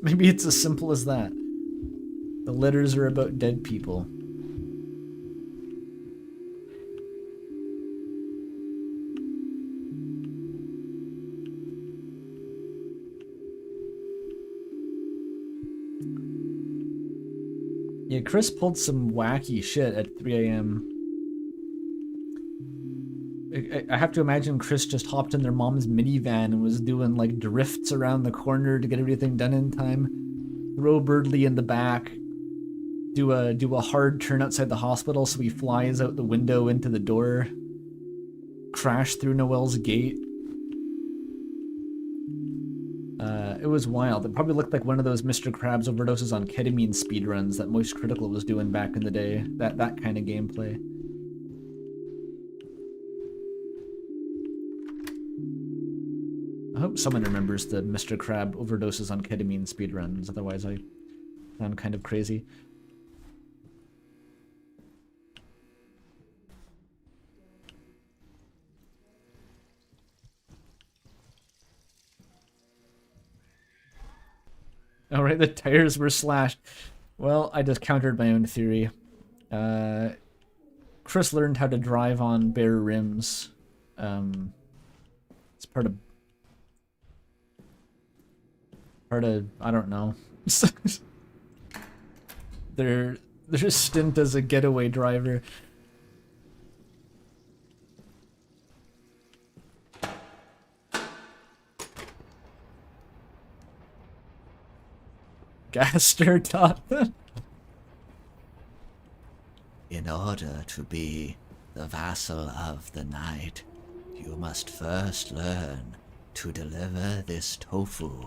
Maybe it's as simple as that. The letters are about dead people. Yeah, Chris pulled some wacky shit at 3 a.m. I have to imagine Chris just hopped in their mom's minivan and was doing like drifts around the corner to get everything done in time. Throw Birdley in the back. Do a hard turn outside the hospital so he flies out the window into the door. Crash through Noelle's gate. It was wild. It probably looked like one of those Mr. Krabs overdoses on ketamine speedruns that Moist Critical was doing back in the day. That kind of gameplay. I hope someone remembers the Mr. Crab overdoses on ketamine speedruns, otherwise I sound kind of crazy. Alright, the tires were slashed. Well, I just countered my own theory. Chris learned how to drive on bare rims. It's part of, I don't know. their stint as a getaway driver. Gaster taught them. In order to be the vassal of the night, you must first learn to deliver this tofu.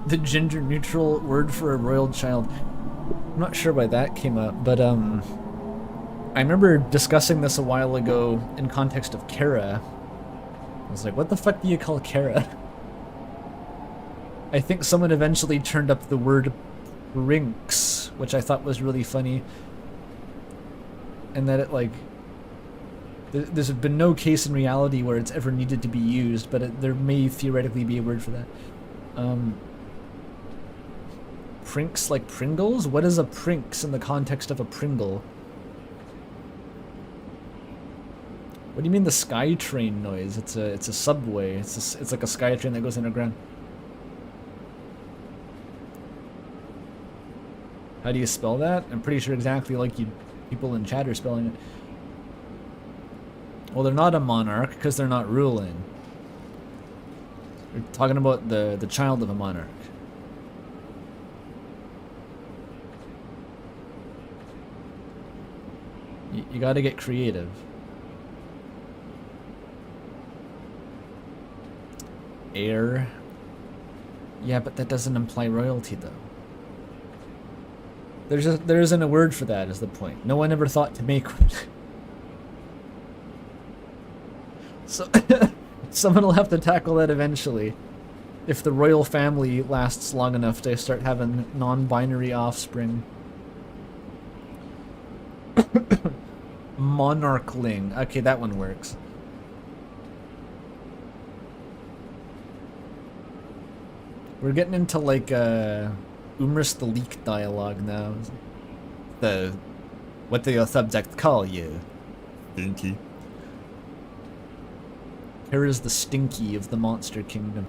The gender neutral word for a royal child. I'm not sure why that came up, but I remember discussing this a while ago in context of Kara. I was like, what the fuck do you call Kara? I think someone eventually turned up the word rinks, which I thought was really funny. And that it, like, there's been no case in reality where it's ever needed to be used, but there may theoretically be a word for that. Prinks like Pringles? What is a Prinks in the context of a Pringle? What do you mean the SkyTrain noise? It's a subway. It's like a SkyTrain that goes underground. How do you spell that? I'm pretty sure exactly like people in chat are spelling it. Well, they're not a monarch because they're not ruling. We're talking about the child of a monarch. You gotta get creative. Heir. Yeah, but that doesn't imply royalty, though. There isn't a word for that, is the point. No one ever thought to make one. So, someone will have to tackle that eventually. If the royal family lasts long enough to start having non-binary offspring. Monarchling. Okay, that one works. We're getting into like Umris the Leak dialogue now. What do your subjects call you? Stinky. Here is the Stinky of the Monster Kingdom.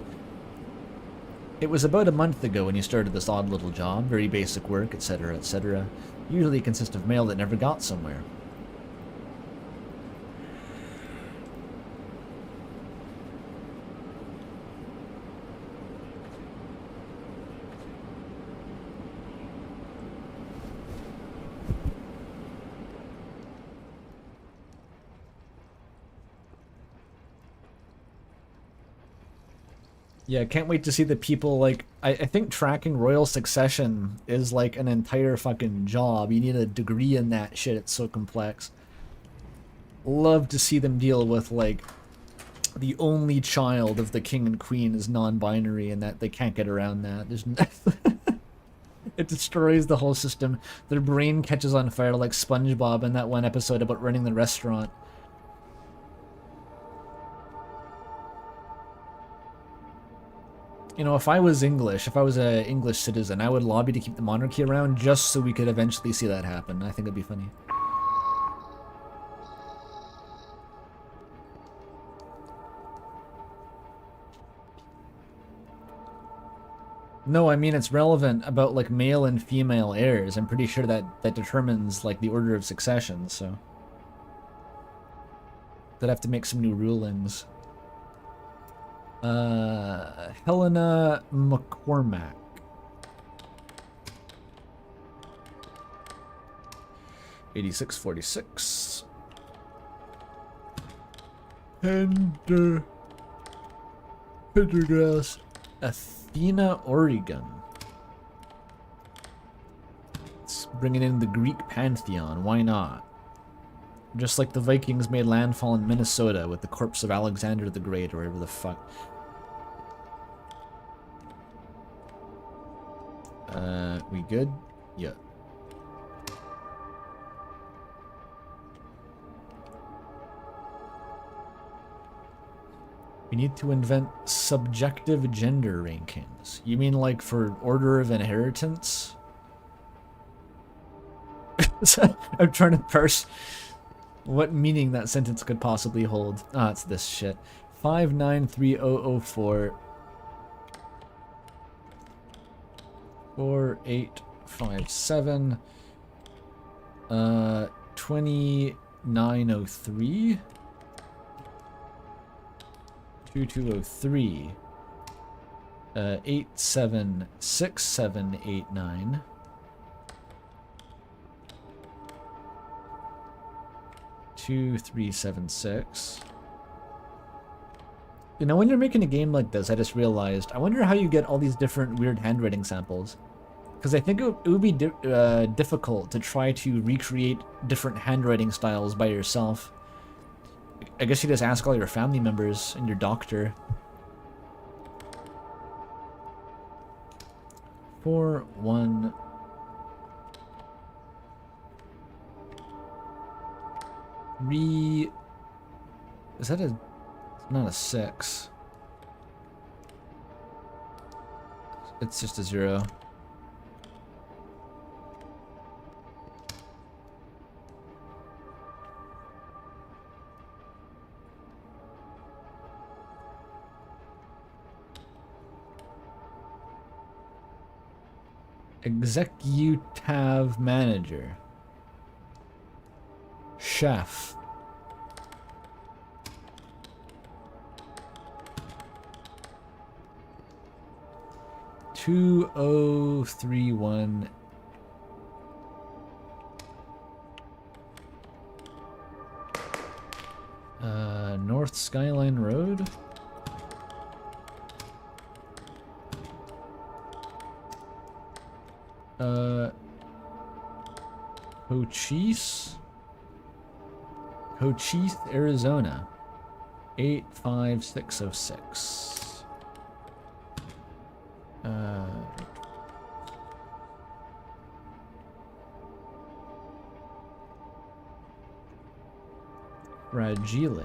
It was about a month ago when you started this odd little job, very basic work, etc., etc. Usually consists of mail that never got somewhere. Yeah, can't wait to see the people, like, I think tracking royal succession is like an entire fucking job. You need a degree in that shit, it's so complex. Love to see them deal with, like, the only child of the king and queen is non-binary and that they can't get around that. There's it destroys the whole system. Their brain catches on fire like SpongeBob in that one episode about running the restaurant. You know, if I was English, if I was an English citizen, I would lobby to keep the monarchy around just so we could eventually see that happen. I think it'd be funny. No, I mean it's relevant about like male and female heirs. I'm pretty sure that determines like the order of succession, so they'd have to make some new rulings. Helena McCormack. $86.46. And Pendergrass, Athena, Oregon. It's bringing in the Greek pantheon. Why not? Just like the Vikings made landfall in Minnesota with the corpse of Alexander the Great, or whatever the fuck. We good? Yeah. We need to invent subjective gender rankings. You mean like for order of inheritance? I'm trying to parse what meaning that sentence could possibly hold. Ah, it's this shit. 593004 4857 2903 2203 876789 2376. You know, when you're making a game like this, I just realized, I wonder how you get all these different weird handwriting samples. Because I think it would be difficult to try to recreate different handwriting styles by yourself. I guess you just ask all your family members and your doctor. 4-1. Is that a... not a 6. It's just a 0. Executive manager. Chef. Two oh 3031. North Skyline Road. Cochise, Arizona. 85606. Fragile.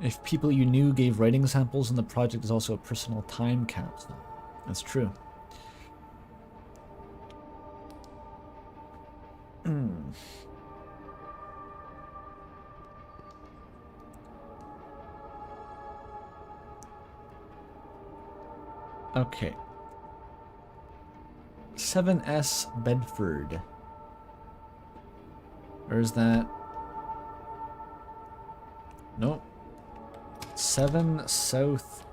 If people you knew gave writing samples, and the project is also a personal time capsule. That's true. Okay. 7S Bedford. Where's that? Nope. 7 South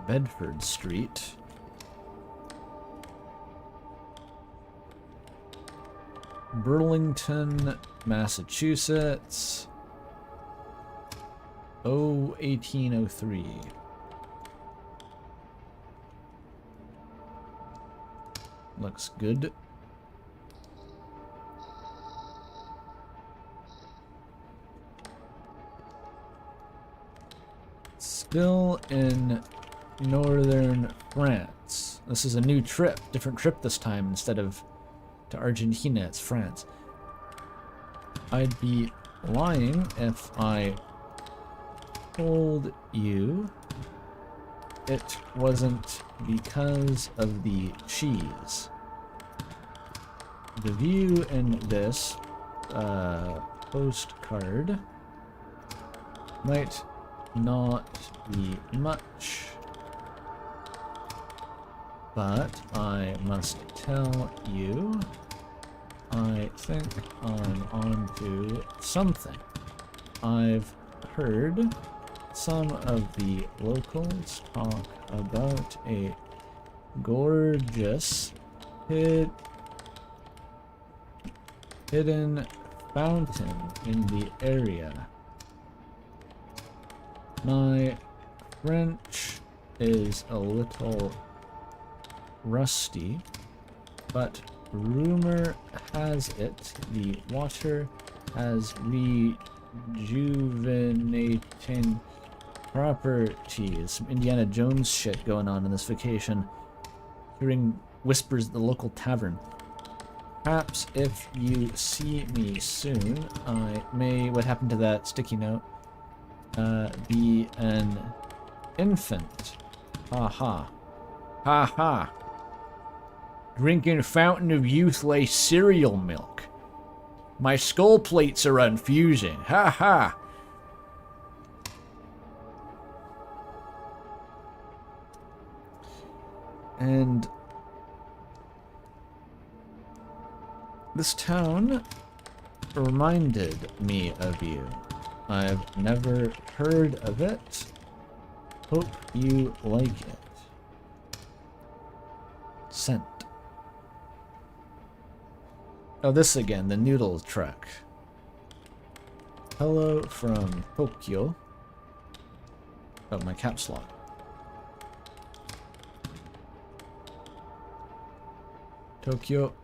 Bedford Street. Burlington, Massachusetts. 1803. Looks good. Still in northern France. This is a new trip, different trip this time. Instead of to Argentina, it's France. I'd be lying if I told you it wasn't because of the cheese. The view in this postcard might not be much, but I must tell you I think I'm onto something. I've heard some of the locals talk about a gorgeous hidden fountain in the area. My French is a little rusty, but rumor has it the water has rejuvenating properties. Some Indiana Jones shit going on in this vacation. Hearing whispers at the local tavern. Perhaps if you see me soon, I may, what happened to that sticky note, be an infant. Ha ha. Ha ha. Drinking a fountain of youth lay cereal milk. My skull plates are unfusing. Ha ha. And this town reminded me of you. I've never heard of it. Hope you like it. Sent. Oh, this again, the noodle truck. Hello from Tokyo. Oh, my caps lock. Tokyo.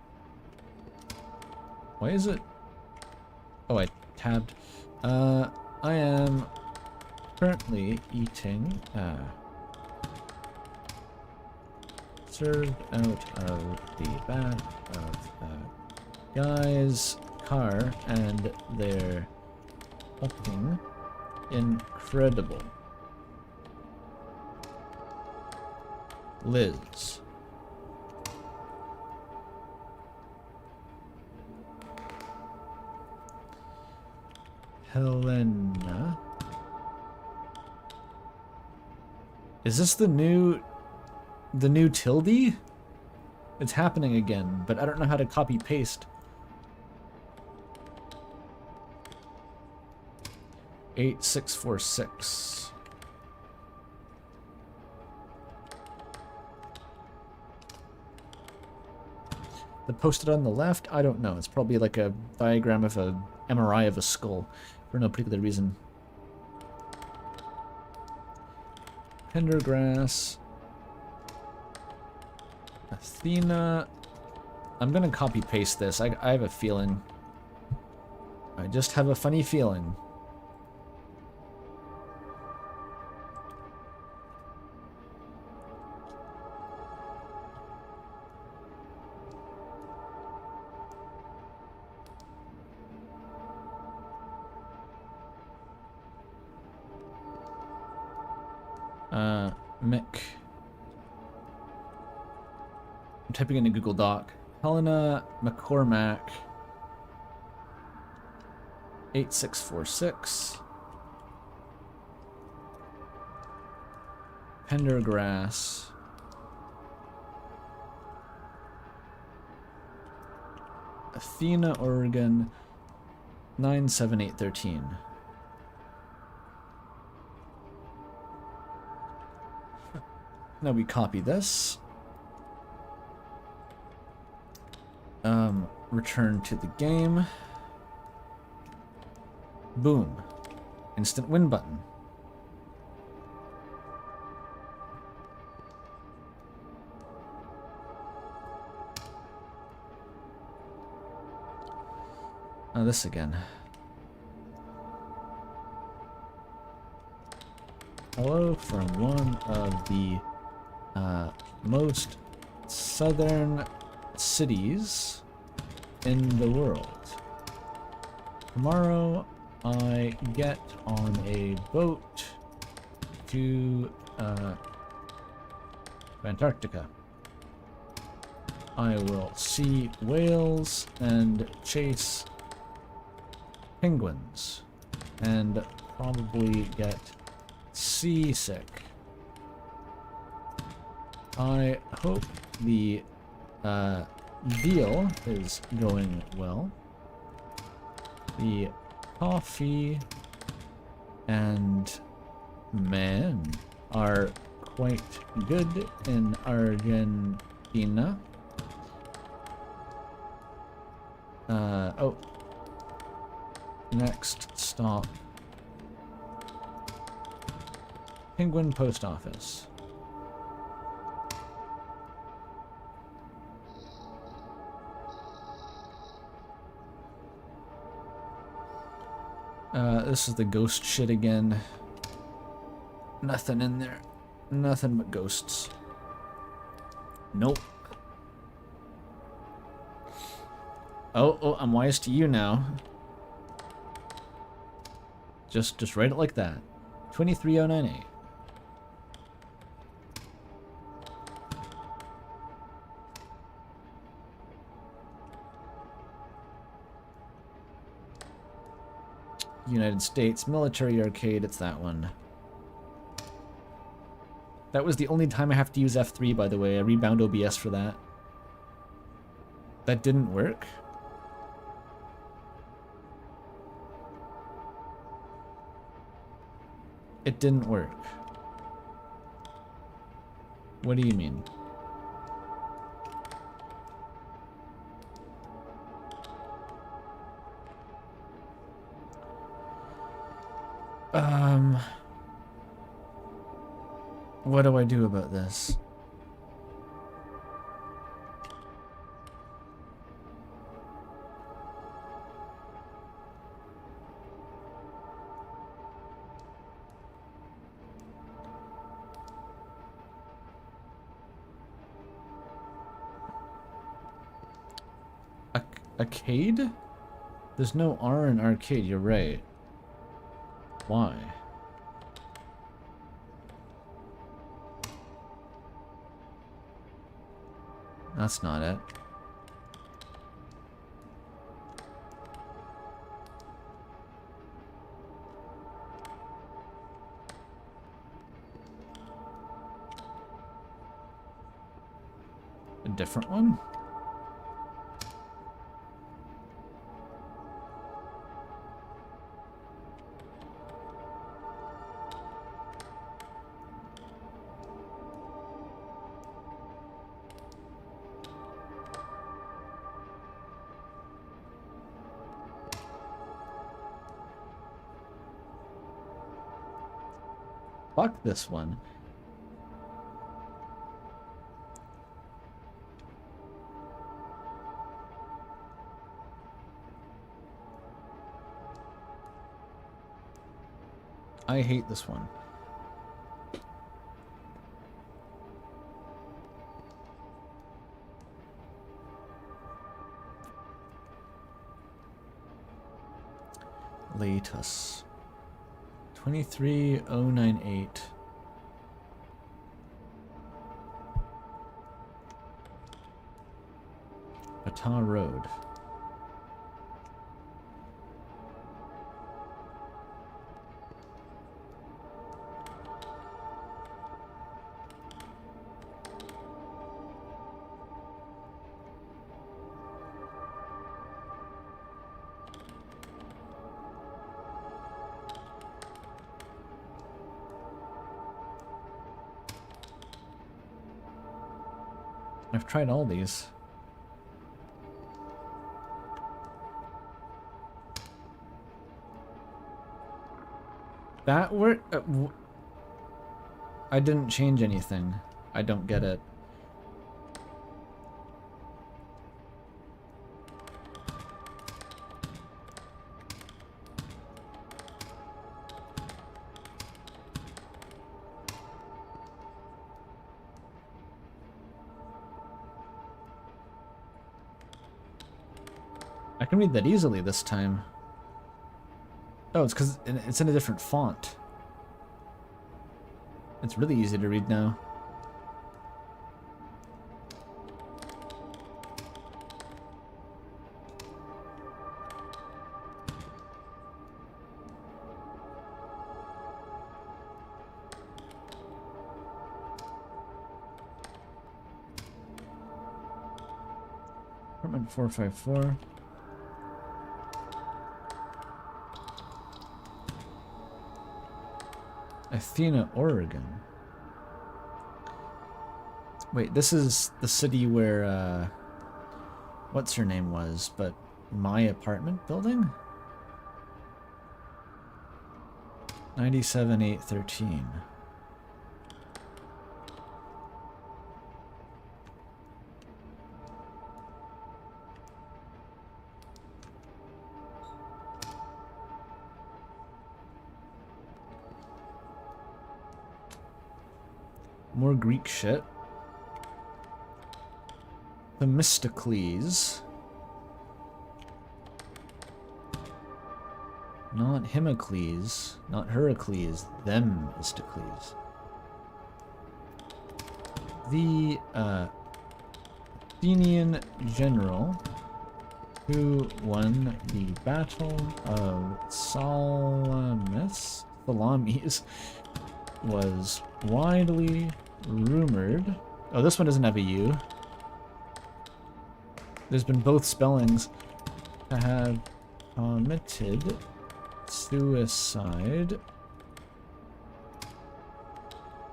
Why is it? Oh, I tabbed. I am currently eating, served out of the back of a guy's car, and they're fucking incredible. Liz. Helena. Is this the new tilde? It's happening again, but I don't know how to copy paste. 8646. The posted on the left? I don't know. It's probably like a diagram of a MRI of a skull for no particular reason. Pendergrass. Athena. I'm gonna copy paste this. I have a feeling. I just have a funny feeling. Mick. I'm typing in a Google Doc. Helena McCormack. 8646. Pendergrass. Athena, Oregon. 97813. Now we copy this. Return to the game. Boom. Instant win button. Oh, this again. Hello from one of the most southern cities in the world. Tomorrow I get on a boat to Antarctica. I will see whales and chase penguins and probably get seasick. I hope the deal is going well. The coffee and men are quite good in Argentina. Oh. Next stop. Penguin Post Office. This is the ghost shit again. Nothing in there. Nothing but ghosts. Nope. Oh, I'm wise to you now. Just write it like that. 23098. United States Military Arcade, it's that one. That was the only time I have to use F3, by the way. I rebound OBS for that. That didn't work? It didn't work. What do you mean? What do I do about this? Arcade? There's no R in arcade, you're right. Why? That's not it. A different one? Fuck this one. I hate this one. Latest. 23098. Batar Road. I've tried all these. That worked? I didn't change anything. I don't get it. I can read that easily this time. Oh, it's because it's in a different font. It's really easy to read now. Apartment 454. Athena, Oregon. Wait, this is the city where, what's her name was, but my apartment building? 97813. More Greek shit. Themistocles. Not Himicles, not Heracles, Themistocles. The Athenian general who won the Battle of Salamis was widely rumored. Oh, this one doesn't have a U. There's been both spellings to have committed suicide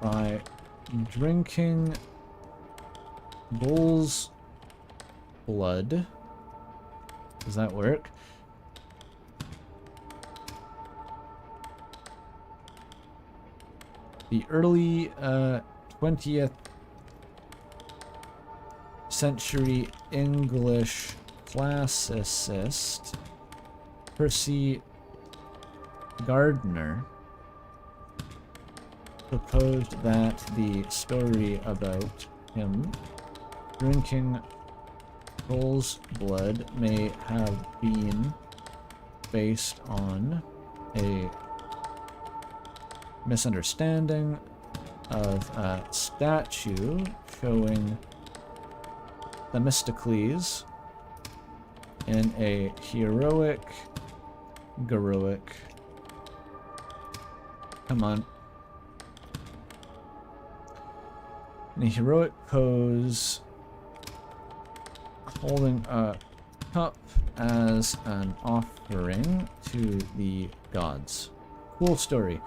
by drinking bull's blood. Does that work? The early 20th century English classicist Percy Gardner proposed that the story about him drinking bull's blood may have been based on a misunderstanding of a statue showing Themistocles in a heroic, come on, in a heroic pose, holding a cup as an offering to the gods. Cool story.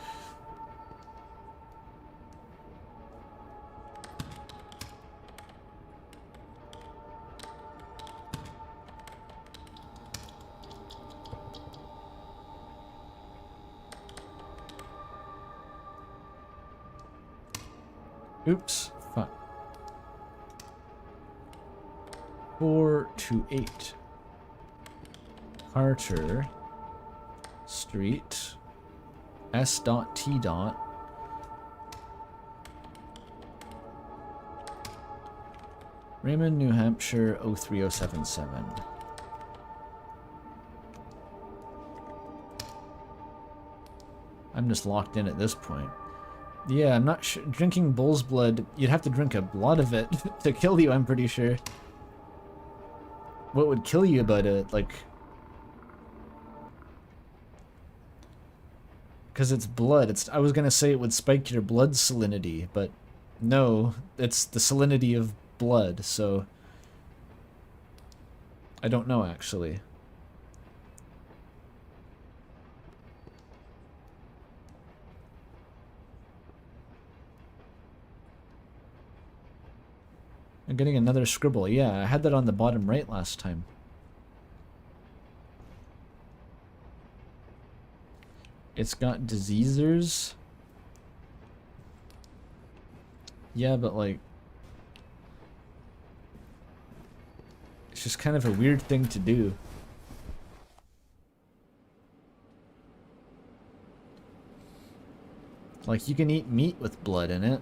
Oops, fuck. 4 to 8. Carter Street. S.T. Raymond, New Hampshire 03077. I'm just locked in at this point. Yeah, I'm not sure. Drinking bull's blood, you'd have to drink a lot of it to kill you, I'm pretty sure. What would kill you about it? Like... because it's blood. I was gonna say it would spike your blood salinity, but no, it's the salinity of blood, so... I don't know, actually. I'm getting another scribble. Yeah, I had that on the bottom right last time. It's got diseasers. Yeah, but like... it's just kind of a weird thing to do. Like, you can eat meat with blood in it.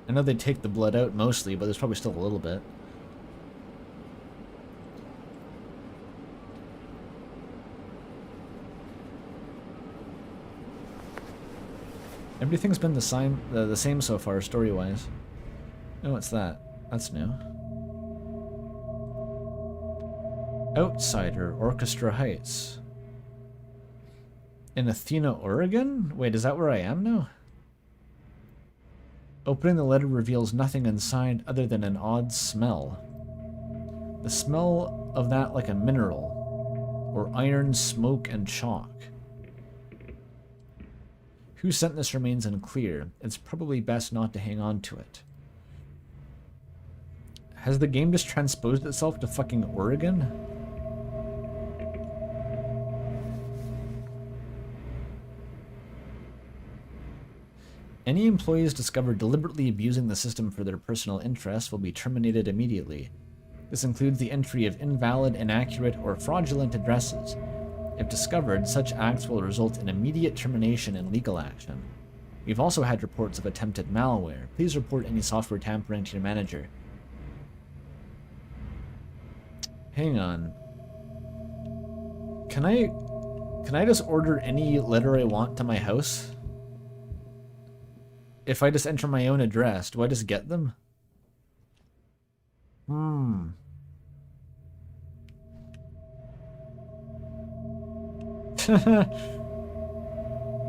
I know they take the blood out mostly, but there's probably still a little bit. Everything's been the same so far, story-wise. Oh, what's that? That's new. Outsider, Orchestra Heights. In Athena, Oregon? Wait, is that where I am now? Opening the letter reveals nothing inside other than an odd smell. The smell of that like a mineral, or iron, smoke, and chalk. Who sent this remains unclear. It's probably best not to hang on to it. Has the game just transposed itself to fucking Oregon? Any employees discovered deliberately abusing the system for their personal interests will be terminated immediately. This includes the entry of invalid, inaccurate, or fraudulent addresses. If discovered, such acts will result in immediate termination and legal action. We've also had reports of attempted malware. Please report any software tampering to your manager. Hang on. Can I just order any letter I want to my house? If I just enter my own address, do I just get them?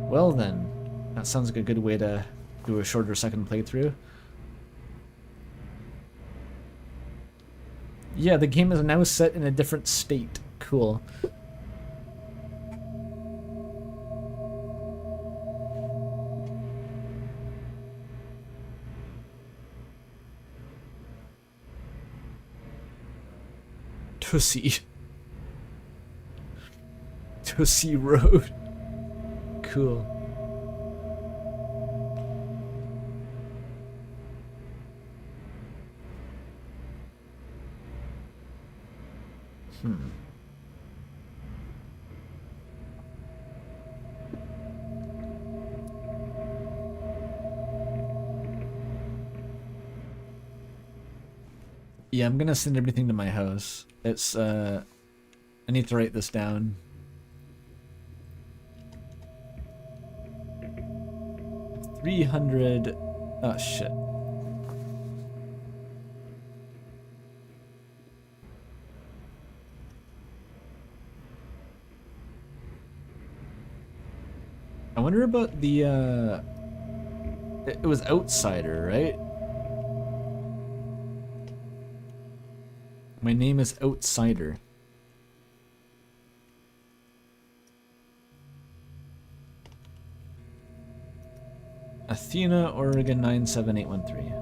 Well then, that sounds like a good way to do a shorter second playthrough. Yeah, the game is now set in a different state. Cool. Tussie. Tussie Road. Cool. Yeah, I'm gonna send everything to my house. It's, I need to write this down. $300. Oh, shit. I wonder about the, it was Outsider, right? My name is Outsider. Athena, Oregon 97813.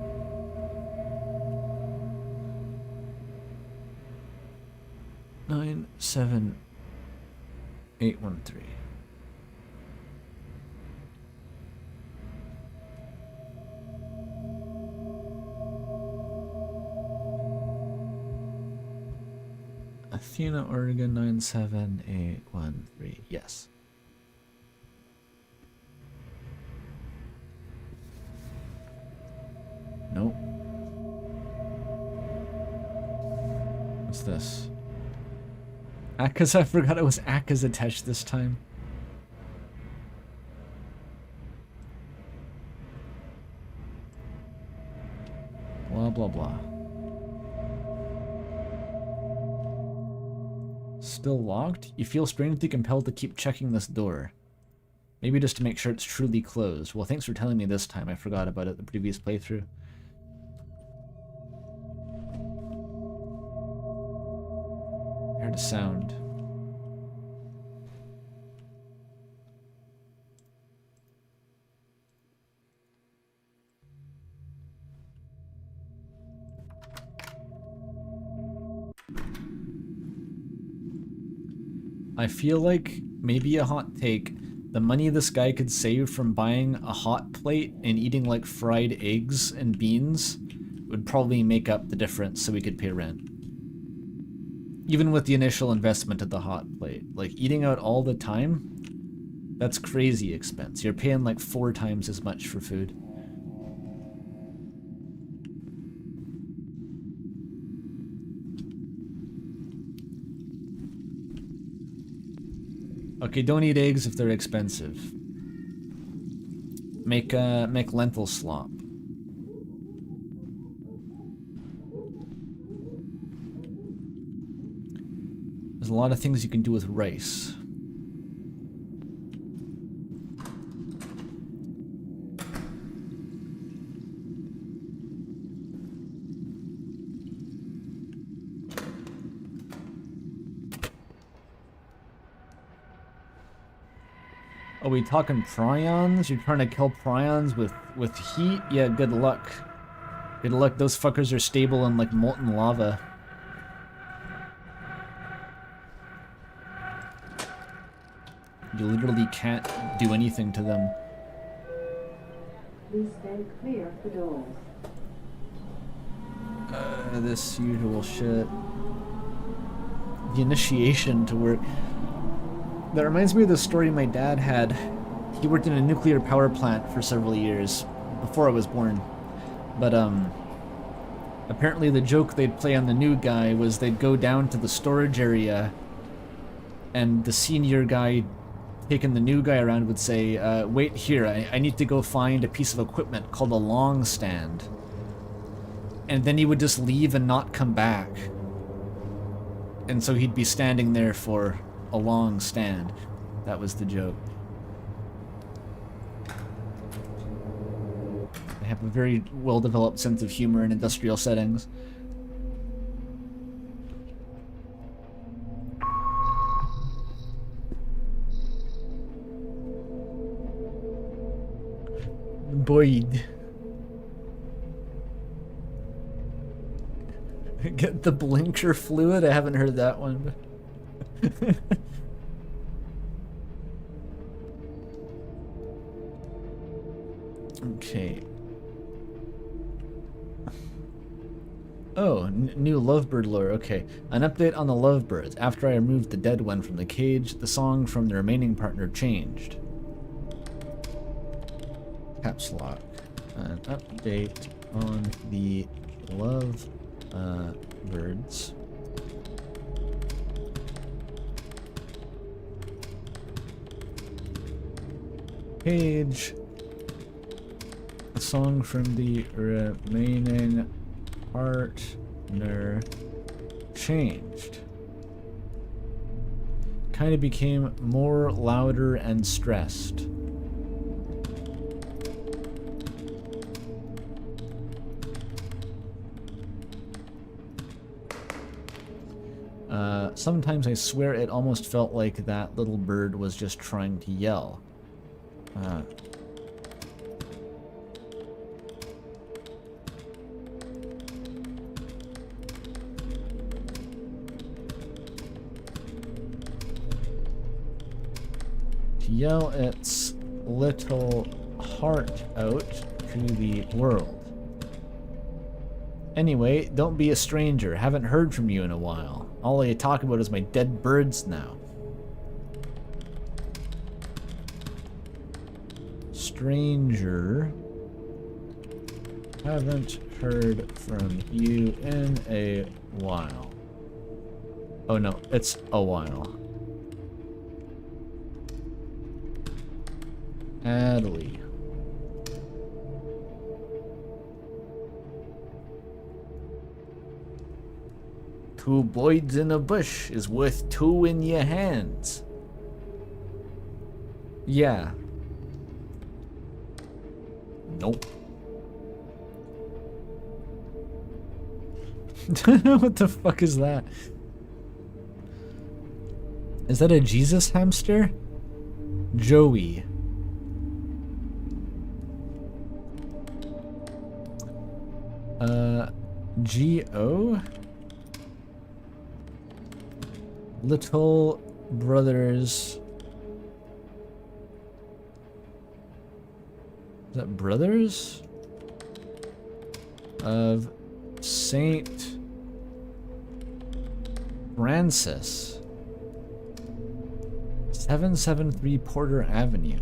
Nine, 7, 813. Athena, Oregon 97813. Yes. Nope. What's this? Aka's, I forgot it was Aka's attached this time. Blah, blah, blah. Still locked? You feel strangely compelled to keep checking this door. Maybe just to make sure it's truly closed. Well, thanks for telling me this time. I forgot about it the previous playthrough. Heard a sound. I feel like maybe a hot take. The money this guy could save from buying a hot plate and eating like fried eggs and beans would probably make up the difference so we could pay rent. Even with the initial investment of the hot plate. Like eating out all the time, that's crazy expense. You're paying like 4 times as much for food. Okay, don't eat eggs if they're expensive. Make lentil slop. There's a lot of things you can do with rice. Are we talking prions? You're trying to kill prions with heat? Yeah, good luck. Good luck, those fuckers are stable in like molten lava. You literally can't do anything to them. Please stay clear of the doors. This usual shit. The initiation to work. That reminds me of the story my dad had. He worked in a nuclear power plant for several years, before I was born. But, apparently the joke they'd play on the new guy was they'd go down to the storage area, and the senior guy taking the new guy around would say, wait here, I need to go find a piece of equipment called a long stand. And then he would just leave and not come back. And so he'd be standing there for a long stand. That was the joke. They have a very well-developed sense of humor in industrial settings. Boyd. Get the blinker fluid? I haven't heard that one. Okay. Oh, new lovebird lore. Okay. An update on the lovebirds. After I removed the dead one from the cage, the song from the remaining partner changed. Caps lock. An update on the birds. Page. A song from the remaining partner changed. Kind of became more louder and stressed. Sometimes I swear it almost felt like that little bird was just trying to yell. To yell its little heart out to the world. Anyway, don't be a stranger. Haven't heard from you in a while. All you talk about is my dead birds now. Stranger. Haven't heard from you in a while. Oh no, it's a while. Adley. Two boys in a bush is worth two in your hands. Yeah. Nope. What the fuck is that? Is that a Jesus hamster? Joey. G-O? Little Brothers. Is that Brothers? Of Saint Francis. 773 Porter Avenue.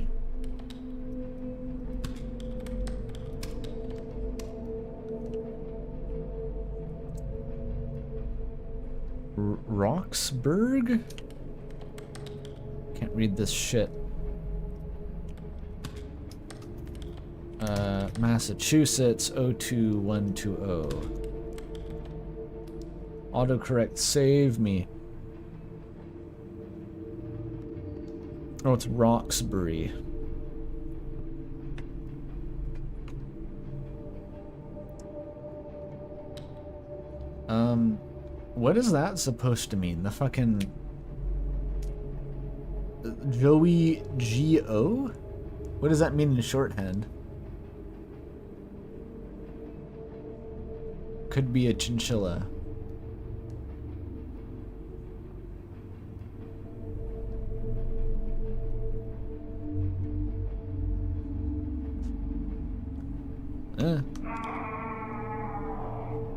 Roxburgh? Can't read this shit. Massachusetts 02120. Autocorrect save me. Oh, it's Roxbury. What is that supposed to mean? The fucking Joey G.O.? What does that mean in shorthand? Could be a chinchilla.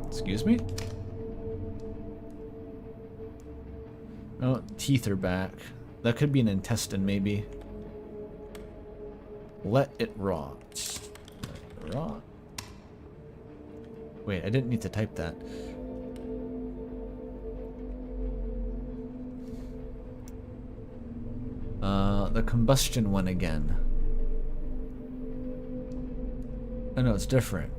Excuse me? Oh, teeth are back. That could be an intestine, maybe. Let it rot. Let it rot. Wait, I didn't need to type that. The combustion one again. Oh no, it's different.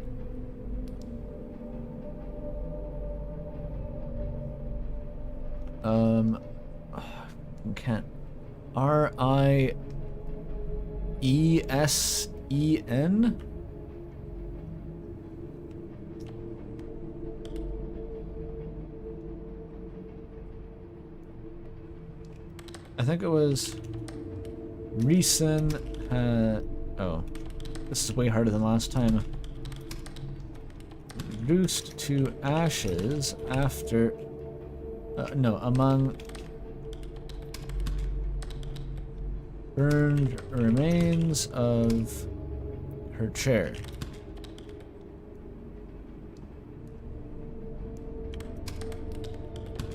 Can't. R-I-E-S-E-N? I think it was recent. Oh, this is way harder than last time. Reduced to ashes after. No, among burned remains of her chair.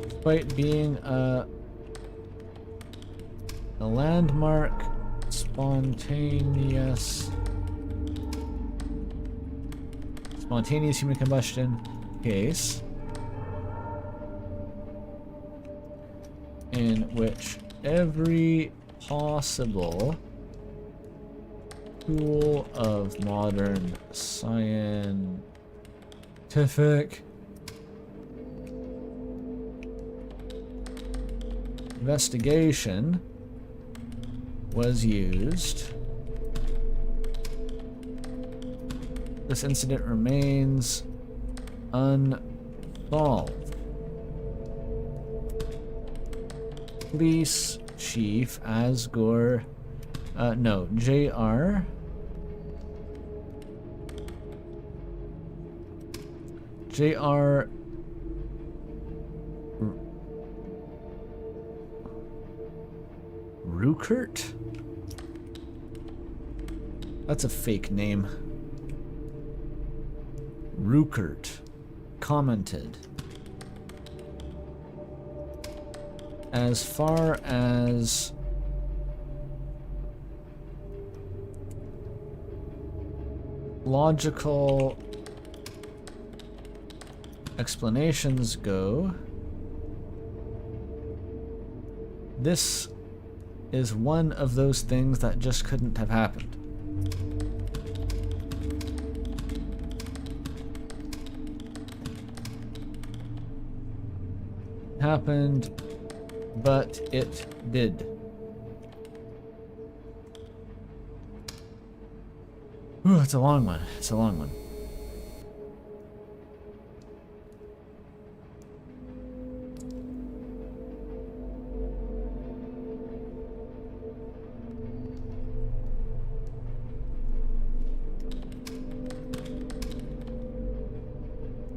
Despite being a landmark spontaneous human combustion case in which every possible tool of modern scientific investigation was used. This incident remains unsolved. Police Chief Asgore, no, J.R. J.R. Ruckert? That's a fake name. Ruckert commented, as far as logical explanations go, this is one of those things that just couldn't have happened. Happened, but it did. Ooh, it's a long one. It's a long one.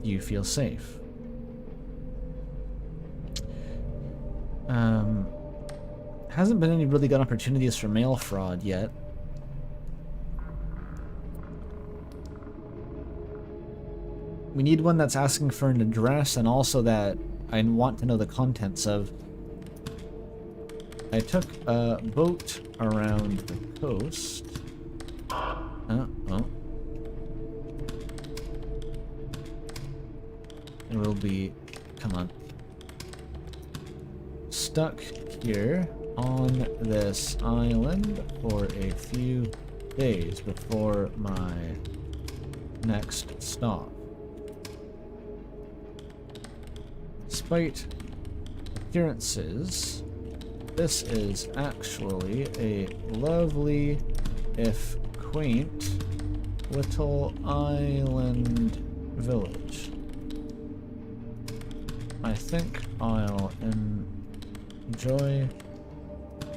You feel safe. Hasn't been any really good opportunities for mail fraud yet. We need one that's asking for an address and also that I want to know the contents of. I took a boat around the coast. Oh. It will be, come on, stuck here on this island for a few days before my next stop. Despite appearances, this is actually a lovely, if quaint, little island village. I think I'll enjoy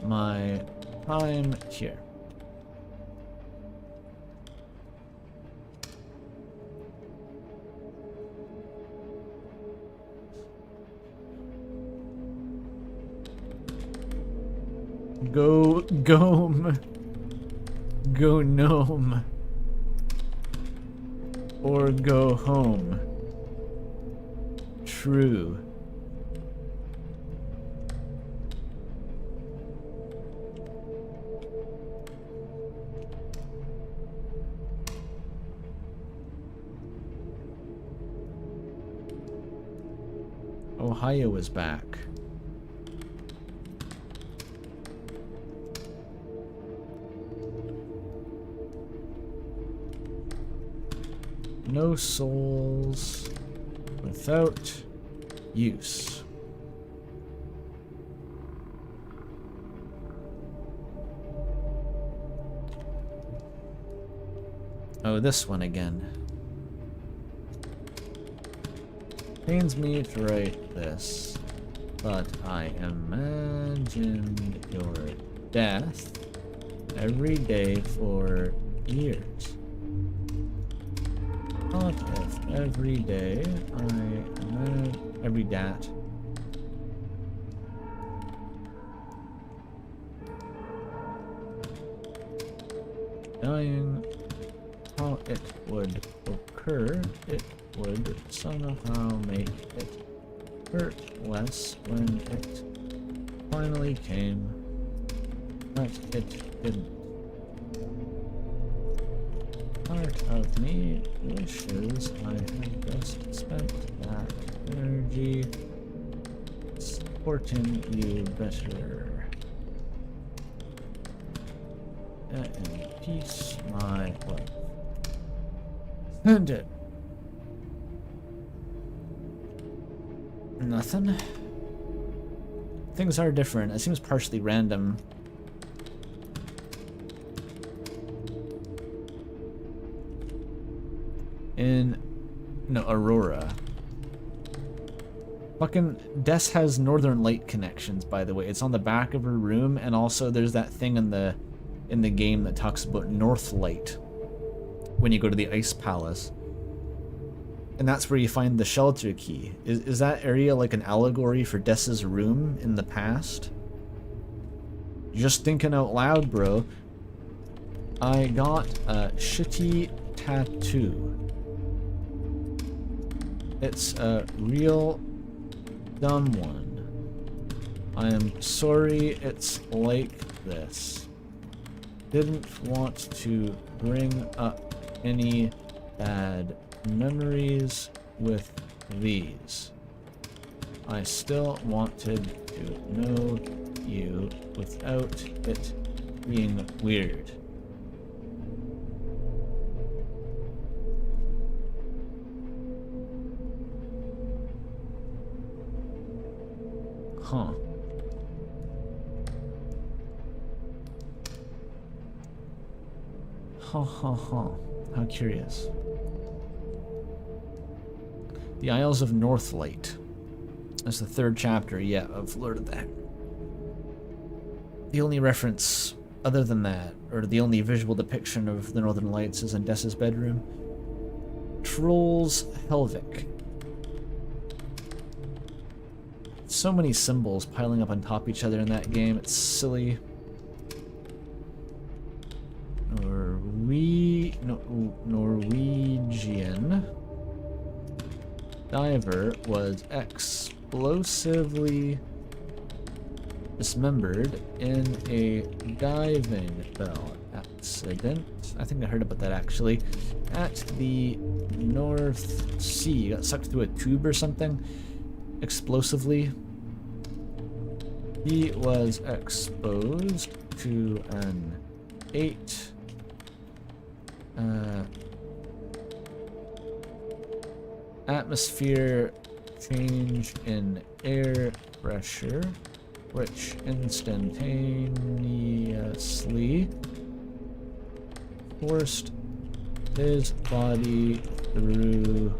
my time here. Go gnome. Or go home. True. Ohio is back. No souls without use. Oh, this one again. Pains me to write this, but I imagined your death every day for years. What if every day every dat dying, how it would occur, it would somehow make it hurt less when it finally came, but it didn't. Part of me wishes I had just spent that energy supporting you better. In peace, my wife. And it. Nothing. Things are different. It seems partially random. Aurora. Fucking Des has Northern Light connections, by the way. It's on the back of her room, and also there's that thing in the game that talks about North Light when you go to the Ice Palace. And that's where you find the shelter key. Is that area like an allegory for Des's room in the past? Just thinking out loud, bro. I got a shitty tattoo. It's a real dumb one. I am sorry it's like this. Didn't want to bring up any bad memories with these. I still wanted to know you without it being weird. Huh. How curious. The Isles of Northlight. That's the third chapter, yeah, of Lord of the... The only reference other than that, or the only visual depiction of the Northern Lights, is in Dessa's bedroom. Trolls Helvik. So many symbols piling up on top of each other in that game, it's silly. Norwegian diver was explosively dismembered in a diving bell accident. I think I heard about that actually. At the North Sea. Got sucked through a tube or something. Explosively. He was exposed to an 8 atmosphere change in air pressure, which instantaneously forced his body through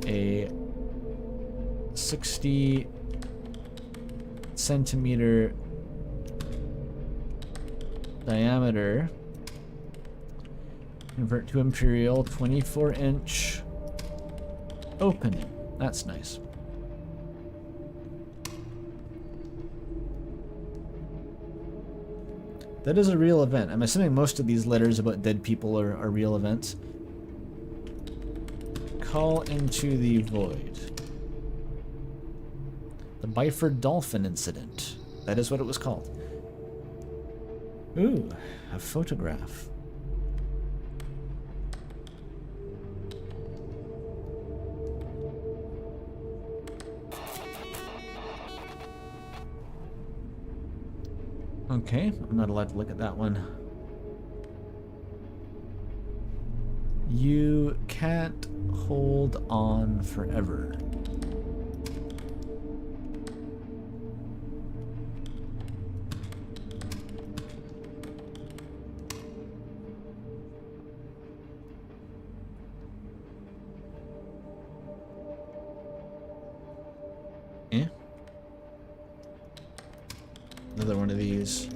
a 60 centimeter diameter. Convert to imperial, 24-inch opening. That's nice. That is a real event. I'm assuming most of these letters about dead people are real events. Call into the void. The Byford Dolphin Incident. That is what it was called. Ooh, a photograph. Okay, I'm not allowed to look at that one. You can't hold on forever. Eh? Another one of these.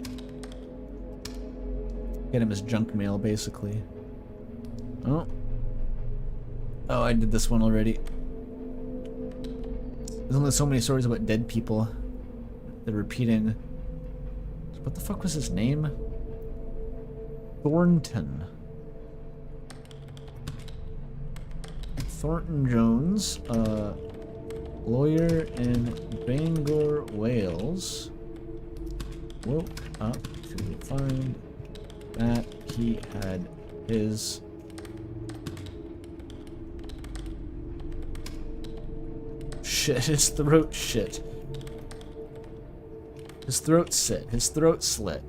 Get him as junk mail, basically. Oh. Oh, I did this one already. There's only so many stories about dead people. They're repeating. What the fuck was his name? Thornton. Thornton Jones, lawyer in Bangor, Wales, woke up to find that he had his his throat shit. His throat slit.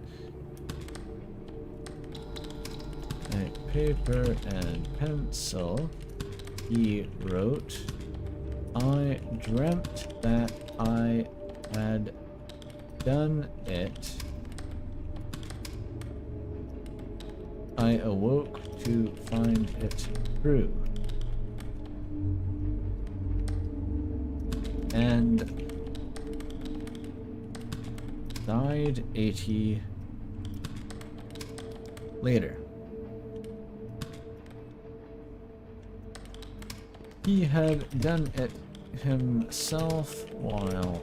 A paper and pencil, he wrote, I dreamt that I had done it. I awoke to find it true. And died 80 later. He had done it himself while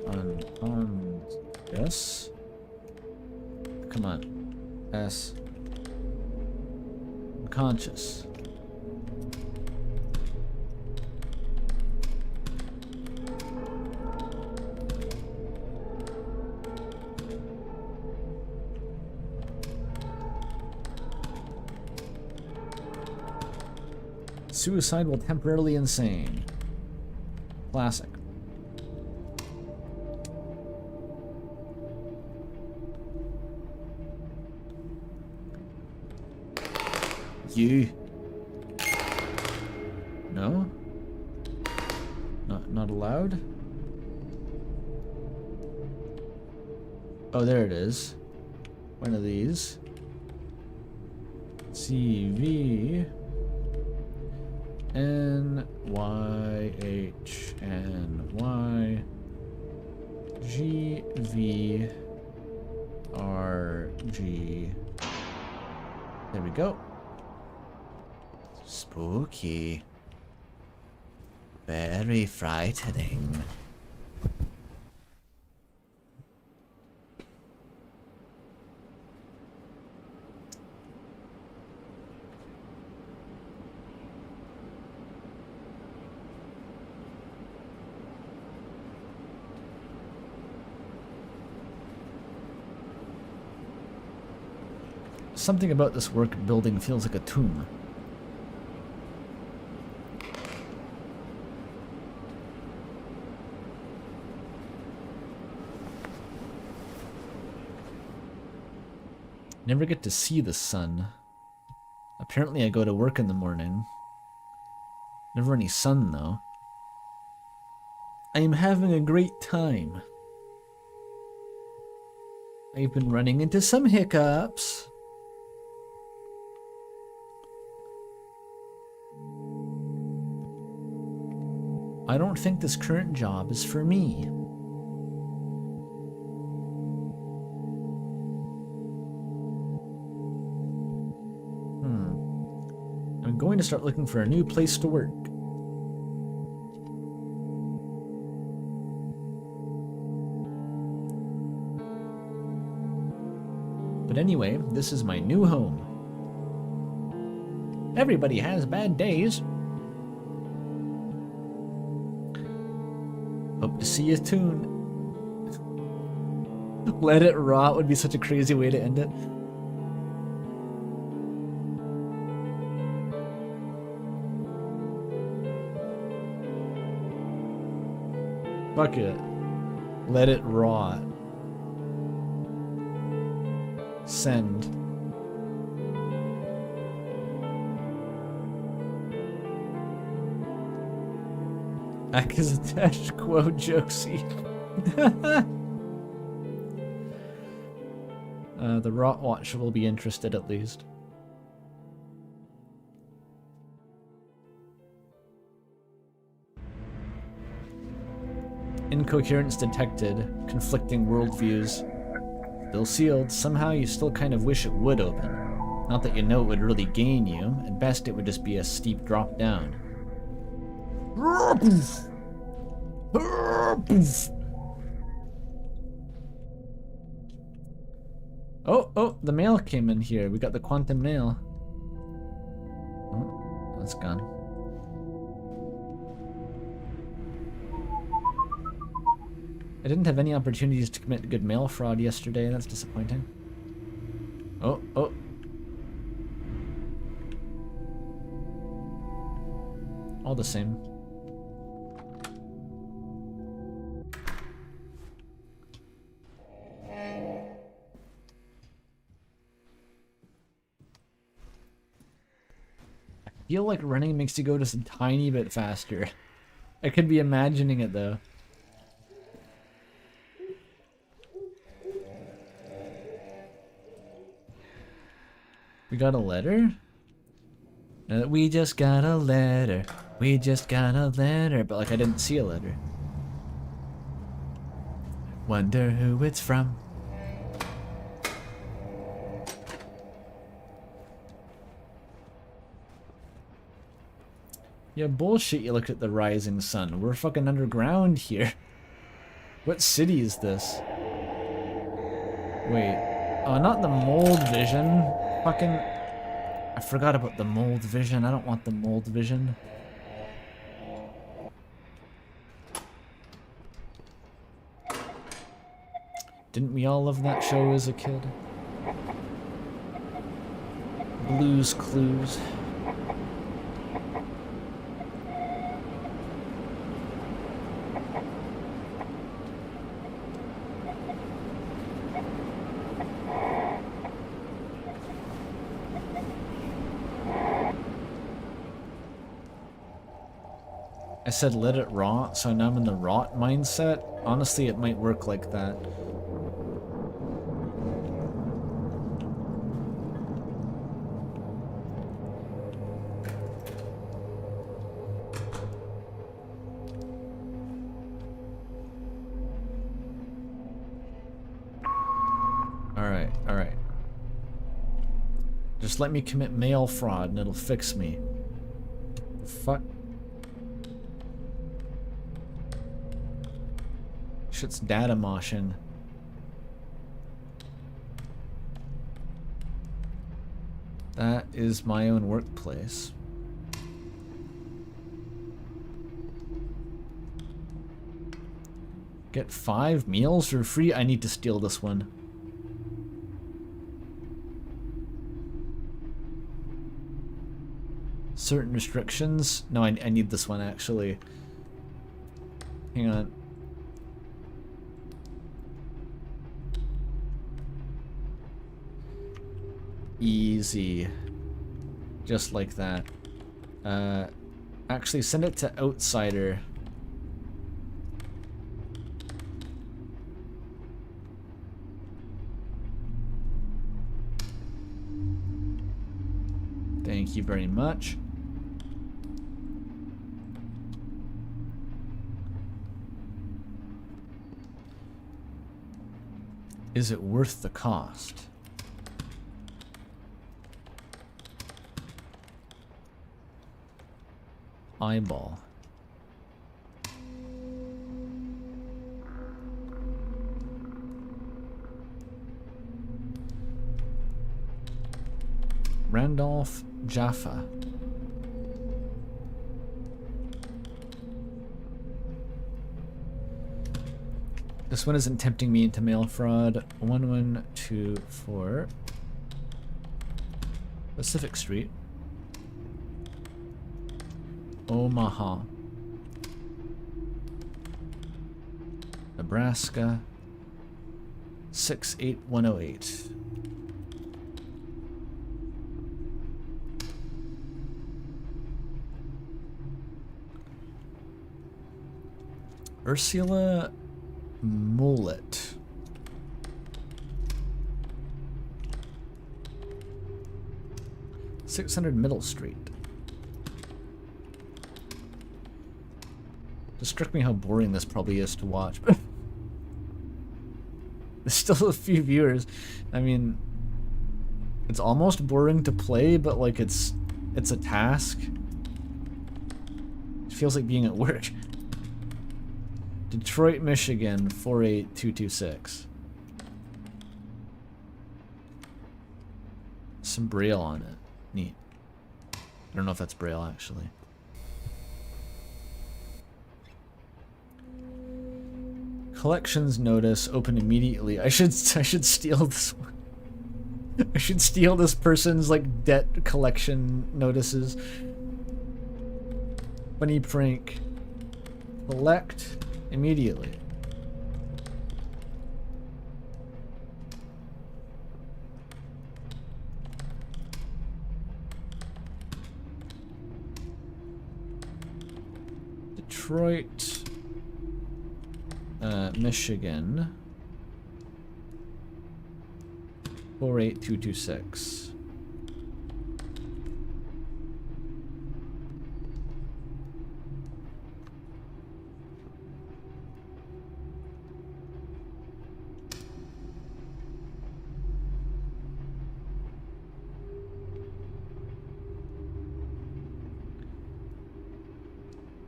unconscious. Come on. S. Unconscious. Suicide while temporarily insane. Classic. You. No? Not allowed? Oh, there it is. One of these. CV. NYHNY GVRG. There we go. Spooky. Very frightening. Something about this work building feels like a tomb. Never get to see the sun. Apparently I go to work in the morning. Never any sun though. I am having a great time. I've been running into some hiccups. I don't think this current job is for me. I'm going to start looking for a new place to work. But anyway, this is my new home. Everybody has bad days. Hope to see you soon. Let it rot would be such a crazy way to end it. Fuck it. Let it rot. Send. Akazatesh quo jokesy. The Rot Watch will be interested at least. Incoherence detected. Conflicting worldviews. Still sealed. Somehow you still kind of wish it would open. Not that you know it would really gain you. At best it would just be a steep drop down. Oh, the mail came in here. We got the quantum mail. Oh, that's gone. I didn't have any opportunities to commit good mail fraud yesterday. That's disappointing. Oh. All the same. I feel like running makes you go just a tiny bit faster. I could be imagining it though. We got a letter? We just got a letter. We just got a letter. But like I didn't see a letter. Wonder who it's from. Yeah, bullshit you looked at the rising sun. We're fucking underground here. What city is this? Wait. Oh, not the mold vision. Fucking... I forgot about the mold vision. I don't want the mold vision. Didn't we all love that show as a kid? Blue's Clues. I said let it rot, so now I'm in the rot mindset. Honestly, it might work like that. Alright. Just let me commit mail fraud and it'll fix me. The fuck? Shit's data moshing. That is my own workplace. Get 5 meals for free? I need to steal this one. Certain restrictions? No, I need this one actually. Hang on. Easy. Just like that. Actually send it to Outsider. Thank you very much. Is it worth the cost? eyeball. Randolph Jaffa. This one isn't tempting me into mail fraud. 1124 Pacific Street, Omaha, Nebraska 68108. Ursula Mullet. .600 Middle Street. Just struck me how boring this probably is to watch. There's still a few viewers. I mean, it's almost boring to play, but like it's a task. It feels like being at work. Detroit, Michigan 48226. Some braille on it. Neat. I don't know if that's braille actually. Collections notice open immediately. I should steal this one. I should steal this person's like debt collection notices. Funny prank. Collect immediately. Detroit, Michigan 48226.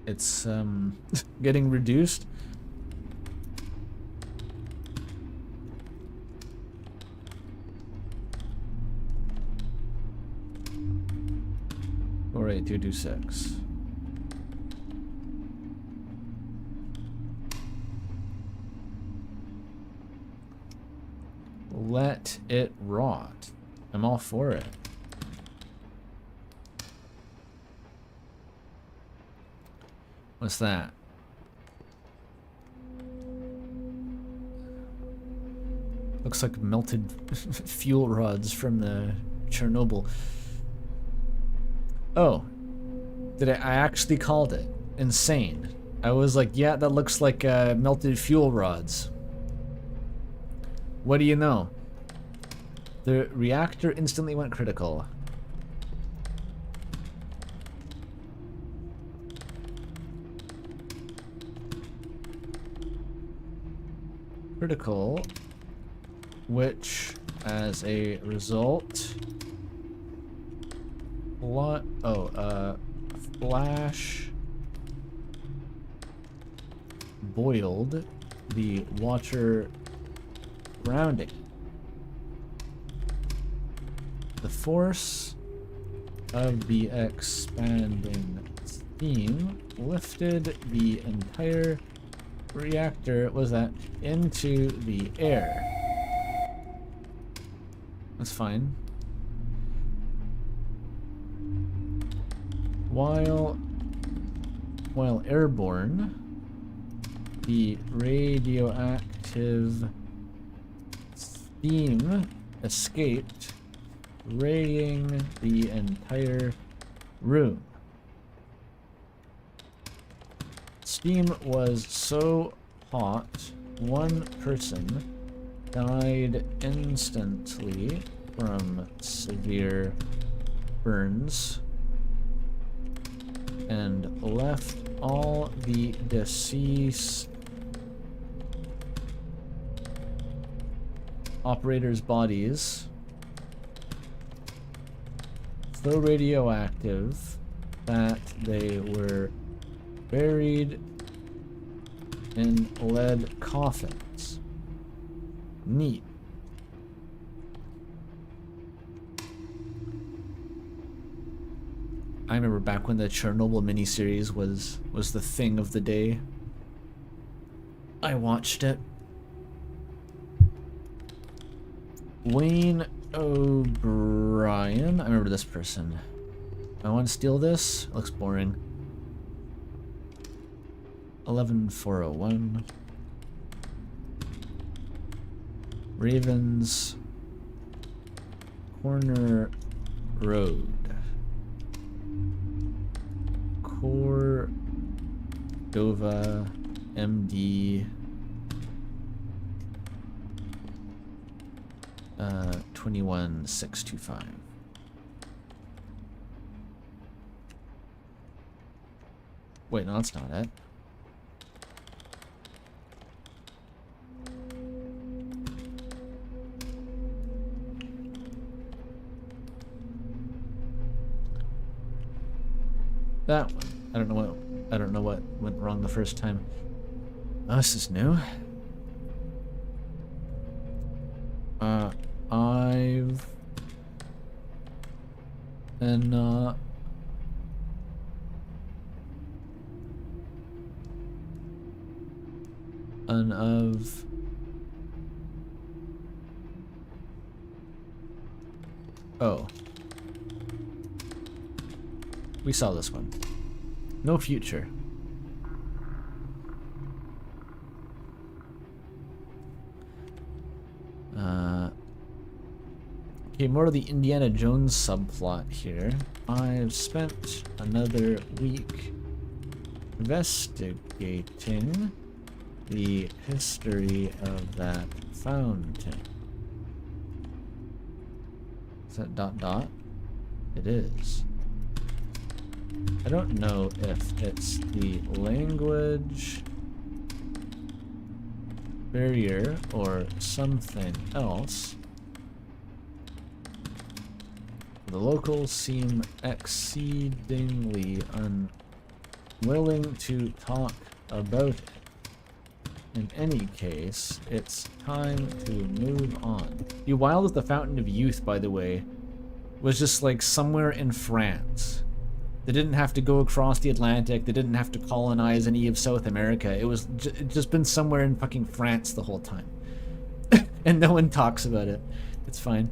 It's getting reduced. Or 8226. Let it rot. I'm all for it. What's that? Looks like melted fuel rods from the Chernobyl. Oh, I actually called it. Insane. I was like, yeah, that looks like melted fuel rods. What do you know? The reactor instantly went critical. Critical, which as a result, flash boiled the water surrounding. The force of the expanding steam lifted the entire reactor into the air. That's fine. While airborne, the radioactive steam escaped, radiating the entire room. Steam was so hot, one person died instantly from severe burns and left all the deceased operators' bodies so radioactive that they were buried in lead coffins. Neat. I remember back when the Chernobyl miniseries was the thing of the day. I watched it. Wayne O'Brien. I remember this person. I want to steal this. It looks boring. 11401. Ravens Corner Road. Cordova MD 21625. Wait, no, that's not it. That one. I don't know what went wrong the first time. Oh, this is new. I've and an of oh. We saw this one. No future. Okay, more of the Indiana Jones subplot here. I've spent another week investigating the history of that fountain. Is that ... It is. I don't know if it's the language barrier or something else. The locals seem exceedingly unwilling to talk about it. In any case, it's time to move on. The Wild at the Fountain of Youth, by the way, was just like somewhere in France. They didn't have to go across the Atlantic. They didn't have to colonize any of South America. It was just been somewhere in fucking France the whole time. And no one talks about it. It's fine.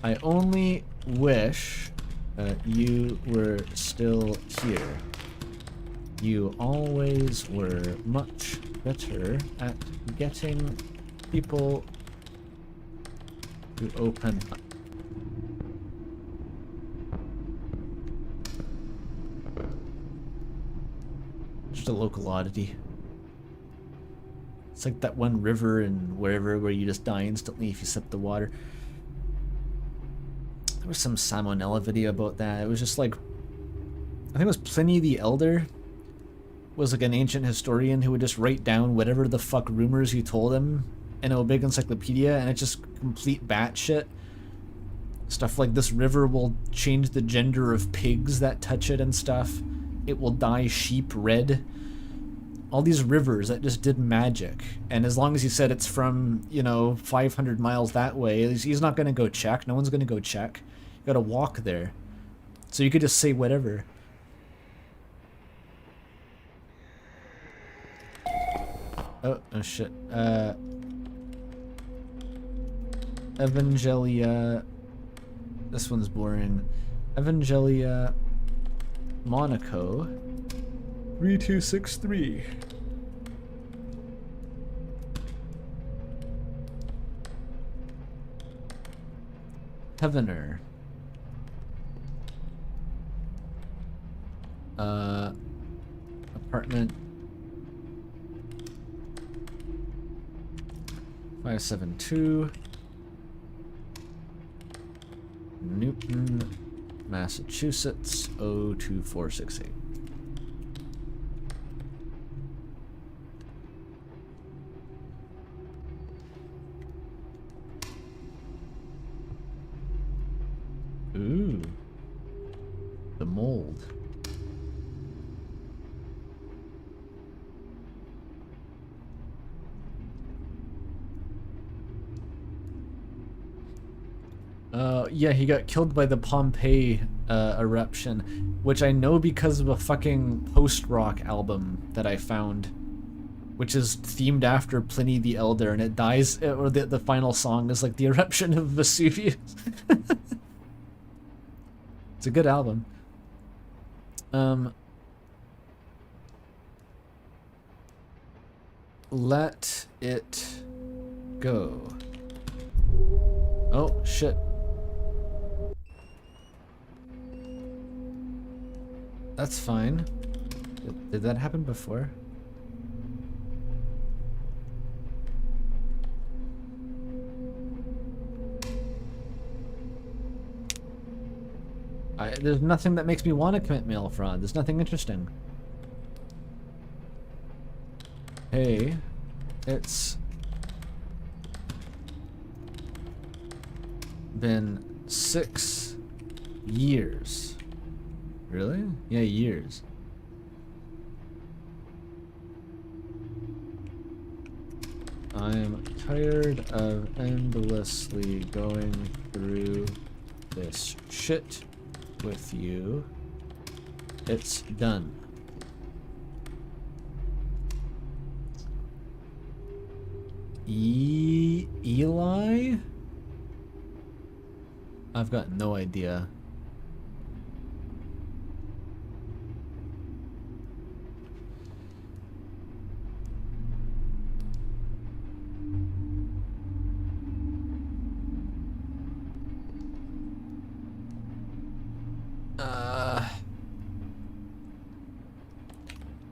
I only wish you were still here. You always were much better at getting people to open up. Just a local oddity. It's like that one river in wherever where you just die instantly if you sip the water. There was some Salmonella video about that. It was just like, I think it was Pliny the Elder was like an ancient historian who would just write down whatever the fuck rumors you told him in a big encyclopedia, and it's just complete batshit. Stuff like this river will change the gender of pigs that touch it and stuff. It will dye sheep red. All these rivers that just did magic. And as long as he said it's from, you know, 500 miles that way, he's not going to go check. No one's going to go check. You got to walk there. So you could just say whatever. Oh shit. Evangelia. This one's boring. Evangelia Monaco 3263. Heavener. Apartment 572. Newton, Massachusetts 02468. Ooh. The mold. Yeah, he got killed by the Pompeii eruption, which I know because of a fucking post-rock album that I found, which is themed after Pliny the Elder, and it dies, or the final song is like the eruption of Vesuvius. It's a good album. Let it go. Oh, shit. That's fine. Did that happen before? There's nothing that makes me want to commit mail fraud. There's nothing interesting. Hey, it's been 6 years. Really? Yeah, years. I'm tired of endlessly going through this shit with you. It's done. Eli? I've got no idea.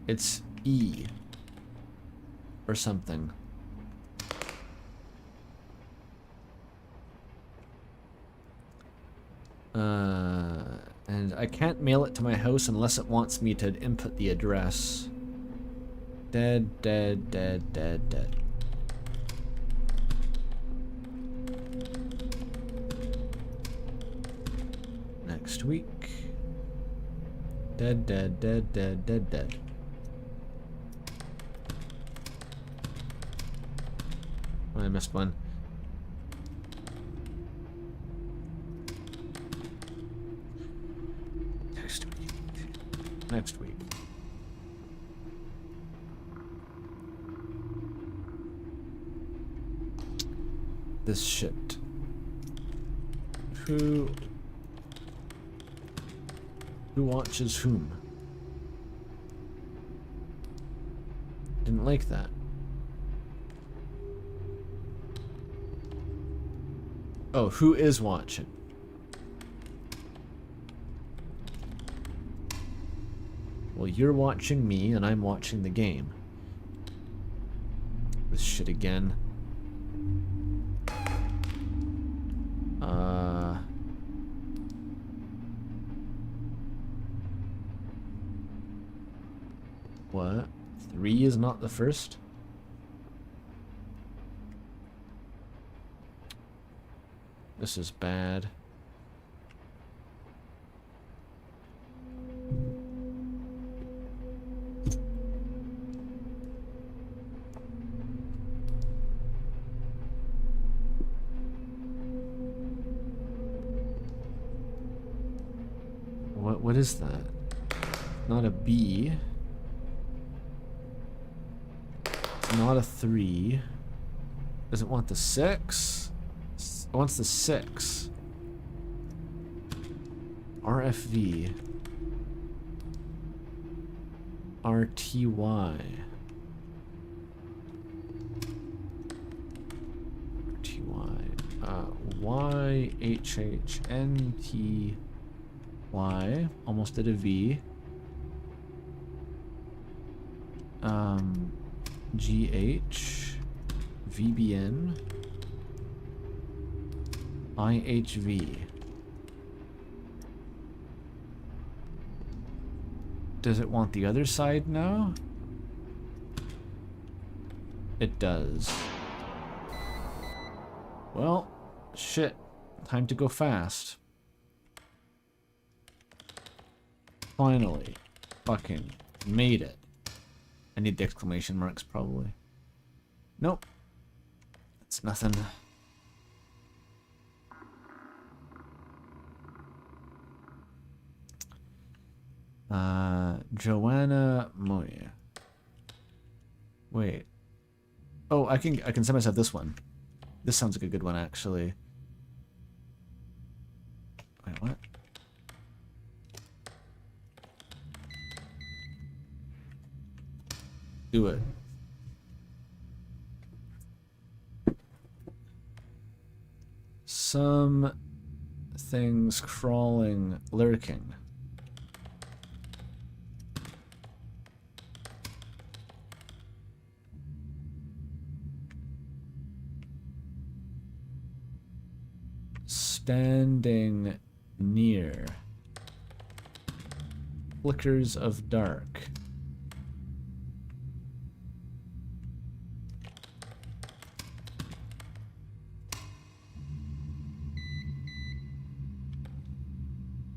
It's E or something. And I can't mail it to my house unless it wants me to input the address. Dead, dead, dead, dead, dead. Next week. Dead, dead, dead, dead, dead, dead. Oh, I missed one. Next week. Next week. This shit. Who watches whom? Didn't like that. Oh, who is watching? Well, you're watching me and I'm watching the game. This shit again. What? 3 is not the first? This is bad. What is that? Not a B. It's not a 3. Does it want the 6? It wants the 6. RFV. RTY. RTY. YHHNTY. Almost did a V. GH. VBN. IHV. Does it want the other side now? It does. Well, shit. Time to go fast. Finally. Fucking made it. I need the exclamation marks, probably. Nope. It's nothing. Joanna Moya. Wait. Oh, I can send myself this one. This sounds like a good one, actually. Wait, what? Do it. Some things crawling, lurking. Standing near. Flickers of dark.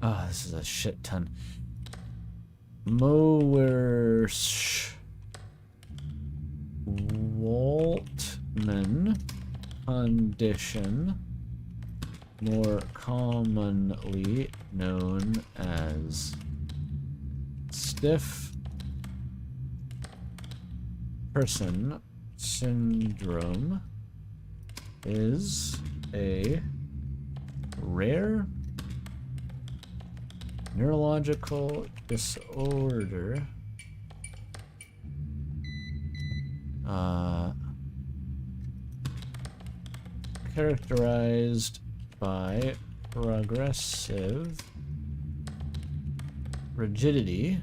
Ah, this is a shit ton. Mowers Waltman condition, more commonly known as stiff person syndrome, is a rare neurological disorder characterized by progressive rigidity,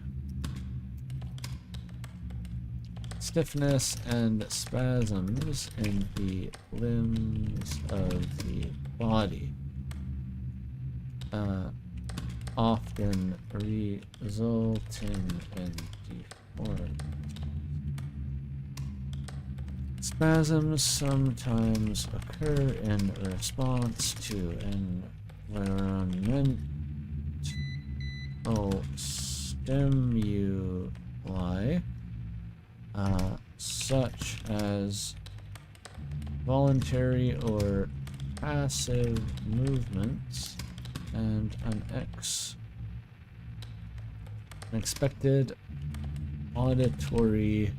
stiffness, and spasms in the limbs of the body, often resulting in deformity. Spasms sometimes occur in response to environmental stimuli, such as voluntary or passive movements and unexpected auditory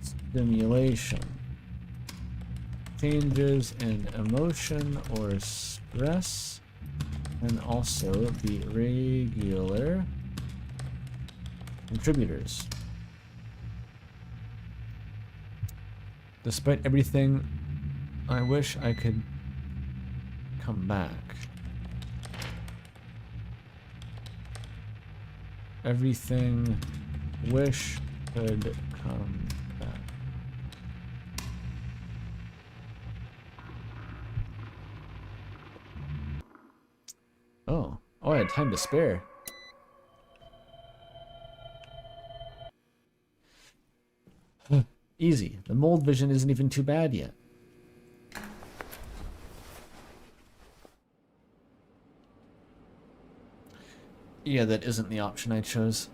stimulation. Changes in emotion or stress can also be regular contributors. Despite everything, I wish I could come back. Everything wish could come back. Oh, I had time to spare. Easy. The mold vision isn't even too bad yet. Yeah, that isn't the option I chose.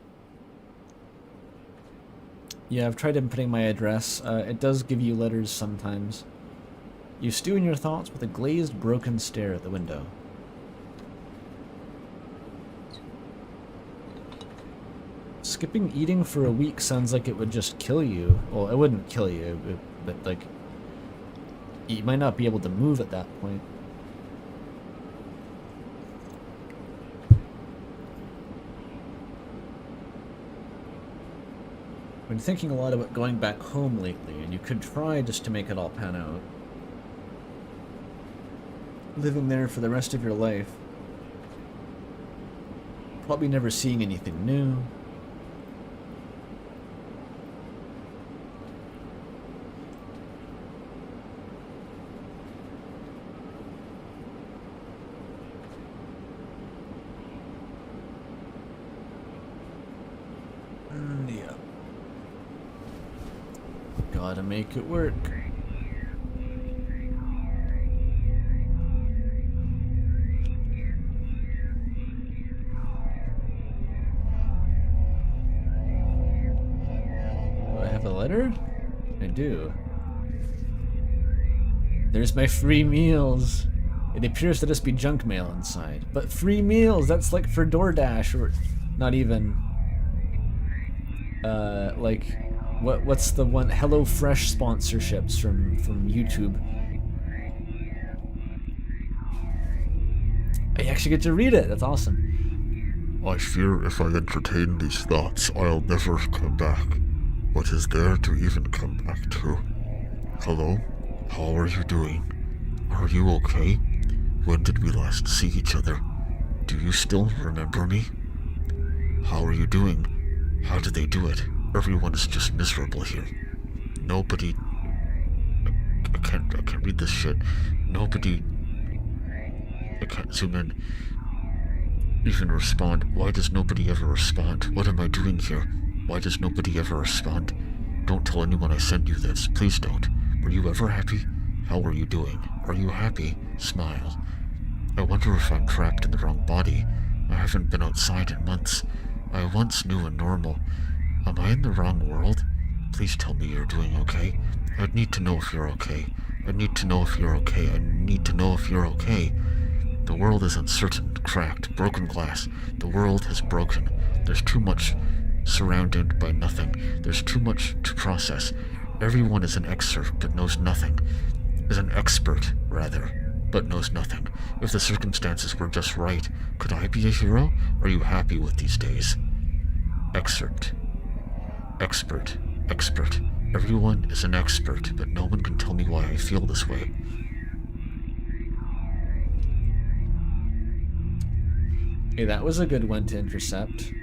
Yeah, I've tried inputting my address. It does give you letters sometimes. You stew in your thoughts with a glazed, broken stare at the window. Skipping eating for a week sounds like it would just kill you. Well, it wouldn't kill you, but like, you might not be able to move at that point. I've been thinking a lot about going back home lately, and you could try just to make it all pan out. Living there for the rest of your life. Probably never seeing anything new. Yeah. Gotta make it work. letter? I do. There's my free meals. It appears to just be junk mail inside. But free meals, that's like for DoorDash, or not even. Like, what's the one? HelloFresh sponsorships from YouTube. I actually get to read it, that's awesome. I fear if I entertain these thoughts, I'll never come back. What is there to even come back to? Hello? How are you doing? Are you okay? When did we last see each other? Do you still remember me? How are you doing? How did they do it? Everyone is just miserable here. Nobody... I can't read this shit. Nobody... I can't zoom in. Even respond. Why does nobody ever respond? What am I doing here? Why does nobody ever respond? Don't tell anyone I sent you this. Please don't. Were you ever happy? How are you doing? Are you happy? Smile. I wonder if I'm trapped in the wrong body. I haven't been outside in months. I once knew a normal. Am I in the wrong world? Please tell me you're doing okay. I'd need to know if you're okay. I need to know if you're okay. I need to know if you're okay. The world is uncertain, cracked, broken glass. The world has broken. There's too much surrounded by nothing. There's too much to process. Everyone is an expert but knows nothing. Is an expert, rather, but knows nothing. If the circumstances were just right, could I be a hero? Are you happy with these days? Excerpt. Expert. Expert. Everyone is an expert, but no one can tell me why I feel this way. Hey, that was a good one to intercept.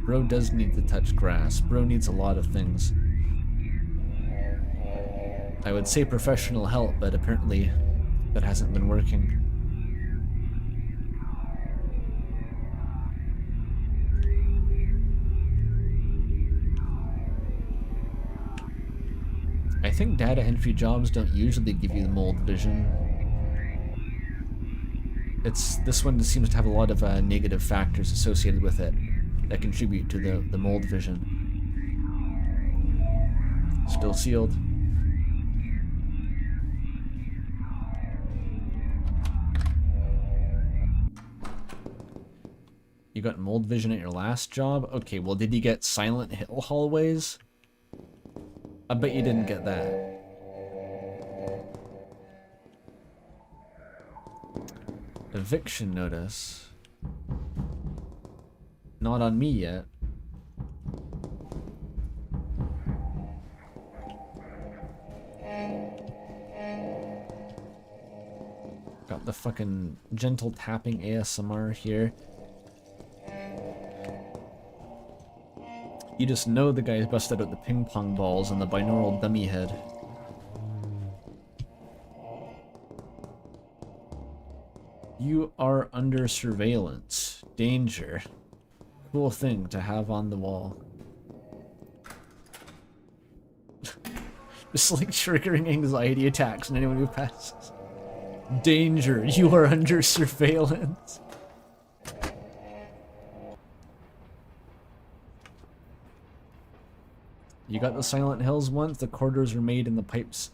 Bro does need to touch grass. Bro needs a lot of things. I would say professional help, but apparently that hasn't been working. I think data entry jobs don't usually give you the mold vision. This one seems to have a lot of negative factors associated with it that contribute to the mold vision. Still sealed. You got mold vision at your last job? Okay, well, did you get Silent Hill hallways? I bet you didn't get that. Eviction notice. Not on me yet. Got the fucking gentle tapping ASMR here. You just know the guy's busted out the ping pong balls and the binaural dummy head. You are under surveillance. Danger. Cool thing to have on the wall. Just like triggering anxiety attacks on anyone who passes. Danger. You are under surveillance. You got the Silent Hills once? The corridors were made in the pipes.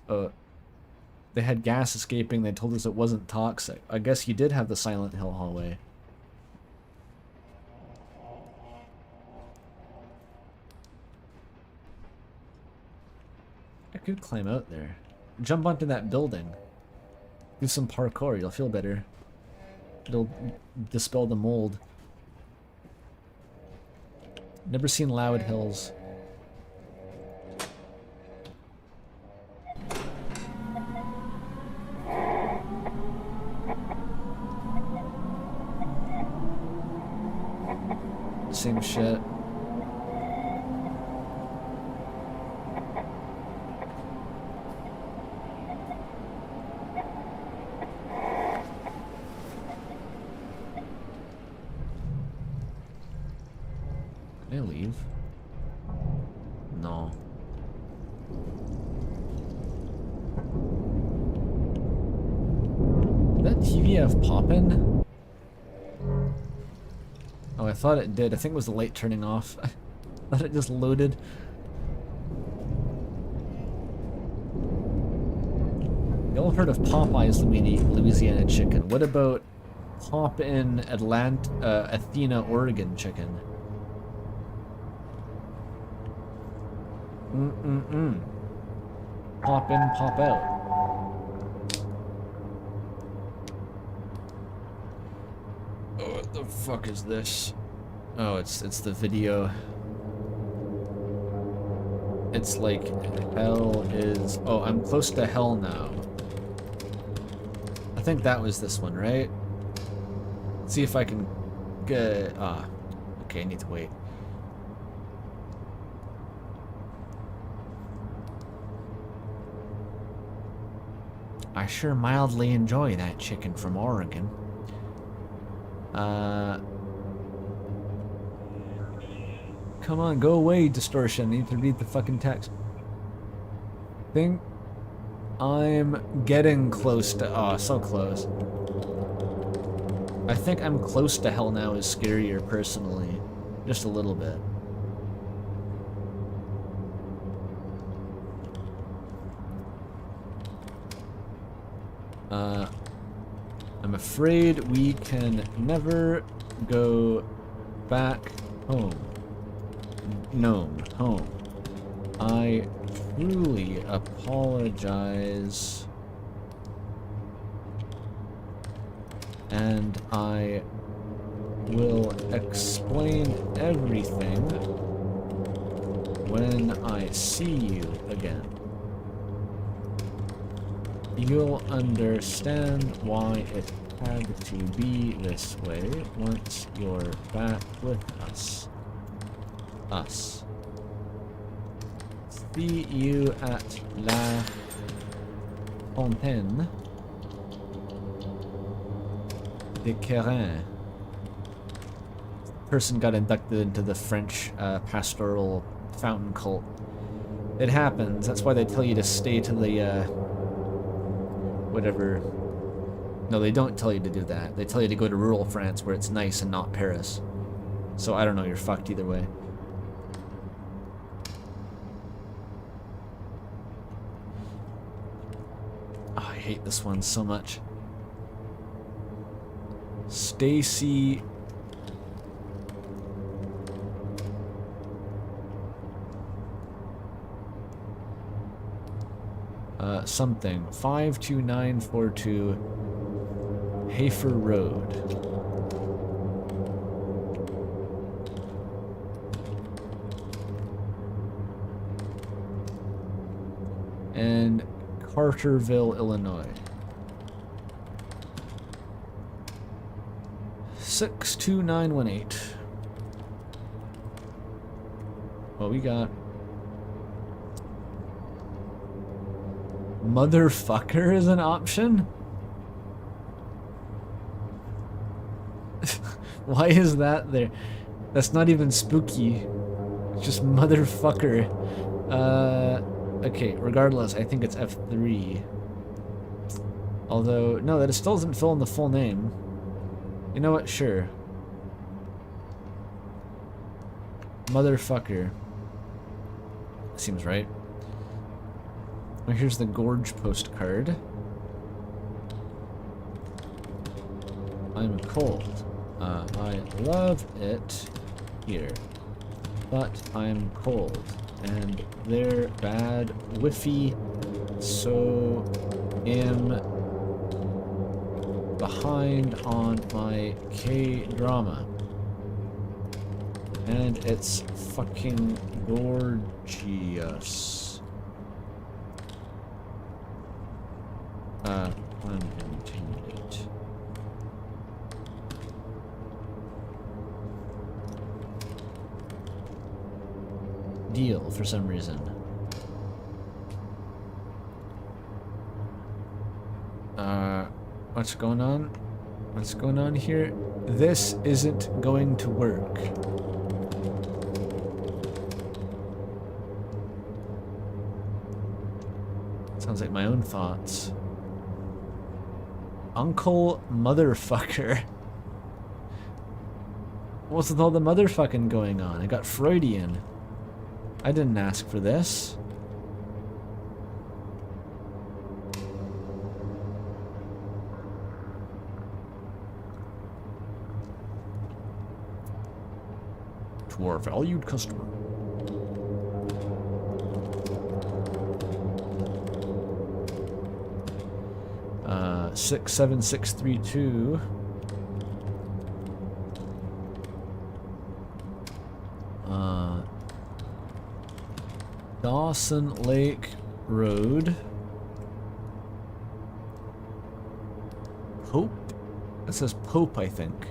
They had gas escaping. They told us it wasn't toxic. I guess you did have the Silent Hill hallway. I could climb out there. Jump onto that building. Do some parkour. You'll feel better. It'll dispel the mold. Never seen Loud Hills. Same shit. Can I leave? No. Did that TV have poppin'? Oh, I thought it did. I think it was the light turning off. I thought it just loaded. all heard of Popeye's Louisiana chicken. What about Pop in Athena, Oregon chicken? Pop in, pop out. Oh, what the fuck is this? Oh, it's the video. It's like hell is... Oh, I'm close to hell now. I think that was this one, right? Let's see if I can get... Ah, okay, I need to wait. I sure mildly enjoy that chicken from Oregon. Come on, go away, distortion. I need to read the fucking text. Think I'm getting close to... Oh, so close. I think I'm close to hell now is scarier, personally. Just a little bit. I'm afraid we can never go back home. Gnome, home. I truly apologize. And I will explain everything when I see you again. You'll understand why it had to be this way once you're back with us. See you at La Fontaine de Quérin. Person got inducted into the French pastoral fountain cult. It happens. That's why they tell you to stay to the whatever. No, they don't tell you to do that. They tell you to go to rural France where it's nice and not Paris. So I don't know, you're fucked either way. Oh, I hate this one so much. Stacy. Something. 52942 Hafer Road. And Carterville, Illinois. 62918. What we got? Motherfucker is an option? Why is that there? That's not even spooky. It's just motherfucker. Okay, regardless, I think it's F3. Although, no, that still doesn't fill in the full name. You know what? Sure. Motherfucker. Seems right. Well, here's the Gorge postcard. I'm cold. I love it here. But I'm cold. And they're bad whiffy, so am behind on my K-drama. And it's fucking gorgeous. Unintended. Deal for some reason. What's going on? What's going on here? This isn't going to work. Sounds like my own thoughts. Uncle motherfucker. What's with all the motherfucking going on? I got Freudian. I didn't ask for this. to our valued customer. 67632. Dawson Lake Road. Pope? It says Pope, I think.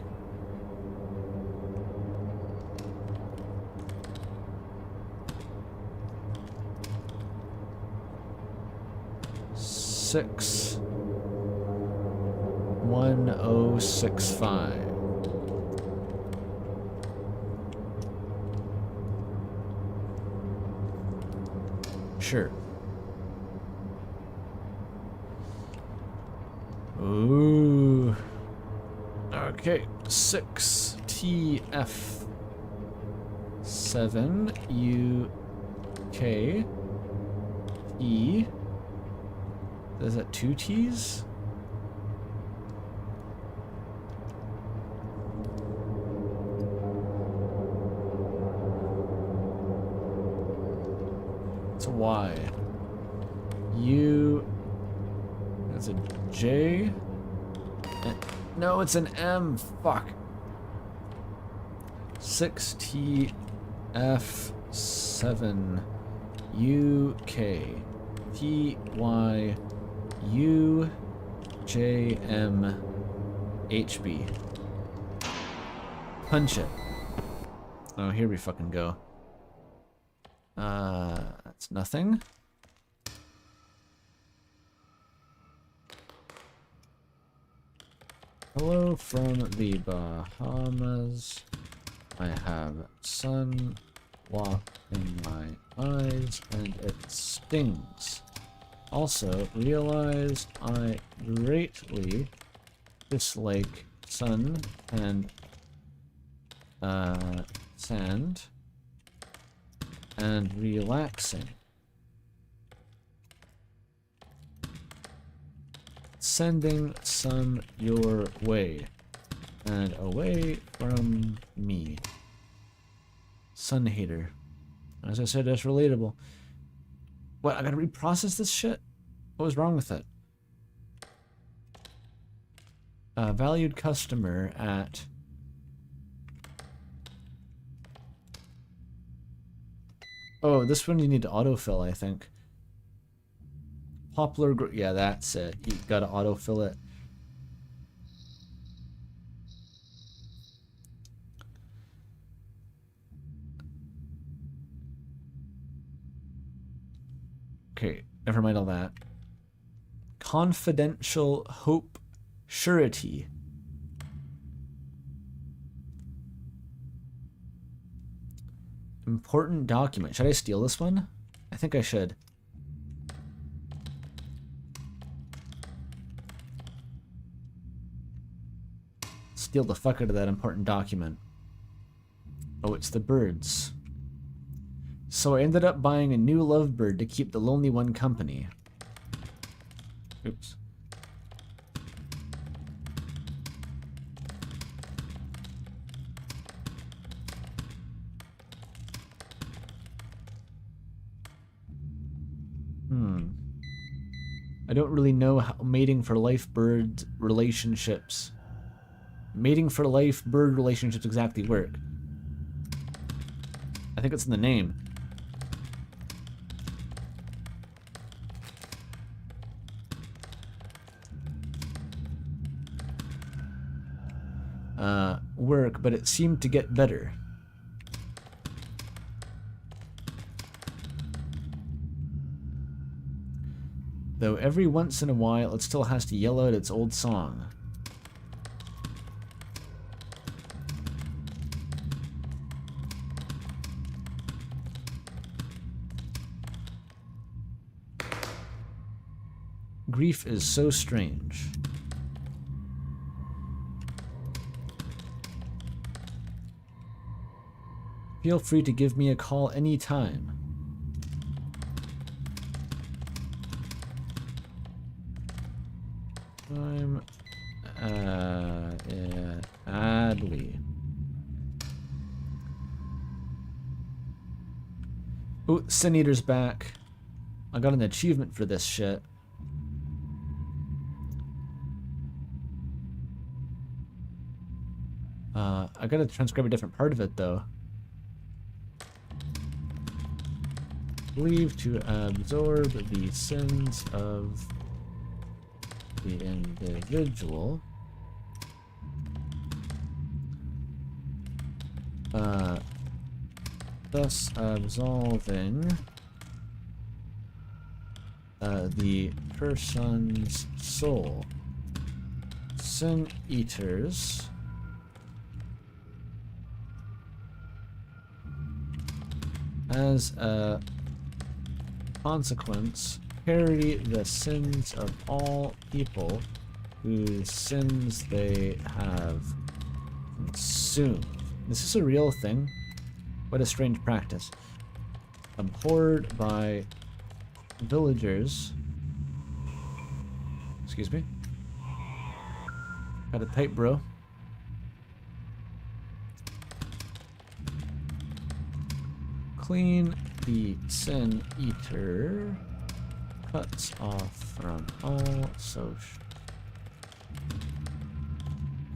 Six 1065. Sure. Ooh. Okay. 6TF 7 UK E. Is that 2 T's? It's a Y. U. That's a J. No, it's an M. Fuck. 6TF7 UK TY UJMHB. Punch it. Oh, here we fucking go. That's nothing. Hello from the Bahamas. I have sun walk in my eyes and it stings. Also, realized I greatly dislike sun and sand and relaxing. Sending some your way and away from me. Sun hater. As I said, that's relatable. What, I gotta reprocess this shit? What was wrong with it? Valued customer at... Oh, this one you need to autofill, I think. Poplar... Yeah, that's it. You gotta autofill it. Okay, never mind all that. Confidential hope surety. Important document. Should I steal this one? I think I should. Steal the fuck out of that important document. Oh, it's the birds. So I ended up buying a new lovebird to keep the lonely one company. Oops. I don't really know how mating for life bird relationships. Mating for life bird relationships exactly work. I think it's in the name. Work, but it seemed to get better. Though every once in a while it still has to yell out its old song. Grief is so strange. Feel free to give me a call anytime. I'm Adley. Ooh, Sin Eater's back. I got an achievement for this shit. I gotta transcribe a different part of it though. Believed to absorb the sins of the individual. Thus absolving the person's soul. Sin eaters as a consequence carry the sins of all people whose sins they have consumed. This is a real thing. What a strange practice. Abhorred by villagers. Excuse me. Got it tight, bro. Clean the Sin Eater. Cuts off from all social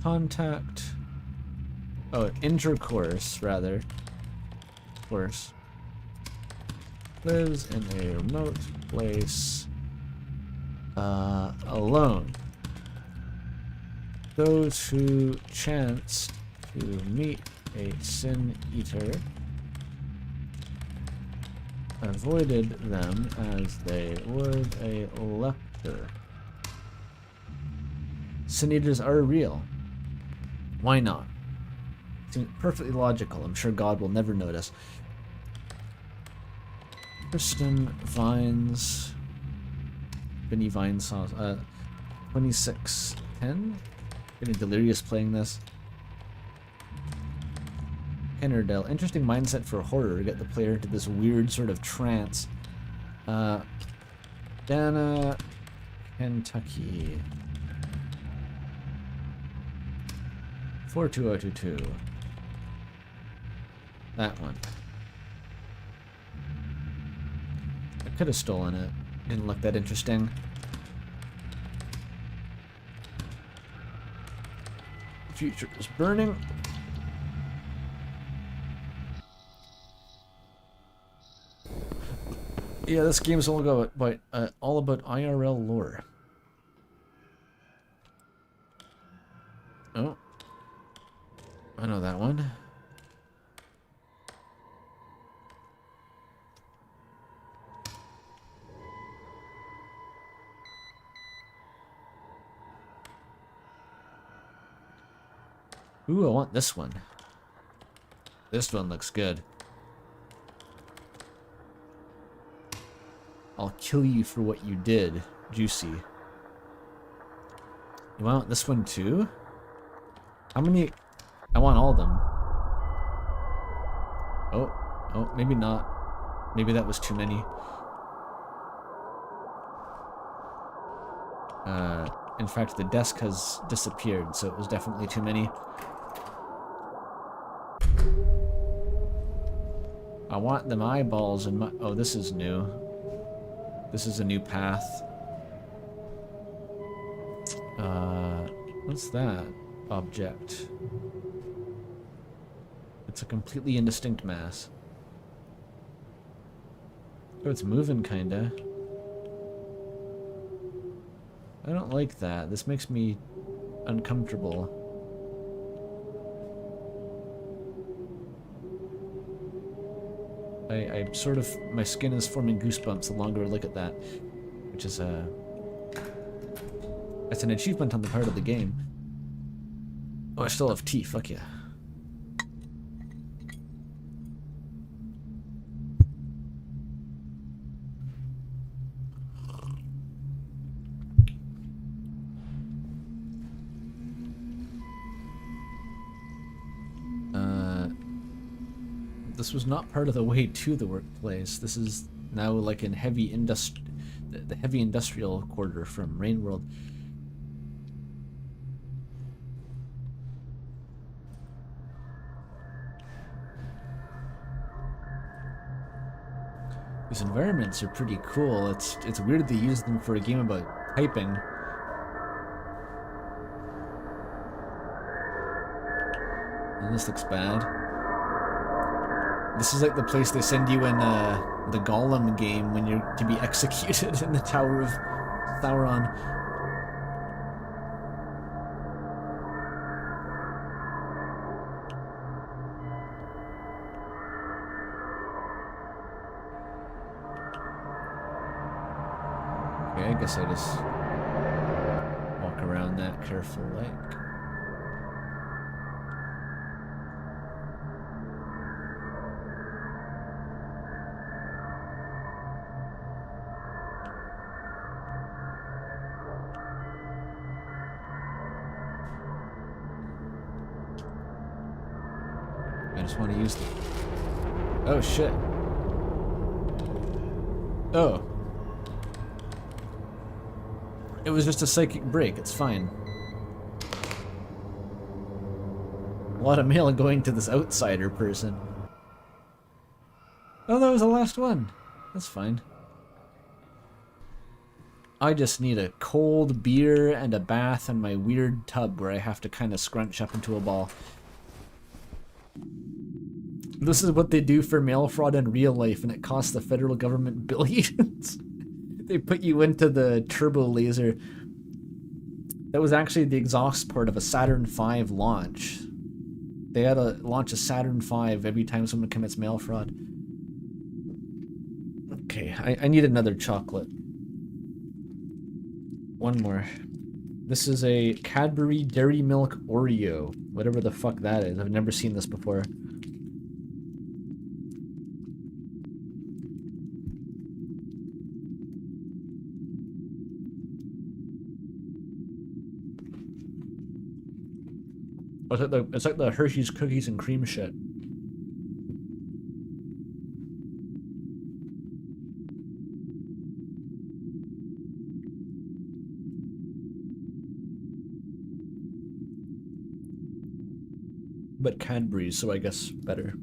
contact. Oh, intercourse, rather. Of course. Lives in a remote place. Alone. Those who chance to meet a Sin Eater avoided them as they would a leper. Sin Eaters are real. Why not? Seems perfectly logical. I'm sure God will never notice. Kristen Vines. Vinny Vine sauce. 2610. Getting delirious playing this. Kennerdale. Interesting mindset for horror to get the player into this weird sort of trance. Dana, Kentucky. 42022. That one. I could have stolen it. Didn't look that interesting. Future is burning. Yeah, this game's all about IRL lore. Oh, I know that one. Ooh, I want this one. This one looks good. I'll kill you for what you did, Juicy. You want this one too? How many? I want all of them. Oh, maybe not. Maybe that was too many. In fact, the desk has disappeared, so it was definitely too many. I want them eyeballs in my... Oh, this is new. This is a new path. What's that object? It's a completely indistinct mass. Oh, it's moving, kinda. I don't like that. This makes me uncomfortable. I sort of... My skin is forming goosebumps the longer I look at that. Which is a... It's an achievement on the part of the game. Oh, I still have tea. Fuck yeah. This was not part of the way to the workplace. This is now like in the heavy industrial quarter from Rainworld. These environments are pretty cool. It's weird they use them for a game about typing. And this looks bad. This is like the place they send you in the Golem game when you're to be executed in the Tower of Sauron. Okay, I guess I just walk around that careful like. I just want to use the... Oh, shit. Oh. It was just a psychic break, it's fine. A lot of mail going to this outsider person. Oh, that was the last one. That's fine. I just need a cold beer and a bath and my weird tub where I have to kind of scrunch up into a ball. This is what they do for mail fraud in real life, and it costs the federal government billions. They put you into the turbo laser. That was actually the exhaust port of a Saturn V launch. They had to launch a Saturn V every time someone commits mail fraud. Okay, I need another chocolate. One more. This is a Cadbury Dairy Milk Oreo. Whatever the fuck that is. I've never seen this before. It's like the Hershey's cookies and cream shit. But Cadbury's, so I guess better.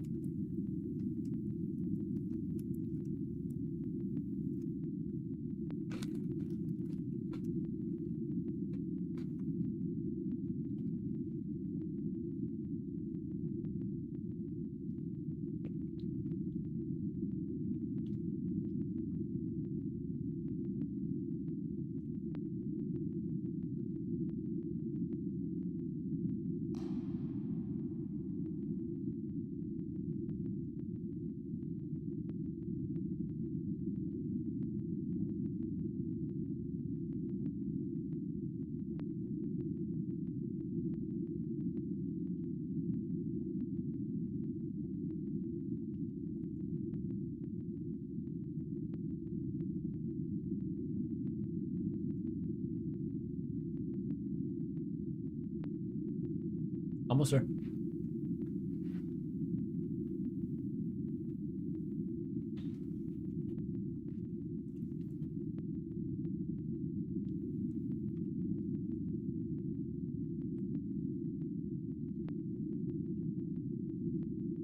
Almost there.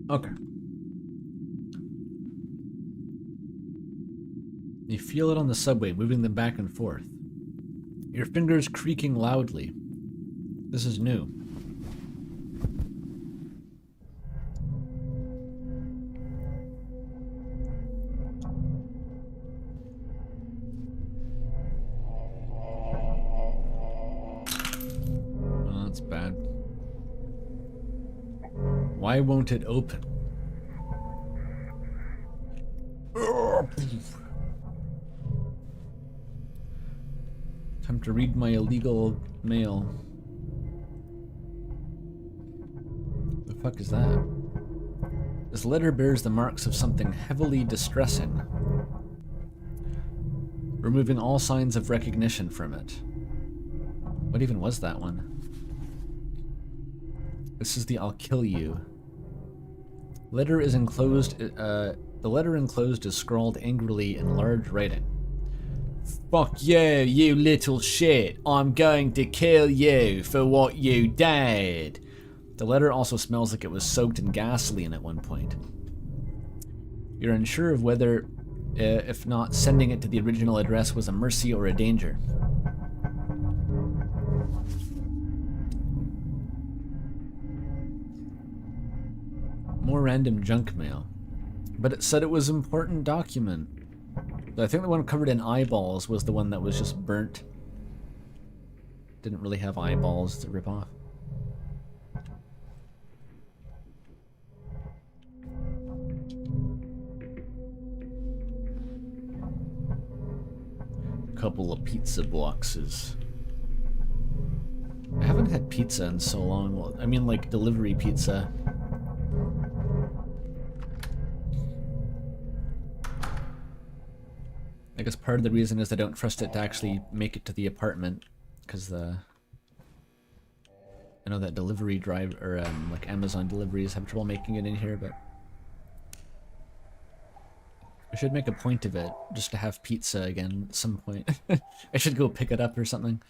Okay. You feel it on the subway, moving them back and forth. Your fingers creaking loudly. This is new. Oh, that's bad. Why won't it open? Time to read my illegal mail. The fuck is that? This letter bears the marks of something heavily distressing, removing all signs of recognition from it. What even was that one? This is the "I'll kill you." Letter is enclosed. The letter enclosed is scrawled angrily in large writing. Fuck you, you little shit. I'm going to kill you for what you did. The letter also smells like it was soaked in gasoline at one point. You're unsure of whether If not, sending it to the original address was a mercy or a danger. More random junk mail. But it said it was an important document. I think the one covered in eyeballs was the one that was just burnt. Didn't really have eyeballs to rip off. Couple of pizza boxes. I haven't had pizza in so long. Well, I mean, like delivery pizza. I guess part of the reason is I don't trust it to actually make it to the apartment, because I know that delivery drive or like Amazon deliveries have trouble making it in here, but I should make a point of it just to have pizza again at some point. I should go pick it up or something.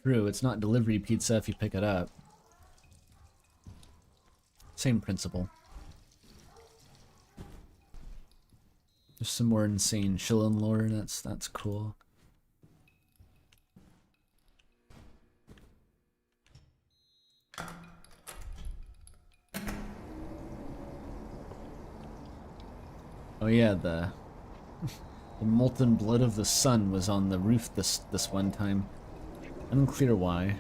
True, it's not delivery pizza if you pick it up. Same principle. There's some more insane shillin' lore, that's cool. Oh yeah, the molten blood of the sun was on the roof this one time. Unclear why.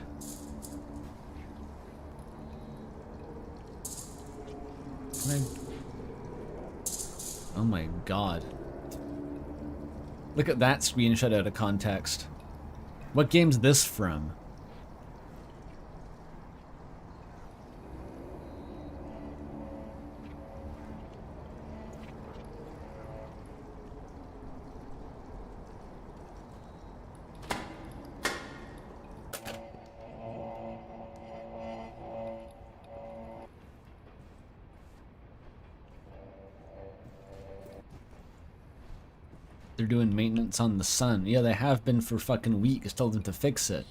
Oh my god. Look at that screenshot out of context. What game's this from? They're doing maintenance on the sun. Yeah, they have been for fucking weeks. Told them to fix it.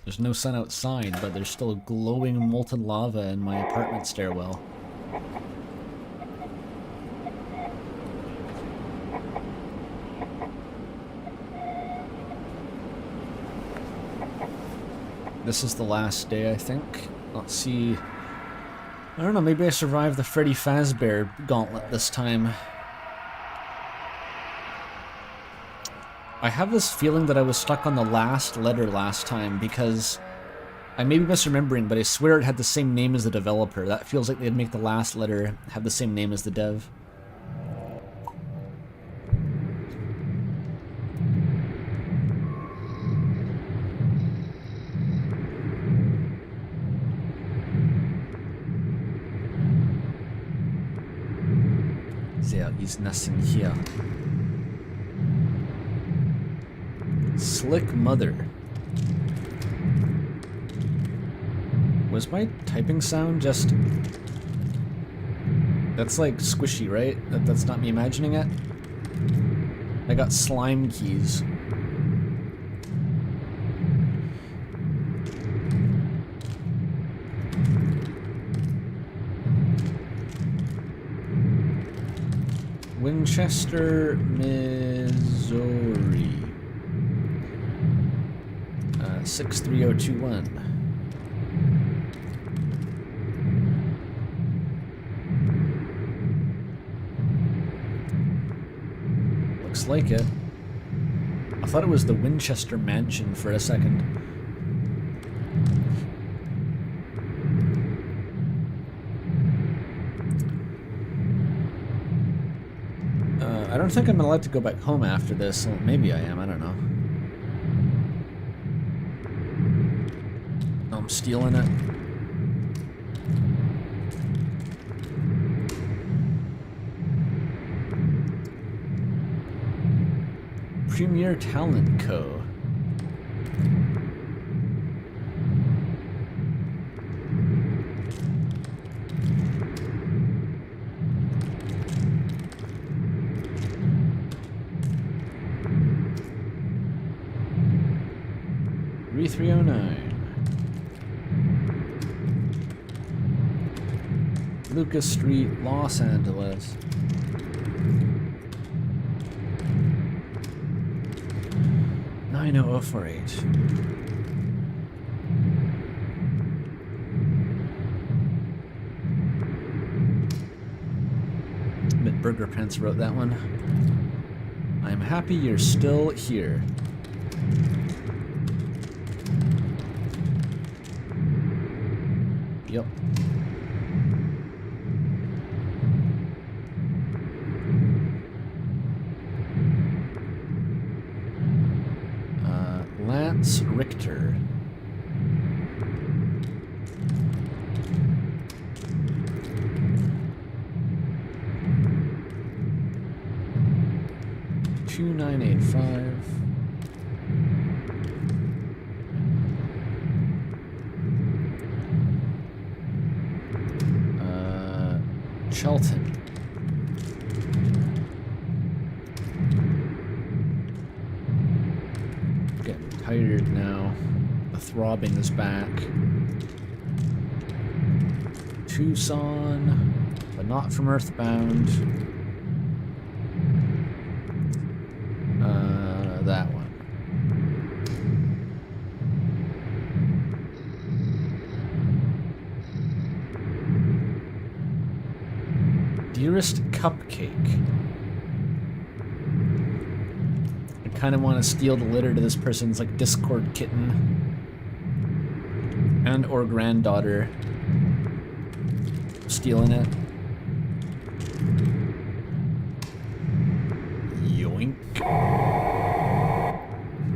There's no sun outside, but there's still glowing molten lava in my apartment stairwell. This is the last day, I think. Let's see. I don't know, maybe I survived the Freddy Fazbear gauntlet this time. I have this feeling that I was stuck on the last letter last time because I may be misremembering, but I swear it had the same name as the developer. That feels like they'd make the last letter have the same name as the dev. There is nothing here. Slick Mother. Was my typing sound just... That's like squishy, right? That's not me imagining it? I got slime keys. Winchester, Missouri. 63021. Looks like it. I thought it was the Winchester Mansion for a second. I don't think I'm allowed to go back home after this. Well, maybe I am, I don't know. I'm stealing it. Premier Talent Co. 3309. Lucas Street, Los Angeles. I know 048. Burger Prince wrote that one. I'm happy you're still here. Yep. Lance Richter. Two 985. Shelton. Getting tired now. The throbbing is back. Tucson, but not from Earthbound. That one. Dearest Cupcake. I kind of want to steal the litter to this person's like Discord kitten and or granddaughter. Stealing it. Yoink.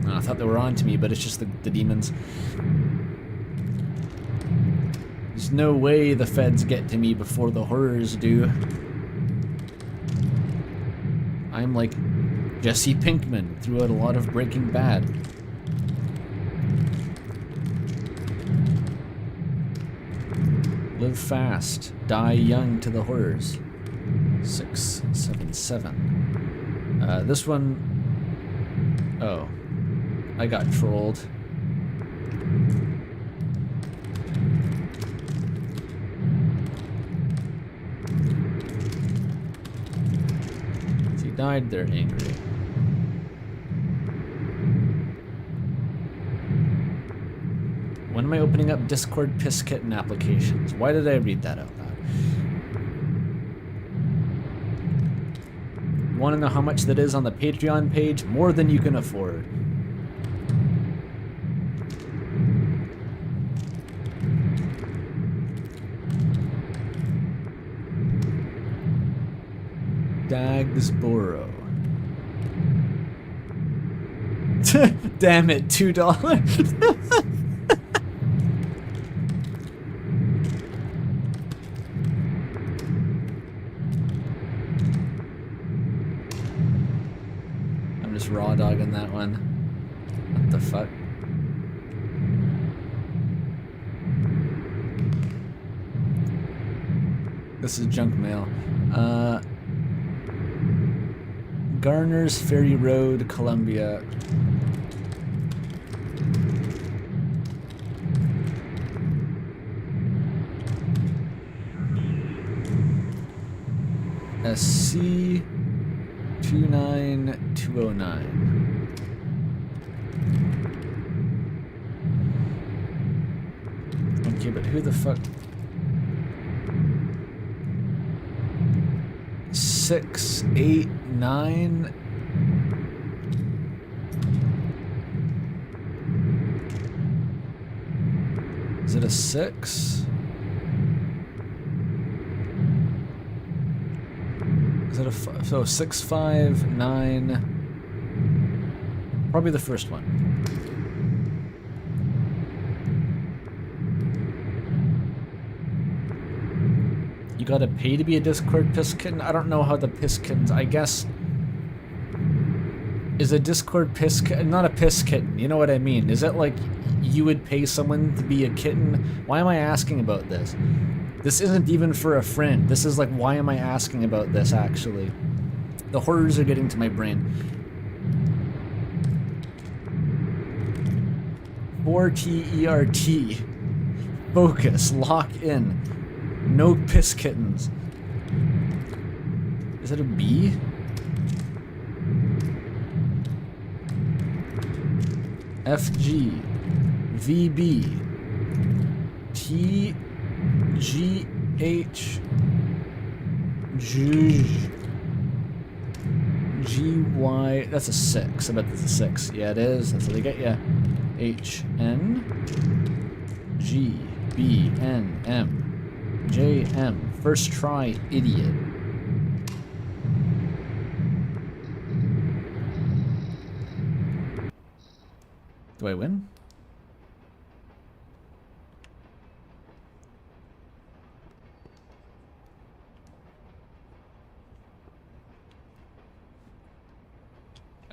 Oh, I thought they were on to me, but it's just the demons. There's no way the feds get to me before the horrors do. I'm like Jesse Pinkman throughout a lot of Breaking Bad. Live fast, die young to the horrors. 677. This one... Oh. I got trolled. If he died, they're angry. When am I opening up Discord Piss Kitten applications? Why did I read that out loud? Want to know how much that is on the Patreon page? More than you can afford. Dagsboro. Damn it, $2. I'm just raw dogging that one. What the fuck? This is junk mail. Garner's Ferry Road, Columbia. SC 29209. Okay, but who the fuck? 689. Is it a 6? Is it a so 659? Probably the first one. You gotta pay to be a Discord Piss Kitten? I don't know how the Piss Kittens, I guess... Is a Discord Piss Kitten, not a Piss Kitten, you know what I mean? Is it like you would pay someone to be a kitten? Why am I asking about this? This isn't even for a friend. This is like, why am I asking about this, actually? The horrors are getting to my brain. 4TERT. Focus. Lock in. No piss kittens. Is it a B? FG. VB. TGH. GY. That's a 6. I bet that's a 6. Yeah, it is. That's what they get you. HN. GBNM. JM. First try, idiot. Do I win?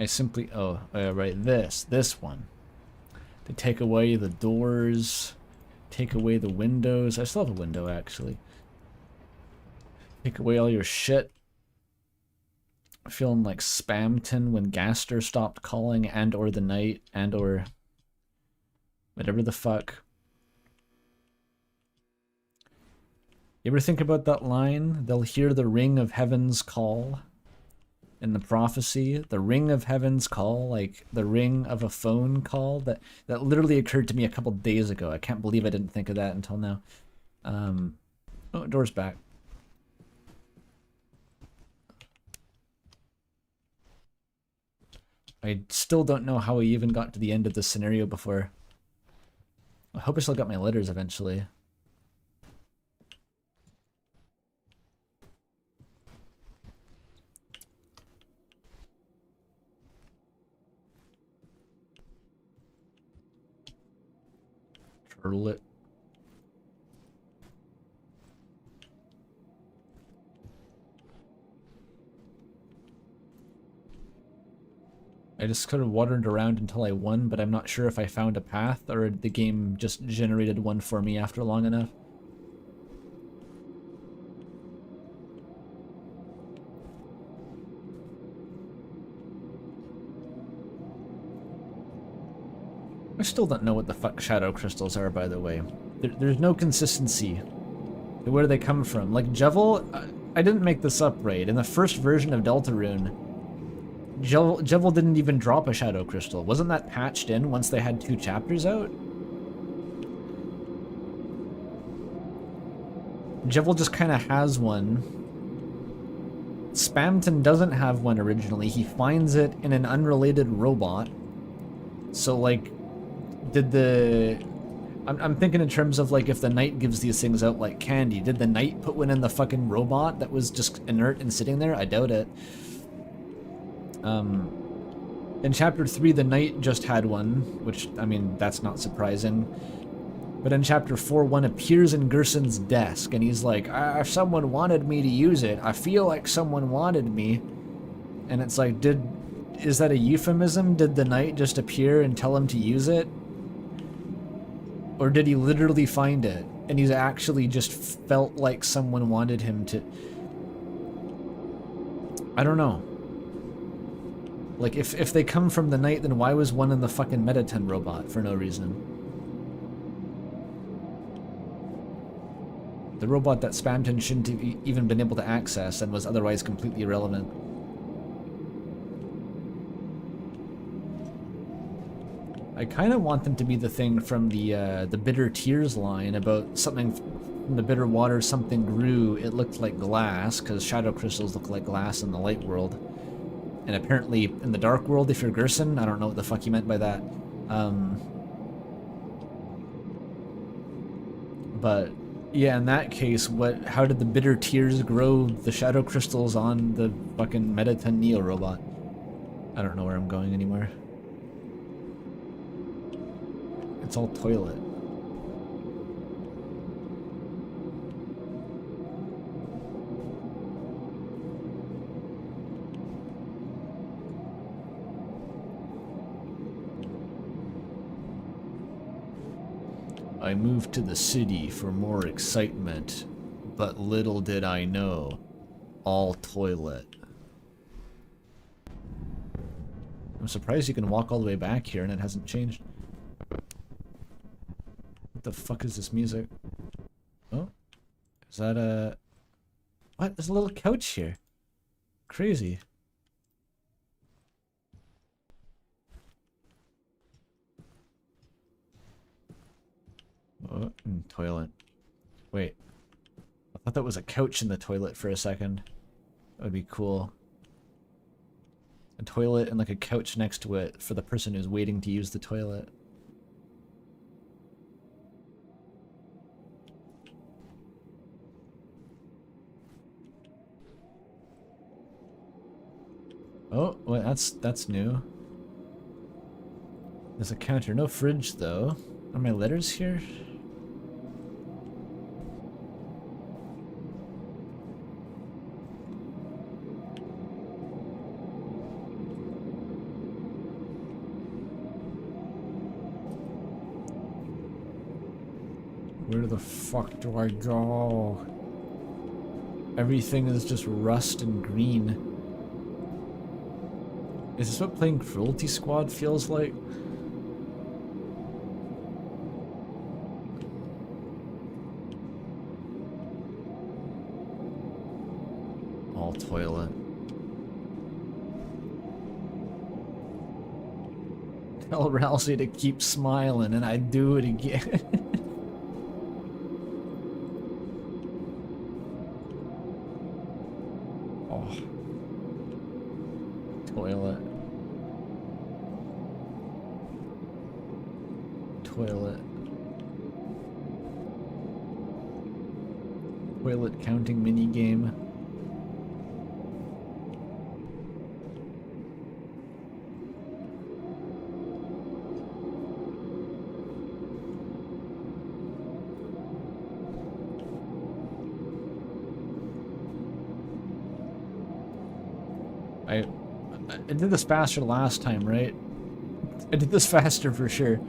I simply, oh, right, this one. They take away the doors, take away the windows. I still have a window, actually. Take away all your shit. Feeling like Spamton when Gaster stopped calling and or the night and or whatever the fuck. You ever think about that line? They'll hear the ring of heaven's call. In the prophecy, the ring of heaven's call, like the ring of a phone call, that literally occurred to me a couple days ago. I can't believe I didn't think of that until now. Oh, door's back. I still don't know how I even got to the end of this scenario before. I hope I still got my letters eventually. Turtle it. I just kind of wandered around until I won, but I'm not sure if I found a path or the game just generated one for me after long enough. I still don't know what the fuck shadow crystals are, by the way. There's no consistency to where they come from. Like Jevil, I didn't make this up right. In the first version of Deltarune, Jevil didn't even drop a shadow crystal. Wasn't that patched in once they had 2 chapters out? Jevil just kind of has one. Spamton doesn't have one originally. He finds it in an unrelated robot. So, like, did the... I'm thinking in terms of, like, if the knight gives these things out like candy. Did the knight put one in the fucking robot that was just inert and sitting there? I doubt it. In Chapter 3, the knight just had one, which, I mean, that's not surprising. But in Chapter 4, one appears in Gerson's desk, and he's like, if someone wanted me to use it, I feel like someone wanted me. And it's like, is that a euphemism? Did the knight just appear and tell him to use it? Or did he literally find it, and he's actually just felt like someone wanted him to... I don't know. Like, if they come from the knight, then why was one in the fucking Metaton robot for no reason? The robot that Spamton shouldn't have even been able to access and was otherwise completely irrelevant. I kind of want them to be the thing from the Bitter Tears line about something from the bitter water, something grew, it looked like glass, because shadow crystals look like glass in the light world. And apparently in the dark world, if you're Gerson, I don't know what the fuck you meant by that. But yeah, in that case, how did the Bitter Tears grow the shadow crystals on the fucking Metaton Neo robot? I don't know where I'm going anymore. It's all toilet. I moved to the city for more excitement, but little did I know, all toilet. I'm surprised you can walk all the way back here and it hasn't changed. What the fuck is this music? Oh, is that a... What? There's a little couch here. Crazy. Oh, toilet. Wait. I thought that was a couch in the toilet for a second. That would be cool. A toilet and like a couch next to it for the person who's waiting to use the toilet. Oh, well, that's new. There's a counter. No fridge, though. Are my letters here? Where the fuck do I go? Everything is just rust and green. Is this what playing Cruelty Squad feels like? All toilet. Tell Rousey to keep smiling and I'd do it again. Oh. Toilet. Toilet. Toilet counting mini game. I did this faster last time, right? I did this faster for sure.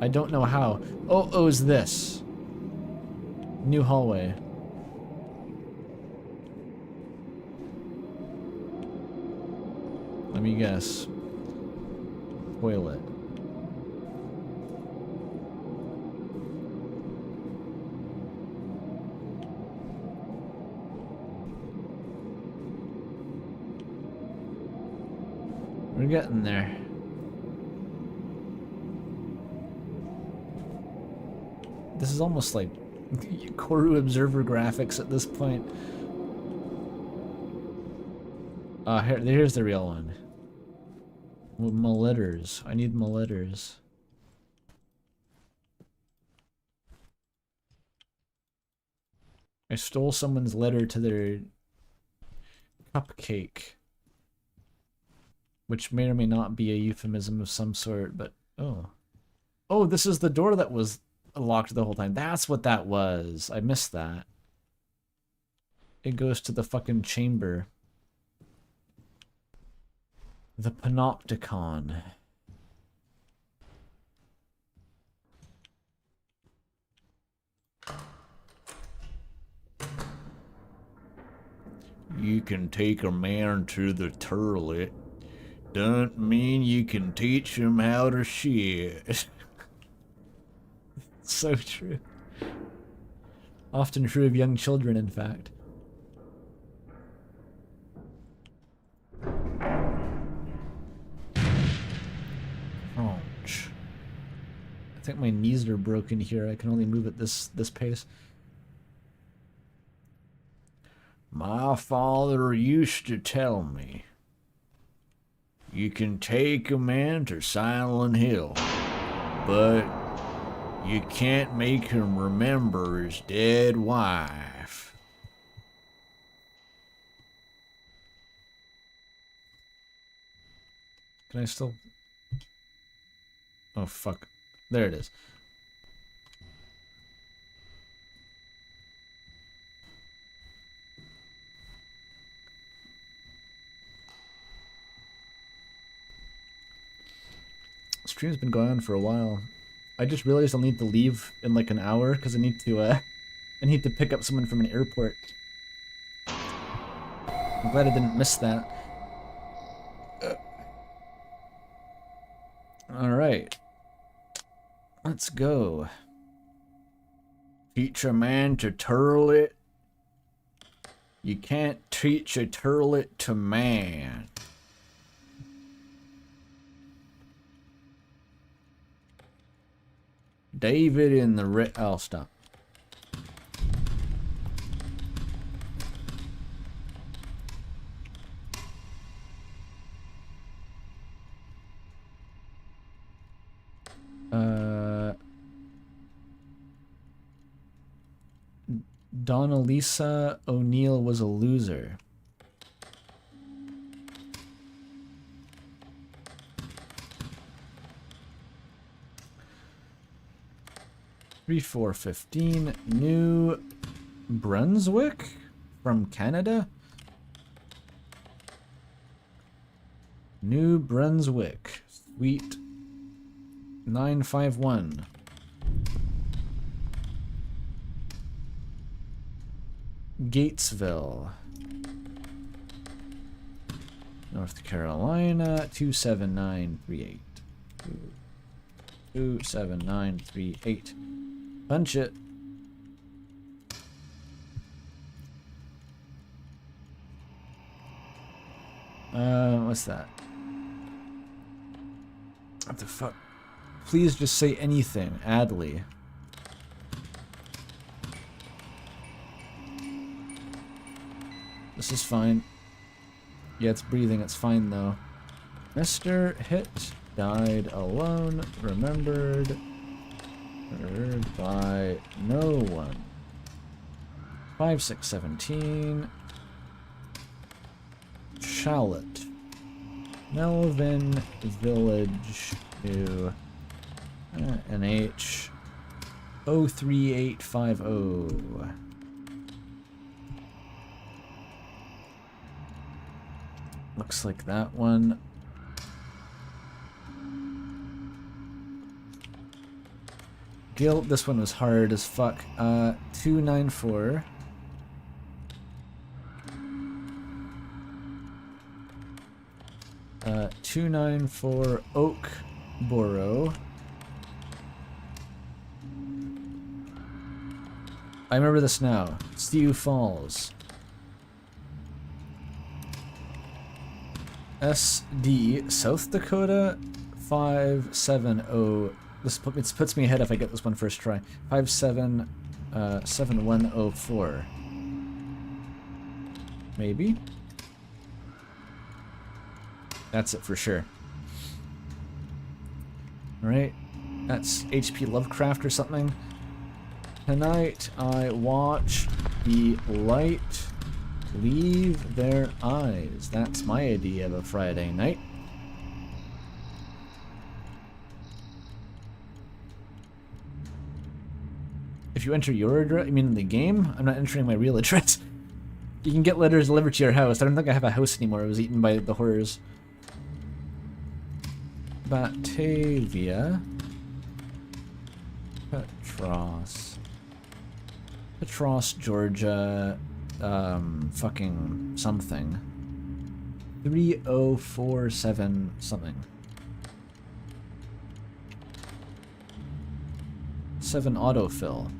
I don't know how. Oh, it's this. New hallway. Let me guess. Toilet. We're getting there. This is almost like Koru Observer graphics at this point. Here's the real one. With my letters. I need my letters. I stole someone's letter to their cupcake. Which may or may not be a euphemism of some sort, but oh. Oh, this is the door that was locked the whole time. That's what that was. I missed that. It goes to the fucking chamber. The Panopticon. You can take a man to the toilet. Don't mean you can teach him how to shit. So true. Often true of young children, in fact. Ouch. I think my knees are broken here. I can only move at this pace. My father used to tell me, you can take a man to Silent Hill, but you can't make him remember his dead wife. Can I still... Oh, fuck. There it is. Stream's been going on for a while. I just realized I'll need to leave in like an hour because I need to pick up someone from an airport. I'm glad I didn't miss that. All right, let's go. Teach a man to turtle it. You can't teach a turlet to man. David in the red. I'll stop. Donalisa O'Neill was a loser. Three, 4, 15. New Brunswick from Canada. New Brunswick. Sweet. 951. Gatesville, North Carolina, 27938. 27938. Punch it. What's that? What the fuck? Please just say anything, Adley. This is fine. Yeah, it's breathing. It's fine, though. Mr. Hit died alone, remembered, heard by no one. 5617. Shallot. Melvin Village to NH 03850. Looks like that one. Guilt, this one was hard as fuck. 294. Uh, 294 Oakboro. I remember this now. Sioux Falls. SD, South Dakota, 570. This puts me ahead if I get this one first try. 7104. Maybe? That's it for sure. Alright. That's H.P. Lovecraft or something. Tonight I watch the light leave their eyes. That's my idea of a Friday night. If you enter your address, I mean in the game? I'm not entering my real address. You can get letters delivered to your house. I don't think I have a house anymore. I was eaten by the horrors. Batavia. Petros, Georgia. Fucking something. 3047 something. 7 autofill.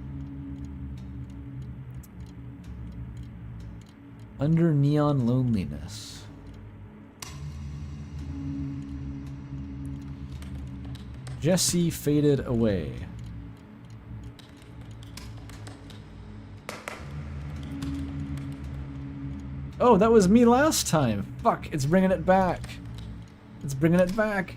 Under neon loneliness. Jesse faded away. Oh, that was me last time. Fuck, it's bringing it back. It's bringing it back.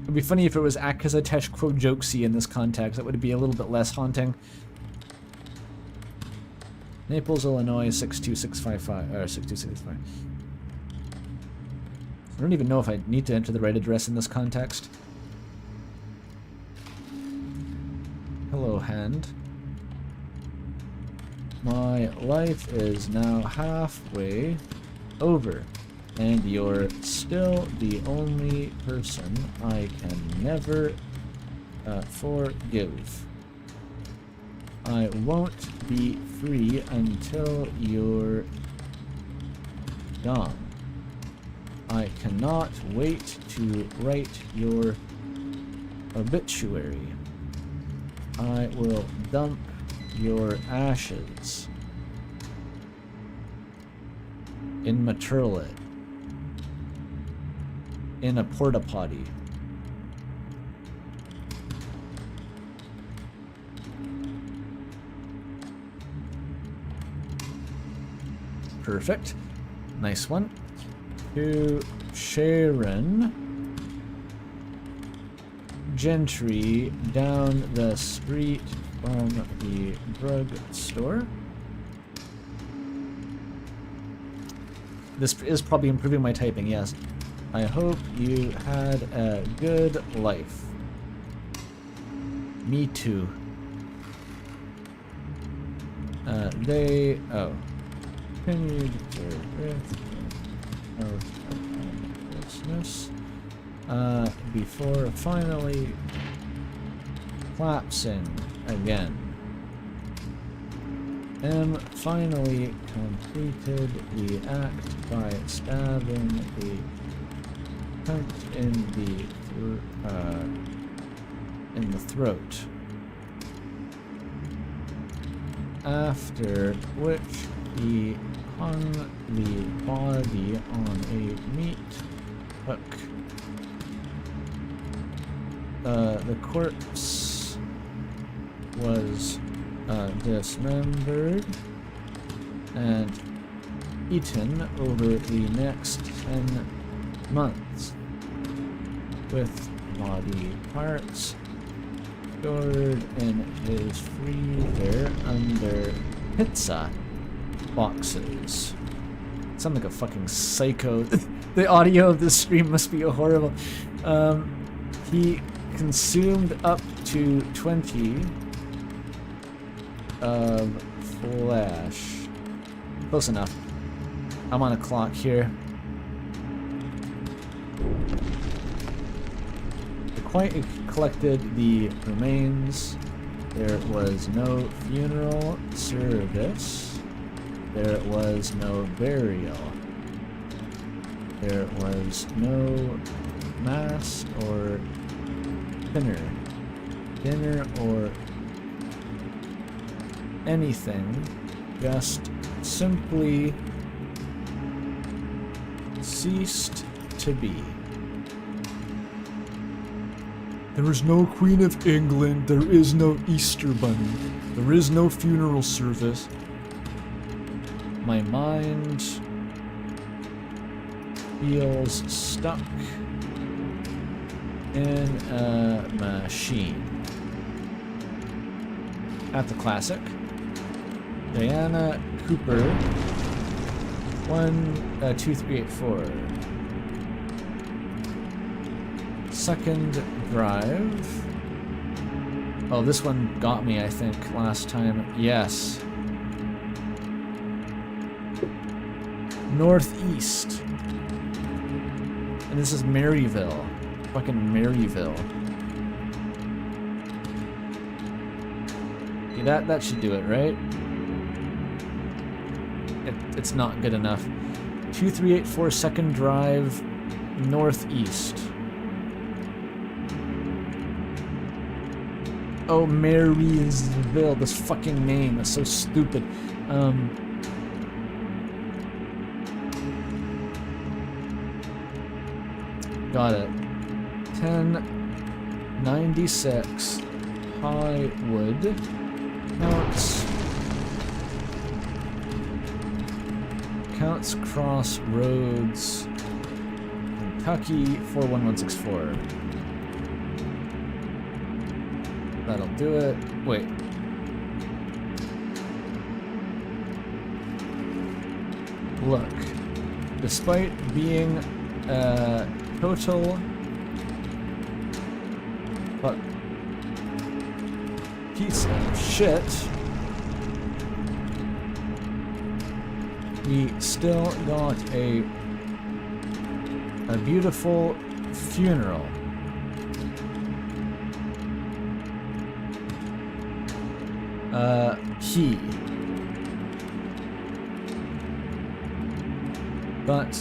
It'd be funny if it was Akazatesh Jokesy in this context. That would be a little bit less haunting. Naples, Illinois, 62655, or 6265. I don't even know if I need to enter the right address in this context. Hello, hand. My life is now halfway over, and you're still the only person I can never forgive. I won't be free until you're gone. I cannot wait to write your obituary. I will dump your ashes in Maturlet in a porta potty. Perfect. Nice one. To Sharon Gentry down the street from the drugstore. This is probably improving my typing, yes. I hope you had a good life. Me too. Continued business before finally collapsing again. M finally completed the act by stabbing the cunt in the throat. After which he hung the body on a meat hook. The corpse was dismembered and eaten over the next 10 months, with body parts stored in his freezer under pizza boxes. Sound like a fucking psycho. The audio of this stream must be horrible. He consumed up to 20 of flesh. Close enough. I'm on a clock here. The quiet collected the remains. There was no funeral service. There was no burial. There was no mass or dinner or anything, just simply ceased to be. There is no Queen of England, there is no Easter Bunny, there is no funeral service. My mind feels stuck in a machine. At the classic. Diana Cooper 12384. Second drive. Oh, this one got me, I think, last time. Yes. Northeast. And this is Maryville. Fucking Maryville. Yeah, that should do it, right? It's not good enough. 2384 Second Drive, Northeast. Oh, Marysville. This fucking name is so stupid. Got it. 1096 Highwood. Counts Crossroads, Kentucky 41164. That'll do it. Wait. Look, despite being a total piece of shit, we still got a beautiful funeral. But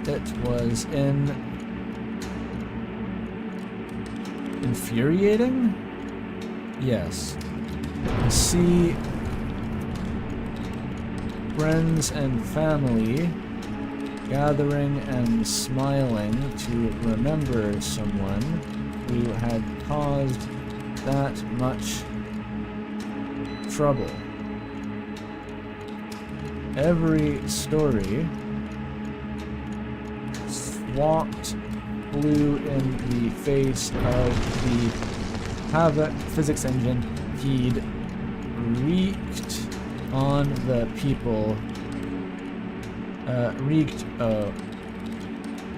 it was in infuriating? Yes. See friends and family gathering and smiling to remember someone who had caused that much trouble. Every story swapped flew in the face of the Havoc physics engine he'd wreaked on the people,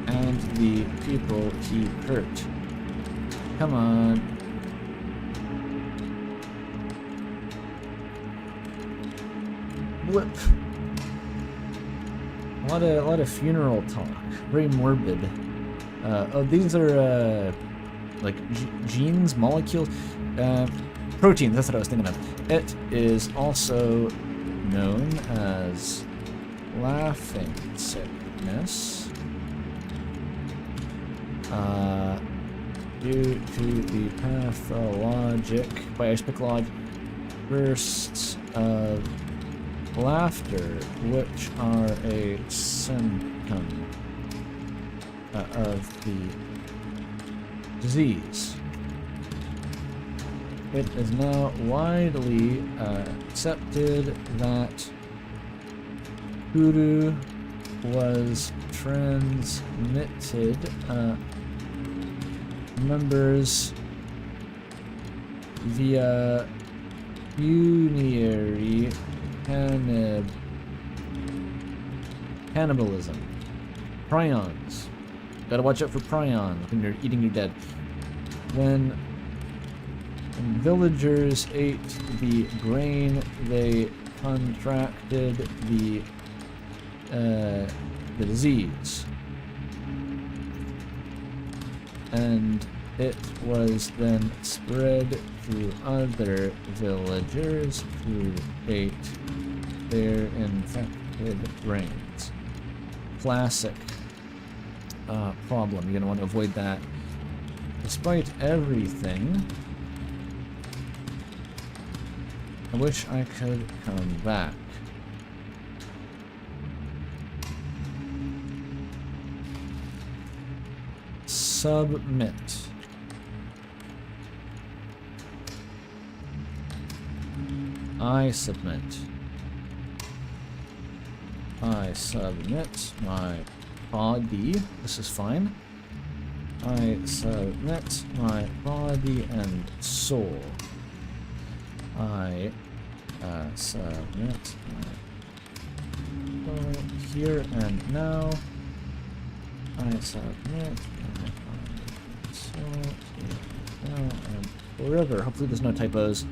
and the people he hurt. Come on. Blip. A lot of funeral talk. Very morbid. Oh, these are like genes, molecules, proteins. That's what I was thinking of. It is also known as laughing sickness, due to the biologic bursts of laughter, which are a symptom of the disease. It is now widely accepted that hoodoo was transmitted members via funerary cannibalism. Prions. Gotta watch out for prions when you're eating your dead. When villagers ate the grain, they contracted the disease. And it was then spread to other villagers who ate their infected brains. Classic problem. You're going to want to avoid that. Despite everything, I wish I could come back. Submit. I submit. I submit my body. This is fine. I submit my body and soul. I submit my soul here and now. I submit my body and soul here and now and forever. Hopefully there's no typos.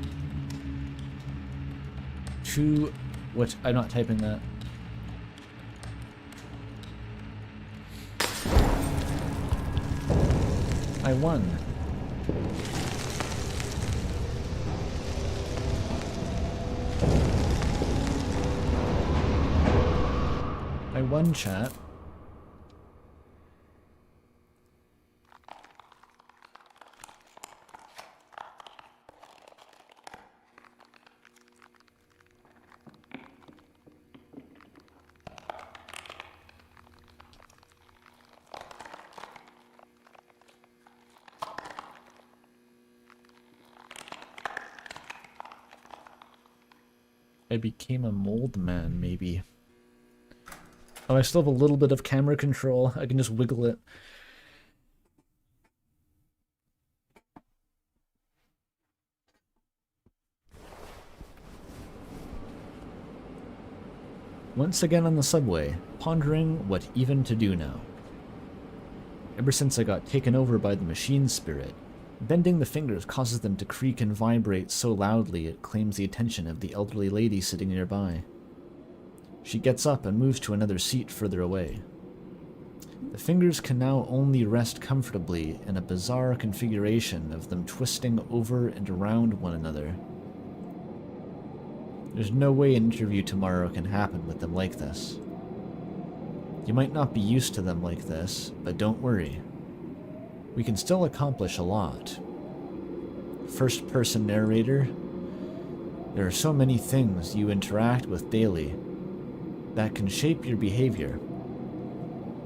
To which I'm not typing that. I won. I won, chat. I became a mold man, maybe. Oh, I still have a little bit of camera control. I can just wiggle it. Once again on the subway, pondering what even to do now. Ever since I got taken over by the machine spirit, bending the fingers causes them to creak and vibrate so loudly it claims the attention of the elderly lady sitting nearby. She gets up and moves to another seat further away. The fingers can now only rest comfortably in a bizarre configuration of them twisting over and around one another. There's no way an interview tomorrow can happen with them like this. You might not be used to them like this, but don't worry. We can still accomplish a lot. first-person narrator. There are so many things you interact with daily that can shape your behavior.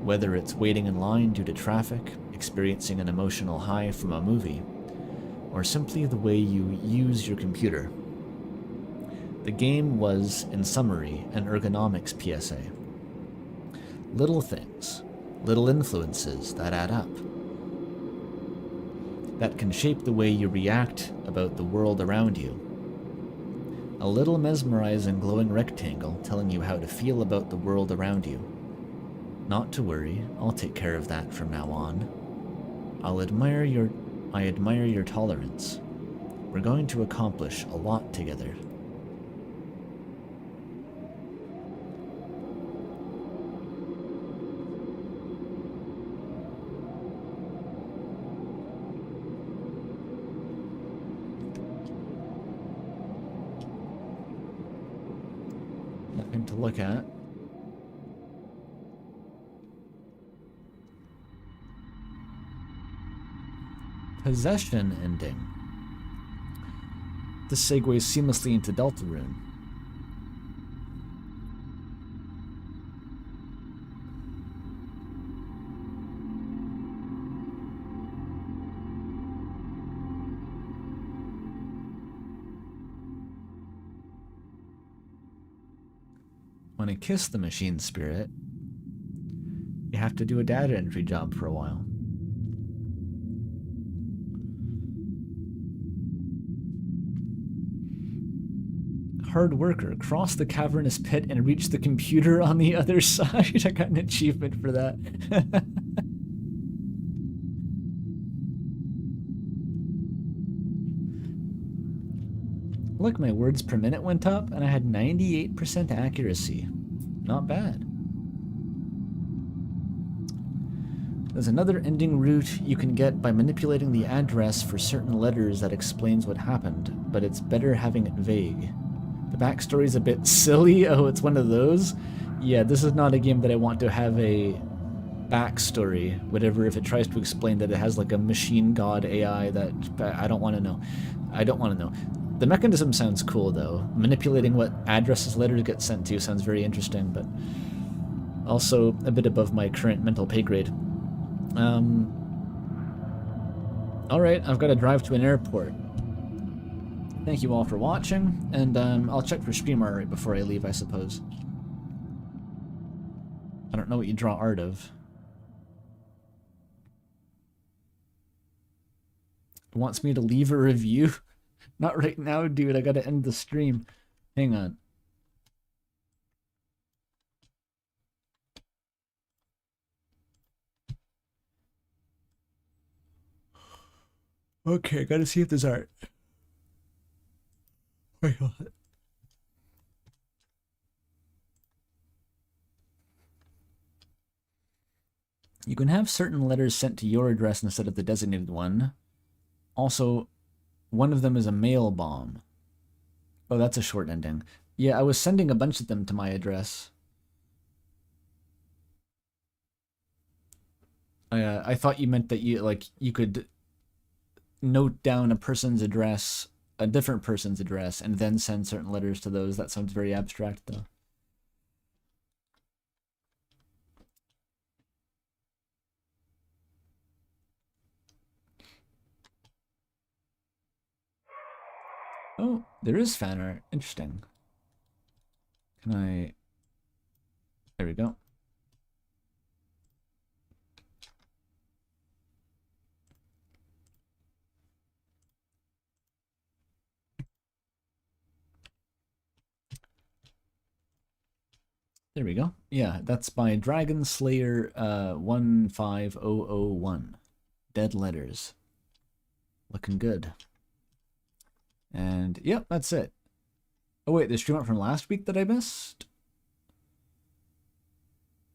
Whether it's waiting in line due to traffic, experiencing an emotional high from a movie, or simply the way you use your computer. The game was, in summary, an ergonomics PSA. Little things, little influences that add up, that can shape the way you react about the world around you. A little mesmerizing glowing rectangle telling you how to feel about the world around you. Not to worry, I'll take care of that from now on. I admire your tolerance. We're going to accomplish a lot together. Nothing to look at. Possession ending. This segues seamlessly into Deltarune. When I kiss the machine spirit, you have to do a data entry job for a while. Hard worker, cross the cavernous pit and reach the computer on the other side. I got an achievement for that. Look, my words per minute went up and I had 98% accuracy. Not bad. There's another ending route you can get by manipulating the address for certain letters that explains what happened, but it's better having it vague. The backstory's a bit silly. Oh, it's one of those? Yeah, this is not a game that I want to have a backstory, whatever, if it tries to explain that it has like a machine god AI that I don't want to know. I don't want to know. The mechanism sounds cool though. Manipulating what addresses letters get sent to sounds very interesting, but also a bit above my current mental pay grade. Alright, I've got to drive to an airport. Thank you all for watching, and I'll check for stream art right before I leave, I suppose. I don't know what you draw art of. It wants me to leave a review? Not right now, dude. I gotta end the stream. Hang on. Okay, gotta see if there's art. Wait, hold on. You can have certain letters sent to your address instead of the designated one. Also, one of them is a mail bomb. Oh, that's a short ending. Yeah, I was sending a bunch of them to my address. I thought you meant that you could note down a person's address, a different person's address, and then send certain letters to those. That sounds very abstract, though. Oh, there is fan art. Interesting. Can I... There we go. There we go. Yeah, that's by Dragon Slayer 15001. Dead Letters. Looking good. And yep, that's it. Oh wait, the stream art from last week that I missed?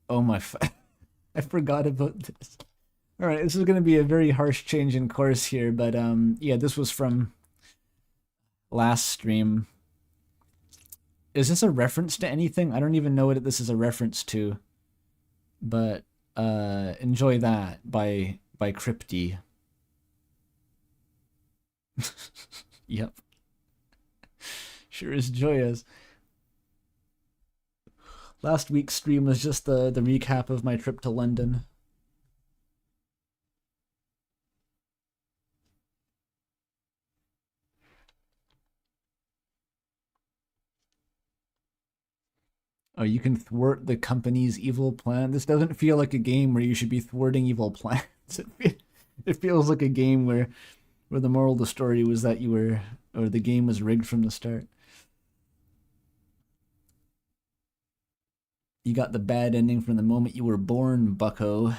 Oh my I forgot about this. Alright, this is going to be a very harsh change in course here, but yeah, this was from last stream. Is this a reference to anything? I don't even know what this is a reference to. But enjoy that by Crypty. Yep. Sure is joyous. Last week's stream was just the recap of my trip to London. Oh, you can thwart the company's evil plan. This doesn't feel like a game where you should be thwarting evil plans. It feels like a game where the moral of the story was that the game was rigged from the start. You got the bad ending from the moment you were born, bucko.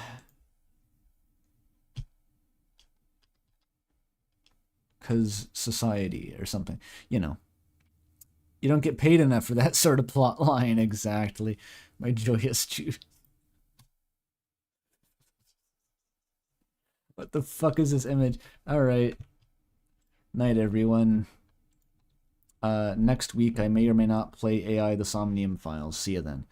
Because society or something, you know. You don't get paid enough for that sort of plot line, exactly. My joyous juice. What the fuck is this image? Alright. Night, everyone. Next week, I may or may not play AI the Somnium Files. See you then.